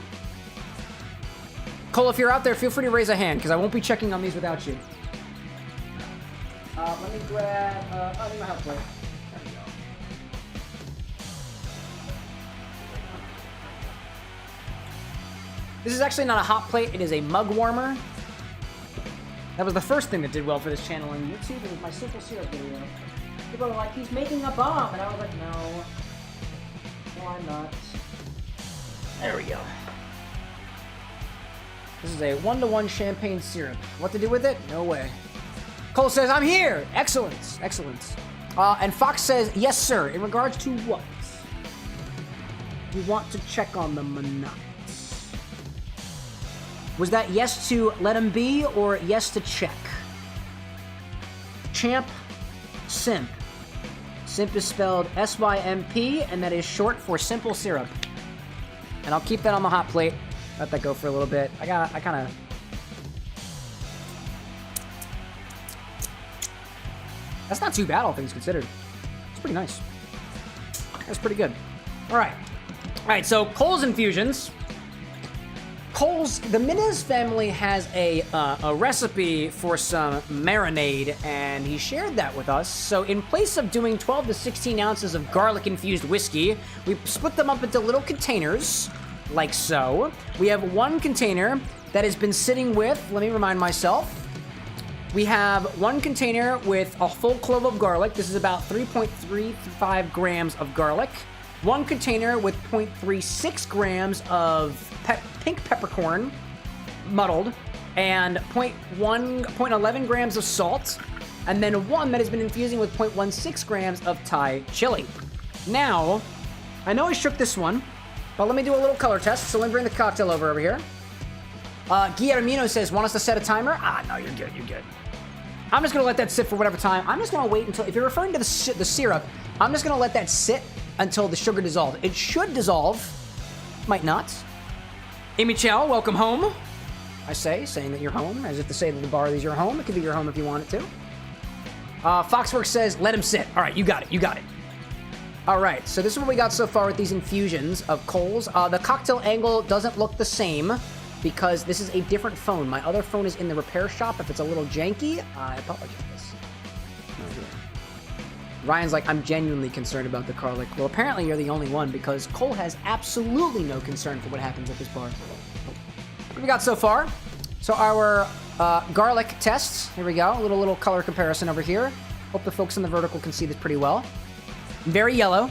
Cole, if you're out there, feel free to raise a hand because I won't be checking on these without you. Let me grab, I need my help plate. There we go. This is actually not a hot plate, it is a mug warmer. That was the first thing that did well for this channel on YouTube. It was my simple syrup video. People were like, he's making a bomb, and I was like, no. No, I'm not. There we go. This is a 1-to-1 champagne syrup. What to do with it? No way. Cole says, I'm here! Excellent, excellent. And Fox says, yes, sir. In regards to what? You want to check on them or not? Was that yes to let him be or yes to check? Champ, Simp. Simp is spelled S-Y-M-P, and that is short for simple syrup. And I'll keep that on the hot plate. Let that go for a little bit. I kind of... That's not too bad, all things considered. It's pretty nice. That's pretty good. All right, so Cole's infusions. The Minez family has a recipe for some marinade, and he shared that with us. So in place of doing 12 to 16 ounces of garlic-infused whiskey, we split them up into little containers, like so. We have one container that has been sitting with, let me remind myself, we have one container with a full clove of garlic. This is about 3.35 grams of garlic. One container with 0.36 grams of pink peppercorn, muddled, and 0.11 grams of salt, and then one that has been infusing with 0.16 grams of Thai chili. Now, I know I shook this one, but let me do a little color test. So let me bring the cocktail over here. Guillermino says, want us to set a timer? No, you're good, you're good. I'm just gonna let that sit for whatever time. I'm just gonna wait until, if you're referring to the syrup, I'm just gonna let that sit until the sugar dissolves. It should dissolve, might not. Amy Chow, welcome home. I say, saying that you're home, as if to say that the bar is your home. It could be your home if you want it to. Foxworks says, let him sit. All right, you got it, you got it. All right, so this is what we got so far with these infusions of Cole's. The cocktail angle doesn't look the same because this is a different phone. My other phone is in the repair shop. If it's a little janky, I apologize. Ryan's like, I'm genuinely concerned about the garlic. Well, apparently you're the only one because Cole has absolutely no concern for what happens at this bar. What do we got so far? So our garlic tests. Here we go. A little color comparison over here. Hope the folks in the vertical can see this pretty well. Very yellow.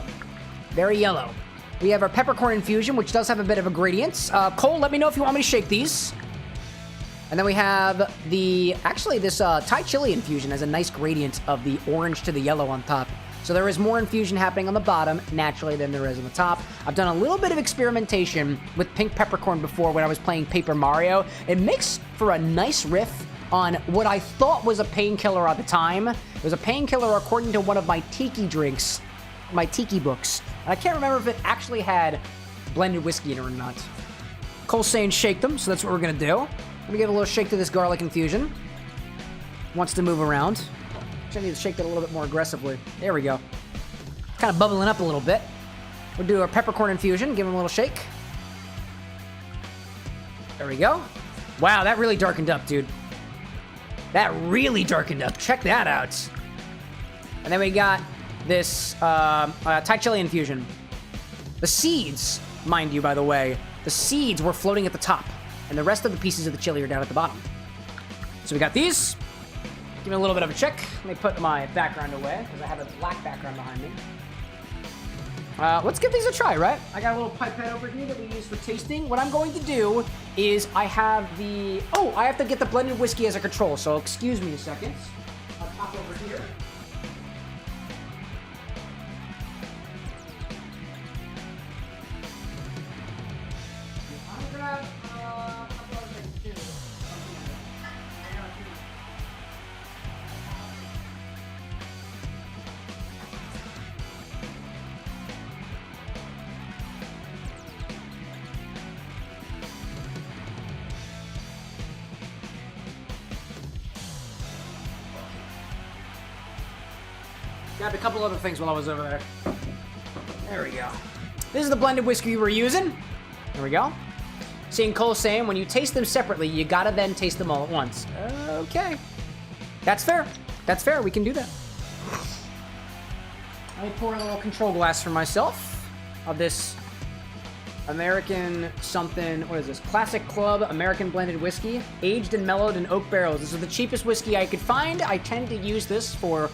Very yellow. We have our peppercorn infusion, which does have a bit of a gradient. Cole, let me know if you want me to shake these. And then we have this Thai chili infusion has a nice gradient of the orange to the yellow on top. So there is more infusion happening on the bottom, naturally, than there is on the top. I've done a little bit of experimentation with pink peppercorn before when I was playing Paper Mario. It makes for a nice riff on what I thought was a painkiller at the time. It was a painkiller according to one of my tiki drinks, my tiki books. And I can't remember if it actually had blended whiskey in it or not. Cole's saying shake them, so that's what we're gonna do. Let me give a little shake to this garlic infusion. Wants to move around. Actually, I need to shake that a little bit more aggressively. There we go. Kind of bubbling up a little bit. We'll do our peppercorn infusion, give him a little shake. There we go. Wow, that really darkened up, dude. That really darkened up. Check that out. And then we got this Thai chili infusion. The seeds, mind you, by the way, the seeds were floating at the top, and the rest of the pieces of the chili are down at the bottom. So we got these. Give me a little bit of a check. Let me put my background away, because I have a black background behind me. Let's give these a try, right? I got a little pipette over here that we use for tasting. What I'm going to do is I have the... Oh, I have to get the blended whiskey as a control, so excuse me a second. I'll pop over here. I'm gonna grab a couple other things, too. Grabbed a couple other things while I was over there. There we go. This is the blended whiskey we're using. There we go. Seeing Cole saying, when you taste them separately, you gotta then taste them all at once. Okay. That's fair. That's fair. We can do that. Let me pour a little control glass for myself of this American something. What is this? Classic Club American Blended Whiskey. Aged and mellowed in oak barrels. This is the cheapest whiskey I could find. I tend to use this for...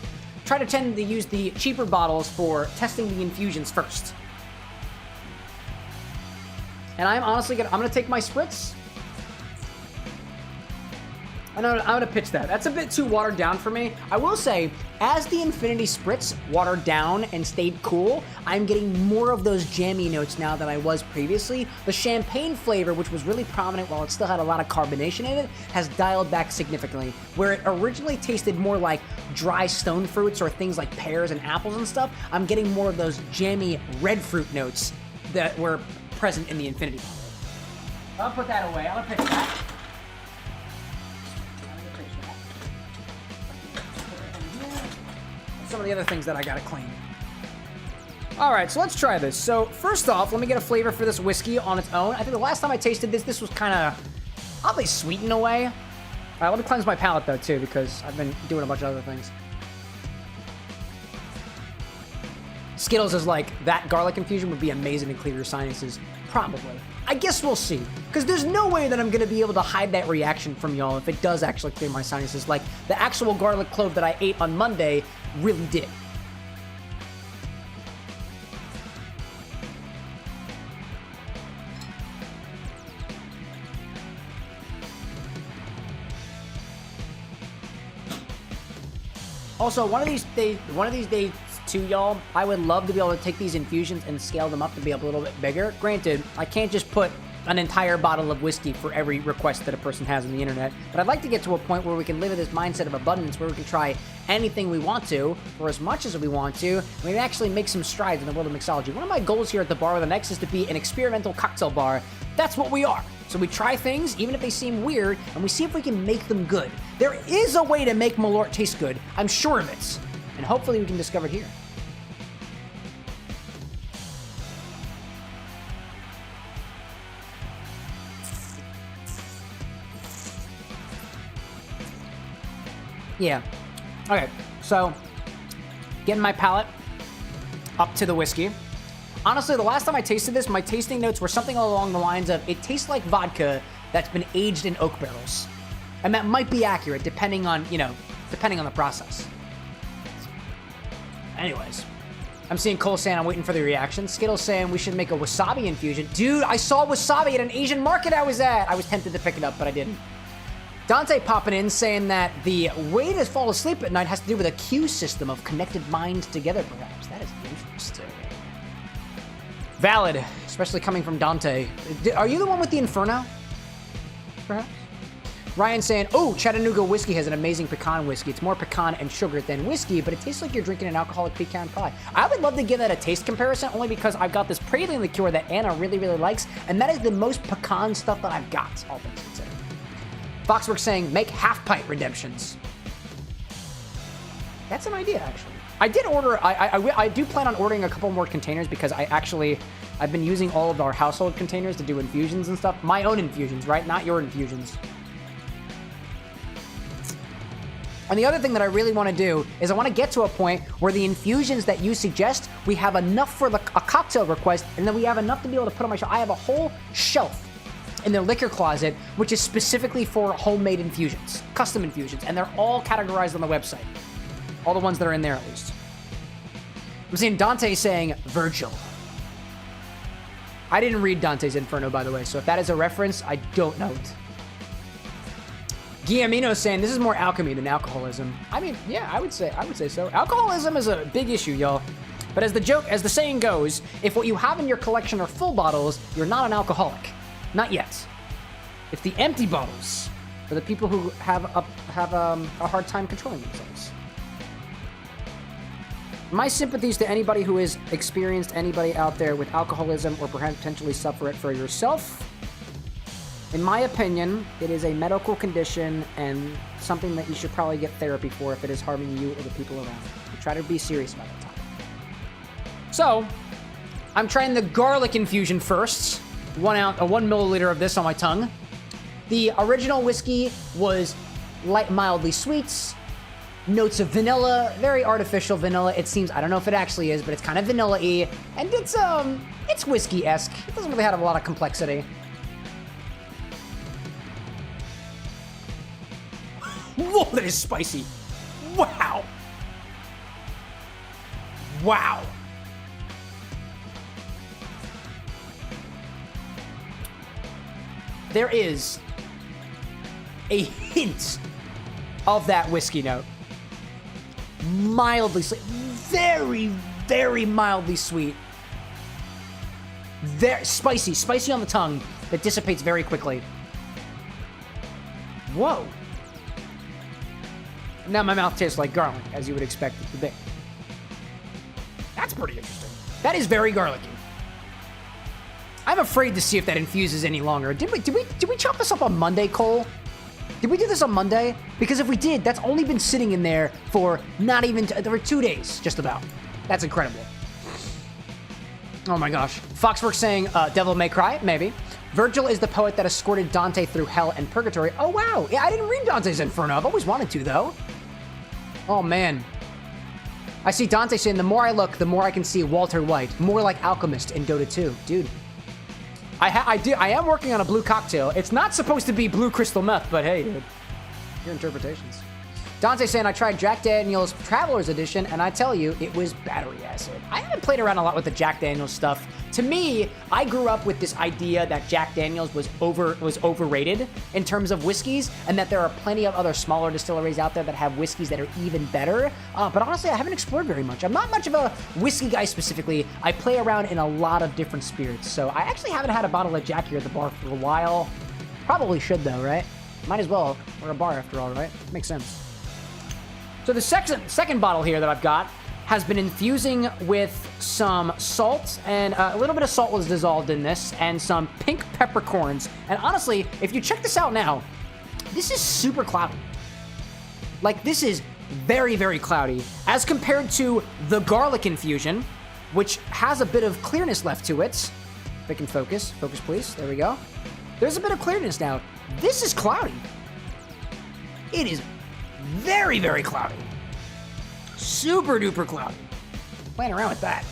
Try to tend to use the cheaper bottles for testing the infusions first. And I'm honestly gonna take my spritz. I'm gonna pitch that. That's a bit too watered down for me. I will say, as the Infinity Spritz watered down and stayed cool, I'm getting more of those jammy notes now than I was previously. The champagne flavor, which was really prominent while it still had a lot of carbonation in it, has dialed back significantly. Where it originally tasted more like dry stone fruits or things like pears and apples and stuff, I'm getting more of those jammy red fruit notes that were present in the Infinity bottle. I'll put that away. I'm gonna pitch that. Some of the other things that I gotta clean. All right, so let's try this. So first off, let me get a flavor for this whiskey on its own. I think the last time I tasted this was kind of oddly sweet in a way. All right, let me cleanse my palate though too, because I've been doing a bunch of other things. Skittles is like, that garlic infusion would be amazing to clear your sinuses. Probably. I guess we'll see. Because there's no way that I'm going to be able to hide that reaction from y'all if it does actually clear my sinuses. Like, the actual garlic clove that I ate on Monday really did. Also, one of these days too, y'all, I would love to be able to take these infusions and scale them up to be a little bit bigger. Granted, I can't just put an entire bottle of whiskey for every request that a person has on the internet, but I'd like to get to a point where we can live in this mindset of abundance, where we can try anything we want to, for as much as we want to, and we actually make some strides in the world of mixology. One of my goals here at the Bar with an X is to be an experimental cocktail bar. That's what we are. So we try things, even if they seem weird, and we see if we can make them good. There is a way to make Malort taste good. I'm sure of it. And hopefully we can discover it here. Yeah. Okay, so getting my palate up to the whiskey. Honestly, the last time I tasted this, my tasting notes were something along the lines of, it tastes like vodka that's been aged in oak barrels. And that might be accurate, depending on the process. Anyways, I'm seeing Cole saying I'm waiting for the reaction. Skittles saying we should make a wasabi infusion. Dude, I saw wasabi at an Asian market I was at. I was tempted to pick it up, but I didn't. Dante popping in saying that the way to fall asleep at night has to do with a cue system of connected minds together, perhaps. That is interesting. Valid, especially coming from Dante. Are you the one with the Inferno? Perhaps? Ryan saying, oh, Chattanooga whiskey has an amazing pecan whiskey. It's more pecan and sugar than whiskey, but it tastes like you're drinking an alcoholic pecan pie. I would love to give that a taste comparison, only because I've got this praline liqueur that Anna really, really likes, and that is the most pecan stuff that I've got, all things considered. Foxworks saying, make half-pint redemptions. That's an idea, actually. I did order, I do plan on ordering a couple more containers because I've been using all of our household containers to do infusions and stuff. My own infusions, right? Not your infusions. And the other thing that I really want to do is I want to get to a point where the infusions that you suggest, we have enough for a cocktail request, and then we have enough to be able to put on my shelf. I have a whole shelf in the liquor closet, which is specifically for homemade infusions, custom infusions, and they're all categorized on the website. All the ones that are in there, at least. I'm seeing Dante saying Virgil. I didn't read Dante's Inferno, by the way, so if that is a reference, I don't know it. Guillemino saying this is more alchemy than alcoholism. I mean, yeah, I would say so. Alcoholism is a big issue, y'all. But as the saying goes, if what you have in your collection are full bottles, you're not an alcoholic. Not yet. It's the empty bottles for the people who have a hard time controlling themselves. My sympathies to anybody who has experienced anybody out there with alcoholism or potentially suffer it for yourself. In my opinion, it is a medical condition and something that you should probably get therapy for if it is harming you or the people around you. Try to be serious about the topic. So, I'm trying the garlic infusion first. 1 milliliter of this on my tongue. The original whiskey was mildly sweet. Notes of vanilla, very artificial vanilla. It seems, I don't know if it actually is, but it's kind of vanilla-y. And it's whiskey-esque. It doesn't really have a lot of complexity. Whoa, that is spicy. Wow. Wow. There is a hint of that whiskey note. Mildly sweet. Very, very mildly sweet. Very spicy. Spicy on the tongue that dissipates very quickly. Whoa. Now my mouth tastes like garlic, as you would expect it to be. That's pretty interesting. That is very garlicky. I'm afraid to see if that infuses any longer. Did we chop this up on Monday, Cole? Did we do this on Monday? Because if we did, that's only been sitting in there for not even for 2 days, just about. That's incredible. Oh my gosh. Foxworks saying, Devil May Cry, maybe. Virgil is the poet that escorted Dante through hell and purgatory. Oh wow, yeah, I didn't read Dante's Inferno. I've always wanted to, though. Oh man. I see Dante saying, the more I look, the more I can see Walter White. More like Alchemist in Dota 2. Dude. I am working on a blue cocktail. It's not supposed to be blue crystal meth, but hey, dude, your interpretations. Dante saying, I tried Jack Daniel's Traveler's Edition, and I tell you, it was battery acid. I haven't played around a lot with the Jack Daniel's stuff. To me, I grew up with this idea that Jack Daniel's was overrated in terms of whiskeys, and that there are plenty of other smaller distilleries out there that have whiskeys that are even better. But honestly, I haven't explored very much. I'm not much of a whiskey guy specifically. I play around in a lot of different spirits, so I actually haven't had a bottle of Jack here at the bar for a while. Probably should though, right? Might as well. We're a bar after all, right? Makes sense. So the second bottle here that I've got has been infusing with some salt, and a little bit of salt was dissolved in this, and some pink peppercorns. And honestly, if you check this out now, this is super cloudy. Like, this is very, very cloudy, as compared to the garlic infusion, which has a bit of clearness left to it. If I can focus. Focus, please. There we go. There's a bit of clearness now. This is cloudy. It is very, very cloudy. Super duper cloudy. Playing around with that.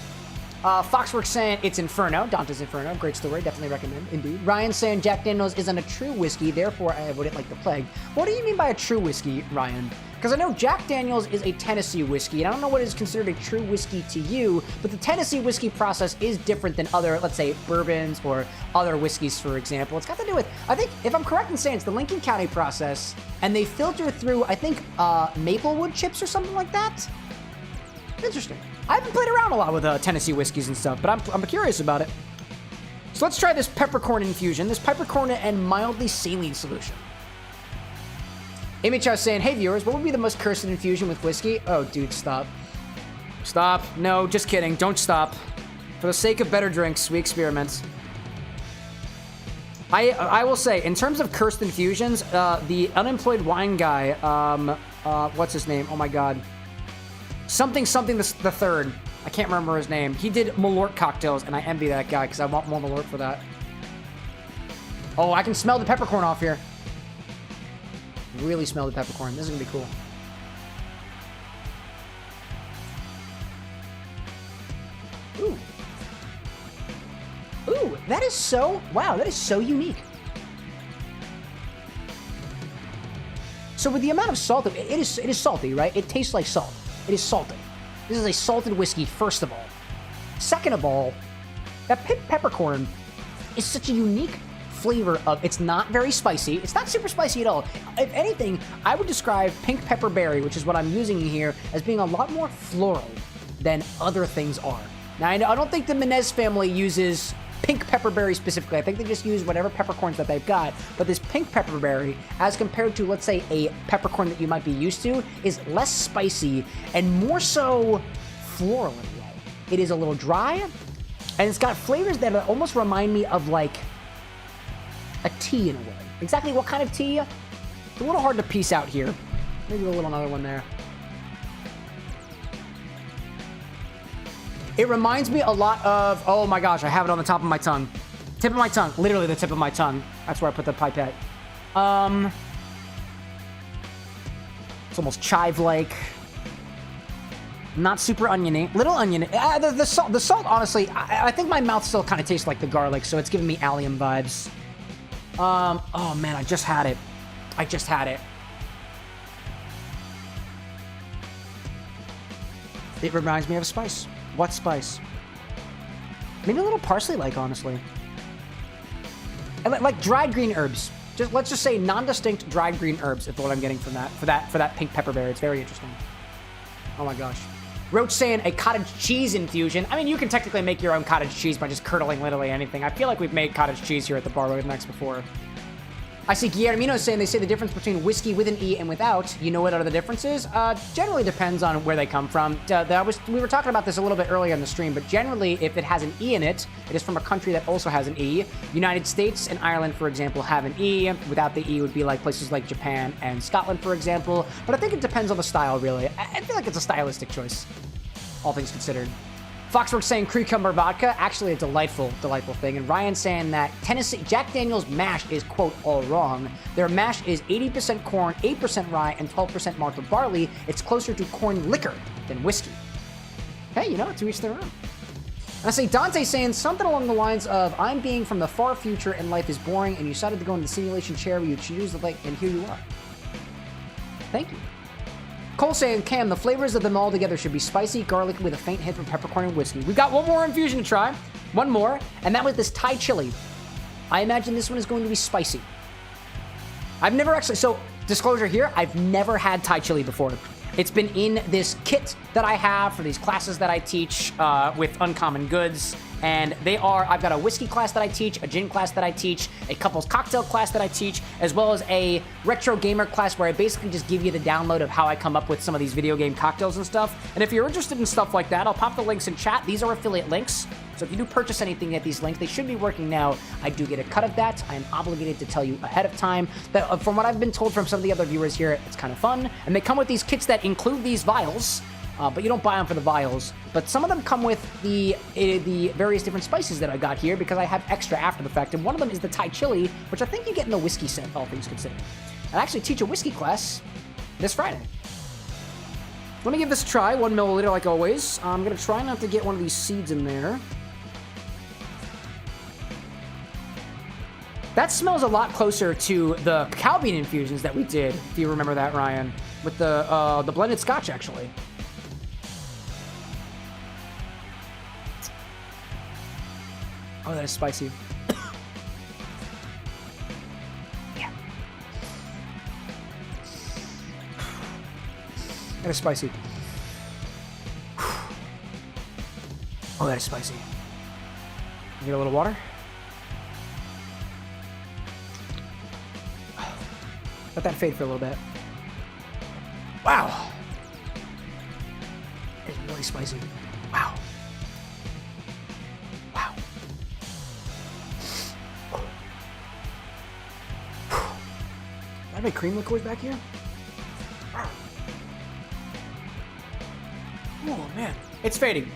Foxworks saying it's Inferno. Dante's Inferno. Great story. Definitely recommend. Indeed. Ryan saying Jack Daniel's isn't a true whiskey, therefore I avoid it like the plague. What do you mean by a true whiskey, Ryan? Because I know Jack Daniel's is a Tennessee whiskey, and I don't know what is considered a true whiskey to you, but the Tennessee whiskey process is different than other, let's say, bourbons or other whiskeys, for example. It's got to do with, I think, if I'm correct in saying, it's the Lincoln County process, and they filter through, I think, Maplewood chips or something like that. Interesting. I haven't played around a lot with Tennessee whiskeys and stuff, but I'm curious about it. So let's try this peppercorn infusion, this peppercorn and mildly saline solution. Amy Chow saying, hey viewers, what would be the most cursed infusion with whiskey? Oh, dude, stop. Stop. No, just kidding. Don't stop. For the sake of better drinks, we experiment. I will say, in terms of cursed infusions, the unemployed wine guy, what's his name? Oh my god. Something the third. I can't remember his name. He did Malort cocktails, and I envy that guy because I want more Malort for that. Oh, I can smell the peppercorn off here. Really smell the peppercorn. This is gonna be cool. Ooh. Ooh, that is so... Wow, that is so unique. So with the amount of salt, it is salty, right? It tastes like salt. It is salty. This is a salted whiskey, first of all. Second of all, that peppercorn is such a unique flavor of... It's not very spicy. It's not super spicy at all. If anything, I would describe pink pepper berry, which is what I'm using here, as being a lot more floral than other things are. Now, I don't think the Menez family uses pink pepperberry specifically. I think they just use whatever peppercorns that they've got. But this pink pepperberry, as compared to, let's say, a peppercorn that you might be used to, is less spicy and more so floral in a way. It is a little dry, and it's got flavors that almost remind me of, like, a tea in a way. Exactly what kind of tea? It's a little hard to piece out here. Maybe a little another one there. It reminds me a lot of, oh my gosh, I have it on the top of my tongue. Tip of my tongue, literally the tip of my tongue. That's where I put the pipette. It's almost chive-like. Not super oniony, little oniony. The salt, honestly, I think my mouth still kind of tastes like the garlic, so it's giving me allium vibes. Oh man, I just had it. It reminds me of a spice. What spice? Maybe a little parsley-like, honestly. And like dried green herbs. Let's just say non-distinct dried green herbs is what I'm getting from that. For that pink pepperberry. It's very interesting. Oh my gosh. Roach saying a cottage cheese infusion. I mean, you can technically make your own cottage cheese by just curdling literally anything. I feel like we've made cottage cheese here at the Barware next before. I see Guillermino saying they say the difference between whiskey with an E and without. You know what are the differences? Generally depends on where they come from. We were talking about this a little bit earlier in the stream, but generally if it has an E in it, it is from a country that also has an E. United States and Ireland, for example, have an E. Without the E would be like places like Japan and Scotland, for example. But I think it depends on the style, really. I feel like it's a stylistic choice, all things considered. Foxworks saying cucumber vodka, actually a delightful thing. And Ryan saying that Tennessee Jack Daniel's mash is, quote, all wrong. Their mash is 80% corn, 8% rye, and 12% malted barley. It's closer to corn liquor than whiskey. Hey, you know, to each their own. And I say Dante saying something along the lines of, I'm being from the far future and life is boring, and you decided to go into the simulation chair where you choose the light, and here you are. Thank you. Cole saying, Cam, the flavors of them all together should be spicy, garlic with a faint hint from peppercorn and whiskey. We've got one more infusion to try. One more. And that was this Thai chili. I imagine this one is going to be spicy. I've never actually... So, disclosure here, I've never had Thai chili before. It's been in this kit that I have for these classes that I teach with Uncommon Goods. And they are, I've got a whiskey class that I teach, a gin class that I teach, a couples cocktail class that I teach, as well as a retro gamer class where I basically just give you the download of how I come up with some of these video game cocktails and stuff. And if you're interested in stuff like that, I'll pop the links in chat. These are affiliate links. So if you do purchase anything at these links, they should be working now. I do get a cut of that. I am obligated to tell you ahead of time. That from what I've been told from some of the other viewers here, it's kind of fun. And they come with these kits that include these vials. But you don't buy them for the vials. But some of them come with the various different spices that I got here because I have extra after the fact. And one of them is the Thai chili, which I think you get in the whiskey set, all things considered. I actually teach a whiskey class this Friday. Let me give this a try. 1 milliliter like always. I'm going to try not to get one of these seeds in there. That smells a lot closer to the cacao bean infusions that we did, if you remember that, Ryan. With the blended scotch, actually. Oh, that is spicy. Yeah. That is spicy. Oh, that is spicy. Get a little water. Let that fade for a little bit. Wow. It's really spicy. Wow. Wow. Do I have any cream liqueurs back here? Oh, man. It's fading.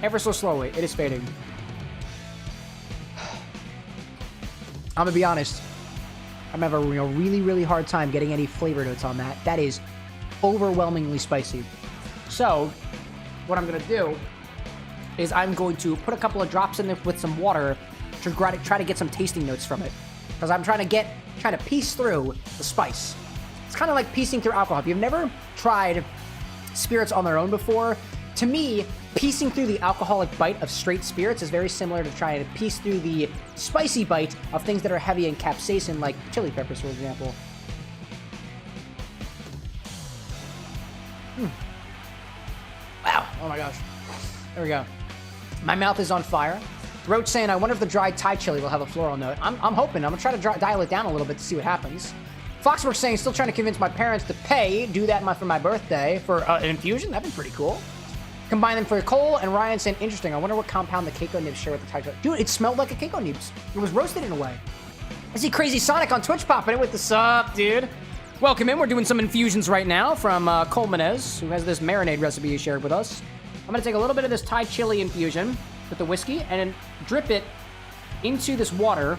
Ever so slowly. It is fading. I'm gonna be honest. I'm having a really, really hard time getting any flavor notes on that. That is overwhelmingly spicy. So, what I'm gonna do is I'm going to put a couple of drops in there with some water to try to get some tasting notes from it. Because I'm trying to piece through the spice. It's kind of like piecing through alcohol. If you've never tried spirits on their own before, to me, piecing through the alcoholic bite of straight spirits is very similar to trying to piece through the spicy bite of things that are heavy in capsaicin, like chili peppers, for example. Wow. Oh my gosh. There we go. My mouth is on fire. Roach saying, I wonder if the dried Thai chili will have a floral note. I'm hoping. I'm going to try to dial it down a little bit to see what happens. Foxworks saying, still trying to convince my parents to do that for my birthday for an infusion. That'd be pretty cool. Combine them for Cole, and Ryan saying, interesting. I wonder what compound the Keiko nibs share with the Thai chili. Dude, it smelled like a Keiko nibs. It was roasted in a way. I see Crazy Sonic on Twitch popping in with the sup, dude. Welcome in. We're doing some infusions right now from Cole Menez, who has this marinade recipe he shared with us. I'm going to take a little bit of this Thai chili infusion with the whiskey and then drip it into this water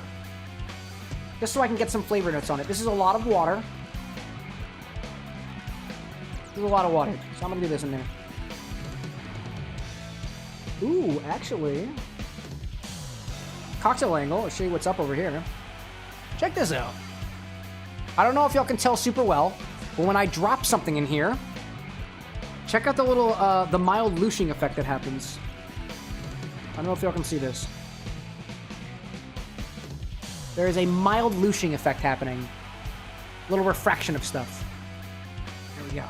just so I can get some flavor notes on it. This is a lot of water. This is a lot of water. So I'm going to do this in there. Ooh, actually. Cocktail angle. I'll show you what's up over here. Check this out. I don't know if y'all can tell super well, but when I drop something in here, check out the little, the mild looshing effect that happens. I don't know if y'all can see this. There is a mild looshing effect happening. A little refraction of stuff. There we go.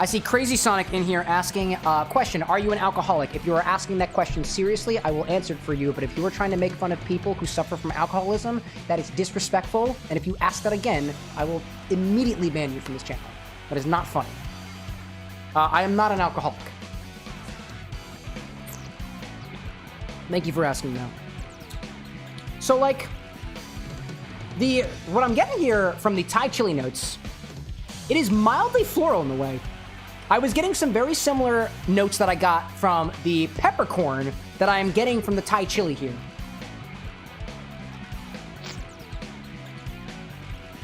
I see Crazy Sonic in here asking a question. Are you an alcoholic? If you are asking that question seriously, I will answer it for you. But if you are trying to make fun of people who suffer from alcoholism, that is disrespectful. And if you ask that again, I will immediately ban you from this channel. That is not funny. I am not an alcoholic. Thank you for asking, though. So, like, what I'm getting here from the Thai chili notes, it is mildly floral in the way. I was getting some very similar notes that I got from the peppercorn that I am getting from the Thai chili here.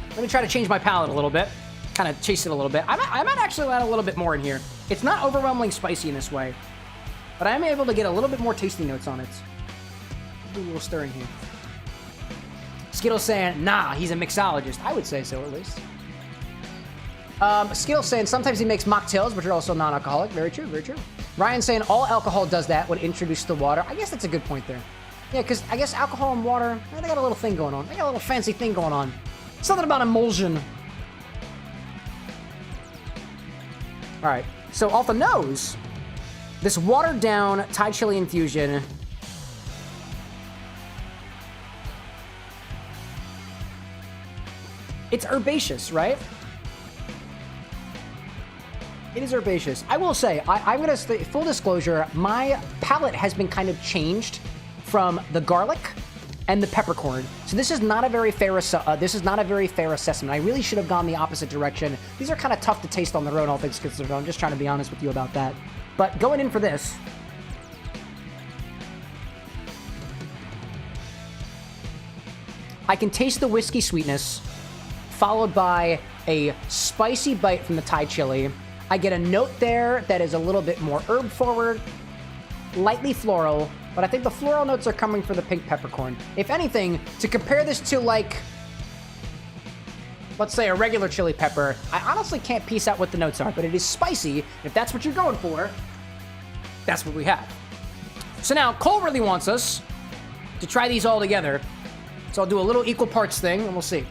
Let me try to change my palate a little bit. Kind of chase it a little bit. I might actually add a little bit more in here. It's not overwhelmingly spicy in this way, but I am able to get a little bit more tasty notes on it. Do a little stir in here. Skittles saying, nah, he's a mixologist. I would say so, at least. Skittles saying, sometimes he makes mocktails, which are also non-alcoholic. Very true, very true. Ryan saying, all alcohol does that when introduced to water. I guess that's a good point there. Yeah, because I guess alcohol and water, they got a little thing going on. They got a little fancy thing going on. Something about emulsion. All right, so off the nose, this watered-down Thai chili infusion. It's herbaceous, right? It is herbaceous. I will say, I'm going to say, full disclosure, my palate has been kind of changed from the garlic and the peppercorn. So this is not a very fair assessment. I really should have gone the opposite direction. These are kind of tough to taste on their own, all things considered. I'm just trying to be honest with you about that. But going in for this, I can taste the whiskey sweetness, followed by a spicy bite from the Thai chili. I get a note there that is a little bit more herb forward, lightly floral, but I think the floral notes are coming from the pink peppercorn. If anything, to compare this to, like, let's say a regular chili pepper, I honestly can't piece out what the notes are, but it is spicy. If that's what you're going for, that's what we have. So now, Cole really wants us to try these all together. So I'll do a little equal parts thing, and we'll see.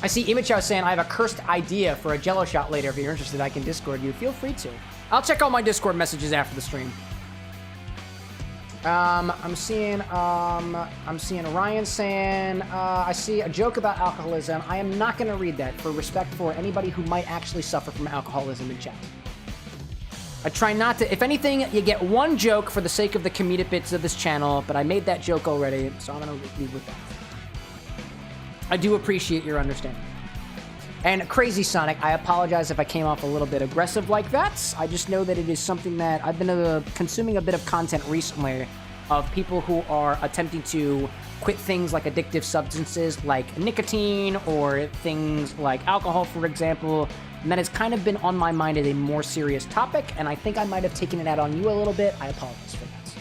I see Imichow saying, I have a cursed idea for a Jello shot later. If you're interested, I can Discord you. Feel free to. I'll check all my Discord messages after the stream. I'm seeing Ryan saying, I see a joke about alcoholism. I am not going to read that for respect for anybody who might actually suffer from alcoholism in chat. I try not to. If anything, you get one joke for the sake of the comedic bits of this channel, but I made that joke already, so I'm going to leave with that. I do appreciate your understanding. And Crazy Sonic, I apologize if I came off a little bit aggressive like that. I just know that it is something that I've been consuming a bit of content recently of people who are attempting to quit things like addictive substances like nicotine or things like alcohol, for example. And that has kind of been on my mind as a more serious topic, and I think I might have taken it out on you a little bit. I apologize for that.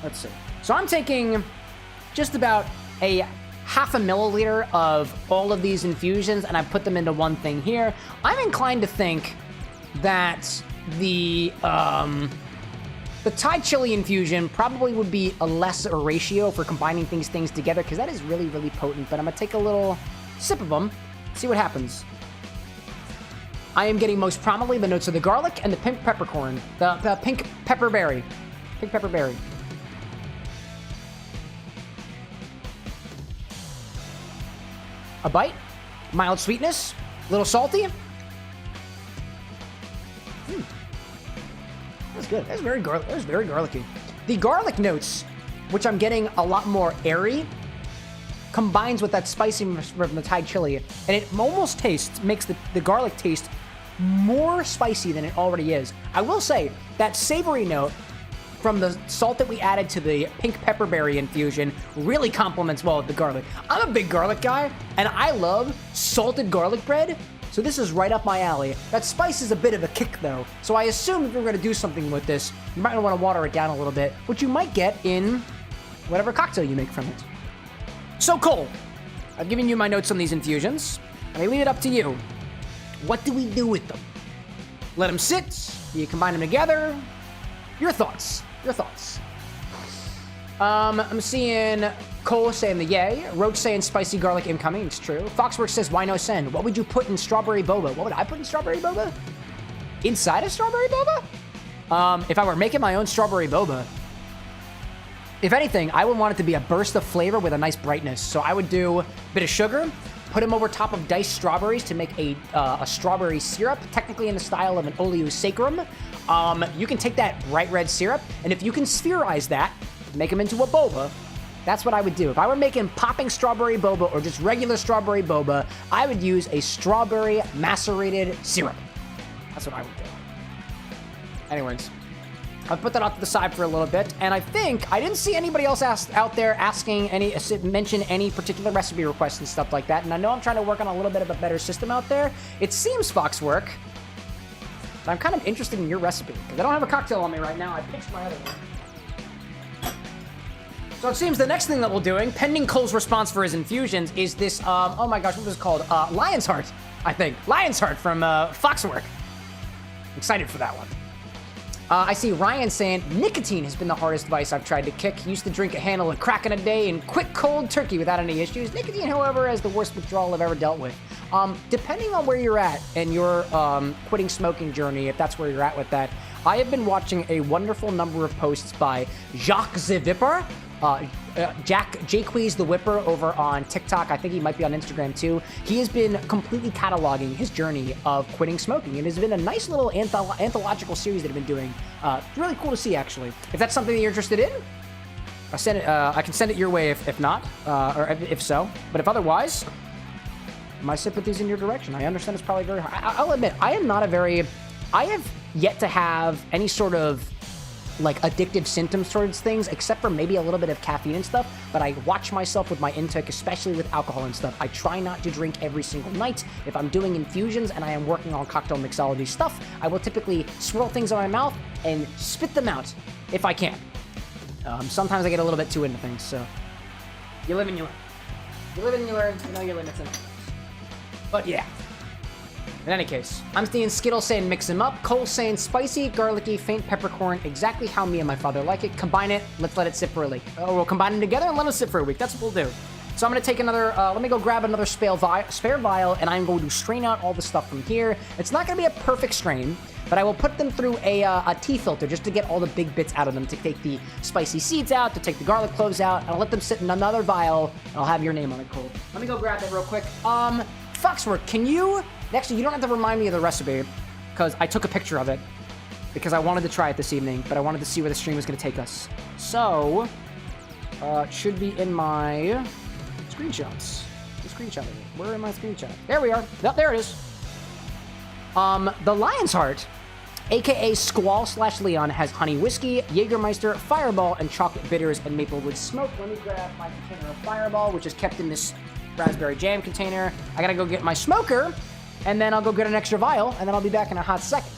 Let's see. So I'm taking just about a half a milliliter of all of these infusions, and I put them into one thing here. I'm inclined to think that the Thai chili infusion probably would be a lesser ratio for combining things together, because that is really, really potent. But I'm gonna take a little sip of them, see what happens. I am getting most prominently the notes of the garlic and the pink peppercorn, the pink pepperberry. Pink pepperberry. A bite, mild sweetness, a little salty. That's good. That's very garlicky. The garlic notes, which I'm getting a lot more airy, combines with that spicy from the Thai chili, and it almost makes the garlic taste more spicy than it already is. I will say that savory note from the salt that we added to the pink pepperberry infusion really complements well with the garlic. I'm a big garlic guy, and I love salted garlic bread, so this is right up my alley. That spice is a bit of a kick, though, so I assume if you're going to do something with this, you might want to water it down a little bit, which you might get in whatever cocktail you make from it. So, Cole, I've given you my notes on these infusions, and I leave it up to you. What do we do with them? Let them sit? Do you combine them together? Your thoughts. Your thoughts. I'm seeing Cole saying the yay. Roach saying spicy garlic incoming. It's true. Foxworks says, why no send? What would you put in strawberry boba? What would I put in strawberry boba? Inside of strawberry boba? If I were making my own strawberry boba, if anything, I would want it to be a burst of flavor with a nice brightness. So I would do a bit of sugar, put them over top of diced strawberries to make a strawberry syrup, technically in the style of an oleus sacrum. You can take that bright red syrup, and if you can spherize that, make them into a boba, that's what I would do. If I were making popping strawberry boba or just regular strawberry boba, I would use a strawberry macerated syrup. That's what I would do. Anyways, I'll put that off to the side for a little bit, and I think I didn't see anybody else out there mention any particular recipe requests and stuff like that, and I know I'm trying to work on a little bit of a better system out there. It seems Foxwork, but I'm kind of interested in your recipe, because I don't have a cocktail on me right now. I pitched my other one. So it seems the next thing that we're doing, pending Cole's response for his infusions, is this, oh my gosh, what was it called? Lion's Heart, I think. Lion's Heart from Foxwork. Excited for that one. I see Ryan saying, nicotine has been the hardest vice I've tried to kick. Used to drink a handle of crack in a day and quit cold turkey without any issues. Nicotine, however, is the worst withdrawal I've ever dealt with. Depending on where you're at in your quitting smoking journey, if that's where you're at with that, I have been watching a wonderful number of posts by Jacques the Vipper, Jaques the Whipper over on TikTok. I think he might be on Instagram too. He has been completely cataloging his journey of quitting smoking. It has been a nice little anthological series that I've been doing. Really cool to see, actually. If that's something that you're interested in, I can send it your way if not, or if so. But if otherwise, my sympathies in your direction. I understand it's probably very hard. I'll admit, I have yet to have any sort of like addictive symptoms towards things, except for maybe a little bit of caffeine and stuff, but I watch myself with my intake, especially with alcohol and stuff. I try not to drink every single night. If I'm doing infusions and I am working on cocktail mixology stuff, I will typically swirl things in my mouth and spit them out if I can. Sometimes I get a little bit too into things, so you live and you learn. You live and you learn, you know your limits and all. But yeah. In any case, I'm seeing Skittles saying mix them up. Cole saying spicy, garlicky, faint peppercorn, exactly how me and my father like it. Combine it, let's let it sit for a week. Or we'll combine them together and let them sit for a week. That's what we'll do. So I'm going to take another, let me go grab another spare vial, and I'm going to strain out all the stuff from here. It's not going to be a perfect strain, but I will put them through a tea filter just to get all the big bits out of them, to take the spicy seeds out, to take the garlic cloves out, and I'll let them sit in another vial, and I'll have your name on it, Cole. Let me go grab that real quick. Foxworth, can you, actually, you don't have to remind me of the recipe, because I took a picture of it, because I wanted to try it this evening, but I wanted to see where the stream was going to take us. So, it should be in my screenshots. The screenshot of it. Where are my screenshot? There we are. Yep, there it is. The Lion's Heart, aka Squall/Leon, has honey whiskey, Jägermeister, Fireball, and chocolate bitters and maplewood smoke. Let me grab my container of Fireball, which is kept in this raspberry jam container. I gotta go get my smoker, and then I'll go get an extra vial, and then I'll be back in a hot second.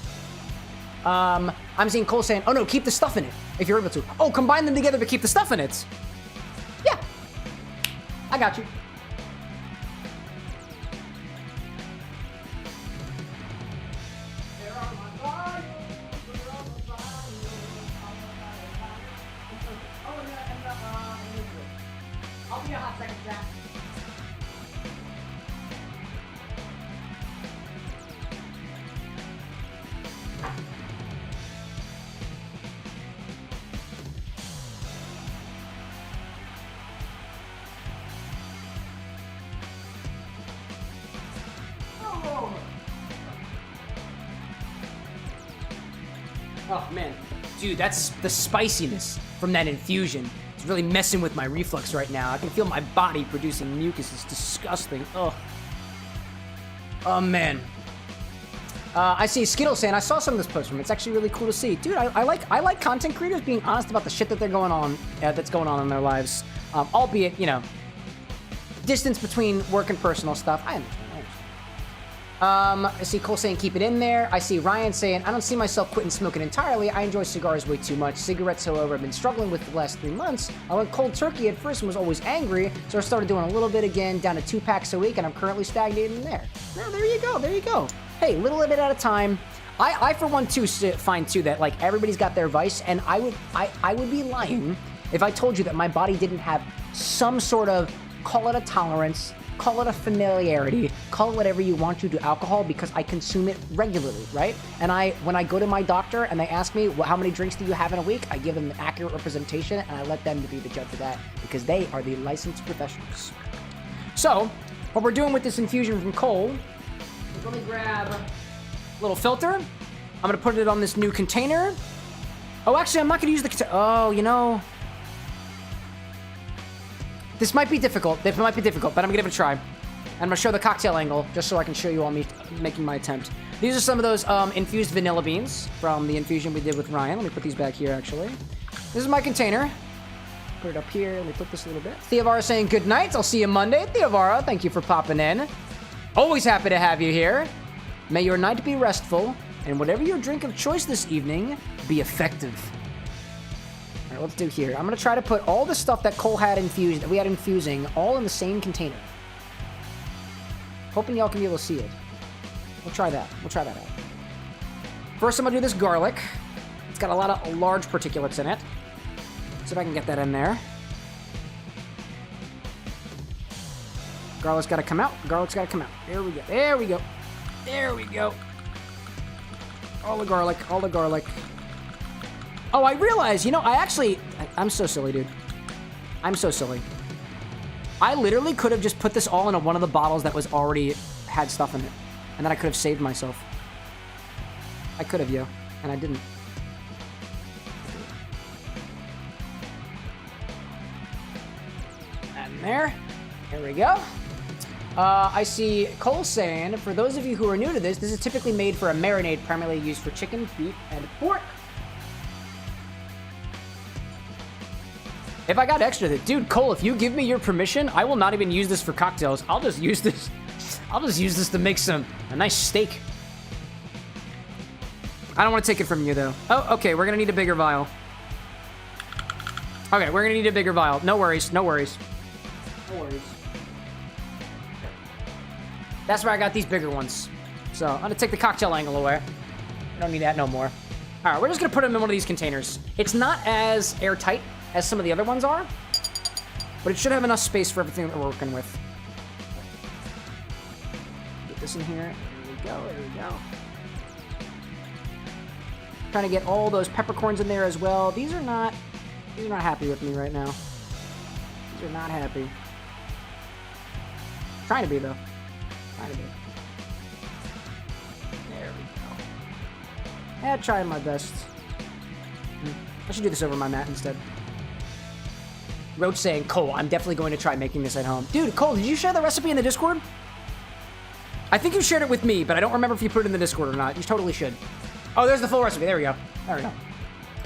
I'm seeing Cole saying, oh no, keep the stuff in it, if you're able to. Oh, combine them together but keep the stuff in it. Yeah. I got you. I'll be a hot second, Jack. Oh man, dude, that's the spiciness from that infusion. It's really messing with my reflux right now. I can feel my body producing mucus. It's disgusting. Ugh. Oh man. I see Skittle saying, I saw some of this post from him. It's actually really cool to see. Dude, I like content creators being honest about the shit that they're going on, that's going on in their lives. Albeit, you know, distance between work and personal stuff. I understand. I see Cole saying keep it in there. I see Ryan saying, I don't see myself quitting smoking entirely. I enjoy cigars way too much. Cigarettes, however, I've been struggling with the last 3 months. I went cold turkey at first and was always angry, so I started doing a little bit again, down to 2 packs a week, and I'm currently stagnating there. Now, there you go, there you go. Hey, little bit at a time. I for one, too, find, too, that, like, everybody's got their vice, and I would be lying if I told you that my body didn't have some sort of, call it a tolerance, call it a familiarity, call it whatever you want to alcohol, because I consume it regularly, right? And when I go to my doctor and they ask me, well, how many drinks do you have in a week? I give them an accurate representation, and I let them to be the judge of that, because they are the licensed professionals. So, what we're doing with this infusion from Cole, let me grab a little filter. I'm gonna put it on this new container. Oh, actually, I'm not gonna use the container. Oh, you know, this might be difficult. This might be difficult, but I'm gonna give it a try. I'm gonna show the cocktail angle just so I can show you all me making my attempt. These are some of those infused vanilla beans from the infusion we did with Ryan. Let me put these back here, actually. This is my container. Put it up here. Let me put this a little bit. Theovara saying good night. I'll see you Monday. Theovara, thank you for popping in. Always happy to have you here. May your night be restful, and whatever your drink of choice this evening, be effective. All right, let's do here. I'm gonna try to put all the stuff that Cole had infused, that we had infusing, all in the same container. Hoping y'all can be able to see it. We'll try that. We'll try that out. First, I'm gonna do this garlic. It's got a lot of large particulates in it. See if I can get that in there. Garlic's gotta come out. Garlic's gotta come out. There we go. There we go. There we go. All the garlic. All the garlic. Oh, I realize, you know, I'm so silly, dude. I'm so silly. I literally could have just put this all in one of the bottles that was already had stuff in it. And then I could have saved myself. I could have, yo. And I didn't. And there. There we go. I see Cole saying, for those of you who are new to this is typically made for a marinade primarily used for chicken, beef, and pork. If I got extra, dude, Cole, if you give me your permission, I will not even use this for cocktails. I'll just use this to make a nice steak. I don't want to take it from you, though. Oh, okay, we're gonna need a bigger vial. Okay, we're gonna need a bigger vial. No worries, no worries. No worries. That's where I got these bigger ones. So, I'm gonna take the cocktail angle away. I don't need that no more. All right, we're just gonna put them in one of these containers. It's not as airtight as some of the other ones are, but it should have enough space for everything that we're working with. Get this in here. There we go. There we go. Trying to get all those peppercorns in there as well. These are not happy with me right now. These are not happy. Trying to be though. Trying to be. There we go. Yeah, trying my best. I should do this over my mat instead. Roach saying, Cole, I'm definitely going to try making this at home. Dude, Cole, did you share the recipe in the Discord? I think you shared it with me, but I don't remember if you put it in the Discord or not. You totally should. Oh, there's the full recipe. There we go. There we go.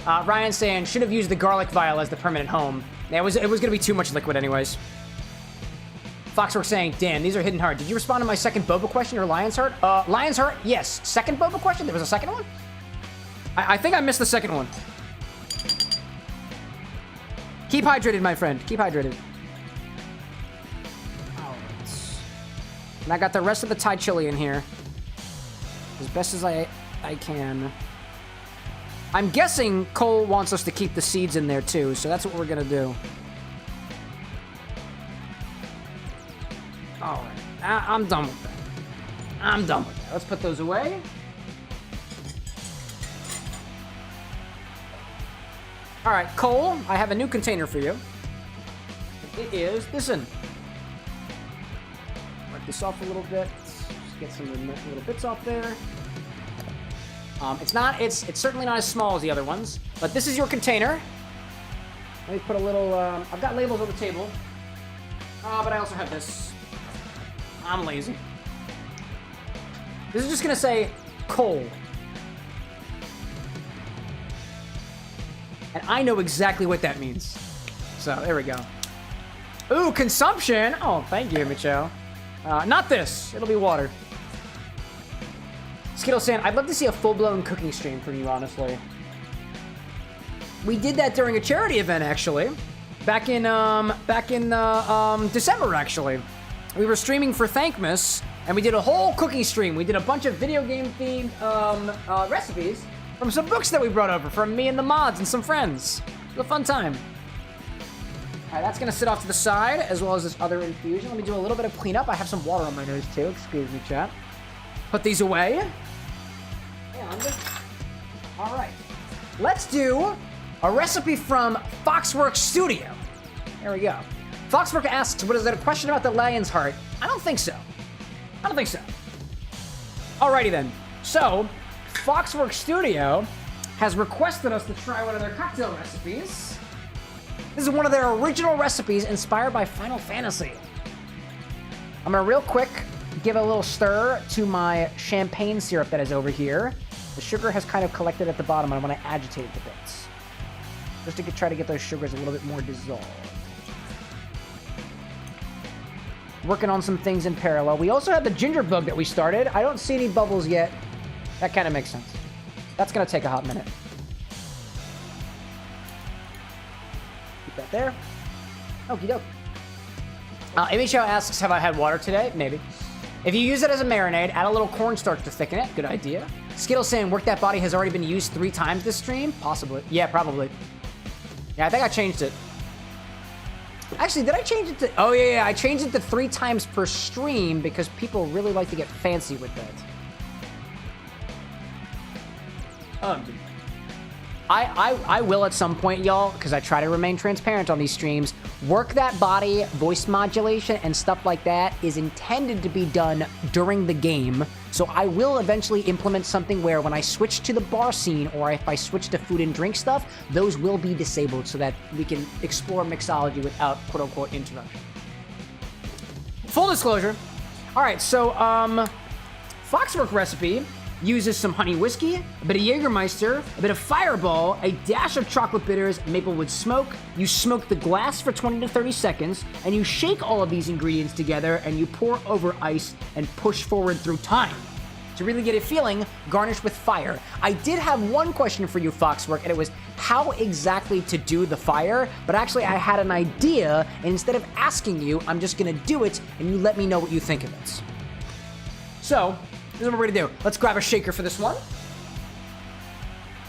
Ryan saying, should have used the garlic vial as the permanent home. Yeah, it was going to be too much liquid anyways. Foxworks saying, damn, these are hitting hard. Did you respond to my second boba question or Lion's Heart? Lion's Heart, yes. Second boba question? There was a second one? I think I missed the second one. Keep hydrated, my friend. Keep hydrated. Alright. And I got the rest of the Thai chili in here. As best as I can. I'm guessing Cole wants us to keep the seeds in there too, so that's what we're gonna do. Alright. I'm done with that. I'm done with that. Let's put those away. Alright, Cole, I have a new container for you. It is this one. Wipe this off a little bit. Just get some little bits off there. It's certainly not as small as the other ones, but this is your container. Let me put a little, I've got labels on the table. But I also have this. I'm lazy. This is just gonna say Cole. And I know exactly what that means. So, there we go. Ooh, consumption! Oh, thank you, Micho. Not this. It'll be water. Skittle saying, I'd love to see a full-blown cooking stream from you, honestly. We did that during a charity event, actually. Back in December, actually. We were streaming for Thankmas, and we did a whole cooking stream. We did a bunch of video game-themed recipes from some books that we brought over from me and the mods and some friends. It was a fun time. All right, that's gonna sit off to the side, as well as this other infusion. Let me do a little bit of cleanup. I have some water on my nose, too. Excuse me, chat. Put these away. And, all right. Let's do a recipe from Foxworks Studio. There we go. Foxworks asks, what is that, a question about the lion's heart? I don't think so. I don't think so. Alrighty then. So, Foxworks Studio has requested us to try one of their cocktail recipes. This is one of their original recipes inspired by Final Fantasy. I'm gonna real quick give a little stir to my champagne syrup that is over here. The sugar has kind of collected at the bottom, and I want to agitate it a bit. Just to try to get those sugars a little bit more dissolved. Working on some things in parallel. We also have the ginger bug that we started. I don't see any bubbles yet. That kind of makes sense. That's going to take a hot minute. Keep that there. Okie dokie. MHO asks, have I had water today? Maybe. If you use it as a marinade, add a little cornstarch to thicken it. Good idea. Skittle saying, work that body has already been used 3 times this stream? Possibly. Yeah, probably. Yeah, I think I changed it. Actually, did I change it to... Oh, yeah, I changed it to 3 times per stream because people really like to get fancy with that. I will at some point, y'all, because I try to remain transparent on these streams, work that body, voice modulation, and stuff like that is intended to be done during the game. So I will eventually implement something where when I switch to the bar scene or if I switch to food and drink stuff, those will be disabled so that we can explore mixology without quote-unquote interruption. Full disclosure. All right, so Foxwork recipe uses some honey whiskey, a bit of Jägermeister, a bit of Fireball, a dash of chocolate bitters, maplewood smoke. You smoke the glass for 20 to 30 seconds, and you shake all of these ingredients together, and you pour over ice and push forward through time. To really get it feeling, garnish with fire. I did have one question for you, Foxwork, and it was how exactly to do the fire, but actually I had an idea, and instead of asking you, I'm just gonna do it, and you let me know what you think of it. So, this is what we're gonna do. Let's grab a shaker for this one.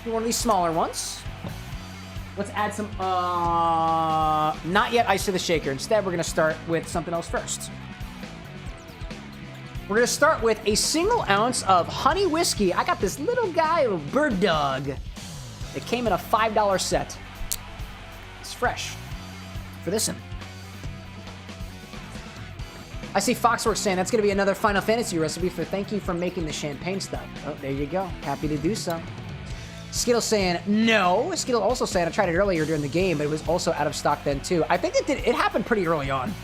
Do one of these smaller ones. Let's add some, not yet ice to the shaker. Instead, we're going to start with something else first. We're going to start with a single ounce of honey whiskey. I got this little guy, a bird dog. It came in a $5 set. It's fresh. For this one. I see Foxworks saying that's going to be another Final Fantasy recipe for thank you for making the champagne stuff. Oh, there you go. Happy to do so. Skittle saying no. Skittle also saying I tried it earlier during the game, but it was also out of stock then too. I think it happened pretty early on.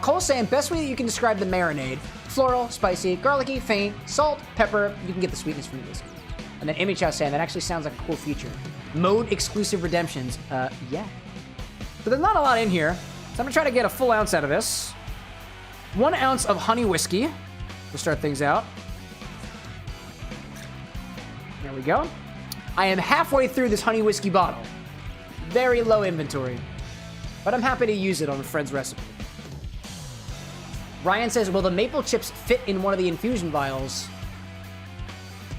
Cole saying best way that you can describe the marinade: floral, spicy, garlicky, faint, salt, pepper. You can get the sweetness from the whiskey. And then Image House saying that actually sounds like a cool feature. Mode exclusive redemptions. Yeah. So there's not a lot in here, so I'm gonna try to get a full ounce out of this. 1 ounce of honey whiskey. We'll start things out. There we go. I am halfway through this honey whiskey bottle. Very low inventory, but I'm happy to use it on a friend's recipe. Ryan says, will the maple chips fit in one of the infusion vials?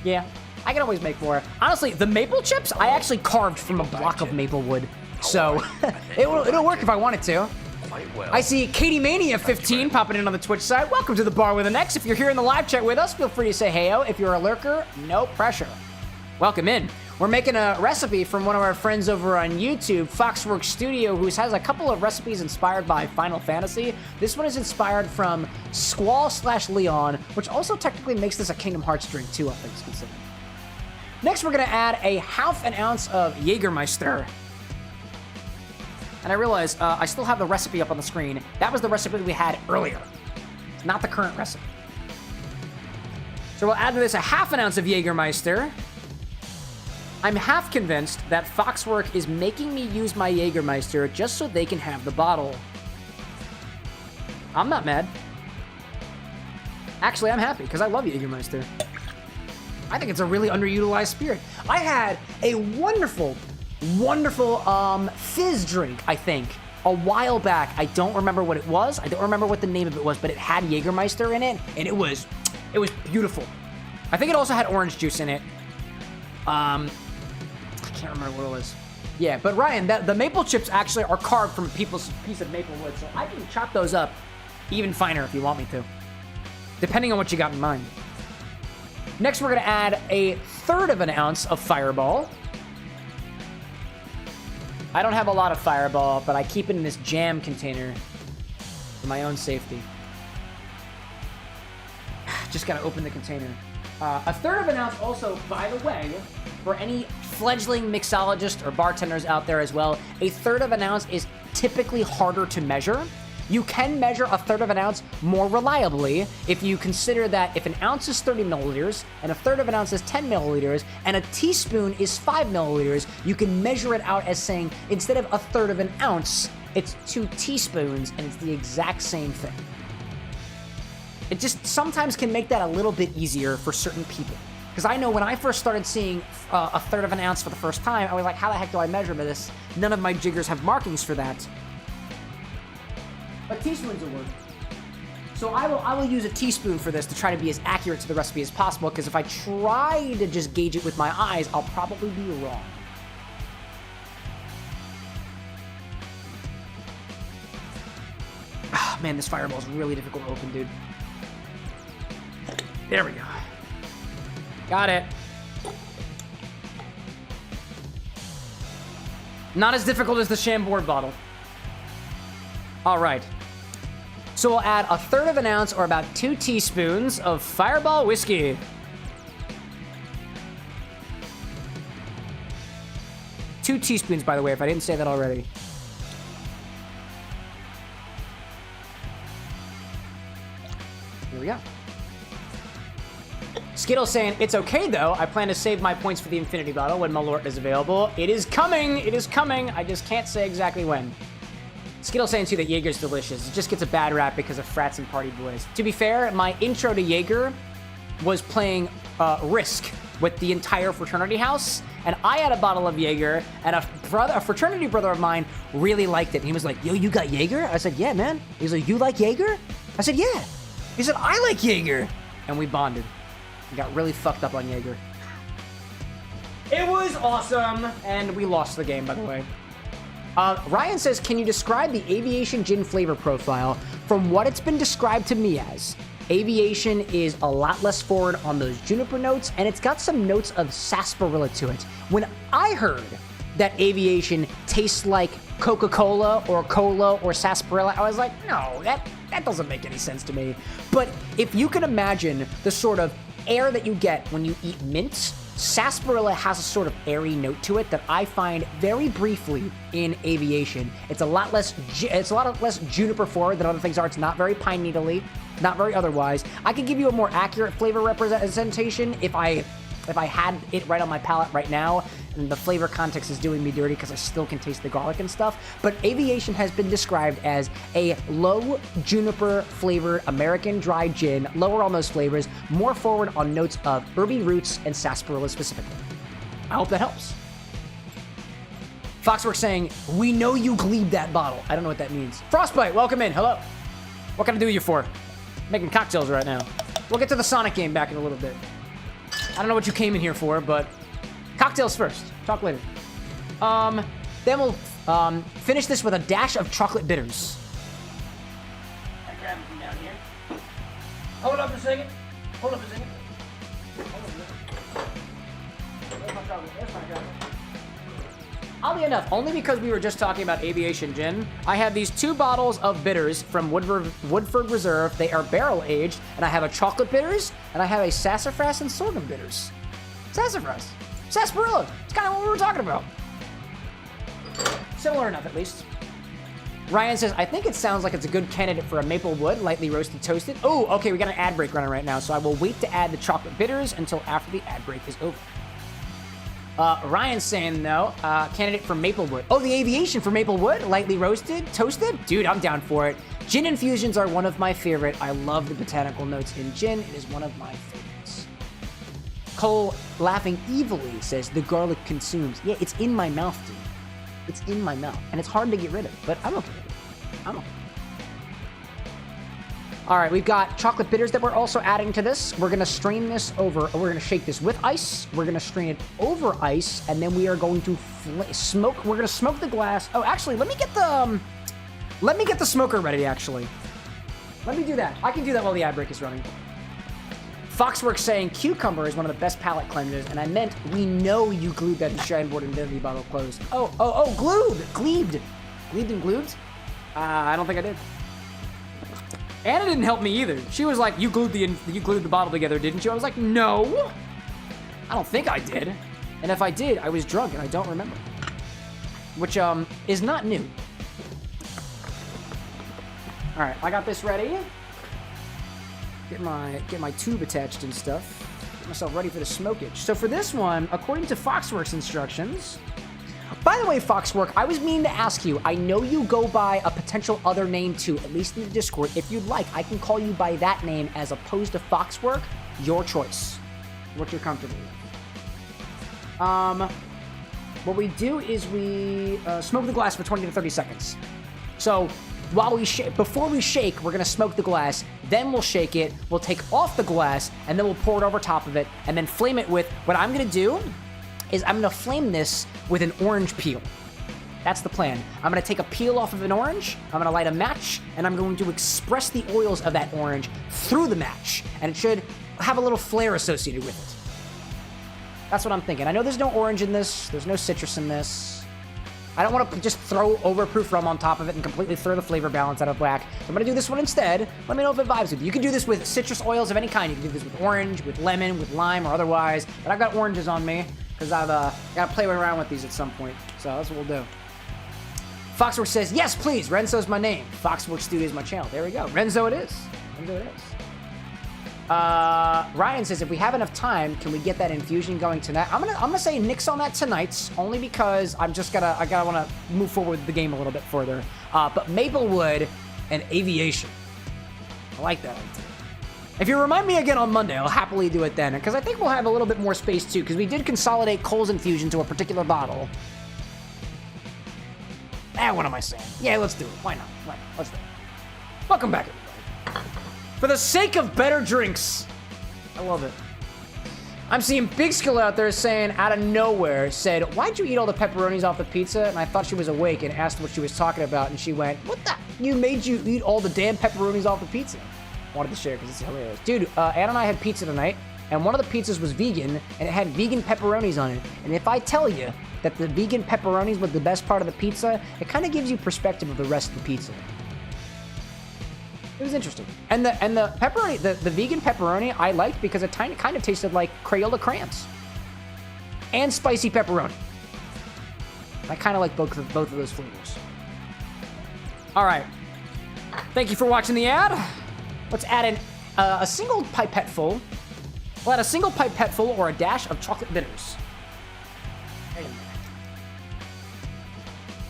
Yeah, I can always make more. Honestly, the maple chips, I actually carved from a block of maple wood. So it'll work if I wanted to. Quite well. I see Katie Mania 15 popping in on the Twitch side. Welcome to the Bar with an X. If you're here in the live chat with us, feel free to say heyo. If you're a lurker, no pressure. Welcome in. We're making a recipe from one of our friends over on YouTube, Foxworks Studio, who has a couple of recipes inspired by Final Fantasy. This one is inspired from Squall/Leon, which also technically makes this a Kingdom Hearts drink too, all things considered. Next, we're gonna add a ½ an ounce of Jägermeister. And I realize I still have the recipe up on the screen. That was the recipe we had earlier. It's not the current recipe. So we'll add to this a ½ an ounce of Jägermeister. I'm half convinced that Foxwork is making me use my Jägermeister just so they can have the bottle. I'm not mad. Actually, I'm happy because I love Jägermeister. I think it's a really underutilized spirit. I had a wonderful fizz drink, I think, a while back. I don't remember what it was. I don't remember what the name of it was, but it had Jägermeister in it, and it was beautiful. I think it also had orange juice in it. I can't remember what it was. Yeah, but Ryan, the maple chips actually are carved from a piece of maple wood, so I can chop those up even finer if you want me to, depending on what you got in mind. Next, we're gonna add a third of an ounce of Fireball. I don't have a lot of Fireball, but I keep it in this jam container for my own safety. Just gotta open the container. A third of an ounce also, by the way, for any fledgling mixologist or bartenders out there as well, a third of an ounce is typically harder to measure. You can measure a third of an ounce more reliably if you consider that if an ounce is 30 milliliters and a third of an ounce is 10 milliliters and a teaspoon is 5 milliliters, you can measure it out as saying instead of a third of an ounce, it's 2 teaspoons and it's the exact same thing. It just sometimes can make that a little bit easier for certain people. Because I know when I first started seeing a third of an ounce for the first time, I was like, how the heck do I measure this? None of my jiggers have markings for that. But teaspoons will work. So I will use a teaspoon for this to try to be as accurate to the recipe as possible, because if I try to just gauge it with my eyes, I'll probably be wrong. Oh, man, this Fireball is really difficult to open, dude. There we go. Got it. Not as difficult as the Chambord bottle. All right. So we'll add a third of an ounce, or about 2 teaspoons, of Fireball whiskey. Two teaspoons, by the way, if I didn't say that already. Here we go. Skittle saying, it's okay though. I plan to save my points for the Infinity Bottle when Malort is available. It is coming. It is coming. I just can't say exactly when. Skittle saying too that Jaeger's delicious. It just gets a bad rap because of frats and party boys. To be fair, my intro to Jaeger was playing Risk with the entire fraternity house, and I had a bottle of Jaeger, and a fraternity brother of mine really liked it. And he was like, yo, you got Jaeger? I said, yeah, man. He's like, you like Jaeger? I said, yeah. He said, I like Jaeger. And we bonded. We got really fucked up on Jaeger. It was awesome, and we lost the game, by the way. Ryan says, can you describe the aviation gin flavor profile from what it's been described to me as? Aviation is a lot less forward on those juniper notes, and it's got some notes of sarsaparilla to it. When I heard that aviation tastes like Coca-Cola or sarsaparilla, I was like, no, that doesn't make any sense to me. But if you can imagine the sort of air that you get when you eat mint, sarsaparilla has a sort of airy note to it that I find very briefly in aviation. It's a lot less juniper forward than other things are. It's not very pine needly, not very otherwise. I could give you a more accurate flavor representation if I had it right on my palate right now, and the flavor context is doing me dirty because I still can taste the garlic and stuff. But aviation has been described as a low juniper flavored American dry gin, lower on those flavors, more forward on notes of herby roots and sarsaparilla specifically. I hope that helps. Foxworks saying, we know you gleed that bottle. I don't know what that means. Frostbite, welcome in. Hello. What can I do you for? Making cocktails right now. We'll get to the Sonic game back in a little bit. I don't know what you came in here for, but cocktails first. Talk later. Then we'll finish this with a dash of chocolate bitters. I grab it from down here. Hold up a second. Hold up a second. Where's my chocolate? Where's my chocolate? Oddly enough, only because we were just talking about aviation gin, I have these 2 bottles of bitters from Woodford Reserve. They are barrel aged, and I have a chocolate bitters, and I have a sassafras and sorghum bitters. Sassafras. Sarsaparilla. It's kind of what we were talking about. Similar enough, at least. Ryan says, I think it sounds like it's a good candidate for a maple wood, lightly roasted, toasted. Oh, okay, we got an ad break running right now, so I will wait to add the chocolate bitters until after the ad break is over. Ryan's saying, no, candidate for Maplewood. Oh, the aviation for Maplewood? Lightly roasted? Toasted? Dude, I'm down for it. Gin infusions are one of my favorite. I love the botanical notes in gin. It is one of my favorites. Cole, laughing evilly, says, the garlic consumes. Yeah, it's in my mouth, dude. It's in my mouth. And it's hard to get rid of, but I'm okay with it. I'm okay. All right, we've got chocolate bitters that we're also adding to this. We're gonna strain this over, we're gonna shake this with ice. We're gonna strain it over ice, and then we are going to smoke. We're gonna smoke the glass. Oh, actually, let me get the smoker ready, actually. Let me do that. I can do that while the ad break is running. Foxworks saying cucumber is one of the best palate cleansers, and I meant we know you glued that shine board infinity bottle closed. Gleed and glued? I don't think I did. Anna didn't help me either. She was like, you glued the bottle together, didn't you? I was like, no. I don't think I did. And if I did, I was drunk and I don't remember. Which is not new. All right, I got this ready. Get my tube attached and stuff. Get myself ready for the smokage. So for this one, according to Foxworks instructions. By the way, Foxwork, I was meaning to ask you, I know you go by a potential other name too, at least in the Discord. If you'd like, I can call you by that name as opposed to Foxwork. Your choice. What you're comfortable with. What we do is we smoke the glass for 20 to 30 seconds. So while before we shake, we're gonna smoke the glass, then we'll shake it, we'll take off the glass, and then we'll pour it over top of it, and then flame it with, what I'm gonna do is I'm gonna flame this with an orange peel. That's the plan. I'm gonna take a peel off of an orange, I'm gonna light a match, and I'm going to express the oils of that orange through the match, and it should have a little flair associated with it. That's what I'm thinking. I know there's no orange in this, there's no citrus in this. I don't want to just throw overproof rum on top of it and completely throw the flavor balance out of whack. So I'm gonna do this one instead. Let me know if it vibes with you. You can do this with citrus oils of any kind. You can do this with orange, with lemon, with lime, or otherwise. But I've got oranges on me, because I've got to play around with these at some point. So that's what we'll do. Foxworks says, yes, please. Renzo's my name. Foxworks Studio is my channel. There we go. Renzo it is. Renzo it is. Ryan says, if we have enough time, can we get that infusion going tonight? I'm gonna say nix on that tonight, only because I gotta want to move forward with the game a little bit further. But Maplewood and Aviation. I like that idea. If you remind me again on Monday, I'll happily do it then, because I think we'll have a little bit more space too, because we did consolidate Cole's infusion to a particular bottle. What am I saying? Yeah, let's do it. Why not? Let's do it. Welcome back, everybody. For the sake of better drinks. I love it. I'm seeing Big Skill out there saying, out of nowhere, said, why'd you eat all the pepperonis off the pizza? And I thought she was awake and asked what she was talking about. And she went, what the? You made you eat all the damn pepperonis off the pizza. Wanted to share because it's hilarious. Dude, Ann and I had pizza tonight. And one of the pizzas was vegan. And it had vegan pepperonis on it. And if I tell you that the vegan pepperonis was the best part of the pizza, it kind of gives you perspective of the rest of the pizza. It was interesting. And the pepperoni, the vegan pepperoni I liked because it kind of tasted like Crayola crayons. And spicy pepperoni. I kind of like both of those flavors. All right. Thank you for watching the ad. Let's add in a single pipette full. We'll add a single pipette full or a dash of chocolate bitters.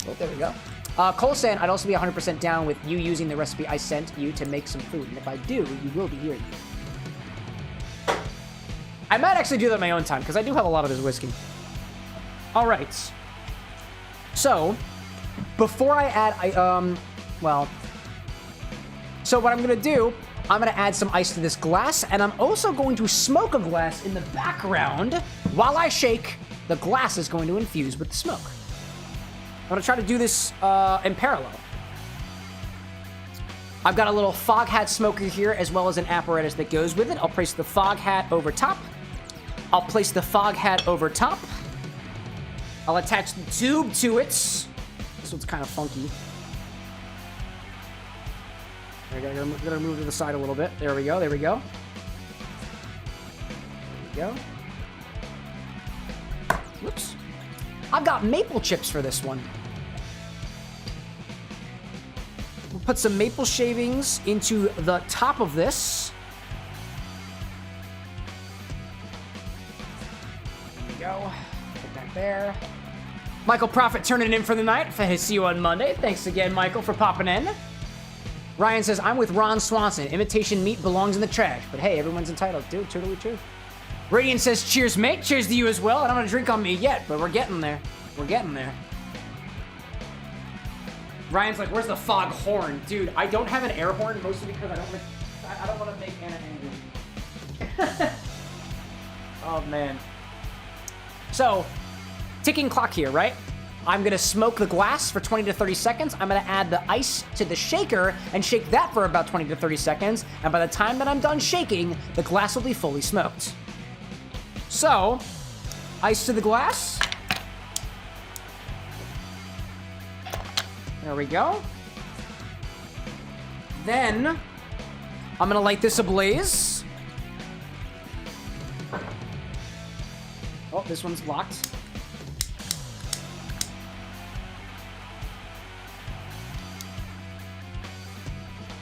Oh, there we go. Cole saying, I'd also be 100% down with you using the recipe I sent you to make some food. And if I do, you will be hearing me. I might actually do that in my own time, because I do have a lot of this whiskey. All right. So, before I add, so what I'm going to do, I'm going to add some ice to this glass, and I'm also going to smoke a glass in the background. While I shake, the glass is going to infuse with the smoke. I'm gonna try to do this in parallel. I've got a little fog hat smoker here, as well as an apparatus that goes with it. I'll place the fog hat over top. I'll place the fog hat over top. I'll attach the tube to it. This one's kind of funky. I gotta move to the side a little bit. There we go, there we go. There we go. Whoops. I've got maple chips for this one. We'll put some maple shavings into the top of this. There we go. Put that there. Michael Prophet turning in for the night. See you on Monday. Thanks again, Michael, for popping in. Ryan says, I'm with Ron Swanson. Imitation meat belongs in the trash. But hey, everyone's entitled. Dude, totally true. Radiant says, cheers, mate. Cheers to you as well. I don't want to drink on me yet, but we're getting there. We're getting there. Ryan's like, where's the fog horn? Dude, I don't have an air horn, mostly because I don't want to make Anna angry. Oh, man. So, ticking clock here, right? I'm going to smoke the glass for 20 to 30 seconds. I'm going to add the ice to the shaker and shake that for about 20 to 30 seconds. And by the time that I'm done shaking, the glass will be fully smoked. So, ice to the glass. There we go. Then, I'm gonna light this ablaze. Oh, this one's locked.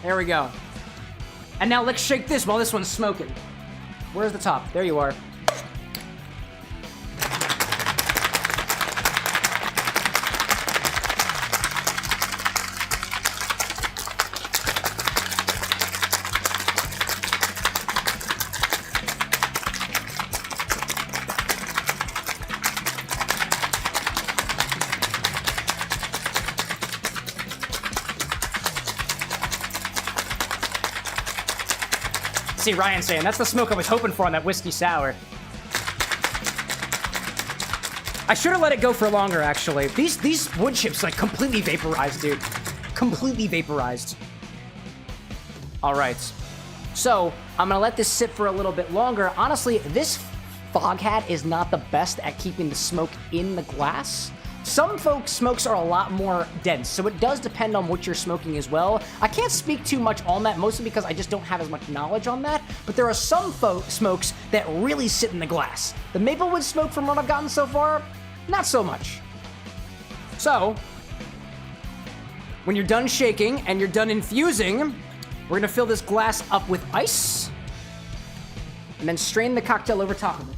There we go. And now let's shake this while this one's smoking. Where's the top? There you are. See Ryan saying, that's the smoke I was hoping for on that whiskey sour. I should have let it go for longer, actually. These wood chips, like, completely vaporized, dude. Completely vaporized. All right. So, I'm gonna let this sit for a little bit longer. Honestly, this fog hat is not the best at keeping the smoke in the glass. Some folks' smokes are a lot more dense, so it does depend on what you're smoking as well. I can't speak too much on that, mostly because I just don't have as much knowledge on that, but there are some smokes that really sit in the glass. The Maplewood smoke, from what I've gotten so far, not so much. So, when you're done shaking and you're done infusing, we're gonna fill this glass up with ice, and then strain the cocktail over top of it.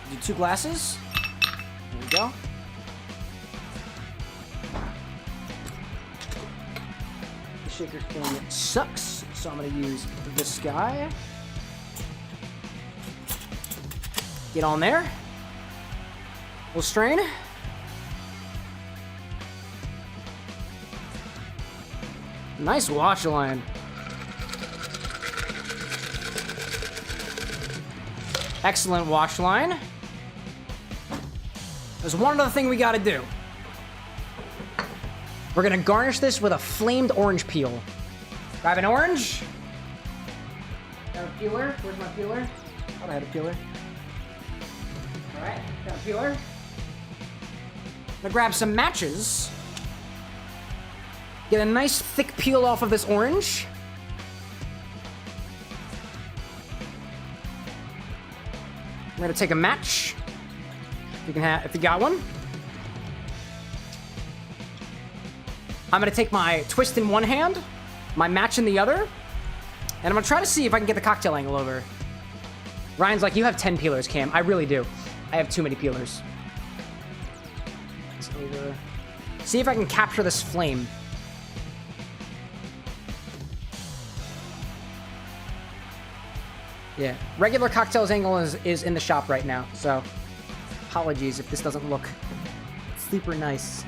Do 2 glasses. There we go. The shaker thing sucks, so I'm gonna use this guy. Get on there. We'll strain. Nice wash line. Excellent wash line. There's one other thing we gotta do. We're gonna garnish this with a flamed orange peel. Grab an orange. Got a peeler. Where's my peeler? Thought I had a peeler. Alright, got a peeler. I'm gonna grab some matches. Get a nice thick peel off of this orange. I'm gonna take a match. If you got one. I'm gonna take my twist in one hand, my match in the other, and I'm gonna try to see if I can get the cocktail angle over. Ryan's like, you have 10 peelers, Cam. I really do. I have too many peelers. It's over. See if I can capture this flame. Yeah, regular cocktails angle is in the shop right now, so apologies if this doesn't look super nice.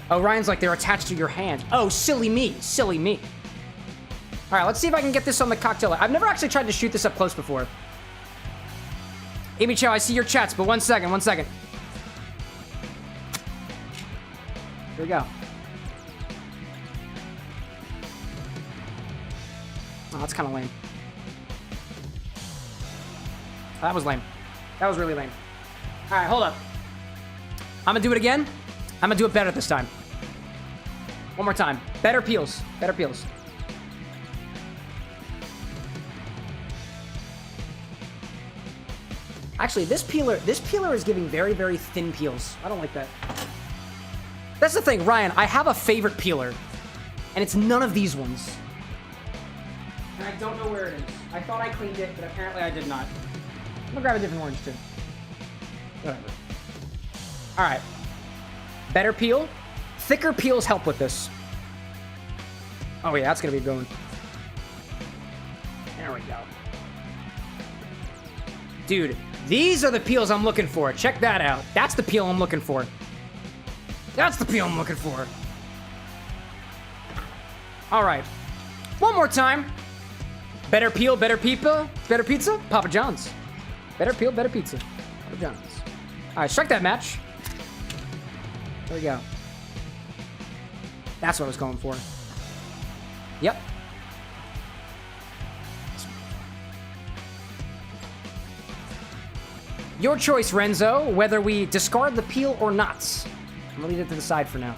Oh, Ryan's like, they're attached to your hand. Oh, silly me, silly me. All right, let's see if I can get this on the cocktail. I've never actually tried to shoot this up close before. Amy Chow, I see your chats, but one second. Here we go. Oh, that's kind of lame. That was lame. That was really lame. All right, hold up. I'm gonna do it again. I'm gonna do it better this time. One more time. Better peels. Better peels. Actually, this peeler is giving very, very thin peels. I don't like that. That's the thing, Ryan. I have a favorite peeler, and it's none of these ones. And I don't know where it is. I thought I cleaned it, but apparently I did not. I'm gonna grab a different orange too. Whatever. All right. Better peel. Thicker peels help with this. Oh yeah, that's gonna be going. There we go. Dude, these are the peels I'm looking for. Check that out. That's the peel I'm looking for. That's the peel I'm looking for. All right. One more time. Better peel, better people, better pizza, Papa John's. Better peel, better pizza, Papa John's. All right, strike that match. There we go. That's what I was going for. Yep. Your choice, Renzo, whether we discard the peel or not. I'm gonna leave it to the side for now.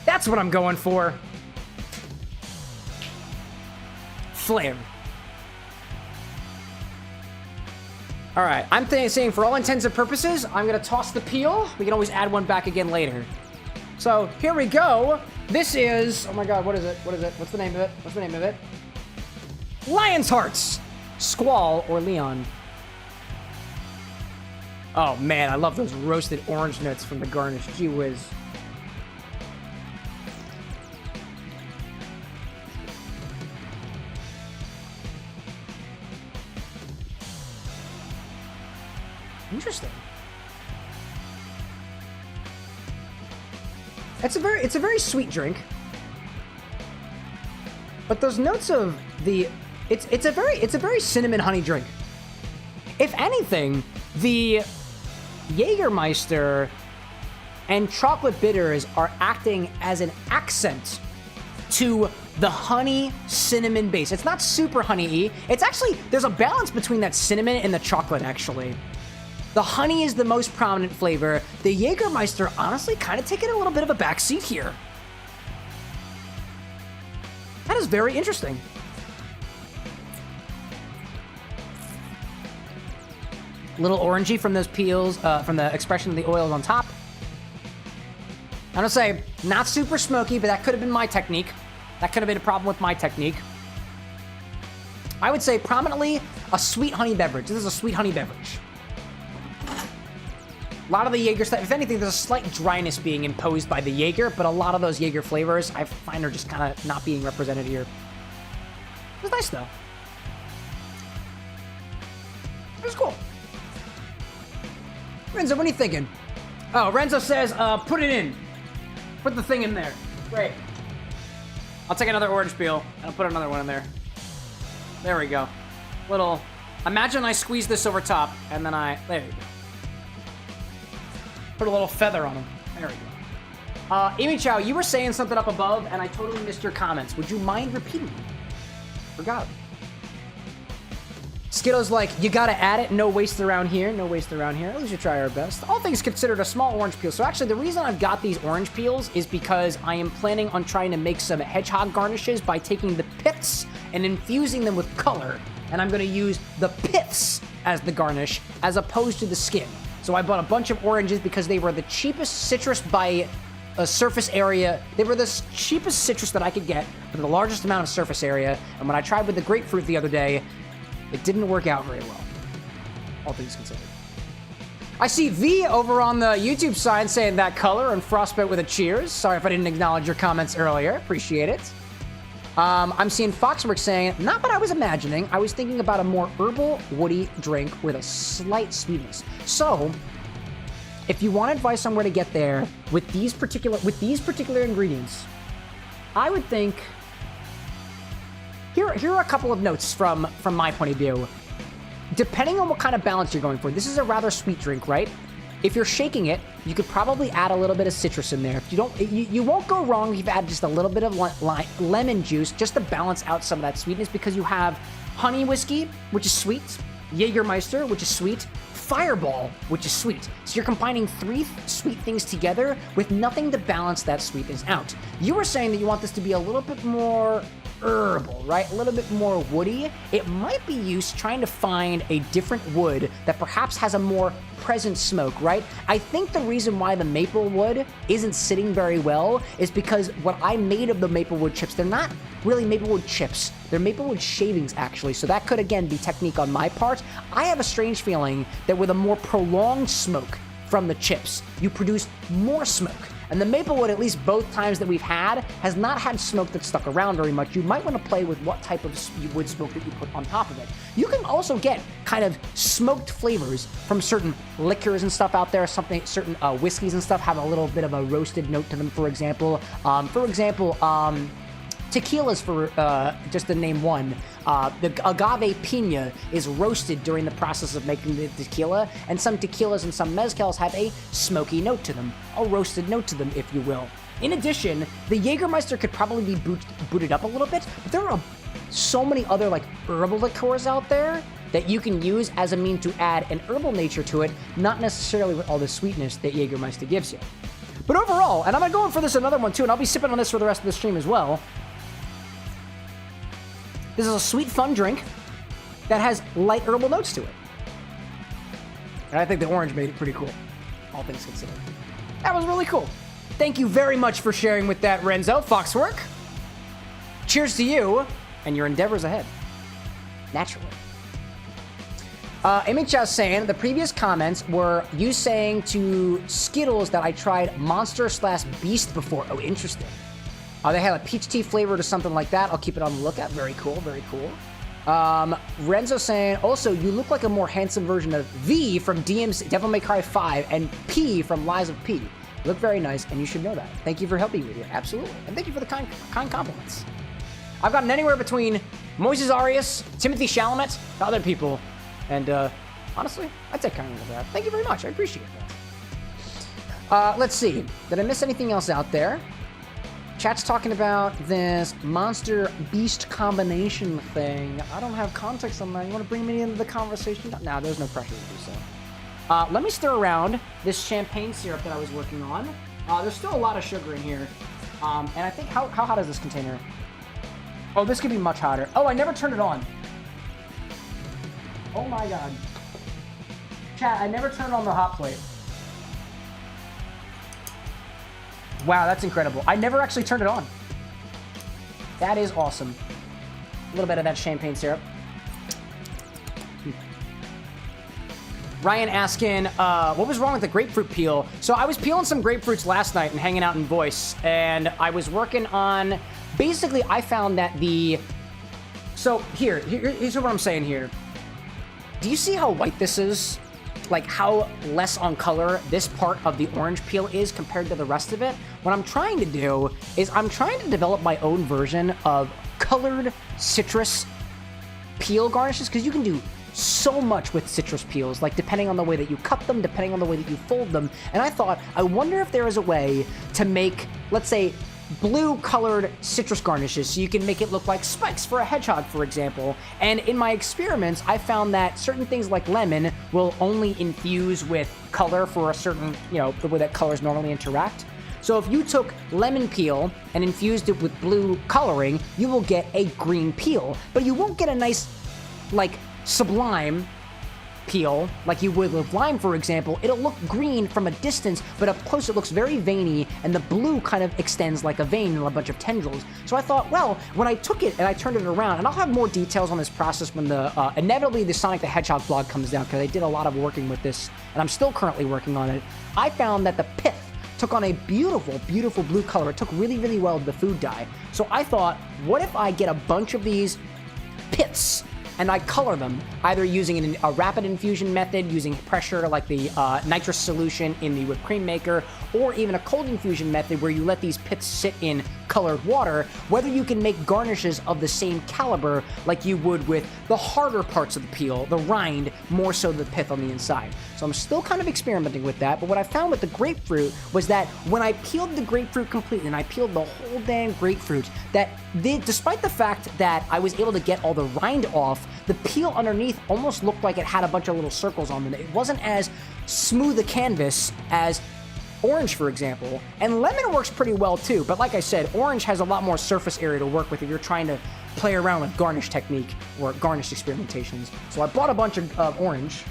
That's what I'm going for. Flare. All right, I'm saying for all intents and purposes, I'm gonna toss the peel. We can always add one back again later. So here we go. This is, oh my God, what is it? What's the name of it? Lion's Hearts, Squall or Leon. Oh man, I love those roasted orange nuts from the garnish. Gee whiz. Interesting. It's a very sweet drink. But those notes of the it's a very cinnamon honey drink. If anything, the Jägermeister and chocolate bitters are acting as an accent to the honey cinnamon base. It's not super honey-y. It's actually, there's a balance between that cinnamon and the chocolate, actually. The honey is the most prominent flavor. The Jägermeister, honestly, kind of taking a little bit of a backseat here. That is very interesting. Little orangey from those peels, from the expression of the oils on top. I don't say, not super smoky, but that could have been my technique. That could have been a problem with my technique. I would say prominently a sweet honey beverage. This is a sweet honey beverage. A lot of the Jaeger stuff, if anything, there's a slight dryness being imposed by the Jaeger, but a lot of those Jaeger flavors I find are just kind of not being represented here. It was nice though. It was cool. Renzo, what are you thinking? Oh, Renzo says, put it in. Put the thing in there. Great. I'll take another orange peel, and I'll put another one in there. There we go. Little, imagine I squeeze this over top, and then there you go. Put a little feather on them. There we go. Amy Chow, you were saying something up above, and I totally missed your comments. Would you mind repeating them? Forgot. Skittles like, you gotta add it, no waste around here, no waste around here. At least you try our best. All things considered, a small orange peel. So actually, the reason I've got these orange peels is because I am planning on trying to make some hedgehog garnishes by taking the pits and infusing them with color. And I'm gonna use the pits as the garnish, as opposed to the skin. So I bought a bunch of oranges because they were the cheapest citrus by a surface area. They were the cheapest citrus that I could get for the largest amount of surface area. And when I tried with the grapefruit the other day, it didn't work out very well, all things considered. I see V over on the YouTube side saying that color and Frostbite with a cheers. Sorry if I didn't acknowledge your comments earlier. Appreciate it. I'm seeing Foxwork saying, not what I was imagining. I was thinking about a more herbal, woody drink with a slight sweetness. So, if you want advice on where to get there with these particular ingredients, I would think. Here are a couple of notes from my point of view. Depending on what kind of balance you're going for, this is a rather sweet drink, right? If you're shaking it, you could probably add a little bit of citrus in there. If you don't, you won't go wrong if you add just a little bit of lemon juice just to balance out some of that sweetness, because you have honey whiskey, which is sweet, Jägermeister, which is sweet, Fireball, which is sweet. So you're combining three sweet things together with nothing to balance that sweetness out. You were saying that you want this to be a little bit more herbal, right? A little bit more woody. It might be used trying to find a different wood that perhaps has a more present smoke, right? I think the reason why the maple wood isn't sitting very well is because what I made of the maple wood chips, they're not really maple wood chips. They're maple wood shavings, actually. So that could, again, be technique on my part. I have a strange feeling that with a more prolonged smoke from the chips, you produce more smoke. And the maple wood, at least both times that we've had, has not had smoke that's stuck around very much. You might want to play with what type of wood smoke that you put on top of it. You can also get kind of smoked flavors from certain liquors and stuff out there. Certain whiskeys and stuff have a little bit of a roasted note to them, for example. Tequilas, for just to name one. The agave piña is roasted during the process of making the tequila, and some tequilas and some mezcals have a smoky note to them, a roasted note to them, if you will. In addition, the Jägermeister could probably be booted up a little bit, but there are so many other like herbal liqueurs out there that you can use as a mean to add an herbal nature to it, not necessarily with all the sweetness that Jägermeister gives you. But overall, and I'm gonna go in for this another one too, and I'll be sipping on this for the rest of the stream as well. This is a sweet, fun drink that has light herbal notes to it. And I think the orange made it pretty cool, all things considered. That was really cool. Thank you very much for sharing with that, Renzo. Foxwork. Cheers to you and your endeavors ahead. Naturally. Amy Chow saying, the previous comments were you saying to Skittles that I tried Monster/Beast before. Oh, interesting. They had a peach tea flavor or something like that. I'll keep it on the lookout. Very cool, very cool. Renzo saying, also, you look like a more handsome version of V from DMC, Devil May Cry 5, and P from Lies of P. You look very nice, and you should know that. Thank you for helping me with it. Absolutely. And thank you for the kind compliments. I've gotten anywhere between Moises Arias, Timothy Chalamet, to other people. And honestly, I take kind of that. Thank you very much. I appreciate that. Let's see. Did I miss anything else out there? Chat's talking about this monster-beast combination thing. I don't have context on that. You want to bring me into the conversation? No, there's no pressure to do so. Let me stir around this champagne syrup that I was working on. There's still a lot of sugar in here. And I think, how hot is this container? Oh, this could be much hotter. Oh, I never turned it on. Oh my god. Chat, I never turned on the hot plate. Wow, that's incredible. I never actually turned it on. That is awesome. A little bit of that champagne syrup. Ryan asking, what was wrong with the grapefruit peel? So I was peeling some grapefruits last night and hanging out in Voice, and I was working on... Basically, I found that the... So here's what I'm saying here. Do you see how white this is? Like how less on color this part of the orange peel is compared to the rest of it? What I'm trying to do is I'm trying to develop my own version of colored citrus peel garnishes, because you can do so much with citrus peels, like depending on the way that you cut them, depending on the way that you fold them. And I thought, I wonder if there is a way to make, let's say, blue colored citrus garnishes so you can make it look like spikes for a hedgehog, for example. And in my experiments, I found that certain things like lemon will only infuse with color for a certain, you know, the way that colors normally interact. So if you took lemon peel and infused it with blue coloring, you will get a green peel, but you won't get a nice, like, sublime peel like you would with lime, for example. It'll look green from a distance, but up close it looks very veiny, and the blue kind of extends like a vein and a bunch of tendrils. So I thought, well, when I took it and I turned it around, and I'll have more details on this process when the inevitably the Sonic the Hedgehog vlog comes down, because I did a lot of working with this, and I'm still currently working on it. I found that the pith took on a beautiful, beautiful blue color. It took really, really well to the food dye. So I thought, what if I get a bunch of these piths and I color them, either using a rapid infusion method, using pressure like the nitrous solution in the whipped cream maker, or even a cold infusion method where you let these piths sit in colored water, whether you can make garnishes of the same caliber like you would with the harder parts of the peel, the rind, more so the pith on the inside. So I'm still kind of experimenting with that, but what I found with the grapefruit was that when I peeled the grapefruit completely, and I peeled the whole damn grapefruit, that despite the fact that I was able to get all the rind off, the peel underneath almost looked like it had a bunch of little circles on it. It wasn't as smooth a canvas as orange, for example, and lemon works pretty well too, but like I said, orange has a lot more surface area to work with if you're trying to play around with garnish technique or garnish experimentations. So I bought a bunch of orange,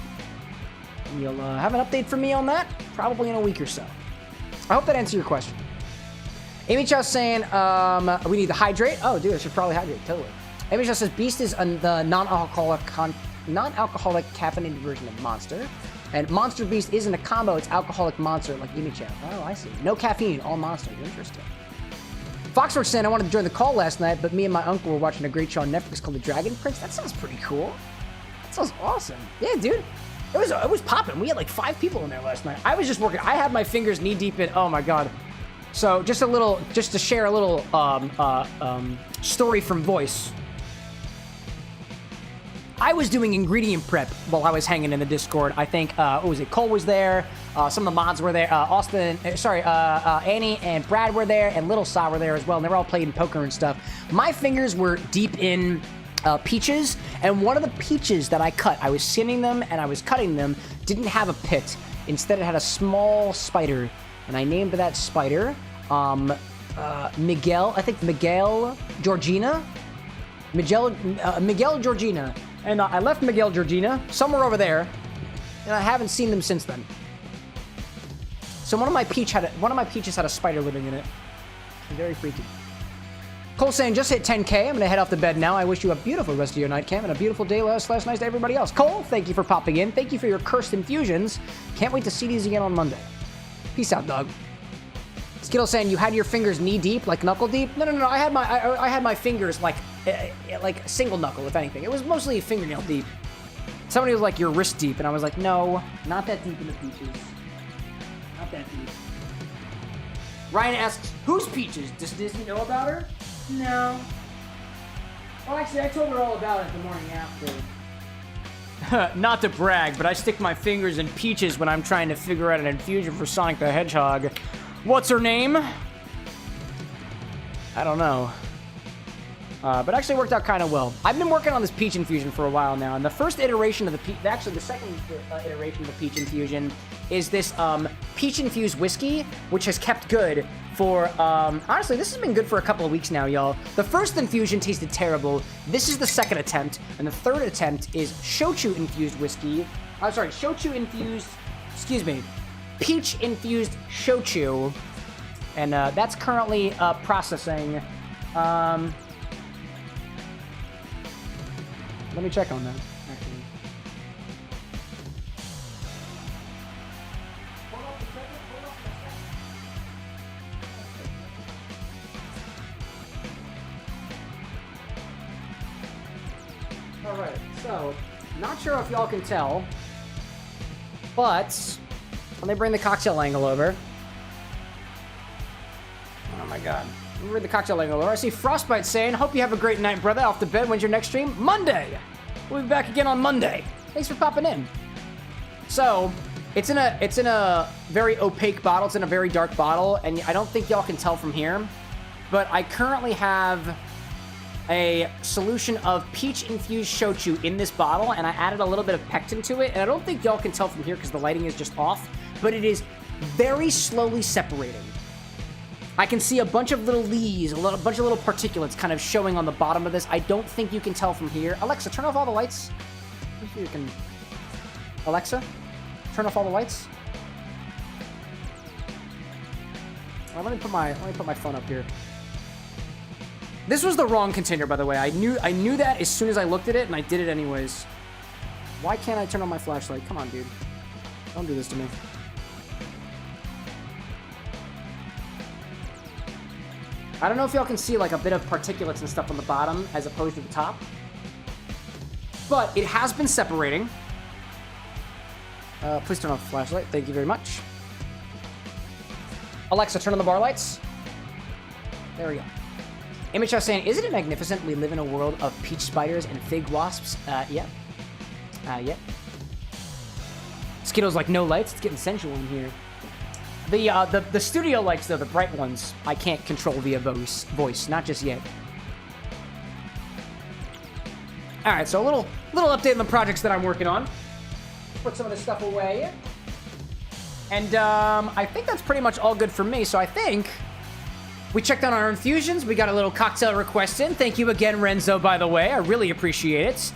and you'll have an update from me on that probably in a week or so. I hope that answered your question. Amy Chow's saying we need to hydrate. Oh, dude, I should probably hydrate, totally. Amy Chow says Beast is the non-alcoholic caffeinated version of Monster. And Monster Beast isn't a combo, it's alcoholic monster like Amy Chow. Oh, I see. No caffeine, all monster. Interesting. Foxworks saying I wanted to join the call last night, but me and my uncle were watching a great show on Netflix called The Dragon Prince. That sounds pretty cool. That sounds awesome. Yeah, dude. It was popping. We had like 5 people in there last night. I was just working. I had my fingers knee deep in. Oh my god. So just to share a little story from Voice. I was doing ingredient prep while I was hanging in the Discord. I think, what was it? Cole was there. Some of the mods were there. Annie and Brad were there, and Little Saw were there as well. And they were all playing poker and stuff. My fingers were deep in peaches, and one of the peaches that I cut, I was skimming them and I was cutting them, didn't have a pit. Instead, it had a small spider, and I named that spider Miguel. I think Miguel Georgina. Miguel Georgina. And I left Miguel Georgina somewhere over there, and I haven't seen them since then. So one of my peaches had a spider living in it. Very freaky. Cole saying, just hit 10K. I'm gonna head off to bed now. I wish you a beautiful rest of your night, Cam, and a beautiful day last night to everybody else. Cole, thank you for popping in. Thank you for your cursed infusions. Can't wait to see these again on Monday. Peace out, dog. Skittle saying, you had your fingers knee deep, like knuckle deep? No. I had my fingers like single knuckle, if anything. It was mostly fingernail deep. Somebody was like, you're wrist deep, and I was like, no, not that deep in the peaches. Not that deep. Ryan asks, who's Peaches? Does Disney know about her? No. Well, actually, I told her all about it the morning after. Not to brag, but I stick my fingers in Peaches when I'm trying to figure out an infusion for Sonic the Hedgehog. What's her name? I don't know. But actually worked out kind of well. I've been working on this peach infusion for a while now, and the first iteration of the the second iteration of the peach infusion is this peach-infused whiskey, which has kept good for, honestly, this has been good for a couple of weeks now, y'all. The first infusion tasted terrible. This is the second attempt, and the third attempt is shochu-infused whiskey. I'm sorry, shochu-infused, excuse me, peach-infused shochu, and that's currently processing. Let me check on that, actually. Alright, so, not sure if y'all can tell, but let me bring the cocktail angle over. Oh my god. Let me bring the cocktail angle over. I see Frostbite saying, hope you have a great night, brother. Off to bed. When's your next stream? Monday! We'll be back again on Monday. Thanks for popping in. So, it's in a very opaque bottle. It's in a very dark bottle, and I don't think y'all can tell from here, but I currently have a solution of peach-infused shochu in this bottle, and I added a little bit of pectin to it, and I don't think y'all can tell from here because the lighting is just off, but it is very slowly separating. I can see a bunch of little leaves, bunch of little particulates kind of showing on the bottom of this. I don't think you can tell from here. Alexa, turn off all the lights. If you can... Alexa, turn off all the lights. All right, let me put my phone up here. This was the wrong container, by the way. I knew that as soon as I looked at it, and I did it anyways. Why can't I turn on my flashlight? Come on, dude. Don't do this to me. I don't know if y'all can see like a bit of particulates and stuff on the bottom as opposed to the top. But it has been separating. Please turn off the flashlight. Thank you very much. Alexa, turn on the bar lights. There we go. Image House saying, isn't it magnificent we live in a world of peach spiders and fig wasps? Yeah. Yeah. Skittle's like, no lights? It's getting sensual in here. The studio lights, though, the bright ones, I can't control via voice. Not just yet. Alright, so a little update on the projects that I'm working on. Put some of this stuff away. And, I think that's pretty much all good for me, so I think... We checked on our infusions. We got a little cocktail request in. Thank you again, Renzo, by the way. I really appreciate it.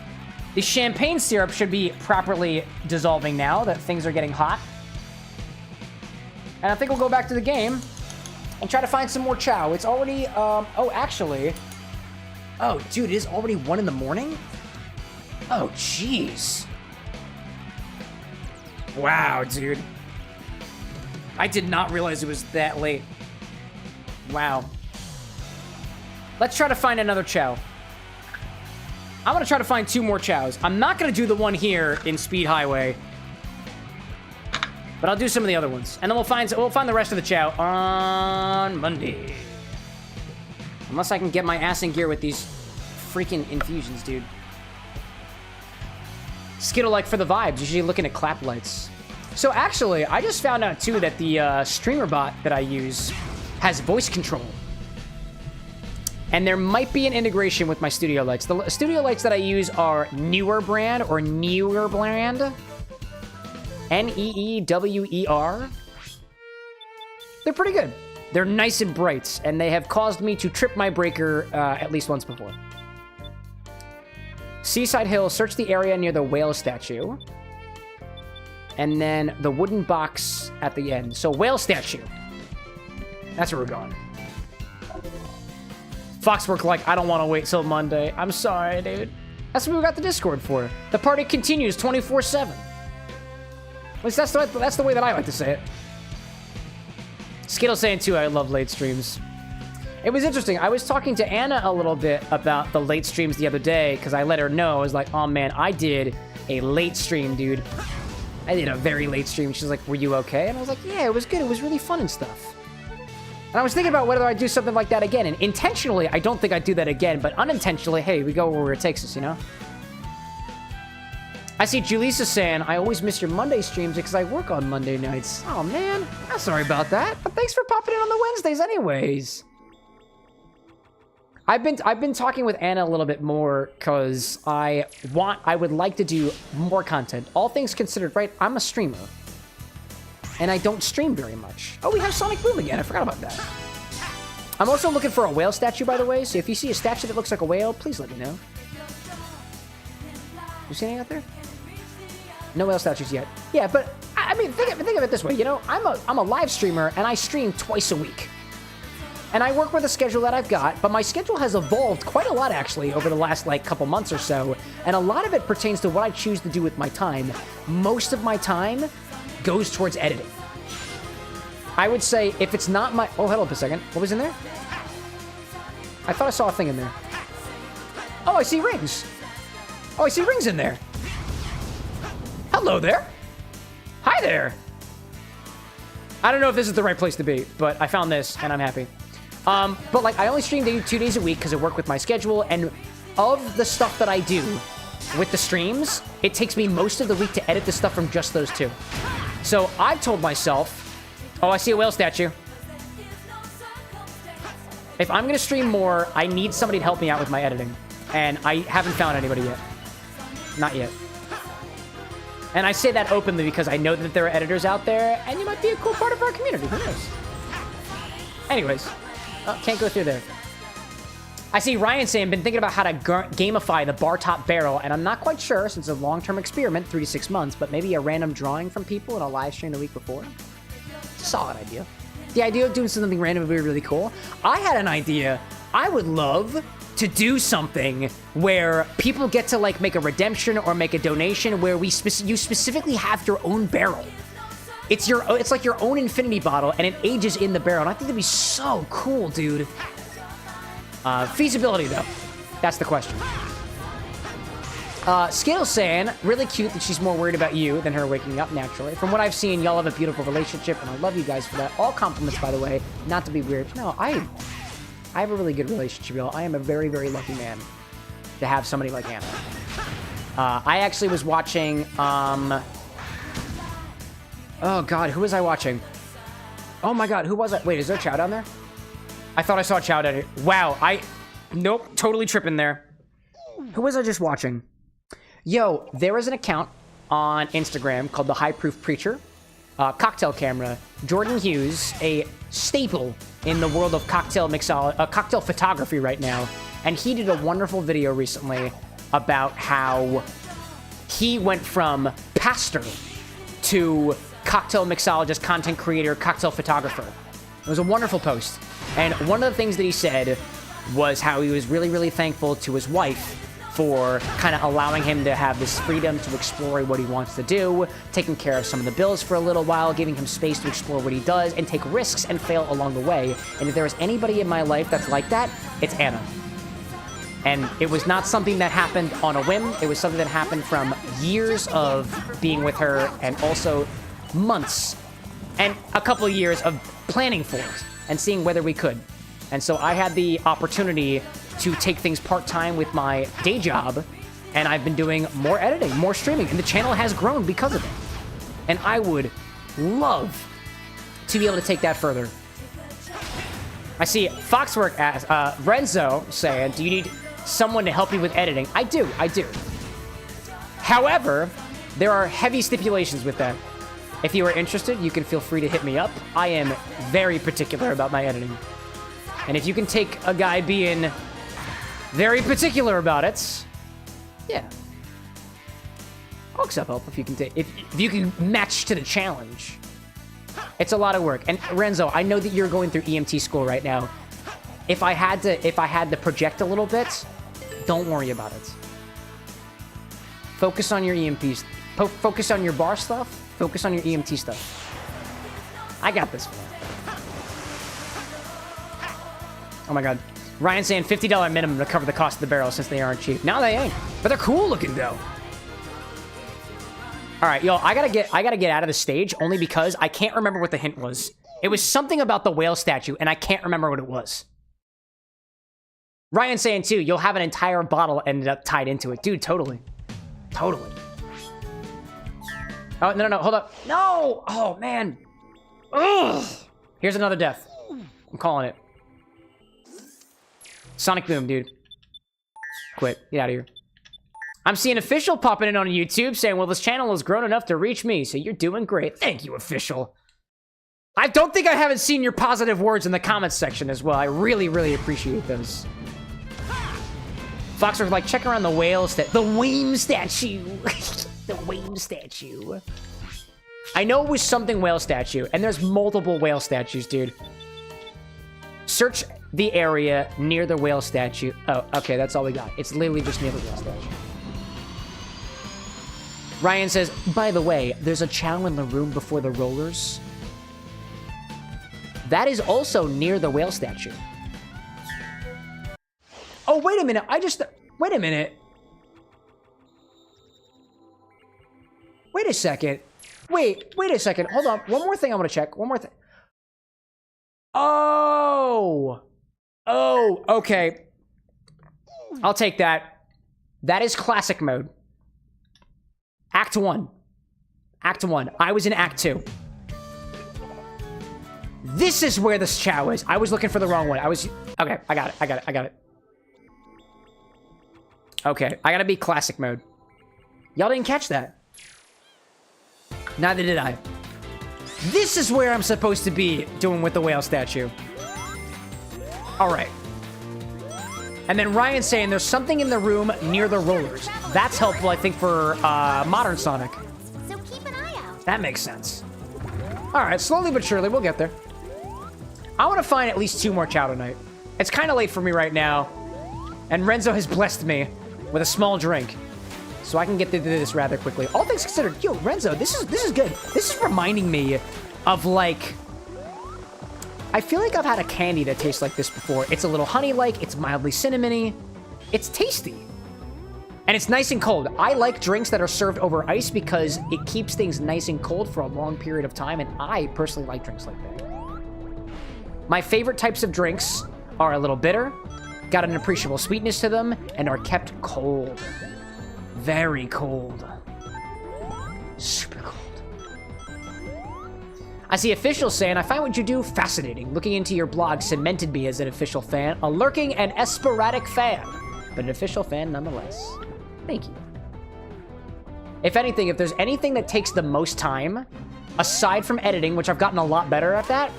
The champagne syrup should be properly dissolving now that things are getting hot. And I think we'll go back to the game and try to find some more chow. It's already, oh, actually. Oh, dude, it is already 1 in the morning? Oh, jeez. Wow, dude. I did not realize it was that late. Wow. Let's try to find another chow. I'm gonna try to find 2 more chows. I'm not gonna do the one here in Speed Highway, but I'll do some of the other ones, and then we'll find the rest of the chow on Monday. Unless I can get my ass in gear with these freaking infusions, dude. Skittle like for the vibes. Usually looking at clap lights. So actually, I just found out too that the streamer bot that I use has voice control. And there might be an integration with my studio lights. The studio lights that I use are Newer brand. Neewer. They're pretty good. They're nice and bright, and they have caused me to trip my breaker at least once before. Seaside Hill, search the area near the whale statue. And then the wooden box at the end. So whale statue. That's where we're going. Foxwork like, I don't want to wait till Monday. I'm sorry, dude. That's what we got the Discord for. The party continues 24/7. At least that's the way that I like to say it. Skittle's saying too, I love late streams. It was interesting. I was talking to Anna a little bit about the late streams the other day because I let her know. I was like, oh man, I did a late stream, dude. I did a very late stream. She's like, were you okay? And I was like, yeah, it was good. It was really fun and stuff. And I was thinking about whether I'd do something like that again. And intentionally, I don't think I'd do that again. But unintentionally, hey, we go where it takes us, you know? I see Julissa saying, I always miss your Monday streams because I work on Monday nights. Oh, man. I'm sorry about that. But thanks for popping in on the Wednesdays anyways. I've been talking with Anna a little bit more because I would like to do more content. All things considered, right? I'm a streamer. And I don't stream very much. Oh, we have Sonic Boom again. I forgot about that. I'm also looking for a whale statue, by the way. So if you see a statue that looks like a whale, please let me know. You see anything out there? No whale statues yet. Yeah, but I mean, think of it this way. You know, I'm a live streamer and I stream twice a week. And I work with a schedule that I've got, but my schedule has evolved quite a lot actually over the last like couple months or so. And a lot of it pertains to what I choose to do with my time. Most of my time goes towards editing. I would say if it's not my... Oh, hold up a second. What was in there? I thought I saw a thing in there. Oh, I see rings. Oh, I see rings in there. Hello there. Hi there. I don't know if this is the right place to be, but I found this and I'm happy. But like I only stream 2 days a week because I work with my schedule, and of the stuff that I do, with the streams, it takes me most of the week to edit the stuff from just those two. So I've told myself, oh, I see a whale statue. If I'm going to stream more, I need somebody to help me out with my editing. And I haven't found anybody yet. Not yet. And I say that openly because I know that there are editors out there, and you might be a cool part of our community. Who knows? Anyways, can't go through there. I see Ryan saying, been thinking about how to gamify the bar top barrel, and I'm not quite sure since it's a long-term experiment, 3 to 6 months, but maybe a random drawing from people in a live stream the week before. It's a solid idea. The idea of doing something random would be really cool. I had an idea. I would love to do something where people get to like make a redemption or make a donation where you specifically have your own barrel. It's like your own infinity bottle, and it ages in the barrel. And I think that'd be so cool, dude. Feasibility, though. That's the question. Skittles saying, really cute that she's more worried about you than her waking up naturally. From what I've seen, y'all have a beautiful relationship, and I love you guys for that. All compliments, by the way. Not to be weird. No, I have a really good relationship, y'all. I am a very, very lucky man to have somebody like Anna. I actually was watching, oh, God, who was I watching? Oh, my God, who was it? Wait, is there Chao down there? I thought I saw Chao down here. Wow, nope, totally tripping there. Who was I just watching? Yo, there is an account on Instagram called The High Proof Preacher. Cocktail camera. Jordan Hughes, a staple in the world of cocktail photography right now. And he did a wonderful video recently about how he went from pastor to cocktail mixologist, content creator, cocktail photographer. It was a wonderful post. And one of the things that he said was how he was really, really thankful to his wife for kind of allowing him to have this freedom to explore what he wants to do, taking care of some of the bills for a little while, giving him space to explore what he does, and take risks and fail along the way. And if there is anybody in my life that's like that, it's Anna. And it was not something that happened on a whim. It was something that happened from years of being with her and also months and a couple of years of planning for it and seeing whether we could. And so I had the opportunity to take things part-time with my day job, and I've been doing more editing, more streaming, and the channel has grown because of it. And I would love to be able to take that further. I see Foxwork as Renzo saying, do you need someone to help you with editing? I do. However, there are heavy stipulations with that. If you are interested, you can feel free to hit me up. I am very particular about my editing. And if you can take a guy being very particular about it, yeah. I'll accept help if you can if you can match to the challenge. It's a lot of work. And Renzo, I know that you're going through EMT school right now. If I had to project a little bit, don't worry about it. Focus on your EMPs. Focus on your bar stuff. Focus on your EMT stuff. I got this. Oh my God. Ryan saying $50 minimum to cover the cost of the barrel since they aren't cheap. No, they ain't. But they're cool looking though. All right, yo, I gotta get out of the stage only because I can't remember what the hint was. It was something about the whale statue, and I can't remember what it was. Ryan saying too, you'll have an entire bottle ended up tied into it. Dude, totally. Totally. Oh, no, hold up. No! Oh, man. Ugh! Here's another death. I'm calling it. Sonic Boom, dude. Quit. Get out of here. I'm seeing Official popping in on YouTube saying, well, this channel has grown enough to reach me, so you're doing great. Thank you, Official. I don't think I haven't seen your positive words in the comments section as well. I really, really appreciate those. Fox was like, check around the whale the Whame statue. The Whame statue. I know it was something whale statue, and there's multiple whale statues, dude. Search the area near the whale statue. Oh, okay, that's all we got. It's literally just near the whale statue. Ryan says, by the way, there's a Chao in the room before the rollers. That is also near the whale statue. Oh, wait a minute. Wait a minute. Wait a second. Wait a second. Hold on. One more thing I want to check. One more thing. Oh, okay. I'll take that. That is classic mode. Act 1. Act 1. I was in Act 2. This is where this Chao is. I was looking for the wrong one. Okay, I got it. Okay, I gotta be classic mode. Y'all didn't catch that. Neither did I. This is where I'm supposed to be doing with the whale statue. Alright. And then Ryan's saying there's something in the room near the rollers. That's helpful, I think, for modern Sonic. So keep an eye out. That makes sense. Alright, slowly but surely, we'll get there. I want to find at least 2 more Chao tonight. It's kind of late for me right now. And Renzo has blessed me with a small drink. So I can get through this rather quickly. All things considered, yo, Renzo, this is good. This is reminding me of, like... I feel like I've had a candy that tastes like this before. It's a little honey-like. It's mildly cinnamony. It's tasty. And it's nice and cold. I like drinks that are served over ice because it keeps things nice and cold for a long period of time, and I personally like drinks like that. My favorite types of drinks are a little bitter, got an appreciable sweetness to them, and are kept cold. Very cold. Super cold. I see officials saying, I find what you do fascinating. Looking into your blog cemented me as an official fan, a lurking and sporadic fan, but an official fan nonetheless. Thank you. If anything, if there's anything that takes the most time, aside from editing, which I've gotten a lot better at that,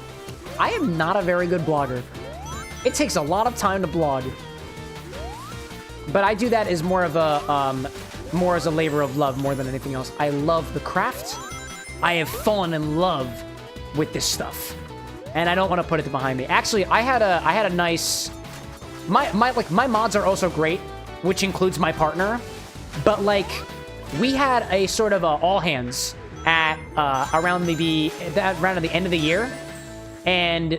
I am not a very good blogger. It takes a lot of time to blog. But I do that as more of a, more as a labor of love more than anything else. I love the craft. I have fallen in love with this stuff, and I don't want to put it behind me. Actually, I had a nice, my mods are also great, which includes my partner, but like we had a sort of a all hands at around the end of the year, and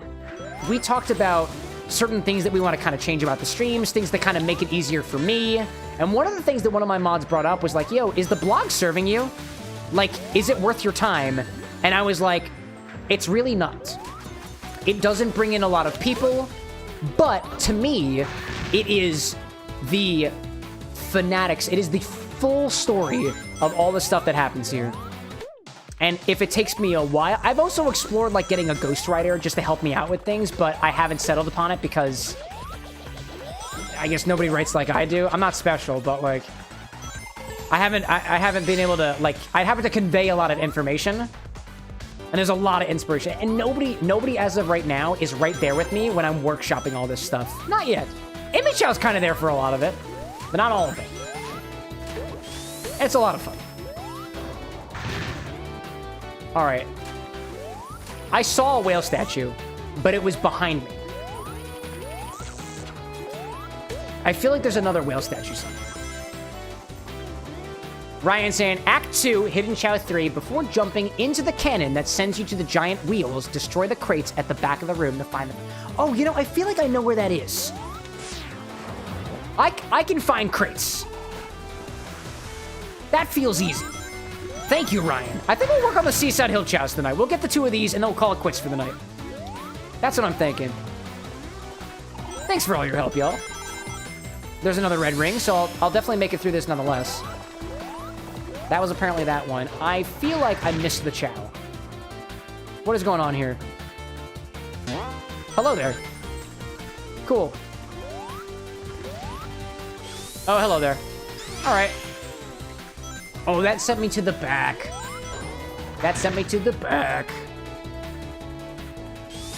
we talked about certain things that we want to kind of change about the streams, things that kind of make it easier for me. And one of the things that one of my mods brought up was like, yo, is the blog serving you? Like, is it worth your time? And I was like, it's really not. It doesn't bring in a lot of people, but to me, it is the fanatics. It is the full story of all the stuff that happens here. And if it takes me a while, I've also explored like getting a ghostwriter just to help me out with things, but I haven't settled upon it because I guess nobody writes like I do. I'm not special, but like I haven't been able to, like, I have to convey a lot of information, and there's a lot of inspiration, and nobody as of right now is right there with me when I'm workshopping all this stuff. Not yet. Image Chow's kind of there for a lot of it, but not all of it. It's a lot of fun. All right. I saw a whale statue, but it was behind me. I feel like there's another whale statue somewhere. Ryan saying, Act 2, Hidden Chao 3, before jumping into the cannon that sends you to the giant wheels, destroy the crates at the back of the room to find them. Oh, you know, I feel like I know where that is. I can find crates. That feels easy. Thank you, Ryan. I think we'll work on the Seaside Hill Chows tonight. We'll get the 2 of these, and then we'll call it quits for the night. That's what I'm thinking. Thanks for all your help, y'all. There's another red ring, so I'll definitely make it through this nonetheless. That was apparently that one. I feel like I missed the Chao. What is going on here? Hello there. Cool. Oh, hello there. All right. Oh, that sent me to the back. That sent me to the back.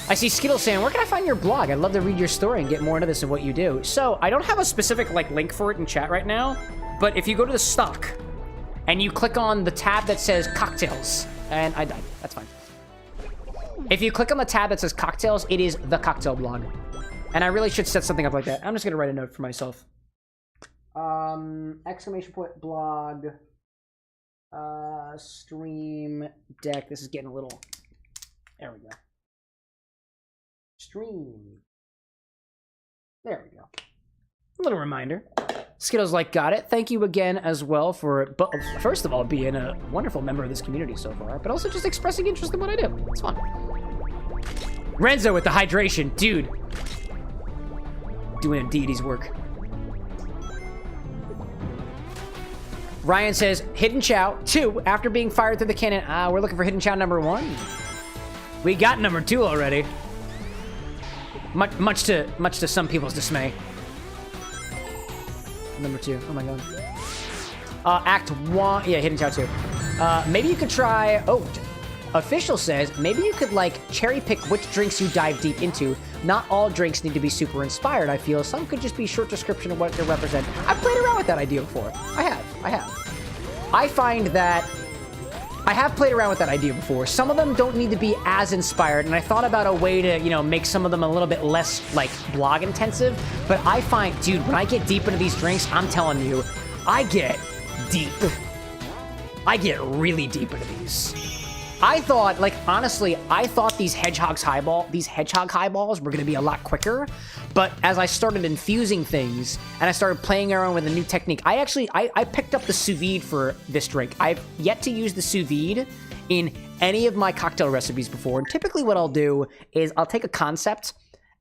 I see Skittle saying, where can I find your blog? I'd love to read your story and get more into this and what you do. So, I don't have a specific like link for it in chat right now, but if you go to the stock and you click on the tab that says cocktails, and I died, that's fine. If you click on the tab that says cocktails, it is the cocktail blog. And I really should set something up like that. I'm just gonna write a note for myself. Exclamation point blog, stream deck. This is getting a little, there we go. Stream. There we go. A little reminder. Skittles like, got it. Thank you again as well for, first of all, being a wonderful member of this community so far, but also just expressing interest in what I do. It's fun. Renzo with the hydration. Dude. Doing a deity's work. Ryan says, Hidden Chao 2 after being fired through the cannon. We're looking for Hidden Chao number 1. We got number 2 already. Much to some people's dismay. Number 2. Oh my god. Act 1. Yeah, Hidden Chao 2. Maybe you could try... Oh, Official says, maybe you could, like, cherry pick which drinks you dive deep into. Not all drinks need to be super inspired, I feel. Some could just be short description of what they represent. I've played around with that idea before. I have. I find that I have played around with that idea before. Some of them don't need to be as inspired, and I thought about a way to, you know, make some of them a little bit less, like, blog intensive. But I find, dude, when I get deep into these drinks, I'm telling you, I get deep. I get really deep into these. I thought, like, honestly, I thought these hedgehog highballs were going to be a lot quicker. But as I started infusing things and I started playing around with a new technique, I picked up the sous vide for this drink. I've yet to use the sous vide in any of my cocktail recipes before. And typically what I'll do is I'll take a concept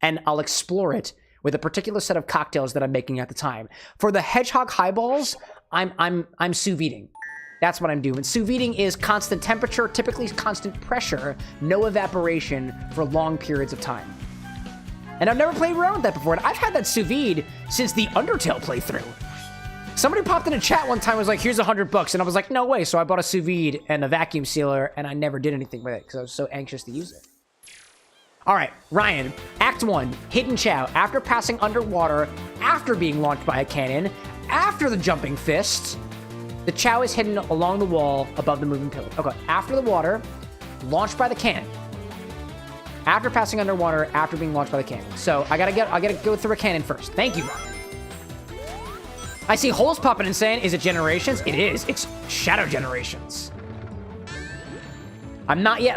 and I'll explore it with a particular set of cocktails that I'm making at the time. For the hedgehog highballs, I'm sous videing. That's what I'm doing. Sous videing is constant temperature, typically constant pressure, no evaporation for long periods of time. And I've never played around with that before. And I've had that sous vide since the Undertale playthrough. Somebody popped in a chat one time and was like, here's $100. And I was like, no way. So I bought a sous vide and a vacuum sealer, and I never did anything with it because I was so anxious to use it. All right, Ryan, Act 1, Hidden Chao. After passing underwater, after being launched by a cannon, after the jumping fist, the Chao is hidden along the wall above the moving pillar. Okay, after the water, launched by the cannon. After passing underwater, after being launched by the cannon. So I gotta go through a cannon first. Thank you, Ryan. I see Holes popping and saying, is it Generations? It is. It's Shadow Generations. I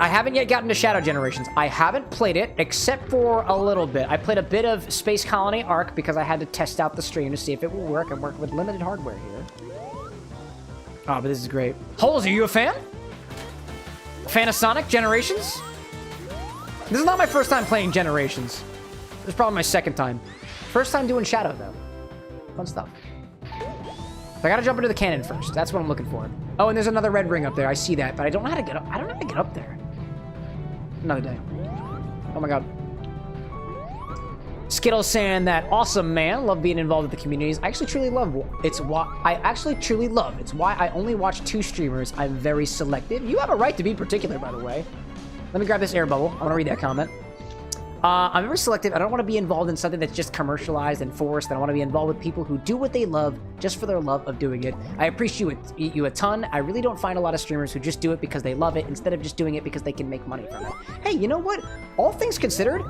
haven't yet gotten to Shadow Generations. I haven't played it, except for a little bit. I played a bit of Space Colony Arc because I had to test out the stream to see if it will work. I'm working with limited hardware here. Oh, but this is great. Holes, are you a fan? Fan of Sonic Generations? This is not my first time playing Generations. This is probably my second time. First time doing Shadow, though. Fun stuff. So I gotta jump into the cannon first. That's what I'm looking for. Oh, and there's another red ring up there. I see that, but I don't know how to get up. I don't know how to get up there. Another day. Oh my god. Skittles saying that awesome, man. Love being involved with the communities. I actually truly love. It's why I only watch 2 streamers. I'm very selective. You have a right to be particular, by the way. Let me grab this air bubble. I want to read that comment. I'm very selective. I don't want to be involved in something that's just commercialized and forced. I want to be involved with people who do what they love just for their love of doing it. I appreciate you a ton. I really don't find a lot of streamers who just do it because they love it instead of just doing it because they can make money from it. Hey, you know what? All things considered,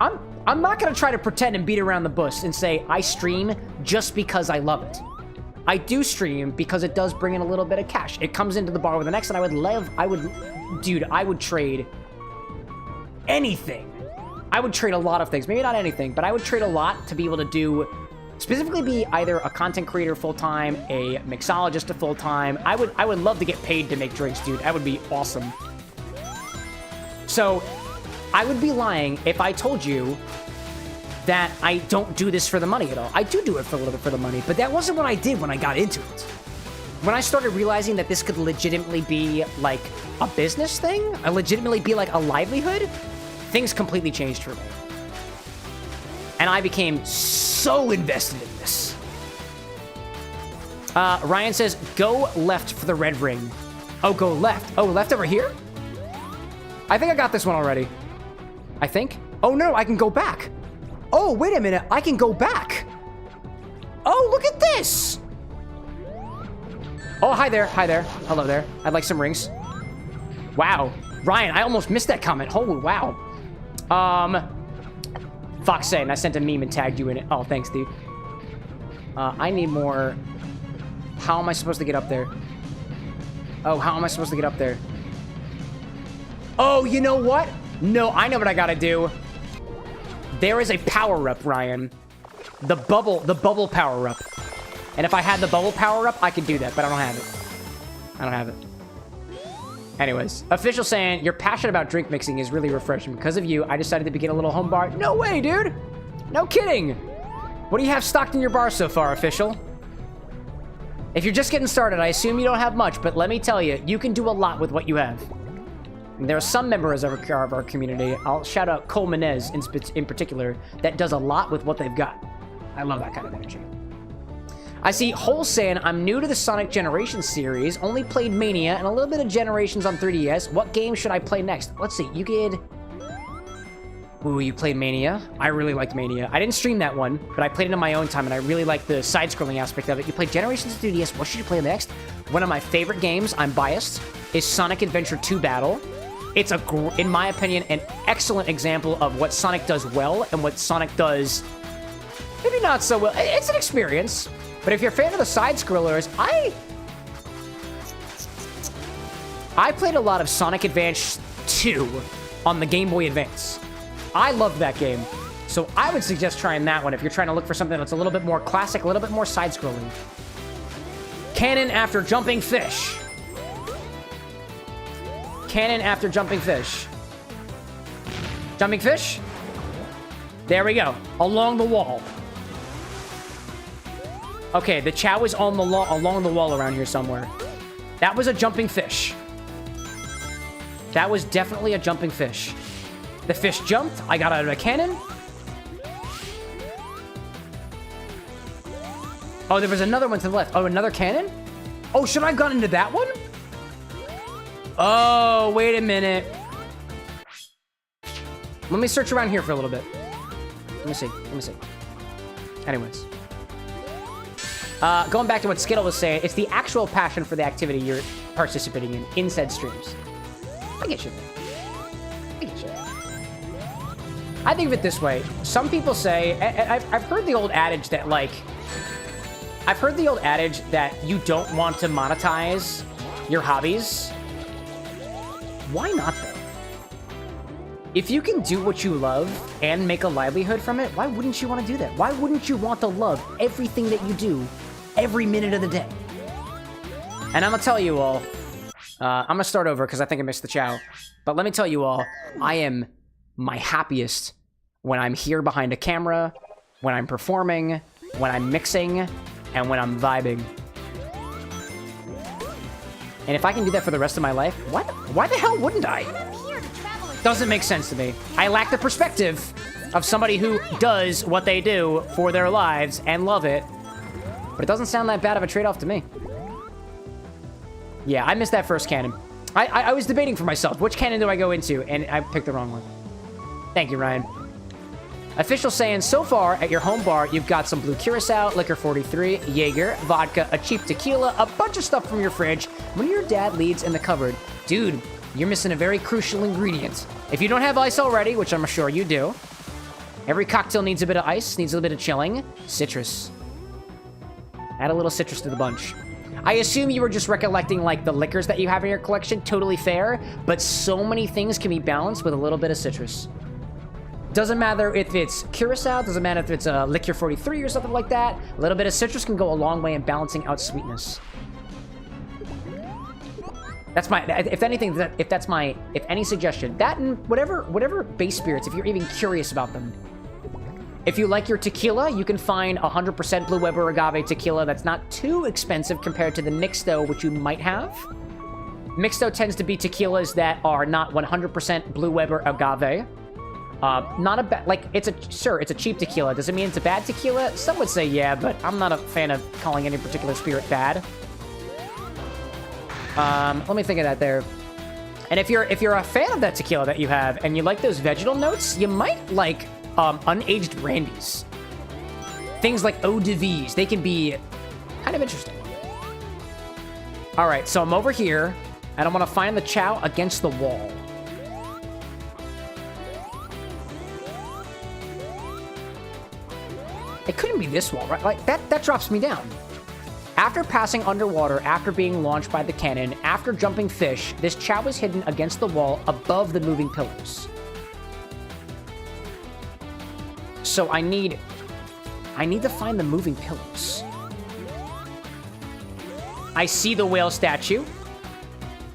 I'm not going to try to pretend and beat around the bush and say I stream just because I love it. I do stream because it does bring in a little bit of cash. It comes into the bar with an X, and I would trade anything. I would trade a lot of things. Maybe not anything, but I would trade a lot to be able to specifically be either a content creator full-time, a mixologist full-time. I would love to get paid to make drinks, dude. That would be awesome. So I would be lying if I told you that I don't do this for the money at all. I do it for a little bit for the money, but that wasn't what I did when I got into it. When I started realizing that this could legitimately be like a business thing, legitimately be like a livelihood, things completely changed for me. And I became so invested in this. Ryan says, go left for the red ring. Oh, go left. Oh, left over here? I think I got this one already. I think. Oh, no, I can go back. Oh, wait a minute. I can go back. Oh, look at this. Oh, hi there. Hi there. Hello there. I'd like some rings. Wow. Ryan, I almost missed that comment. Holy wow. Fox saying I sent a meme and tagged you in it. Oh, thanks, dude. I need more. How am I supposed to get up there? Oh, how am I supposed to get up there? Oh, you know what? No, I know what I gotta do. There is a power-up, Ryan. The bubble power-up. And if I had the bubble power-up, I could do that, but I don't have it. I don't have it. Anyways, Official saying, your passion about drink mixing is really refreshing. Because of you, I decided to begin a little home bar. No way, dude! No kidding! What do you have stocked in your bar so far, Official? If you're just getting started, I assume you don't have much, but let me tell you, you can do a lot with what you have. And there are some members of our community, I'll shout out Cole Menez in particular, that does a lot with what they've got. I love that kind of energy. I see Hole saying, I'm new to the Sonic Generations series, only played Mania and a little bit of Generations on 3DS. What game should I play next? Let's see, you did... Ooh, you played Mania. I really liked Mania. I didn't stream that one, but I played it in my own time, and I really liked the side-scrolling aspect of it. You played Generations on 3DS. What should you play next? One of my favorite games, I'm biased, is Sonic Adventure 2 Battle. It's, in my opinion, an excellent example of what Sonic does well and what Sonic does maybe not so well. It's an experience, but if you're a fan of the side-scrollers, I played a lot of Sonic Advance 2 on the Game Boy Advance. I love that game, so I would suggest trying that one if you're trying to look for something that's a little bit more classic, a little bit more side-scrolling. Cannon after jumping fish. Cannon after jumping fish. Jumping fish? There we go. Along the wall. Okay, the Chao is on the along the wall around here somewhere. That was a jumping fish. That was definitely a jumping fish. The fish jumped. I got out of a cannon. Oh, there was another one to the left. Oh, another cannon? Oh, should I have gone into that one? Oh, wait a minute. Let me search around here for a little bit. Let me see. Let me see. Anyways. Going back to what Skittle was saying, it's the actual passion for the activity you're participating in said streams. I get you. I get you. I think of it this way. Some people say, I've heard the old adage that, like, I've heard the old adage that you don't want to monetize your hobbies. Why not, though? If you can do what you love and make a livelihood from it, why wouldn't you want to do that? Why wouldn't you want to love everything that you do every minute of the day? And I'm going to tell you all, I'm going to start over because I think I missed the Chao. But let me tell you all, I am my happiest when I'm here behind a camera, when I'm performing, when I'm mixing, and when I'm vibing. And if I can do that for the rest of my life, what? Why the hell wouldn't I? Doesn't make sense to me. I lack the perspective of somebody who does what they do for their lives and love it. But it doesn't sound that bad of a trade-off to me. Yeah, I missed that first cannon. I was debating for myself, which cannon do I go into? And I picked the wrong one. Thank you, Ryan. Official saying, so far, at your home bar, you've got some blue curacao, liquor 43, Jaeger, vodka, a cheap tequila, a bunch of stuff from your fridge. One of your dad leads in the cupboard. Dude, you're missing a very crucial ingredient. If you don't have ice already, which I'm sure you do, every cocktail needs a bit of ice, needs a little bit of chilling. Citrus. Add a little citrus to the bunch. I assume you were just recollecting, like, the liquors that you have in your collection. Totally fair, but so many things can be balanced with a little bit of citrus. Doesn't matter if it's curacao, doesn't matter if it's a liquor 43 or something like that. A little bit of citrus can go a long way in balancing out sweetness. That's my, if anything, if any suggestion, that and whatever base spirits, if you're even curious about them. If you like your tequila, you can find 100% Blue Weber agave tequila that's not too expensive compared to the Mixto, which you might have. Mixto tends to be tequilas that are not 100% Blue Weber agave. Not a bad, like, it's a cheap tequila. Does it mean it's a bad tequila? Some would say yeah, but I'm not a fan of calling any particular spirit bad. Let me think of that there. And if you're a fan of that tequila that you have, and you like those vegetal notes, you might like, unaged brandies. Things like eau de vies, they can be kind of interesting. All right, so I'm over here, and I want to find the Chao against the wall. It couldn't be this wall, right? Like, that drops me down. After passing underwater, after being launched by the cannon, after jumping fish, this Chao is hidden against the wall above the moving pillars. So I need to find the moving pillars. I see the whale statue.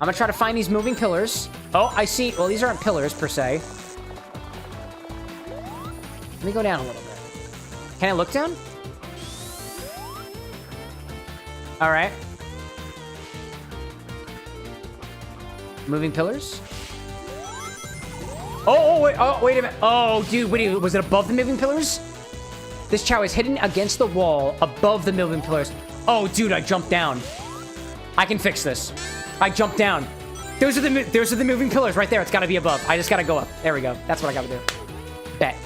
I'm gonna try to find these moving pillars. Oh, I see. Well, these aren't pillars per se. Let me go down a little bit. Can I look down? All right. Moving pillars. Wait a minute. Oh, dude, wait, was it above the moving pillars? This Chao is hidden against the wall above the moving pillars. Oh, dude, I jumped down. I can fix this. I jumped down. Those are the moving pillars right there. It's got to be above. I just got to go up. There we go. That's what I got to do. Bet.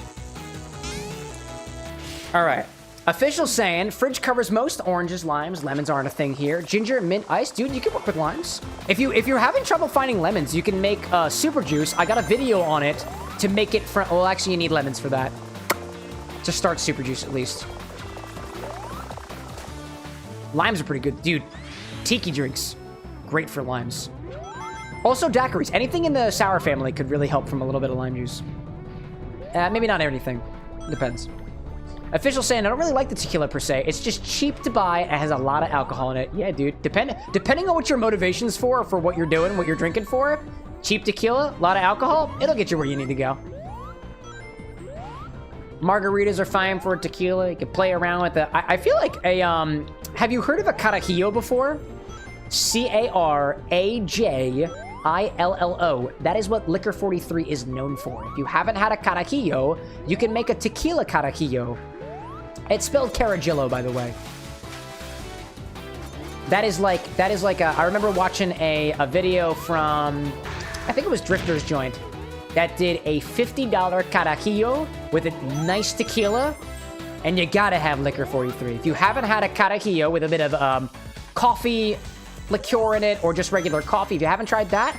All right. Official saying, fridge covers most oranges, limes, lemons aren't a thing here. Ginger, mint, ice. Dude, you can work with limes. If you're having trouble finding lemons, you can make super juice. I got a video on it to make it from... Well, actually, you need lemons for that. To start super juice, at least. Limes are pretty good. Dude, tiki drinks. Great for limes. Also, daiquiris. Anything in the sour family could really help from a little bit of lime juice. Maybe not everything. Depends. Official saying, I don't really like the tequila per se. It's just cheap to buy and has a lot of alcohol in it. Yeah, dude. Depending on what your motivation's for what you're doing, what you're drinking for, cheap tequila, a lot of alcohol, it'll get you where you need to go. Margaritas are fine for tequila. You can play around with it. I feel like a, have you heard of a carajillo before? C-A-R-A-J-I-L-L-O. That is what Liquor 43 is known for. If you haven't had a carajillo, you can make a tequila carajillo. It's spelled carajillo, by the way. That is like I remember watching a video from, I think it was Drifter's Joint, that did a $50 carajillo with a nice tequila, and you gotta have Liquor 43. If you haven't had a carajillo with a bit of coffee liqueur in it, or just regular coffee, if you haven't tried that,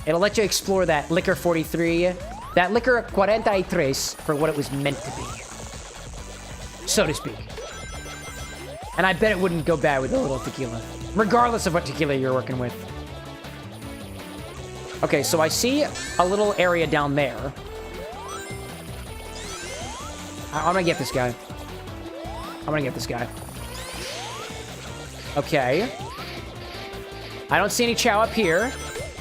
it'll let you explore that Liquor 43, that Liquor 43 for what it was meant to be, so to speak. And I bet it wouldn't go bad with a little tequila, regardless of what tequila you're working with. Okay, so I see a little area down there. I'm gonna get this guy. Okay. I don't see any Chao up here.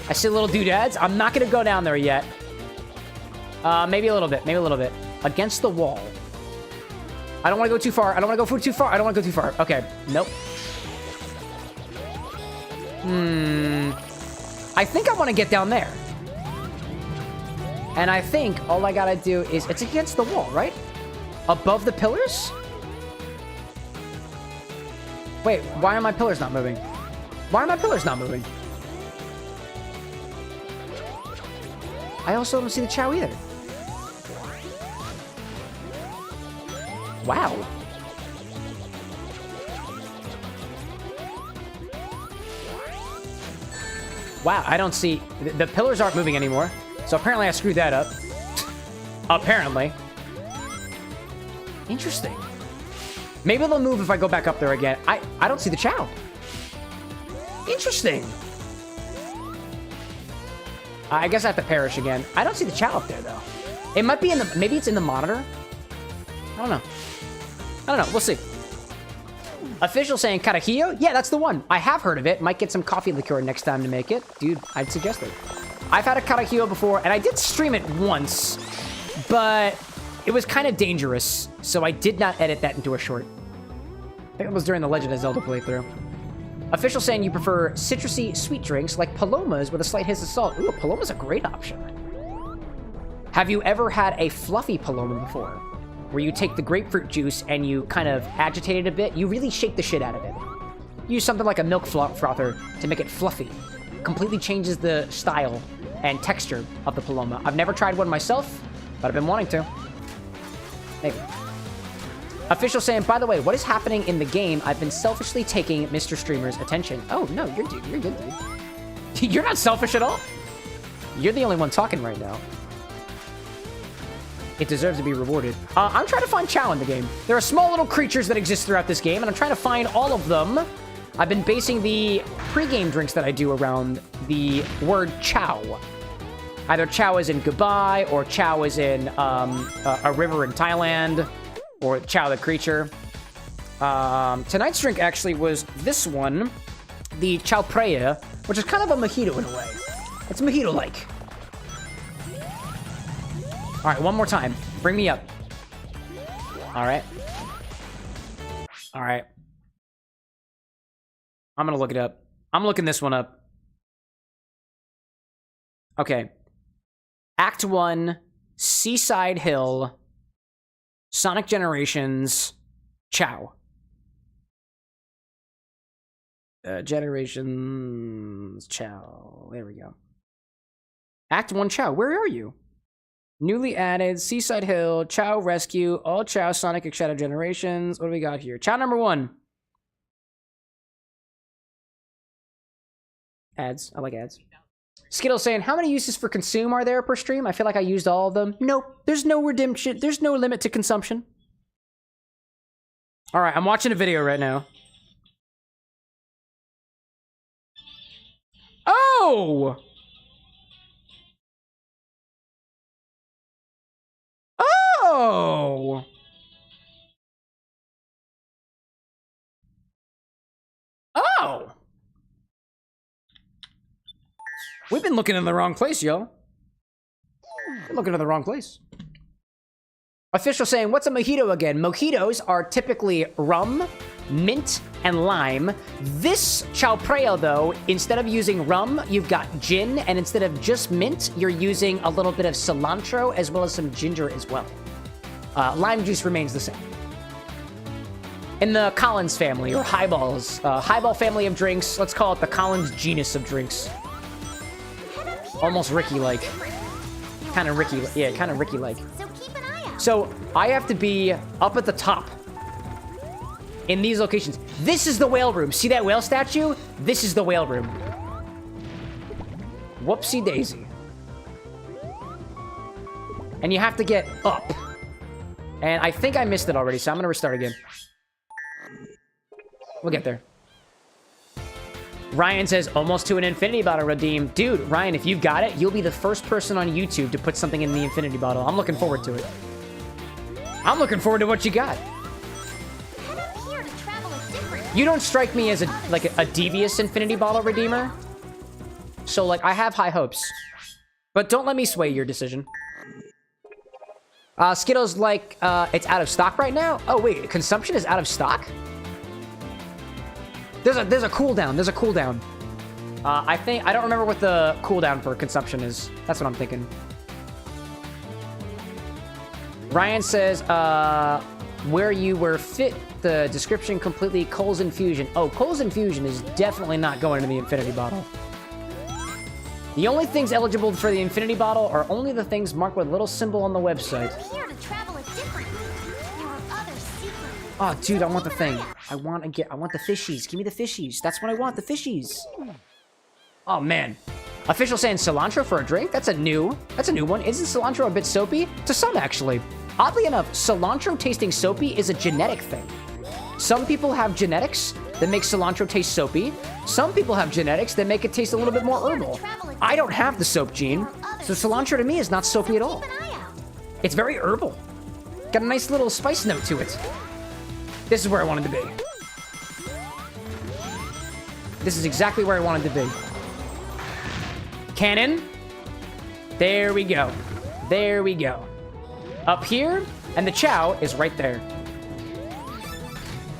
I see little doodads. I'm not gonna go down there yet. Maybe a little bit. Against the wall. I don't want to go too far. I don't want to go too far. Okay. Nope. I think I want to get down there. And I think all I gotta do is... It's against the wall, right? Above the pillars? Wait, why are my pillars not moving? I also don't see the Chao either. Wow. Wow, I don't see... The pillars aren't moving anymore. So apparently I screwed that up. Apparently. Interesting. Maybe they'll move if I go back up there again. I don't see the Chao. Interesting. I guess I have to perish again. I don't see the Chao up there, though. It might be in the... Maybe it's in the monitor? I don't know. We'll see. Official saying carajillo? Yeah, that's the one. I have heard of it. Might get some coffee liqueur next time to make it. Dude, I'd suggest it. I've had a carajillo before, and I did stream it once, but it was kind of dangerous, so I did not edit that into a short. I think it was during the Legend of Zelda playthrough. Official saying you prefer citrusy sweet drinks like palomas with a slight hint of salt. Ooh, paloma's a great option. Have you ever had a fluffy paloma before? Where you take the grapefruit juice and you kind of agitate it a bit. You really shake the shit out of it. Use something like a milk frother to make it fluffy. Completely changes the style and texture of the paloma. I've never tried one myself, but I've been wanting to. Maybe. Official saying, by the way, what is happening in the game? I've been selfishly taking Mr. Streamer's attention. Oh, no, you're good, dude. You're not selfish at all. You're the only one talking right now. It deserves to be rewarded. I'm trying to find Chao in the game. There are small little creatures that exist throughout this game, and I'm trying to find all of them. I've been basing the pregame drinks that I do around the word Chao. Either Chao is in goodbye, or Chao is in a river in Thailand, or Chao the creature. Tonight's drink actually was this one, the Chao Phraya, which is kind of a mojito in a way. It's mojito-like. All right, one more time. Bring me up. All right. I'm gonna look it up. I'm looking this one up. Okay. Act 1, Seaside Hill, Sonic Generations, Chao. Generations, Chao. There we go. Act 1, Chao. Where are you? Newly added, Seaside Hill, Chao Rescue, all Chao, Sonic X Shadow Generations. What do we got here? Chao number 1. Ads. I like ads. Skittles saying, how many uses for consume are there per stream? I feel like I used all of them. Nope. There's no redemption. There's no limit to consumption. All right, I'm watching a video right now. Oh! Oh! Oh! We've been looking in the wrong place, yo. We're looking in the wrong place. Official saying, what's a mojito again? Mojitos are typically rum, mint, and lime. This Chao Phraya, though, instead of using rum, you've got gin, and instead of just mint, you're using a little bit of cilantro as well as some ginger as well. Lime juice remains the same. In the Collins family, or highballs, highball family of drinks, let's call it the Collins genus of drinks. Almost Ricky-like. Kind of Ricky, yeah, kind of Ricky-like. So keep an eye out. So, I have to be up at the top. In these locations. This is the whale room. See that whale statue? This is the whale room. Whoopsie daisy. And you have to get up. And I think I missed it already, so I'm gonna restart again. We'll get there. Ryan says, almost to an infinity bottle redeemed. Dude, Ryan, if you've got it, you'll be the first person on YouTube to put something in the infinity bottle. I'm looking forward to it. I'm looking forward to what you got. Head up here to travel a different. You don't strike me as a devious infinity bottle redeemer. So, like, I have high hopes. But don't let me sway your decision. Skittles, like, it's out of stock right now? Oh, wait, consumption is out of stock? There's a cooldown. There's a cooldown. I don't remember what the cooldown for consumption is. That's what I'm thinking. Ryan says, where you were fit, the description completely Coles Infusion. Oh, Coles Infusion is definitely not going into the infinity bottle. The only things eligible for the infinity bottle are only the things marked with a little symbol on the website. Head up here to travel a different. There are other secrets. Oh, dude, I want the thing. I want the fishies. Give me the fishies. That's what I want, the fishies. Oh, man. Official saying cilantro for a drink? That's a new one. Isn't cilantro a bit soapy? To some, actually. Oddly enough, cilantro tasting soapy is a genetic thing. Some people have genetics that make cilantro taste soapy. Some people have genetics that make it taste a little bit more herbal. I don't have the soap gene, so cilantro to me is not soapy at all. Keep an eye out. It's very herbal. Got a nice little spice note to it. This is where I wanted to be. This is exactly where I wanted to be. Cannon. There we go. There we go. Up here, and the Chao is right there.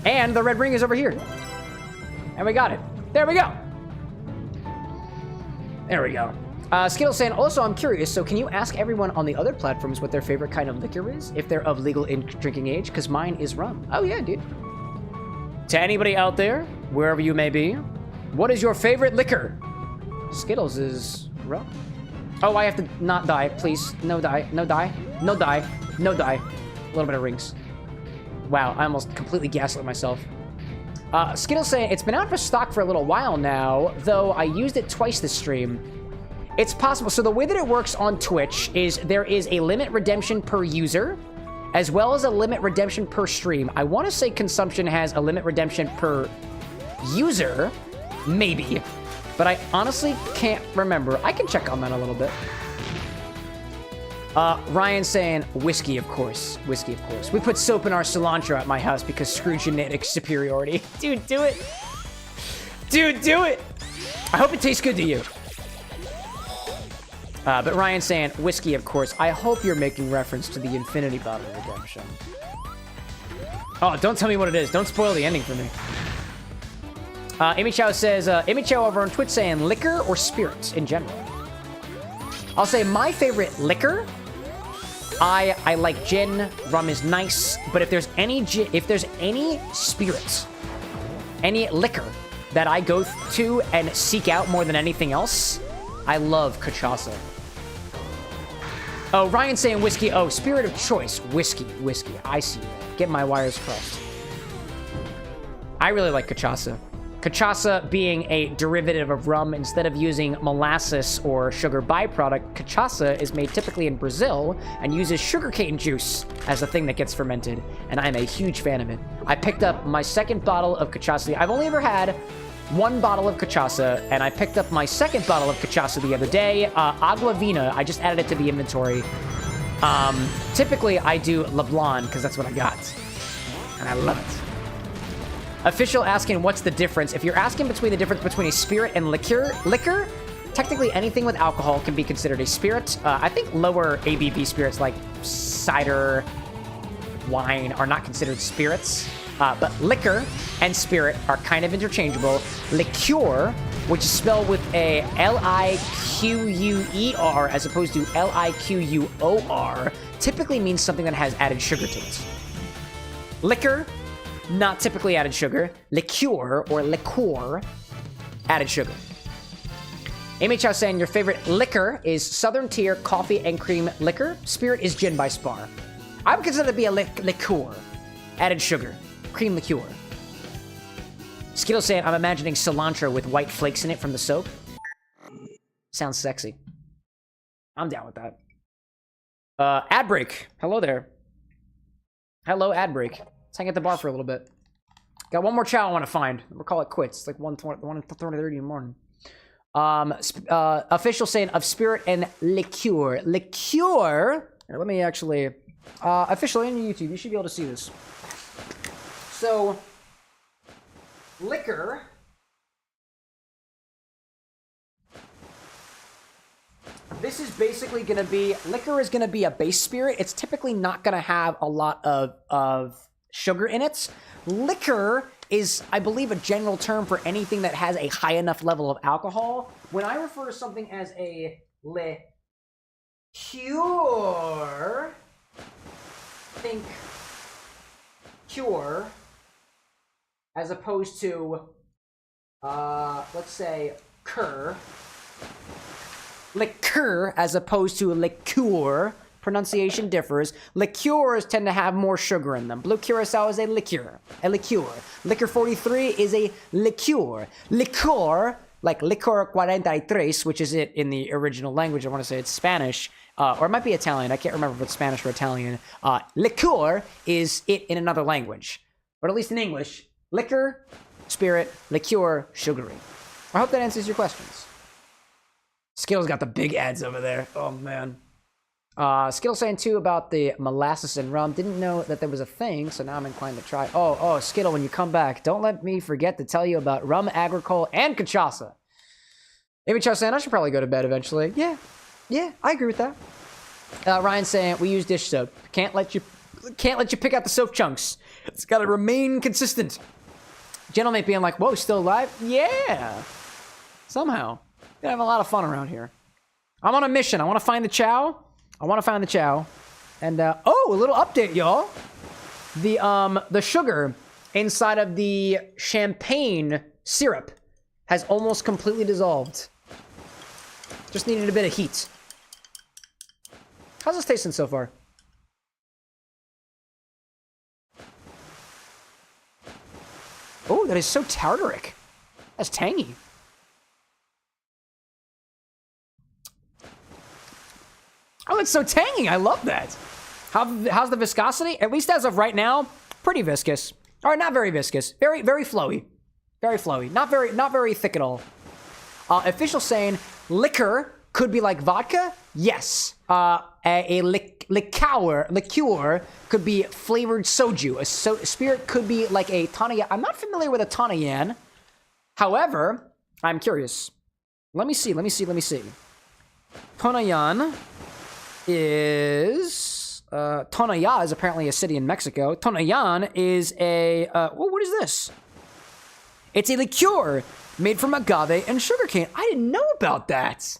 And the red ring is over here. And we got it. There we go. There we go. Skittles saying, also, I'm curious, so can you ask everyone on the other platforms what their favorite kind of liquor is, if they're of legal drinking age? Because mine is rum. Oh, yeah, dude. To anybody out there, wherever you may be, what is your favorite liquor? Skittles is rum. Oh, I have to not die, please. No die. No die. No die. No die. A little bit of rings. Wow, I almost completely gaslit myself. Skittles saying, it's been out for stock for a little while now, though I used it twice this stream. It's possible. So the way that it works on Twitch is there is a limit redemption per user, as well as a limit redemption per stream. I want to say consumption has a limit redemption per user, maybe, but I honestly can't remember. I can check on that a little bit. Ryan saying, whiskey, of course. Whiskey, of course. We put soap in our cilantro at my house because screw genetic superiority. Dude, do it. Dude, do it. I hope it tastes good to you. But Ryan saying, whiskey, of course. I hope you're making reference to the infinity bottle redemption. Oh, don't tell me what it is. Don't spoil the ending for me. Amy Chow says, Amy Chow over on Twitch saying liquor or spirits in general. I'll say my favorite liquor. I like gin. Rum is nice, but if there's any spirits, any liquor that I go to and seek out more than anything else, I love cachaça. Oh, Ryan saying whiskey. Oh, spirit of choice, whiskey. I see that. Get my wires crossed. I really like cachaça. Cachaça being a derivative of rum, instead of using molasses or sugar byproduct, cachaça is made typically in Brazil and uses sugarcane juice as the thing that gets fermented, and I'm a huge fan of it. I picked up my second bottle of cachaça. I've only ever had one bottle of cachaça, and I picked up my second bottle of cachaça the other day. Agua Vina, I just added it to the inventory. Typically, I do LeBlanc, because that's what I got, and I love it. Official asking, what's the difference? If you're asking between the difference between a spirit and liquor, technically anything with alcohol can be considered a spirit. I think lower ABV spirits like cider, wine are not considered spirits. But liquor and spirit are kind of interchangeable. Liqueur, which is spelled with a L-I-Q-U-E-R as opposed to L-I-Q-U-O-R, typically means something that has added sugar to it. Liquor, not typically added sugar. Liqueur or liqueur, added sugar. Amy Chow saying your favorite liquor is Southern Tier coffee and cream liquor. Spirit is gin by Spar. I would consider it to be a liqueur, added sugar, cream liqueur. Skittles saying I'm imagining cilantro with white flakes in it from the soap. Sounds sexy. I'm down with that. Ad break. Hello there. Hello, ad break. Let's hang at the bar for a little bit. Got one more chow I want to find. We'll call it quits. It's like 1:30 in the morning. Official saying of spirit and liqueur. Liqueur. Here, let me actually. Officially on YouTube, you should be able to see this. So, liquor. This is basically going to be, liquor is going to be a base spirit. It's typically not going to have a lot of sugar in it. Liquor is, I believe, a general term for anything that has a high enough level of alcohol. When I refer to something as a liqueur, think cure, as opposed to, let's say, cur. Liqueur as opposed to liqueur. Pronunciation differs. Liqueurs tend to have more sugar in them. Blue Curacao is a liqueur. A liqueur. Liquor 43 is a liqueur. Liqueur, like Licor 43, which is it in the original language. I want to say it's Spanish. Or it might be Italian. I can't remember if it's Spanish or Italian. Liqueur is it in another language. But at least in English, liquor, spirit, liqueur, sugary. I hope that answers your questions. Skittles got the big ads over there. Oh, man. Skittles saying, too, about the molasses and rum. Didn't know that there was a thing, so now I'm inclined to try. Oh, Skittle, when you come back, don't let me forget to tell you about rum, agricole, and cachaça. Amy Chow saying, I should probably go to bed eventually. Yeah, I agree with that. Ryan saying, we use dish soap. Can't let you pick out the soap chunks. It's got to remain consistent. Gentlemate being like, whoa, still alive? Yeah. Somehow. Gonna have a lot of fun around here. I'm on a mission. I want to find the chow. And, a little update, y'all. The sugar inside of the champagne syrup has almost completely dissolved. Just needed a bit of heat. How's this tasting so far? Oh, that is so tartaric. That's tangy. Oh, it's so tangy. I love that. How's the viscosity? At least as of right now, pretty viscous. Or not very viscous. Very, very flowy. Very flowy. Not very thick at all. Official saying liquor could be like vodka. Yes. A liqueur could be flavored soju. A spirit could be like a Tanayan. I'm not familiar with a Tanayan. However, I'm curious. Let me see. Tanayan is Tonaya is apparently a city in Mexico. Tonayan is a what is this? It's a liqueur made from agave and sugarcane. I didn't know about that.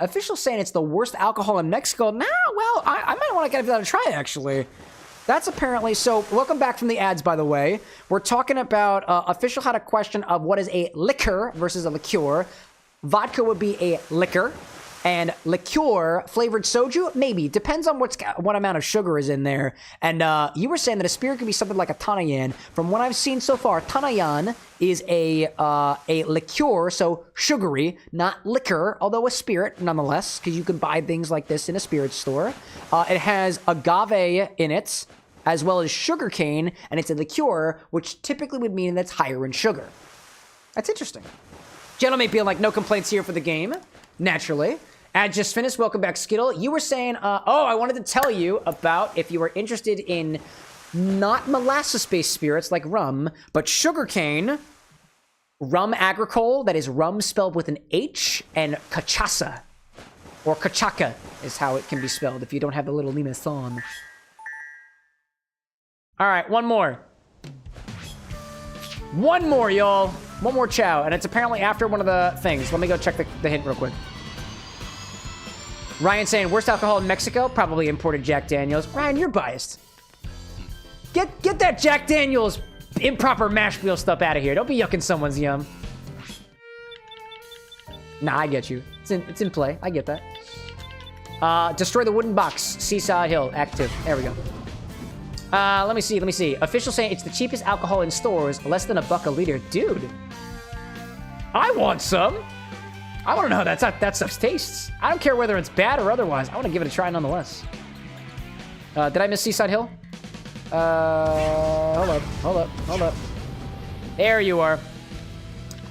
Officials saying it's the worst alcohol in Mexico. Nah, well, I might want to give that a try, actually. That's apparently... So, welcome back from the ads, by the way. We're talking about... Official had a question of what is a liquor versus a liqueur. Vodka would be a liquor. And liqueur, flavored soju, maybe. Depends on what amount of sugar is in there. And you were saying that a spirit could be something like a Tanayan. From what I've seen so far, Tanayan is a liqueur, so sugary, not liquor, although a spirit nonetheless, because you can buy things like this in a spirit store. It has agave in it, as well as sugarcane, and it's a liqueur, which typically would mean that's higher in sugar. That's interesting. Gentlemen being like, no complaints here for the game, naturally. Ad just finished. Welcome back, Skittle. You were saying, I wanted to tell you about if you were interested in not molasses-based spirits like rum, but sugarcane, rum agricole, that is rum spelled with an H, and cachaça, or cachaca is how it can be spelled if you don't have the little limazon. All right, one more. One more, y'all. One more chow, and it's apparently after one of the things. Let me go check the hint real quick. Ryan saying, worst alcohol in Mexico? Probably imported Jack Daniels. Ryan, you're biased. Get that Jack Daniels improper mash wheel stuff out of here. Don't be yucking someone's yum. Nah, I get you. It's in play. I get that. Destroy the wooden box. Seaside Hill. Active. There we go. Let me see. Official saying it's the cheapest alcohol in stores. Less than $1 a liter. Dude. I want some. I want to know how that stuff tastes. I don't care whether it's bad or otherwise. I want to give it a try nonetheless. Did I miss Seaside Hill? Hold up. There you are.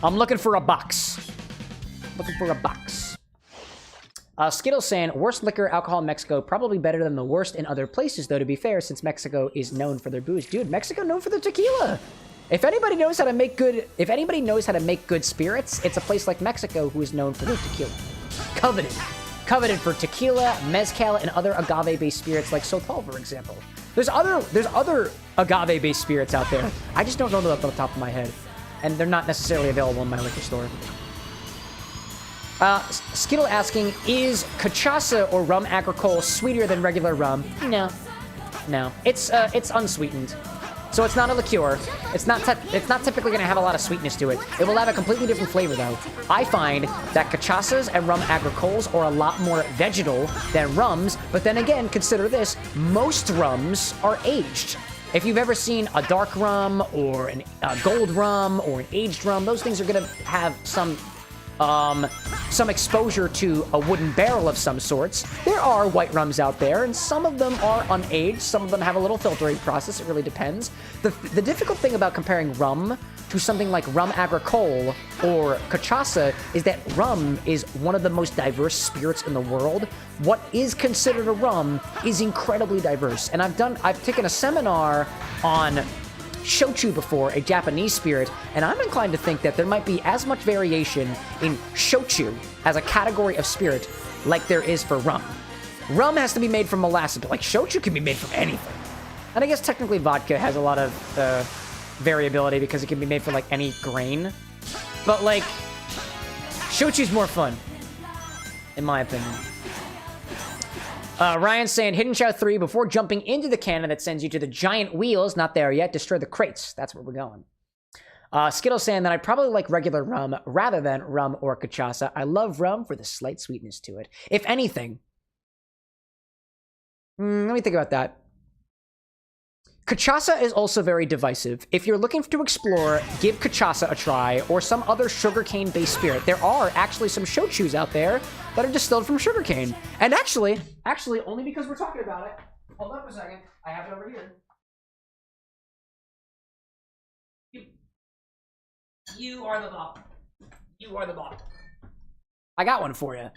I'm looking for a box. Skittles saying, worst liquor alcohol in Mexico, probably better than the worst in other places, though, to be fair, since Mexico is known for their booze. Dude, Mexico known for the tequila. If anybody knows how to make good spirits, it's a place like Mexico who is known for their tequila. Coveted for tequila, mezcal, and other agave-based spirits like Sotol, for example. There's other agave-based spirits out there. I just don't know them off the top of my head, and they're not necessarily available in my liquor store. Skittle asking, is cachaça or rum agricole sweeter than regular rum? No. It's unsweetened. So it's not a liqueur. It's not typically going to have a lot of sweetness to it. It will have a completely different flavor, though. I find that cachaças and rum agricoles are a lot more vegetal than rums, but then again, consider this, most rums are aged. If you've ever seen a dark rum or a gold rum or an aged rum, those things are going to have some exposure to a wooden barrel of some sorts. There are white rums out there, and some of them are unaged. Some of them have a little filtering process. It really depends. The difficult thing about comparing rum to something like rum agricole or cachaça is that rum is one of the most diverse spirits in the world. What is considered a rum is incredibly diverse. And I've taken a seminar on shochu before, a Japanese spirit, and I'm inclined to think that there might be as much variation in shochu as a category of spirit like there is for rum. Rum has to be made from molasses, but like shochu can be made from anything. And I guess technically vodka has a lot of variability because it can be made from like any grain. But like, shochu's more fun, in my opinion. Ryan's saying, Hidden Chow 3, before jumping into the cannon that sends you to the giant wheels, not there yet, destroy the crates. That's where we're going. Skittles saying that I probably like regular rum rather than rum or cachaça. I love rum for the slight sweetness to it. If anything, let me think about that. Cachaça is also very divisive. If you're looking to explore, give cachaça a try or some other sugarcane-based spirit. There are actually some shochus out there that are distilled from sugarcane. And actually, only because we're talking about it, hold on for a second, I have it over here. You are the bomb. You are the bomb. I got one for you.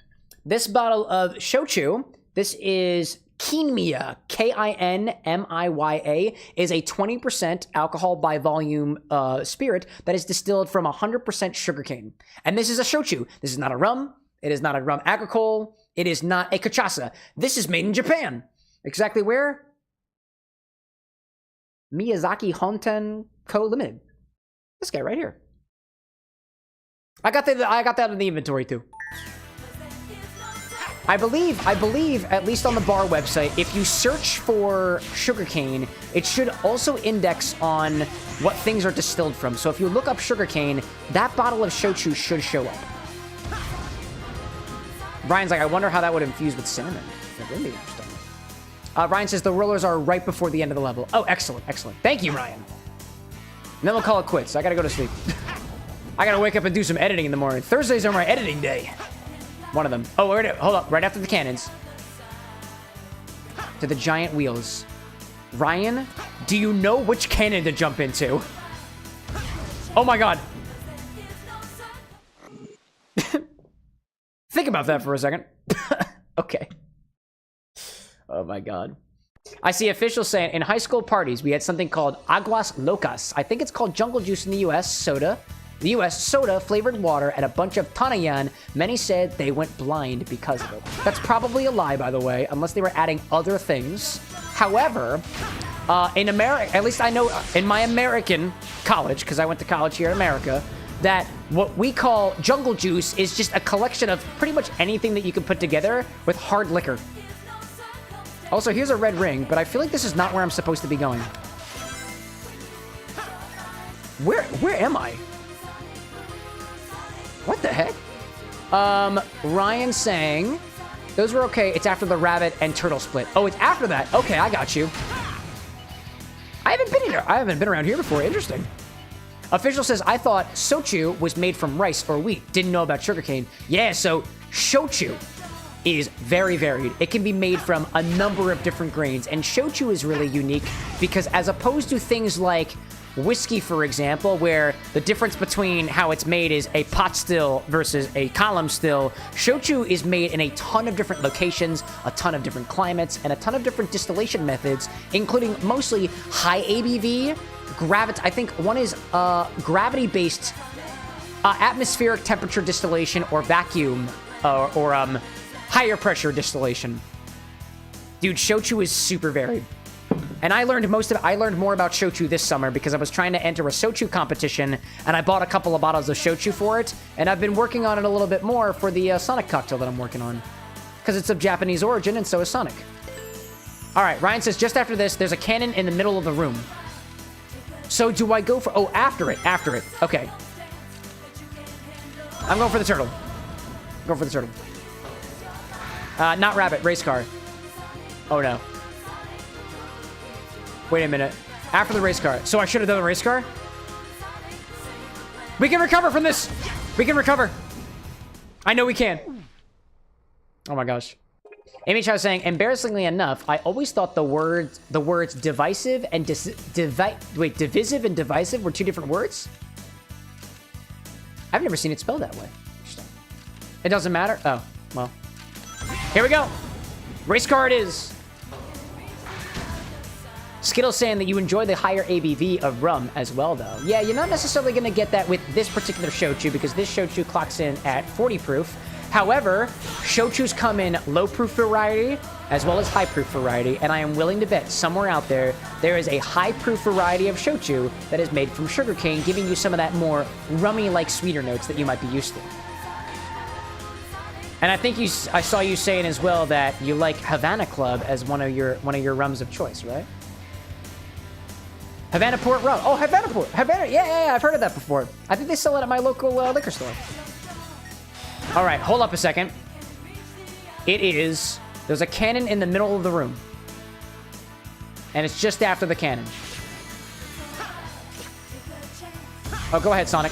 This bottle of shochu, this is Kinmiya, Kinmiya, is a 20% alcohol by volume spirit that is distilled from 100% sugarcane. And this is a shochu. This is not a rum. It is not a rum agricole. It is not a cachaça. This is made in Japan. Exactly where? Miyazaki Honten Co. Limited. This guy right here. I got that in the inventory too. I believe, at least on the bar website, if you search for sugarcane, it should also index on what things are distilled from. So if you look up sugarcane, that bottle of shochu should show up. Ryan's like, I wonder how that would infuse with cinnamon. That would be interesting. Ryan says the rollers are right before the end of the level. Oh, excellent, excellent. Thank you, Ryan. And then we'll call it quits. I gotta go to sleep. I gotta wake up and do some editing in the morning. Thursdays are my editing day. One of them. Oh, hold up. Right after the cannons. To the giant wheels. Ryan, do you know which cannon to jump into? Oh my god. Think about that for a second. Okay. Oh my god. I see officials saying, in high school parties, we had something called aguas locas. I think it's called jungle juice in the US, soda. The US, soda, flavored water, and a bunch of Tanayan. Many said they went blind because of it. That's probably a lie, by the way, unless they were adding other things. However, in America, at least I know in my American college, because I went to college here in America, that what we call jungle juice is just a collection of pretty much anything that you can put together with hard liquor. Also, here's a red ring, but I feel like this is not where I'm supposed to be going. Where am I? What the heck? Ryan saying, those were okay. It's after the rabbit and turtle split. Oh, it's after that. Okay, I got you. I haven't been here. I haven't been around here before. Interesting. Official says, I thought sochu was made from rice or wheat. Didn't know about sugarcane. Yeah, so shochu is very varied. It can be made from a number of different grains. And shochu is really unique because as opposed to things like whiskey, for example, where the difference between how it's made is a pot still versus a column still, shochu is made in a ton of different locations, a ton of different climates, and a ton of different distillation methods, including mostly high ABV, I think one is gravity-based atmospheric temperature distillation or vacuum or higher pressure distillation. Dude, shochu is super varied. And I learned more about shochu this summer because I was trying to enter a shochu competition, and I bought a couple of bottles of shochu for it, and I've been working on it a little bit more for the Sonic cocktail that I'm working on. Because it's of Japanese origin, and so is Sonic. Alright, Ryan says, just after this, there's a cannon in the middle of the room. So do I go for... Oh, after it. Okay. I'm going for the turtle. Not rabbit, race car. Oh, no. Wait a minute. After the race car. So I should have done the race car? We can recover from this! We can recover! I know we can. Oh my gosh. Amy Chow saying, embarrassingly enough, I always thought the words divisive and divisive and divisive were two different words? I've never seen it spelled that way. Interesting. It doesn't matter? Oh, well. Here we go! Race car it is! Skittles saying that you enjoy the higher ABV of rum as well, though. Yeah, you're not necessarily going to get that with this particular shochu because this shochu clocks in at 40 proof. However, shochus come in low-proof variety as well as high-proof variety, and I am willing to bet somewhere out there is a high-proof variety of shochu that is made from sugarcane, giving you some of that more rummy-like sweeter notes that you might be used to. And I think I saw you saying as well that you like Havana Club as one of your rums of choice, right? Havana Port rum. Oh, Havana Port. Yeah, I've heard of that before. I think they sell it at my local liquor store. All right, hold up a second. There's a cannon in the middle of the room. And it's just after the cannon. Oh, go ahead, Sonic.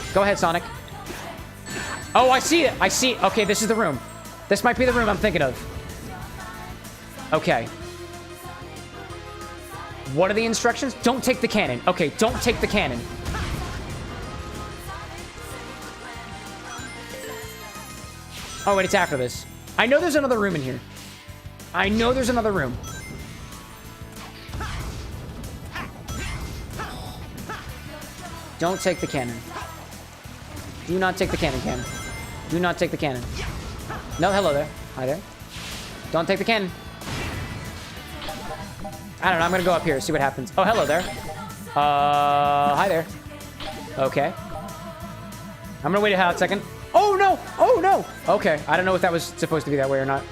Oh, I see it. Okay, this is the room. This might be the room I'm thinking of. Okay. What are the instructions? Don't take the cannon. Okay, don't take the cannon. Oh, wait, it's after this. I know there's another room in here. Don't take the cannon. Do not take the cannon. Do not take the cannon. No, hello there. Hi there. Don't take the cannon. I don't know. I'm going to go up here, see what happens. Oh, hello there. Hi there. Okay. I'm gonna wait a hot second. Oh, no! Oh, no! Okay, I don't know if that was supposed to be that way or not.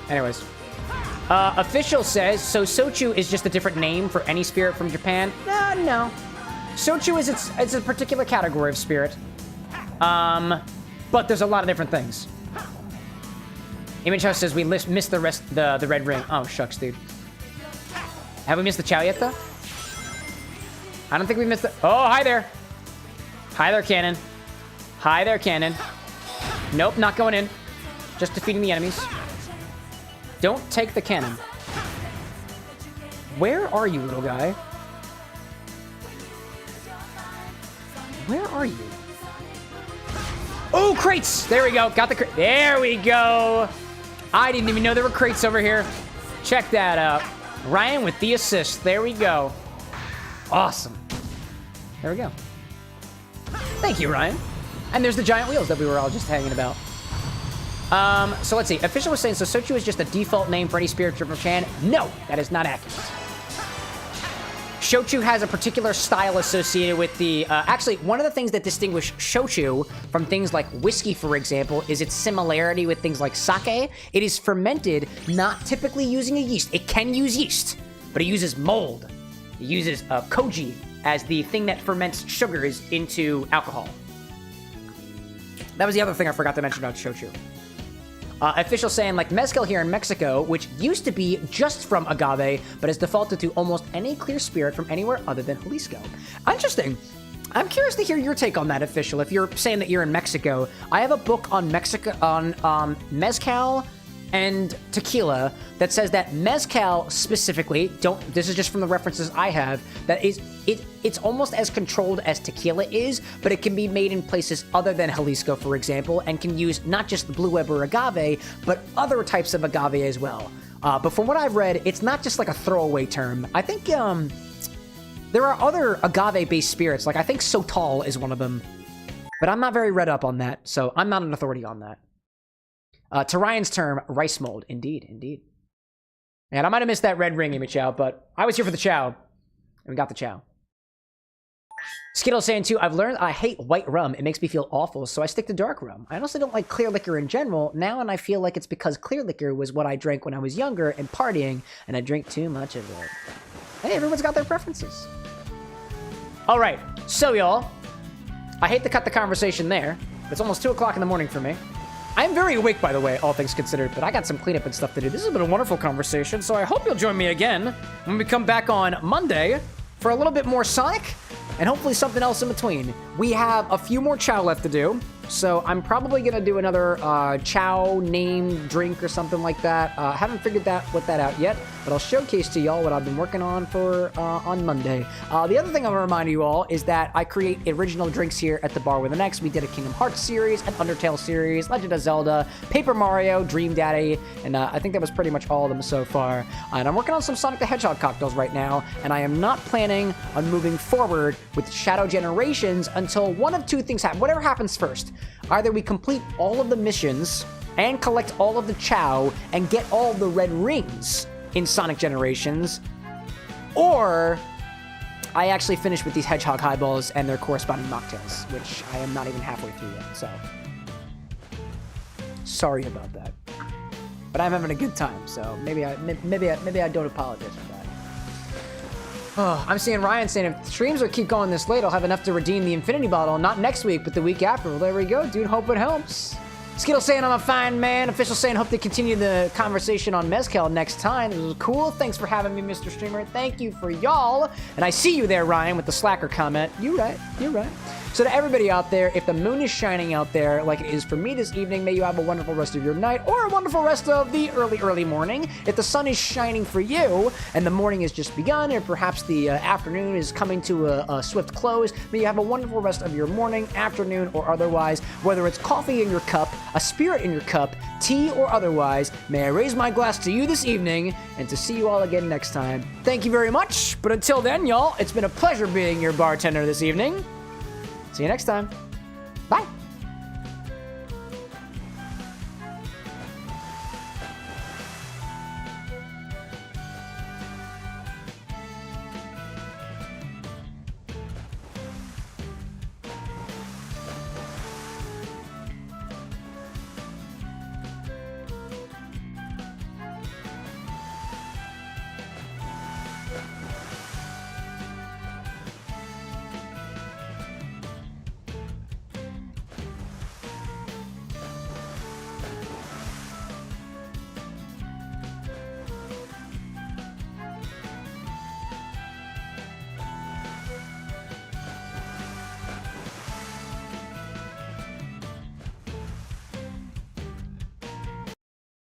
Anyways. Official says, so Sochu is just a different name for any spirit from Japan? No. Sochu is it's a particular category of spirit. But there's a lot of different things. Image House says we missed the red ring. Oh, shucks, dude. Have we missed the Chao yet, though? I don't think we missed the... Oh, hi there. Hi there, Cannon. Hi there, Cannon. Nope, not going in. Just defeating the enemies. Don't take the cannon. Where are you, little guy? Where are you? Oh, crates! There we go. Got the crate. There we go. I didn't even know there were crates over here. Check that out. Ryan with the assist. There we go. Awesome. There we go. Thank you, Ryan. And there's the giant wheels that we were all just hanging about. So let's see. Official was saying, so Sochu is just a default name for any spirit from Japan. No, that is not accurate. Shochu has a particular style associated with the... actually, one of the things that distinguish Shochu from things like whiskey, for example, is its similarity with things like sake. It is fermented, not typically using a yeast. It can use yeast, but it uses mold. It uses koji as the thing that ferments sugars into alcohol. That was the other thing I forgot to mention about Shochu. Official saying, like mezcal here in Mexico, which used to be just from agave, but has defaulted to almost any clear spirit from anywhere other than Jalisco. Interesting. I'm curious to hear your take on that, Official. If you're saying that you're in Mexico, I have a book on mezcal and tequila that says that mezcal specifically, this is just from the references I have, that is it's almost as controlled as tequila is, but it can be made in places other than Jalisco, for example, and can use not just the blue web or agave, but other types of agave as well. But from what I've read, it's not just like a throwaway term. I think there are other agave-based spirits, like I think Sotal is one of them, but I'm not very read up on that, so I'm not an authority on that. To Ryan's term, rice mold. Indeed, indeed. And I might have missed that red ring, Amy Chow, but I was here for the Chow. And we got the Chow. Skittle saying, too, I've learned I hate white rum. It makes me feel awful, so I stick to dark rum. I also don't like clear liquor in general now, and I feel like it's because clear liquor was what I drank when I was younger and partying, and I drink too much of it. Hey, everyone's got their preferences. All right, so, y'all, I hate to cut the conversation there. It's almost 2 o'clock in the morning for me. I'm very awake, by the way, all things considered, but I got some cleanup and stuff to do. This has been a wonderful conversation, so I hope you'll join me again when we come back on Monday for a little bit more Sonic and hopefully something else in between. We have a few more Chow left to do, so I'm probably going to do another Chow named drink or something like that. Haven't figured what that out yet, but I'll showcase to y'all what I've been working on for on Monday. The other thing I'm going to remind you all is that I create original drinks here at the Bar with an X. We did a Kingdom Hearts series, an Undertale series, Legend of Zelda, Paper Mario, Dream Daddy, and I think that was pretty much all of them so far. And I'm working on some Sonic the Hedgehog cocktails right now, and I am not planning on moving forward with Shadow Generations until one of two things happen. Whatever happens first. Either we complete all of the missions and collect all of the Chow and get all the red rings in Sonic Generations, or I actually finish with these Hedgehog highballs and their corresponding mocktails, which I am not even halfway through yet, so sorry about that. But I'm having a good time, so maybe I don't apologize for that. Oh, I'm seeing Ryan saying if streams will keep going this late, I'll have enough to redeem the Infinity Bottle. Not next week, but the week after. Well, there we go, dude. Hope it helps. Skittle saying I'm a fine man. Official saying hope to continue the conversation on Mezcal next time. This was cool. Thanks for having me, Mr. Streamer. Thank you for y'all. And I see you there, Ryan, with the slacker comment. You're right. You're right. So to everybody out there, if the moon is shining out there like it is for me this evening, may you have a wonderful rest of your night or a wonderful rest of the early morning. If the sun is shining for you and the morning has just begun, or perhaps the afternoon is coming to a swift close, may you have a wonderful rest of your morning, afternoon, or otherwise. Whether it's coffee in your cup, a spirit in your cup, tea, or otherwise, may I raise my glass to you this evening and to see you all again next time. Thank you very much. But until then, y'all, it's been a pleasure being your bartender this evening. See you next time. Bye.